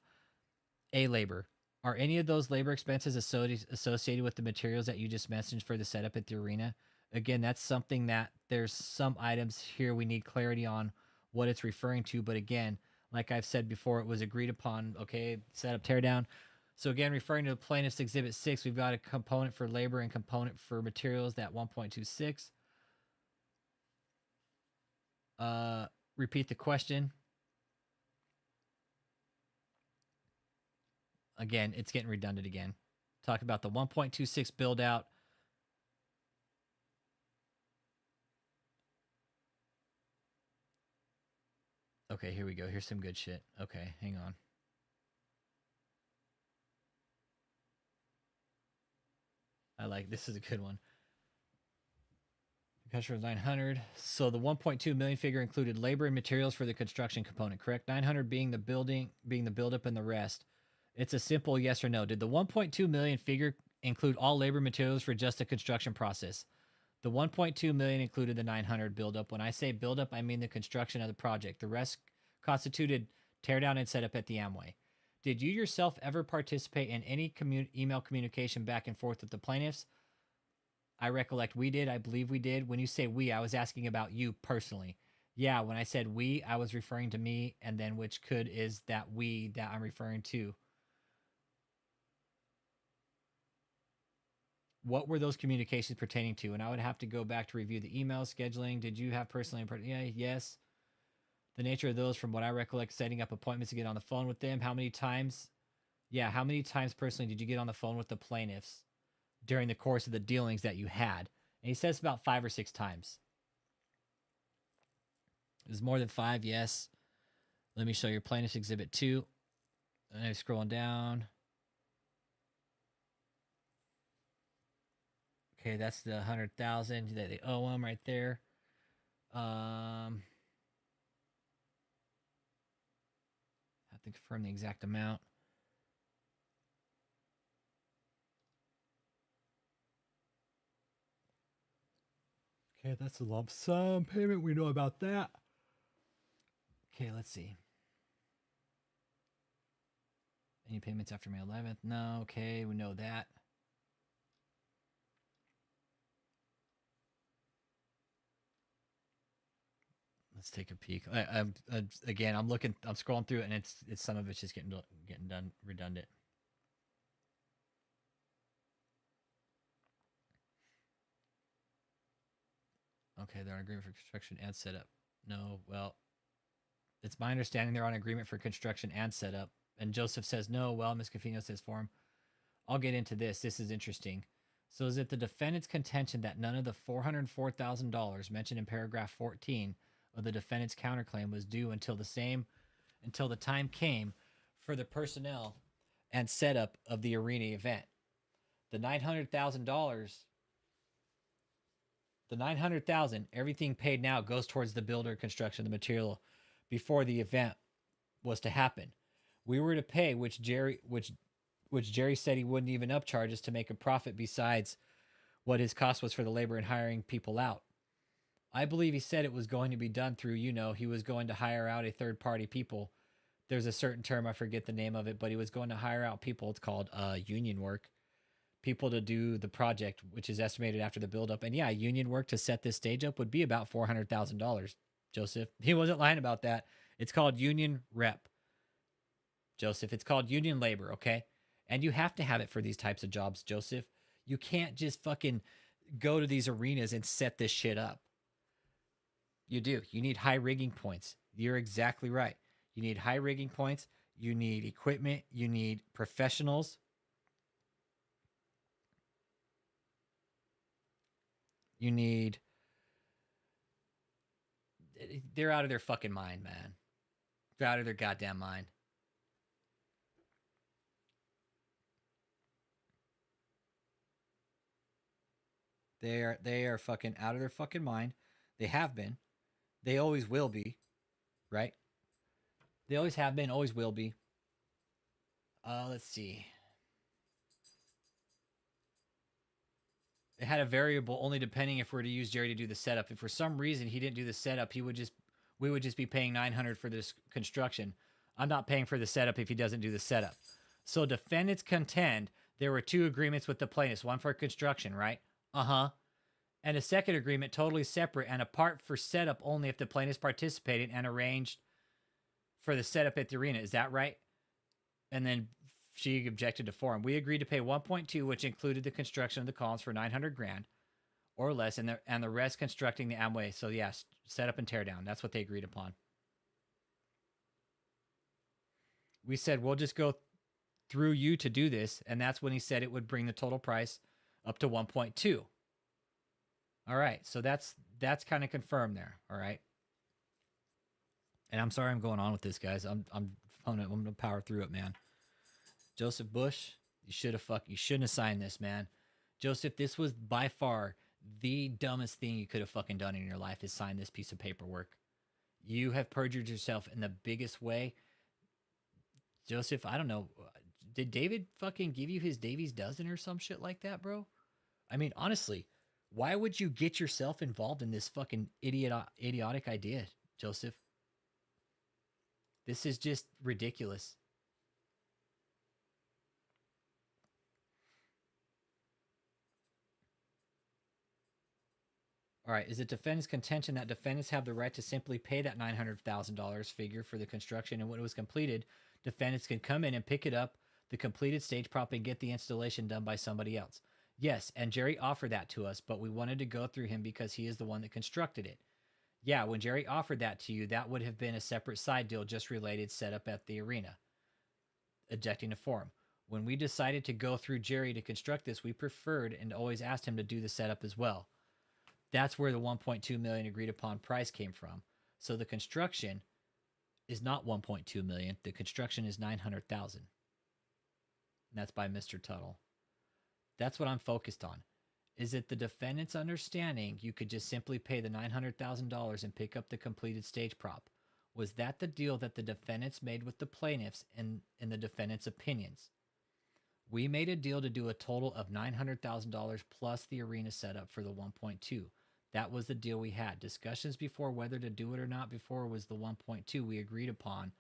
A, labor. Are any of those labor expenses associated with the materials that you just mentioned for the setup at the arena? Again, that's something that there's some items here we need clarity on what it's referring to. But again, like I've said before, it was agreed upon, okay, setup, teardown. So again, referring to the Plaintiff's Exhibit 6, we've got a component for labor and component for materials, that 1.26. Repeat the question. Again, it's getting redundant again. Talk about the 1.26 build out. Okay, here we go. Here's some good shit. Okay, hang on. This is a good one. Customer 900. So the 1.2 million figure included labor and materials for the construction component, correct? 900 being the buildup and the rest. It's a simple yes or no. Did the 1.2 million figure include all labor materials for just the construction process? The 1.2 million included the 900 buildup. When I say buildup, I mean the construction of the project. The rest constituted teardown and setup at the Amway. Did you yourself ever participate in any email communication back and forth with the plaintiffs? I recollect we did. I believe we did. When you say we, I was asking about you personally. Yeah, when I said we, I was referring to me, and then which could is that we that I'm referring to. what were those communications pertaining to? And I would have to go back to review the emails, scheduling. Did you have personally? Yeah, yes. The nature of those, from what I recollect, setting up appointments to get on the phone with them. How many times? Yeah, how many times personally did you get on the phone with the plaintiffs during the course of the dealings that you had? And he says about 5 or 6 times. It was more than 5, yes. Let me show your plaintiff's exhibit 2. And I'm scrolling down. Okay, that's the 100,000 that they owe him right there. Have to confirm the exact amount. Okay, that's a lump sum payment. We know about that. Okay, let's see. Any payments after May 11th? No. Okay, we know that. Let's take a peek. I'm scrolling through it, and it's some of it's just getting done redundant. Okay, they're on agreement for construction and setup. No, well, it's my understanding they're on agreement for construction and setup. And Joseph says no. Well, Ms. Cafino says for him. I'll get into this. This is interesting. So is it the defendant's contention that none of the $404,000 mentioned in paragraph 14 of the defendant's counterclaim was due until the time came for the personnel and setup of the arena event? The $900,000, everything paid now goes towards the builder construction, the material before the event was to happen. We were to pay, which Jerry said he wouldn't even up charges to make a profit besides what his cost was for the labor and hiring people out. I believe he said it was going to be done through, he was going to hire out a third party people. There's a certain term, I forget the name of it, but he was going to hire out people. It's called union work. People to do the project, which is estimated after the buildup. And yeah, union work to set this stage up would be about $400,000. Joseph, he wasn't lying about that. It's called union rep. Joseph, it's called union labor, okay? And you have to have it for these types of jobs, Joseph. You can't just fucking go to these arenas and set this shit up. You do. You need high rigging points. You're exactly right. You need high rigging points. You need equipment. You need professionals. You need... They're out of their fucking mind, man. They're out of their goddamn mind. They are fucking out of their fucking mind. They have been. They always will be. Right? They always have been, always will be. Let's see. It had a variable only depending if we're to use Jerry to do the setup. If for some reason he didn't do the setup, we would just be paying $900 for this construction. I'm not paying for the setup if he doesn't do the setup. So defendants contend there were 2 agreements with the plaintiffs, one for construction, right? Uh-huh. And a second agreement totally separate and apart for setup only if the plaintiffs participated and arranged for the setup at the arena. Is that right? And then she objected to form. We agreed to pay 1.2, which included the construction of the columns for $900,000 or less, and the rest constructing the Amway. So yes, setup and tear down. That's what they agreed upon. We said we'll just go through you to do this, and that's when he said it would bring the total price up to 1.2. All right, so that's kind of confirmed there. All right, and I'm sorry I'm going on with this, guys. I'm gonna power through it, man. Joseph Bush, you shouldn't have signed this, man. Joseph, this was by far the dumbest thing you could have fucking done in your life, is sign this piece of paperwork. You have perjured yourself in the biggest way. Joseph, I don't know. Did David fucking give you his Davies dozen or some shit like that, bro? I mean, honestly, why would you get yourself involved in this fucking idiotic idea, Joseph? This is just ridiculous. All right, is it defendant's contention that defendants have the right to simply pay that $900,000 figure for the construction, and when it was completed, defendants can come in and pick it up, the completed stage prop, and get the installation done by somebody else? Yes, and Jerry offered that to us, but we wanted to go through him because he is the one that constructed it. Yeah, when Jerry offered that to you, that would have been a separate side deal just related set up at the arena, ejecting a form. When we decided to go through Jerry to construct this, we preferred and always asked him to do the setup as well. That's where the 1.2 million agreed upon price came from. So the construction is not 1.2 million. The construction is 900,000. And that's by Mr. Tuttle. That's what I'm focused on. Is it the defendant's understanding you could just simply pay the $900,000 and pick up the completed stage prop? Was that the deal that the defendants made with the plaintiffs in the defendant's opinions? We made a deal to do a total of $900,000 plus the arena setup for the 1.2. That was the deal we had. Discussions before whether to do it or not before was the 1.2 we agreed upon.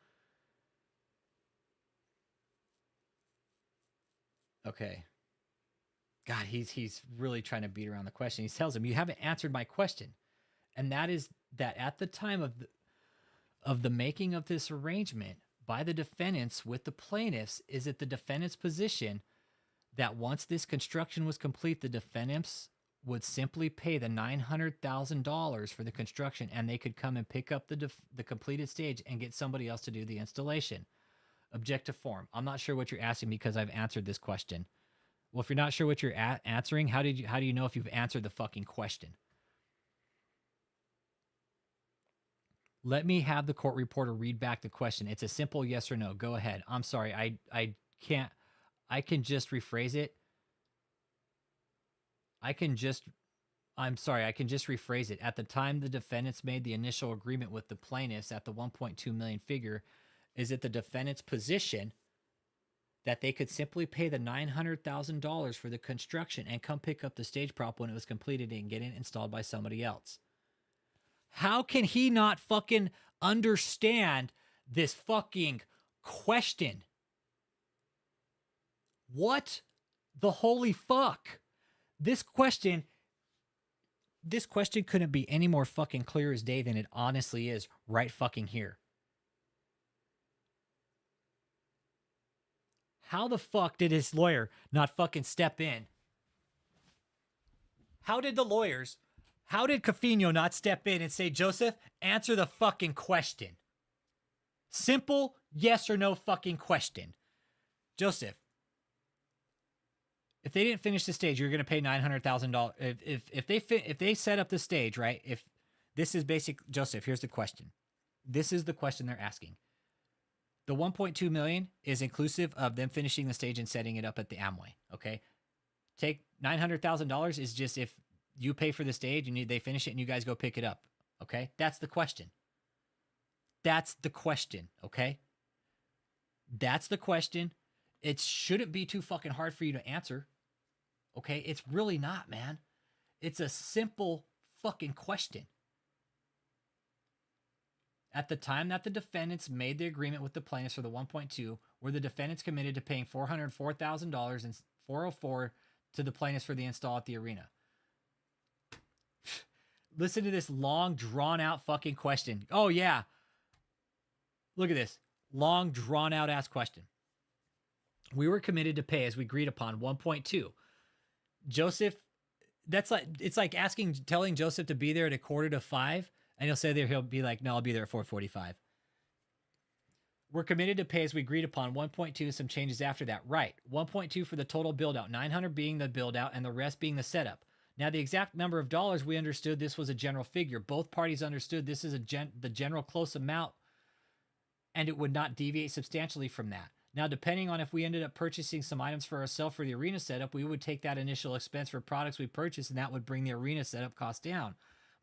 Okay. God, he's really trying to beat around the question. He tells him, you haven't answered my question. And that is that at the time of the making of this arrangement by the defendants with the plaintiffs, is it the defendant's position that once this construction was complete, the defendants would simply pay the $900,000 for the construction and they could come and pick up the completed stage and get somebody else to do the installation? Objective form. I'm not sure what you're asking because I've answered this question. Well, if you're not sure what you're answering, how do you know if you've answered the fucking question? Let me have the court reporter read back the question. It's a simple yes or no. Go ahead. I'm sorry. I can't. I can just rephrase it. I'm sorry. I can just rephrase it. At the time the defendants made the initial agreement with the plaintiffs at the 1.2 million figure, is it the defendant's position that they could simply pay the $900,000 for the construction and come pick up the stage prop when it was completed and get it installed by somebody else? How can he not fucking understand this fucking question? What the holy fuck? This question couldn't be any more fucking clear as day than it honestly is right fucking here. How the fuck did his lawyer not fucking step in? How did Cofino not step in and say, Joseph, answer the fucking question? Simple yes or no fucking question. Joseph, if they didn't finish the stage, you're going to pay $900,000. If they set up the stage, right? If this is basic, Joseph, here's the question. This is the question they're asking. The 1.2 million is inclusive of them finishing the stage and setting it up at the Amway. Okay. Take $900,000 is just if you pay for the stage and they finish it and you guys go pick it up. Okay. That's the question. That's the question. Okay. That's the question. It shouldn't be too fucking hard for you to answer. Okay. It's really not, man. It's a simple fucking question. At the time that the defendants made the agreement with the plaintiffs for the 1.2, were the defendants committed to paying $404,000 and $404 to the plaintiffs for the install at the arena? Listen to this long, drawn-out fucking question. Oh, yeah. Look at this. Long, drawn-out ass question. We were committed to pay, as we agreed upon, 1.2. Joseph, it's like telling Joseph to be there at 4:45. And he'll say there, he'll be like, no, I'll be there at 4:45. We're committed to pay as we agreed upon 1.2, some changes after that. Right. 1.2 for the total build out, 900 being the build out and the rest being the setup. Now, the exact number of dollars, we understood this was a general figure. Both parties understood this is the general close amount, and it would not deviate substantially from that. Now, depending on if we ended up purchasing some items for ourselves for the arena setup, we would take that initial expense for products we purchased, and that would bring the arena setup cost down.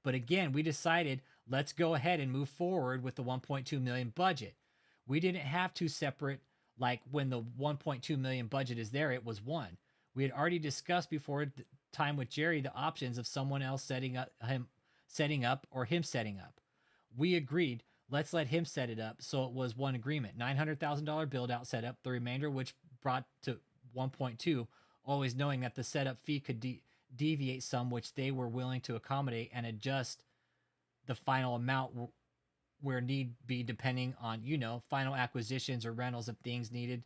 But again, we decided, let's go ahead and move forward with the 1.2 million budget. We didn't have two separate, like when the 1.2 million budget is there, it was one. We had already discussed before time with Jerry the options of someone else setting up or him setting up. We agreed, let's let him set it up. So it was one agreement, $900,000 build out setup, the remainder which brought to 1.2, always knowing that the setup fee could deviate some, which they were willing to accommodate and adjust the final amount where need be, depending on, final acquisitions or rentals of things needed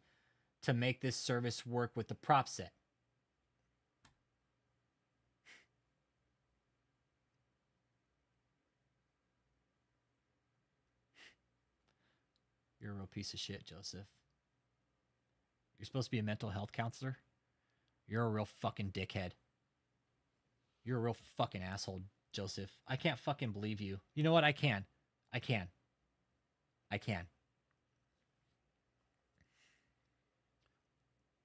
to make this service work with the prop set. You're a real piece of shit, Joseph. You're supposed to be a mental health counselor? You're a real fucking dickhead. You're a real fucking asshole, Joseph. I can't fucking believe you. You know what? I can. I can. I can.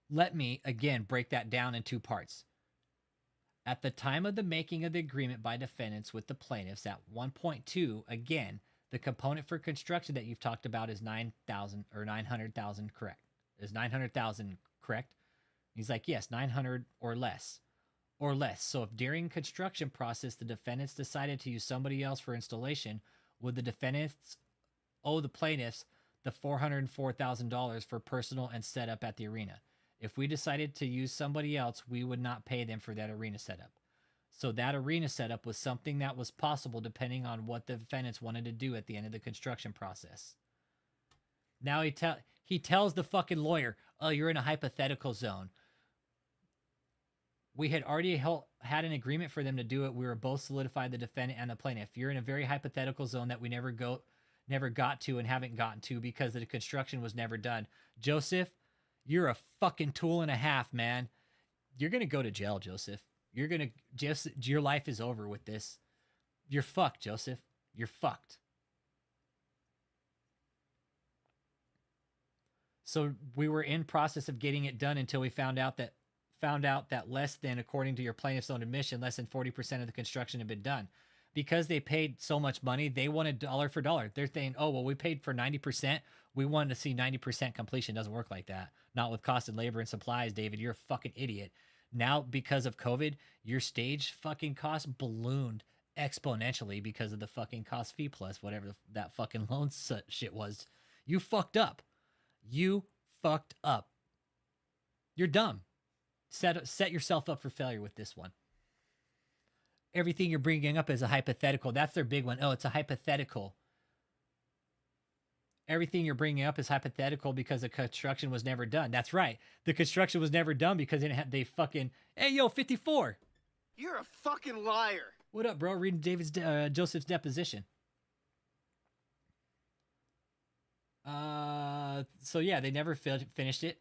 Let me, again, break that down in two parts. At the time of the making of the agreement by defendants with the plaintiffs at 1.2, again, the component for construction that you've talked about is 9,000 or 900,000, correct? Is 900,000 correct? He's like, yes, 900 or less. Or less. So if during construction process the defendants decided to use somebody else for installation, would the defendants owe the plaintiffs the $404,000 for personal and setup at the arena? If we decided to use somebody else, we would not pay them for that arena setup. So that arena setup was something that was possible depending on what the defendants wanted to do at the end of the construction process. Now he tells the fucking lawyer, oh, you're in a hypothetical zone. We had already had an agreement for them to do it. We were both solidified, the defendant and the plaintiff. You're in a very hypothetical zone that we never got to and haven't gotten to because the construction was never done. Joseph, you're a fucking tool and a half, man. You're going to go to jail, Joseph. Your life is over with this. You're fucked, Joseph. You're fucked. So we were in process of getting it done until we found out that less than, according to your plaintiff's own admission, less than 40% of the construction had been done. Because they paid so much money, they wanted dollar for dollar. They're saying, oh, well, we paid for 90%. We wanted to see 90% completion. Doesn't work like that. Not with cost and labor and supplies, David. You're a fucking idiot. Now, because of COVID, your stage fucking cost ballooned exponentially because of the fucking cost fee plus whatever that fucking loan shit was. You fucked up. You fucked up. You're dumb. Set yourself up for failure with this one. Everything you're bringing up is a hypothetical. That's their big one. Oh, it's a hypothetical. Everything you're bringing up is hypothetical because the construction was never done. That's right. The construction was never done because they fucking... Hey, yo, 54. You're a fucking liar. What up, bro? Reading Joseph's deposition. So yeah, they never finished it.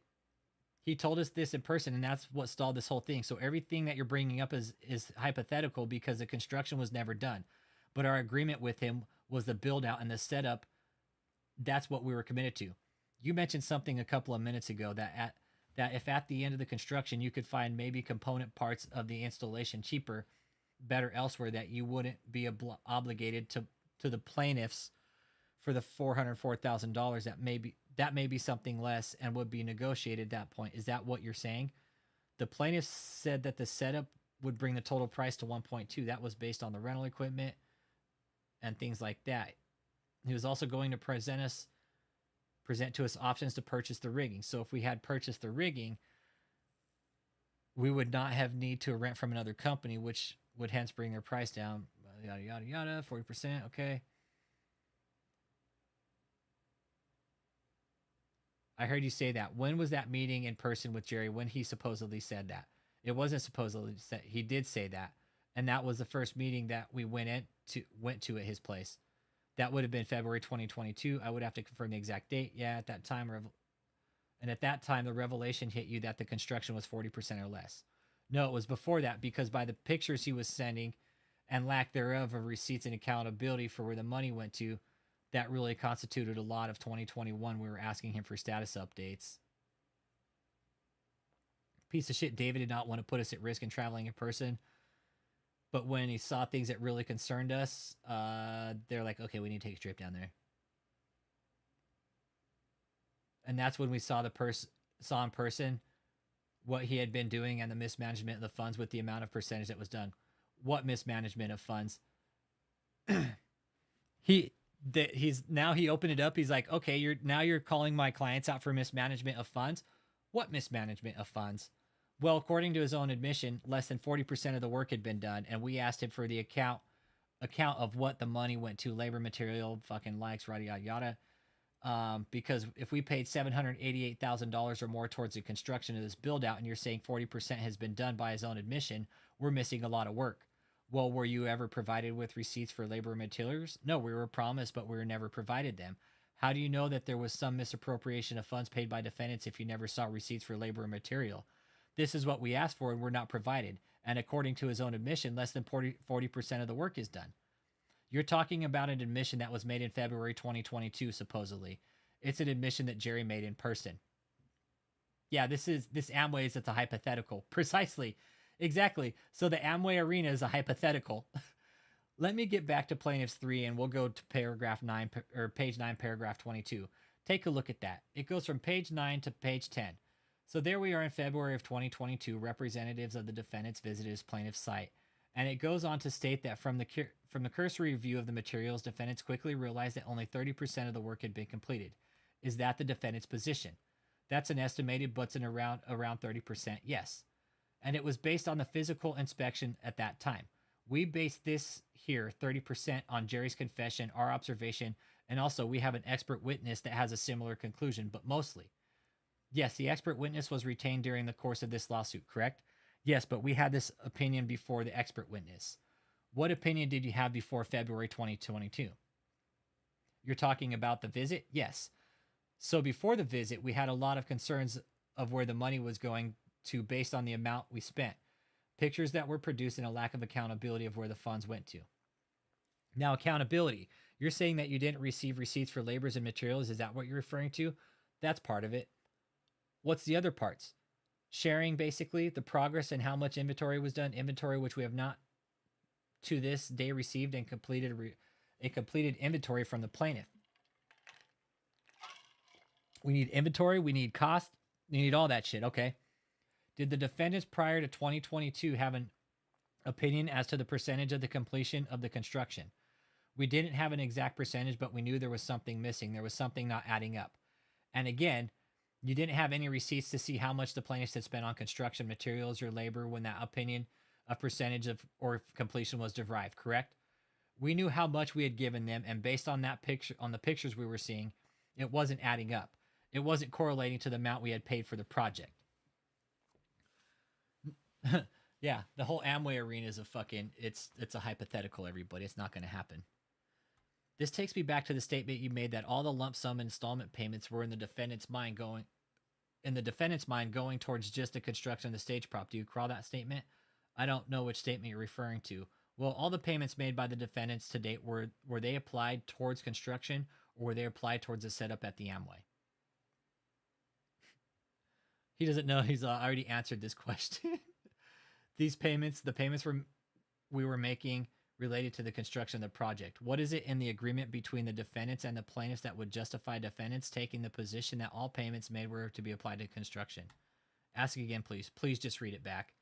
He told us this in person, and that's what stalled this whole thing. So everything that you're bringing up is hypothetical because the construction was never done. But our agreement with him was the build out and the setup. That's what we were committed to. You mentioned something a couple of minutes ago that if at the end of the construction you could find maybe component parts of the installation cheaper, better elsewhere, that you wouldn't be obligated to the plaintiffs for the $404,000. That may be something less and would be negotiated at that point. Is that what you're saying? The plaintiffs said that the setup would bring the total price to 1.2. That was based on the rental equipment and things like that. He was also going to present to us options to purchase the rigging. So if we had purchased the rigging, we would not have need to rent from another company, which would hence bring their price down. Yada, yada, yada, 40%, okay. I heard you say that. When was that meeting in person with Jerry when he supposedly said that? It wasn't supposedly said. He did say that. And that was the first meeting that we went to at his place. That would have been February 2022. I would have to confirm the exact date. Yeah, at that time. And at that time, the revelation hit you that the construction was 40% or less. No, it was before that, because by the pictures he was sending and lack thereof of receipts and accountability for where the money went to, that really constituted a lot of 2021. We were asking him for status updates. Piece of shit, David did not want to put us at risk in traveling in person. But when he saw things that really concerned us, they're like, okay, we need to take a trip down there. And that's when we saw in person what he had been doing and the mismanagement of the funds with the amount of percentage that was done. What mismanagement of funds? He opened it up. He's like, okay, you're calling my clients out for mismanagement of funds. What mismanagement of funds? Well, according to his own admission, less than 40% of the work had been done, and we asked him for the account of what the money went to, labor, material, fucking likes, yada yada yada. Because if we paid $788,000 or more towards the construction of this build out, and you're saying 40% has been done by his own admission, we're missing a lot of work. Well, were you ever provided with receipts for labor and materials? No, we were promised, but we were never provided them. How do you know that there was some misappropriation of funds paid by defendants if you never saw receipts for labor and material? This is what we asked for and were not provided. And according to his own admission, less than 40% of the work is done. You're talking about an admission that was made in February 2022, supposedly. It's an admission that Jerry made in person. Yeah, this Amway is, it's a hypothetical. Precisely. Exactly. So the Amway Arena is a hypothetical. Let me get back to plaintiffs 3 and we'll go to paragraph 9 or page 9, paragraph 22. Take a look at that. It goes from page 9 to page 10. So there we are in February of 2022. Representatives of the defendants visited his plaintiff's site. And it goes on to state that from the cursory review of the materials, defendants quickly realized that only 30% of the work had been completed. Is that the defendant's position? That's an estimated, but it's around 30%, yes. And it was based on the physical inspection at that time. We based this here, 30%, on Jerry's confession, our observation, and also we have an expert witness that has a similar conclusion, but mostly. Yes, the expert witness was retained during the course of this lawsuit, correct? Yes, but we had this opinion before the expert witness. What opinion did you have before February 2022? You're talking about the visit? Yes. So before the visit, we had a lot of concerns of where the money was going to based on the amount we spent. Pictures that were produced and a lack of accountability of where the funds went to. Now, accountability. You're saying that you didn't receive receipts for labors and materials. Is that what you're referring to? That's part of it. What's the other parts? Sharing, basically, the progress and how much inventory was done. Inventory which we have not to this day received and completed a completed inventory from the plaintiff. We need inventory. We need cost. We need all that shit. Okay. Did the defendants prior to 2022 have an opinion as to the percentage of the completion of the construction? We didn't have an exact percentage, but we knew there was something missing. There was something not adding up. And again, you didn't have any receipts to see how much the plaintiffs had spent on construction materials or labor when that opinion of percentage of or completion was derived, correct? We knew how much we had given them, and based on that picture, on the pictures we were seeing, it wasn't adding up. It wasn't correlating to the amount we had paid for the project. Yeah, the whole Amway Arena is a fucking, it's a hypothetical, everybody. It's not going to happen. This takes me back to the statement you made that all the lump sum installment payments were in the defendant's mind going towards just the construction of the stage prop. Do you recall that statement? I don't know which statement you're referring to. Well, all the payments made by the defendants to date, were they applied towards construction or were they applied towards the setup at the Amway? He doesn't know. He's already answered this question. These payments, the payments we were making related to the construction of the project. What is it in the agreement between the defendants and the plaintiffs that would justify defendants taking the position that all payments made were to be applied to construction? Ask again, please. Please just read it back.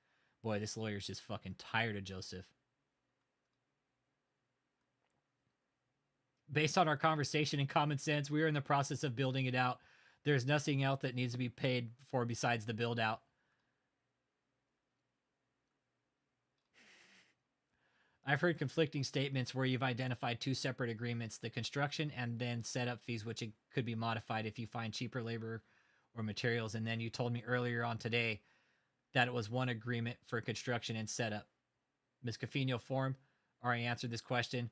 Boy, this lawyer's just fucking tired of Joseph. Based on our conversation and common sense, we are in the process of building it out. There's nothing else that needs to be paid for besides the build out. I've heard conflicting statements where you've identified two separate agreements, the construction and then setup fees, which it could be modified if you find cheaper labor or materials. And then you told me earlier on today that it was one agreement for construction and setup. Ms. Cafino Form already answered this question.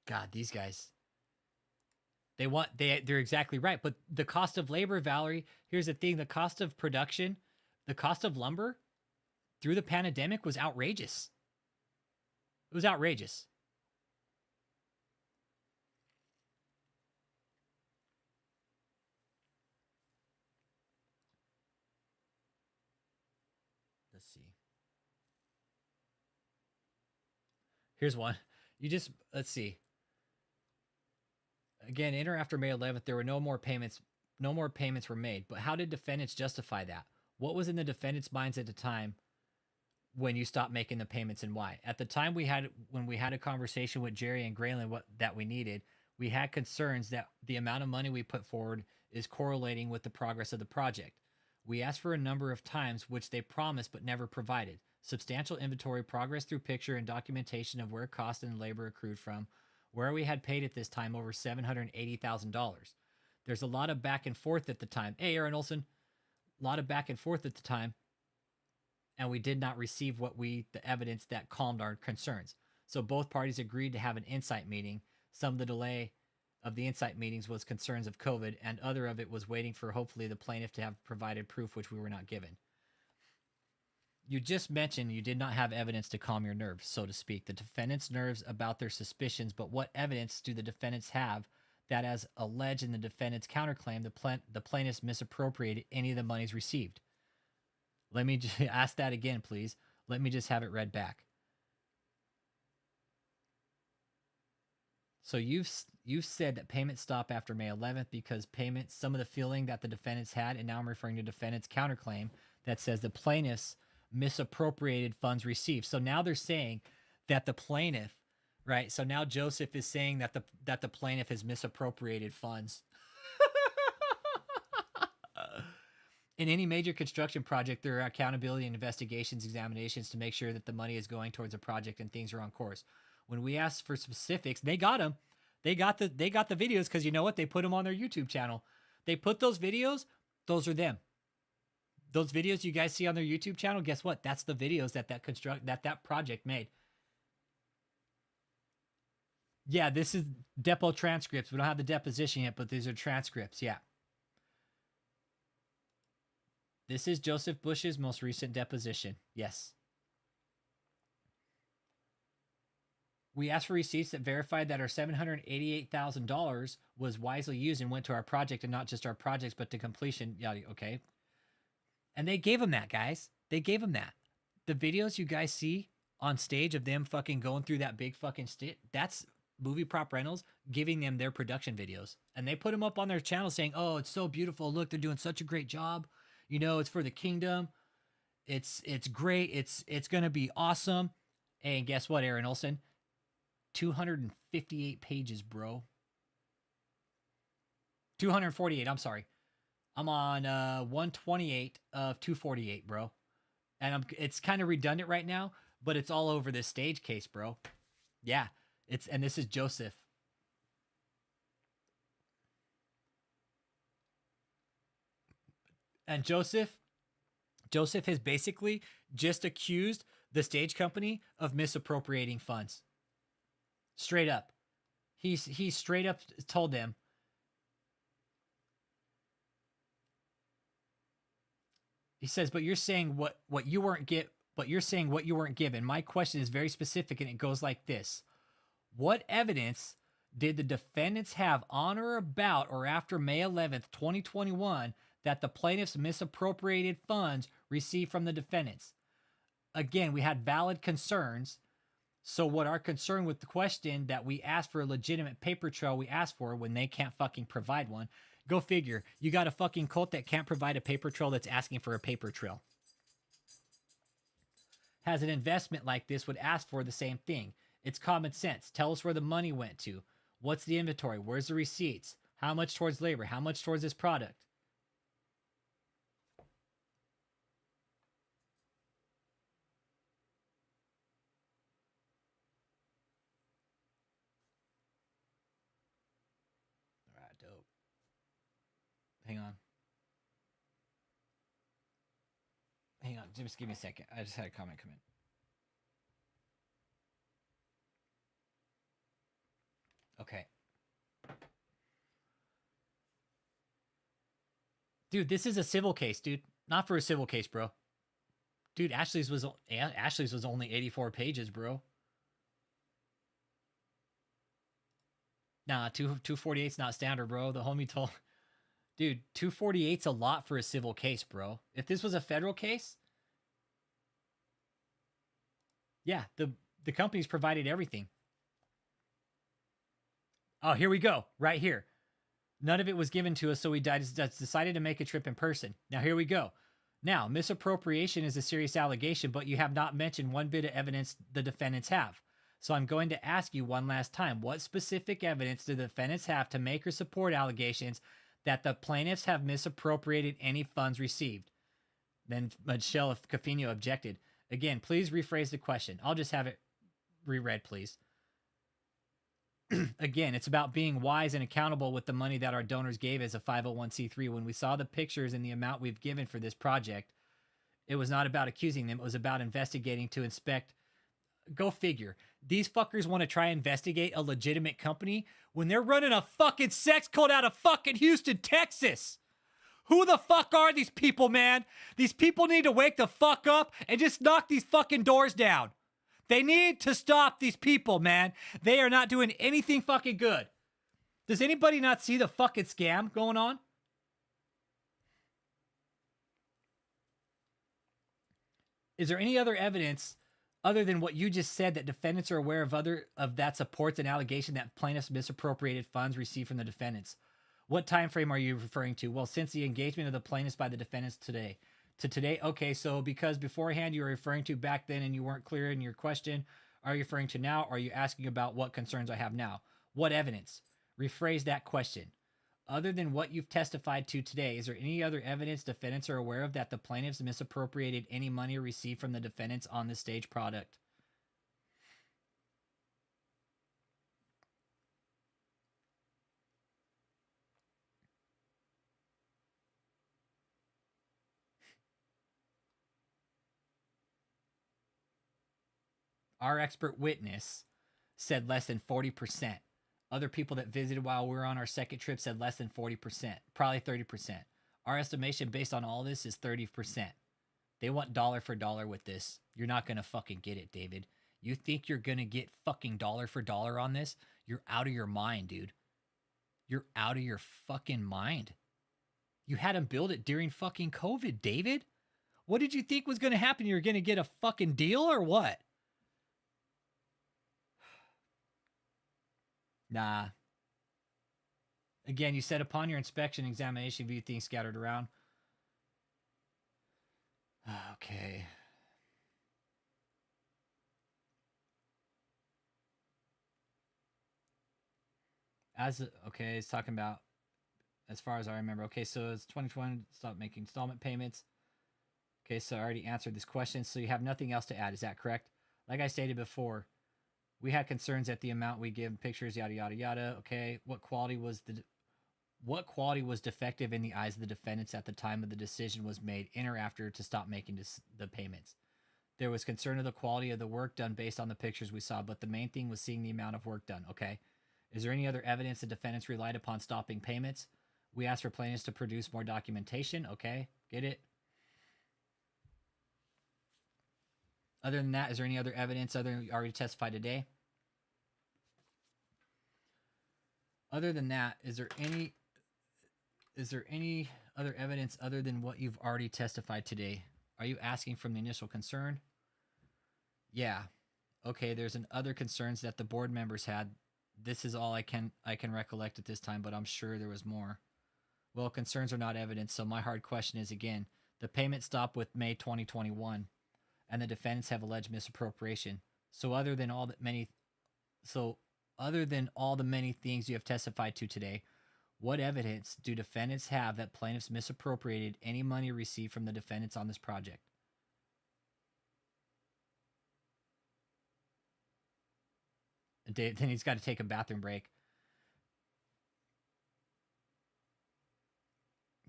God, these guys. They're exactly right. But the cost of labor, Valerie, here's the thing. The cost of production, the cost of lumber through the pandemic was outrageous. It was outrageous. Let's see. Here's one. Let's see. Again, in or after May 11th, there were no more payments were made. But how did defendants justify that? What was in the defendants' minds at the time when you stopped making the payments and why? At the time when we had a conversation with Jerry and Graylin that we needed, we had concerns that the amount of money we put forward is correlating with the progress of the project. We asked for a number of times, which they promised but never provided. Substantial inventory, progress through picture and documentation of where cost and labor accrued from, where we had paid at this time over $780,000. There's a lot of back and forth at the time. Hey, Aaron Olson, a lot of back and forth at the time, and we did not receive the evidence that calmed our concerns. So both parties agreed to have an insight meeting. Some of the delay of the insight meetings was concerns of COVID, and other of it was waiting for hopefully the plaintiff to have provided proof, which we were not given. You just mentioned you did not have evidence to calm your nerves, so to speak, the defendant's nerves about their suspicions, but what evidence do the defendants have that, as alleged in the defendant's counterclaim, the plaintiffs misappropriated any of the monies received? Let me just ask that again, please. Let me just have it read back. So you've said that payments stop after May 11th because some of the feeling that the defendants had, and now I'm referring to defendant's counterclaim that says the plaintiffs misappropriated funds received. So now they're saying that the plaintiff, right? So now Joseph is saying that the plaintiff has misappropriated funds. In any major construction project, there are accountability and investigations, examinations to make sure that the money is going towards a project and things are on course. When we asked for specifics, they got them. They got the videos because you know what? They put them on their YouTube channel. They put those videos. Those are them. Those videos you guys see on their YouTube channel, guess what? That's the videos that project made. Yeah, this is depo transcripts. We don't have the deposition yet, but these are transcripts. Yeah. This is Joseph Bush's most recent deposition. Yes. We asked for receipts that verified that our $788,000 was wisely used and went to our project, and not just our projects, but to completion. Yeah, okay. And they gave them that, guys. They gave them that. The videos you guys see on stage of them fucking going through that big fucking that's Movie Prop Rentals giving them their production videos. And they put them up on their channel saying, oh, it's so beautiful. Look, they're doing such a great job. You know, it's for the kingdom. It's great. It's going to be awesome. And guess what, Aaron Olson? 258 pages, bro. 248, I'm sorry. I'm on 128 of 248, bro. And it's kind of redundant right now, but it's all over this stage case, bro. Yeah, and this is Joseph. And Joseph has basically just accused the stage company of misappropriating funds. Straight up. He straight up told them, he says, but you're saying what you weren't given. My question is very specific, and it goes like this. What evidence did the defendants have on or about or after May 11th, 2021, that the plaintiffs misappropriated funds received from the defendants? Again, we had valid concerns. So what our concern with the question that we asked for a legitimate paper trail we asked for when they can't fucking provide one. Go figure. You got a fucking cult that can't provide a paper trail that's asking for a paper trail. Has an investment like this would ask for the same thing. It's common sense. Tell us where the money went to. What's the inventory? Where's the receipts? How much towards labor? How much towards this product? All right, dope. Hang on. Hang on. Just give me a second. I just had a comment come in. Okay. Dude, this is a civil case, dude. Not for a civil case, bro. Dude, Ashley's was only 84 pages, bro. Nah, 248's not standard, bro. The homie told... Dude, 248's a lot for a civil case, bro. If this was a federal case... Yeah, the company's provided everything. Oh, here we go. Right here. None of it was given to us, so we decided to make a trip in person. Now, here we go. Now, misappropriation is a serious allegation, but you have not mentioned one bit of evidence the defendants have. So I'm going to ask you one last time. What specific evidence do the defendants have to make or support allegations that the plaintiffs have misappropriated any funds received? Then Michelle Cafino objected. Again, please rephrase the question. I'll just have it reread, please. Again, it's about being wise and accountable with the money that our donors gave as a 501c3. When we saw the pictures and the amount we've given for this project, it was not about accusing them. It was about investigating to inspect. Go figure. These fuckers want to try and investigate a legitimate company when they're running a fucking sex cult out of fucking Houston, Texas. Who the fuck are these people, man? These people need to wake the fuck up and just knock these fucking doors down. They need to stop these people, man. They are not doing anything fucking good. Does anybody not see the fucking scam going on? Is there any other evidence other than what you just said that defendants are aware of that supports an allegation that plaintiffs misappropriated funds received from the defendants? What time frame are you referring to? Well, since the engagement of the plaintiffs by the defendants today. To today? Okay, so because beforehand you were referring to back then and you weren't clear in your question, are you referring to now? Or are you asking about what concerns I have now? What evidence? Rephrase that question. Other than what you've testified to today, is there any other evidence defendants are aware of that the plaintiffs misappropriated any money received from the defendants on the stage product? Our expert witness said less than 40%. Other people that visited while we were on our second trip said less than 40%, probably 30%. Our estimation based on all this is 30%. They want dollar for dollar with this. You're not going to fucking get it, David. You think you're going to get fucking dollar for dollar on this? You're out of your mind, dude. You're out of your fucking mind. You had them build it during fucking COVID, David. What did you think was going to happen? You were going to get a fucking deal or what? Nah. Again, you said upon your inspection and examination, view things scattered around. Okay. Okay, it's talking about, as far as I remember. Okay, so it's 2020, stop making installment payments. Okay, so I already answered this question, so you have nothing else to add. Is that correct? Like I stated before, we had concerns at the amount we give pictures, yada yada yada. Okay, what quality was defective in the eyes of the defendants at the time of the decision was made, in or after, to stop making the payments? There was concern of the quality of the work done based on the pictures we saw, but the main thing was seeing the amount of work done. Okay, is there any other evidence the defendants relied upon stopping payments? We asked for plaintiffs to produce more documentation. Okay, get it. Other than that, is there any other evidence other than you already testified today? Other than that, is there any other evidence other than what you've already testified today? Are you asking from the initial concern? Yeah. Okay, there's other concerns that the board members had. This is all I can recollect at this time, but I'm sure there was more. Well, concerns are not evidence, so my hard question is, again, the payment stopped with May 2021. And the defendants have alleged misappropriation. So other than all the many things you have testified to today, what evidence do defendants have that plaintiffs misappropriated any money received from the defendants on this project? Then he's got to take a bathroom break.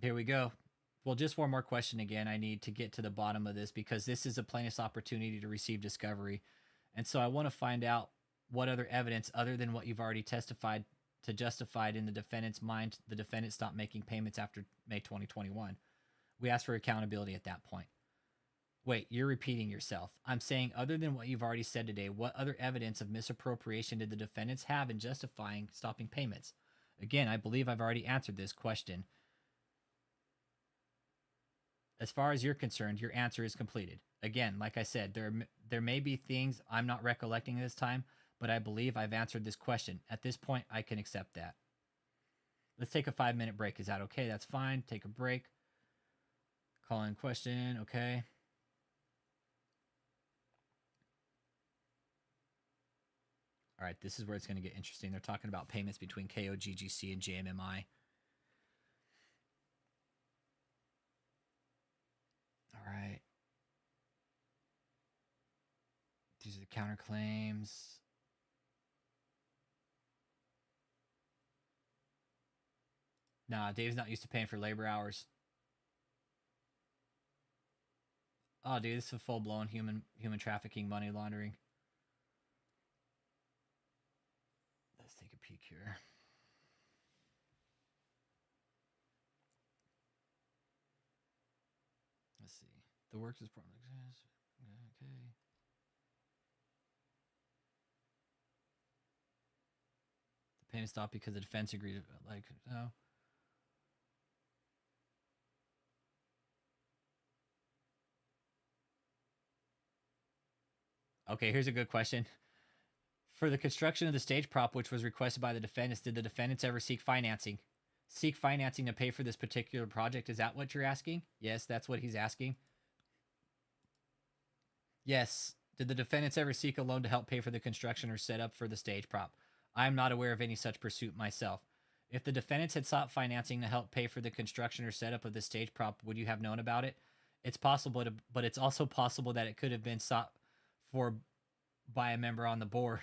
Here we go. Well, just one more question again. I need to get to the bottom of this because this is a plaintiff's opportunity to receive discovery. And so I want to find out what other evidence other than what you've already testified to justified in the defendant's mind the defendant stopped making payments after May 2021. We asked for accountability at that point. Wait, you're repeating yourself. I'm saying other than what you've already said today, what other evidence of misappropriation did the defendants have in justifying stopping payments? Again, I believe I've already answered this question. As far as you're concerned, your answer is completed. Again, like I said, there may be things I'm not recollecting this time, but I believe I've answered this question. At this point, I can accept that. Let's take a 5-minute break. Is that okay? That's fine. Take a break. Call in question. Okay. All right, this is where it's going to get interesting. They're talking about payments between KOGGC and JMMI. All right. These are the counterclaims. Nah, Dave's not used to paying for labor hours. Oh, dude, this is full blown human trafficking, money laundering. Let's take a peek here. Let's see. The works is problem exists. Okay. The payment stopped because the defense agreed. Like, no. Okay, here's a good question. For the construction of the stage prop, which was requested by the defendants, did the defendants ever seek financing? Seek financing to pay for this particular project? Is that what you're asking? Yes, that's what he's asking. Yes. Did the defendants ever seek a loan to help pay for the construction or setup for the stage prop? I am not aware of any such pursuit myself. If the defendants had sought financing to help pay for the construction or setup of the stage prop, would you have known about it? It's possible, but it's also possible that it could have been sought for by a member on the board,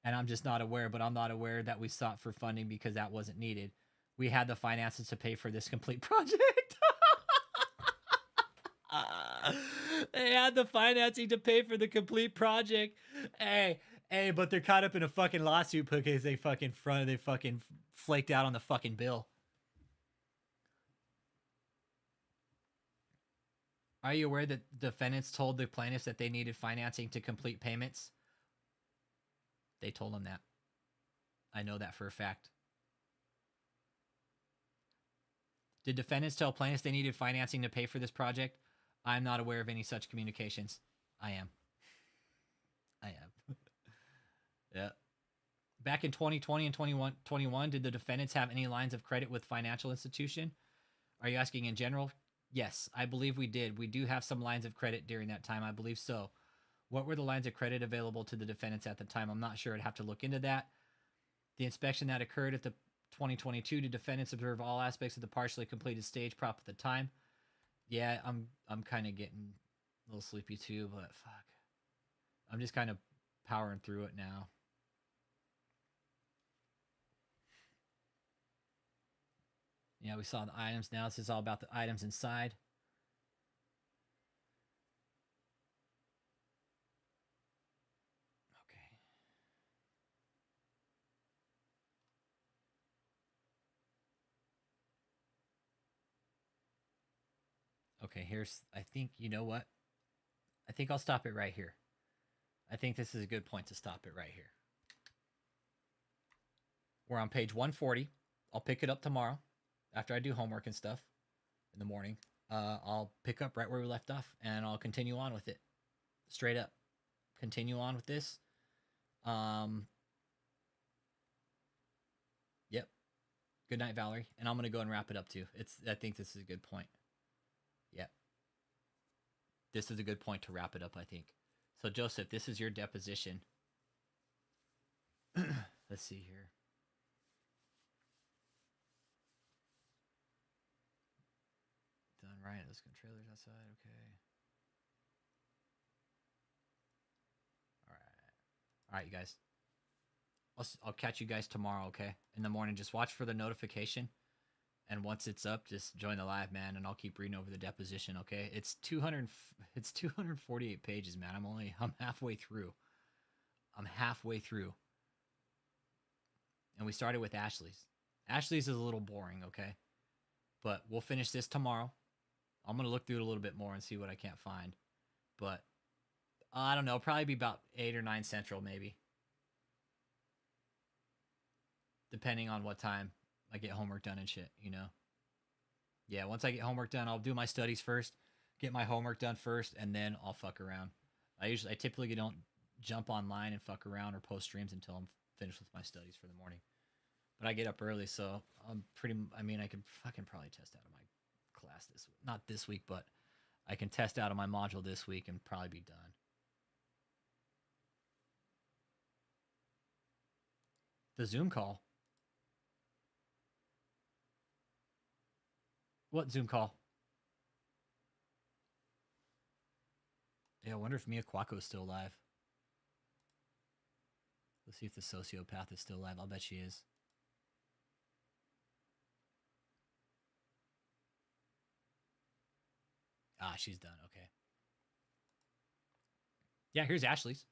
and I'm just not aware. But I'm not aware that we sought for funding because that wasn't needed. We had the finances to pay for this complete project. They had the financing to pay for the complete project. Hey, but they're caught up in a fucking lawsuit because they fucking flaked out on the fucking bill. Are you aware that defendants told the plaintiffs that they needed financing to complete payments? They told them that. I know that for a fact. Did defendants tell plaintiffs they needed financing to pay for this project? I'm not aware of any such communications. I am. Yeah. Back in 2020 and 2021, did the defendants have any lines of credit with financial institution? Are you asking in general? Yes, I believe we did. We do have some lines of credit during that time. I believe so. What were the lines of credit available to the defendants at the time? I'm not sure. I'd have to look into that. The inspection that occurred at the 2022, did defendants observe all aspects of the partially completed stage prop at the time? Yeah, I'm kind of getting a little sleepy too, but fuck. I'm just kind of powering through it now. Yeah, we saw the items. Now this is all about the items inside. Okay, here's, I think, you know what? I think I'll stop it right here. I think this is a good point to stop it right here. We're on page 140. I'll pick it up tomorrow after I do homework and stuff in the morning. I'll pick up right where we left off, and I'll continue on with it. Straight up. Continue on with this. Yep. Good night, Valerie. And I'm going to go and wrap it up, too. I think this is a good point. Yep. This is a good point to wrap it up, I think. So, Joseph, this is your deposition. Let's see here. Done right. Let's go trailers outside. Okay. All right. All right, you guys. I'll catch you guys tomorrow, okay? In the morning, just watch for the notification. And once it's up, just join the live, man, and I'll keep reading over the deposition, okay? It's 248 pages, man. I'm halfway through. I'm halfway through. And we started with Ashley's. Ashley's is a little boring, okay? But we'll finish this tomorrow. I'm going to look through it a little bit more and see what I can't find. But I don't know, probably be about 8 or 9 Central, maybe. Depending on what time I get homework done and shit, you know? Yeah, once I get homework done, I'll do my studies first, get my homework done first, and then I'll fuck around. I typically don't jump online and fuck around or post streams until I'm finished with my studies for the morning. But I get up early, so I could fucking probably test out of my class this week. Not this week, but I can test out of my module this week and probably be done. The Zoom call. What Zoom call? Yeah, I wonder if Mia Quacko is still alive. Let's see if the sociopath is still alive. I'll bet she is. Ah, she's done. Okay. Yeah, here's Ashley's.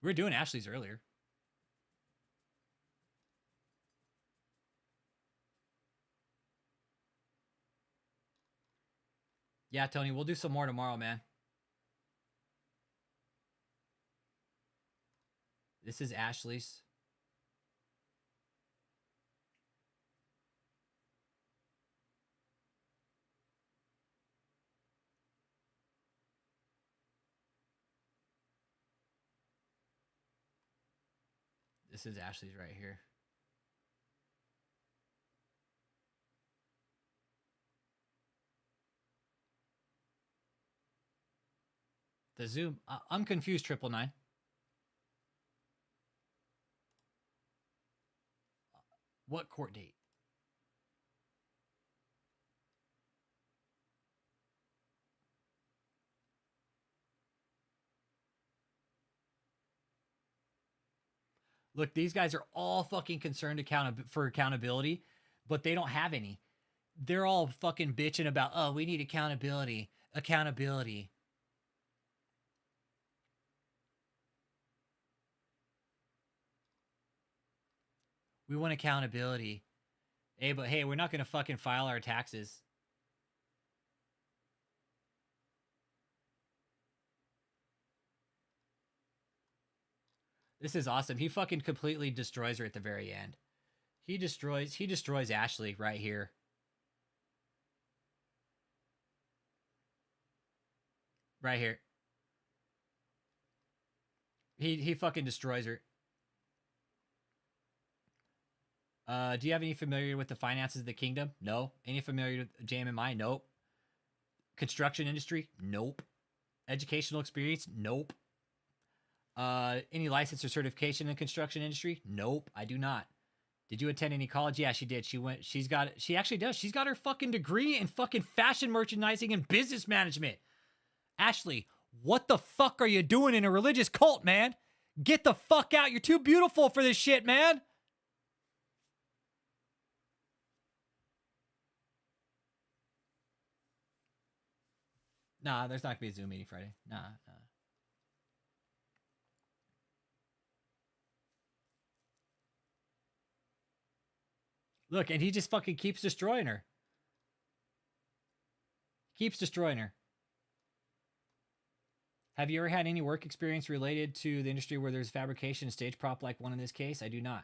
We were doing Ashley's earlier. Yeah, Tony, we'll do some more tomorrow, man. This is Ashley's. This is Ashley's right here. The Zoom. I'm confused, 999. What court date? Look, these guys are all fucking concerned for accountability, but they don't have any. They're all fucking bitching about, oh, we need accountability. Accountability. We want accountability. Hey, but hey, we're not going to fucking file our taxes. This is awesome. He fucking completely destroys her at the very end. He destroys Ashley right here. Right here. He fucking destroys her. Do you have any familiarity with the finances of the kingdom? No. Any familiar with JMMI? Nope. Construction industry? Nope. Educational experience? Nope. Any license or certification in the construction industry? Nope, I do not. Did you attend any college? Yeah, she did. She actually does. She's got her fucking degree in fucking fashion merchandising and business management. Ashley, what the fuck are you doing in a religious cult, man? Get the fuck out. You're too beautiful for this shit, man. Nah, there's not gonna be a Zoom meeting Friday. Nah. Look, and he just fucking keeps destroying her. Keeps destroying her. Have you ever had any work experience related to the industry where there's fabrication and stage prop like one in this case? I do not.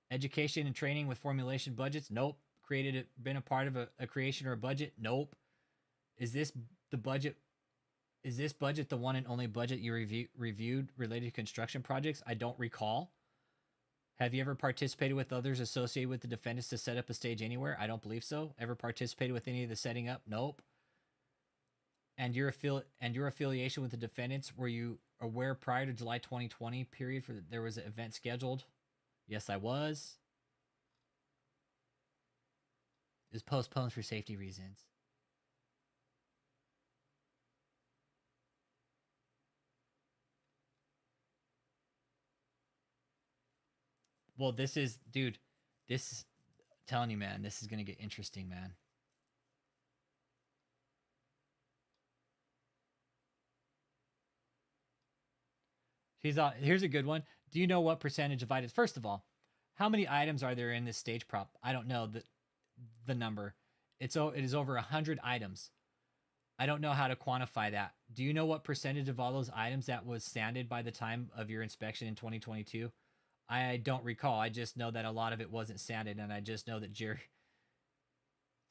Education and training with formulation budgets? Nope. Been a part of a creation or a budget? Nope. Is this budget the one and only budget you reviewed related to construction projects? I don't recall. Have you ever participated with others associated with the defendants to set up a stage anywhere? I don't believe so. Ever participated with any of the setting up? Nope. And your affiliation with the defendants, were you aware prior to July 2020 period there was an event scheduled? Yes, I was. It was postponed for safety reasons. Well, dude, telling you, man, this is going to get interesting, man. Here's a good one. Do you know what percentage of items? First of all, how many items are there in this stage prop? I don't know the number. It is over 100 items. I don't know how to quantify that. Do you know what percentage of all those items that was sanded by the time of your inspection in 2022? I don't recall. I just know that a lot of it wasn't sanded, and I just know that Jerry...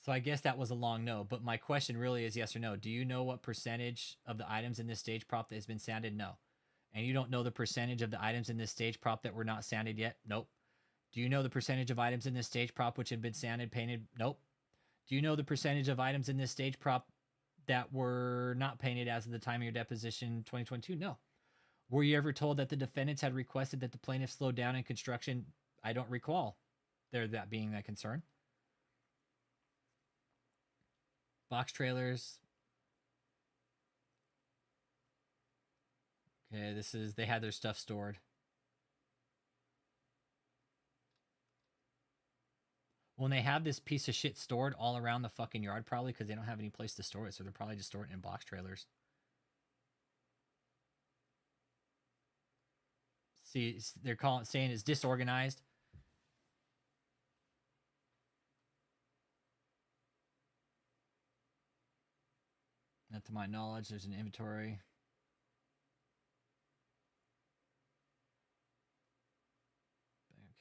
So I guess that was a long no, but my question really is yes or no. Do you know what percentage of the items in this stage prop that has been sanded? No. And you don't know the percentage of the items in this stage prop that were not sanded yet? Nope. Do you know the percentage of items in this stage prop which had been sanded, painted? Nope. Do you know the percentage of items in this stage prop that were not painted as of the time of your deposition 2022? No. Were you ever told that the defendants had requested that the plaintiff slow down in construction? I don't recall that being a concern. Box trailers. Okay, they had their stuff stored. When they have this piece of shit stored all around the fucking yard, probably because they don't have any place to store it, so they're probably just storing it in box trailers. See, they're saying it's disorganized. Not to my knowledge, there's an inventory.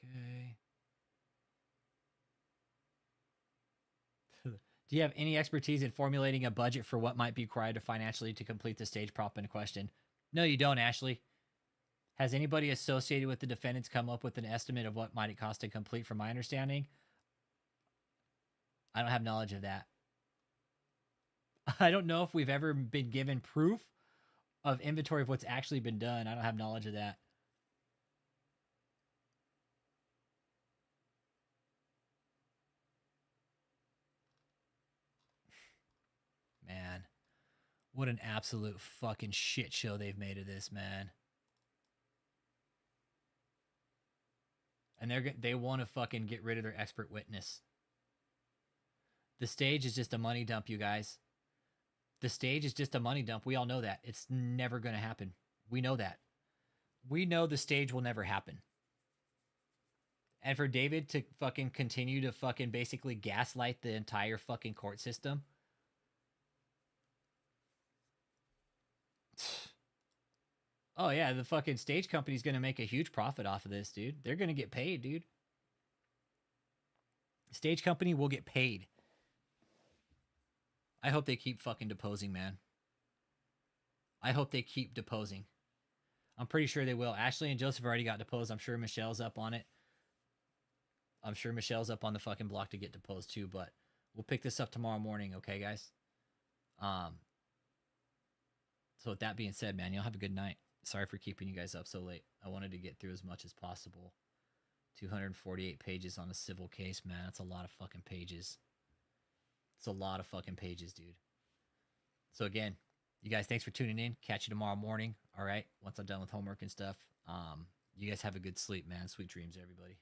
Okay. Do you have any expertise in formulating a budget for what might be required financially to complete the stage prop in question? No, you don't, Ashley. Has anybody associated with the defendants come up with an estimate of what might it cost to complete? From my understanding, I don't have knowledge of that. I don't know if we've ever been given proof of inventory of what's actually been done. I don't have knowledge of that. Man, what an absolute fucking shit show they've made of this, man. And they want to fucking get rid of their expert witness. The stage is just a money dump, you guys. The stage is just a money dump. We all know that. It's never going to happen. We know that. We know the stage will never happen. And for David to fucking continue to fucking basically gaslight the entire fucking court system. Oh yeah, the fucking stage company's going to make a huge profit off of this, dude. They're going to get paid, dude. Stage company will get paid. I hope they keep fucking deposing, man. I hope they keep deposing. I'm pretty sure they will. Ashley and Joseph already got deposed. I'm sure Michelle's up on it. I'm sure Michelle's up on the fucking block to get deposed too, but we'll pick this up tomorrow morning, okay, guys? So with that being said, man, y'all have a good night. Sorry for keeping you guys up so late. I wanted to get through as much as possible. 248 pages on a civil case, man. That's a lot of fucking pages. It's a lot of fucking pages, dude. So again, you guys, thanks for tuning in. Catch you tomorrow morning. All right. Once I'm done with homework and stuff. You guys have a good sleep, man. Sweet dreams, everybody.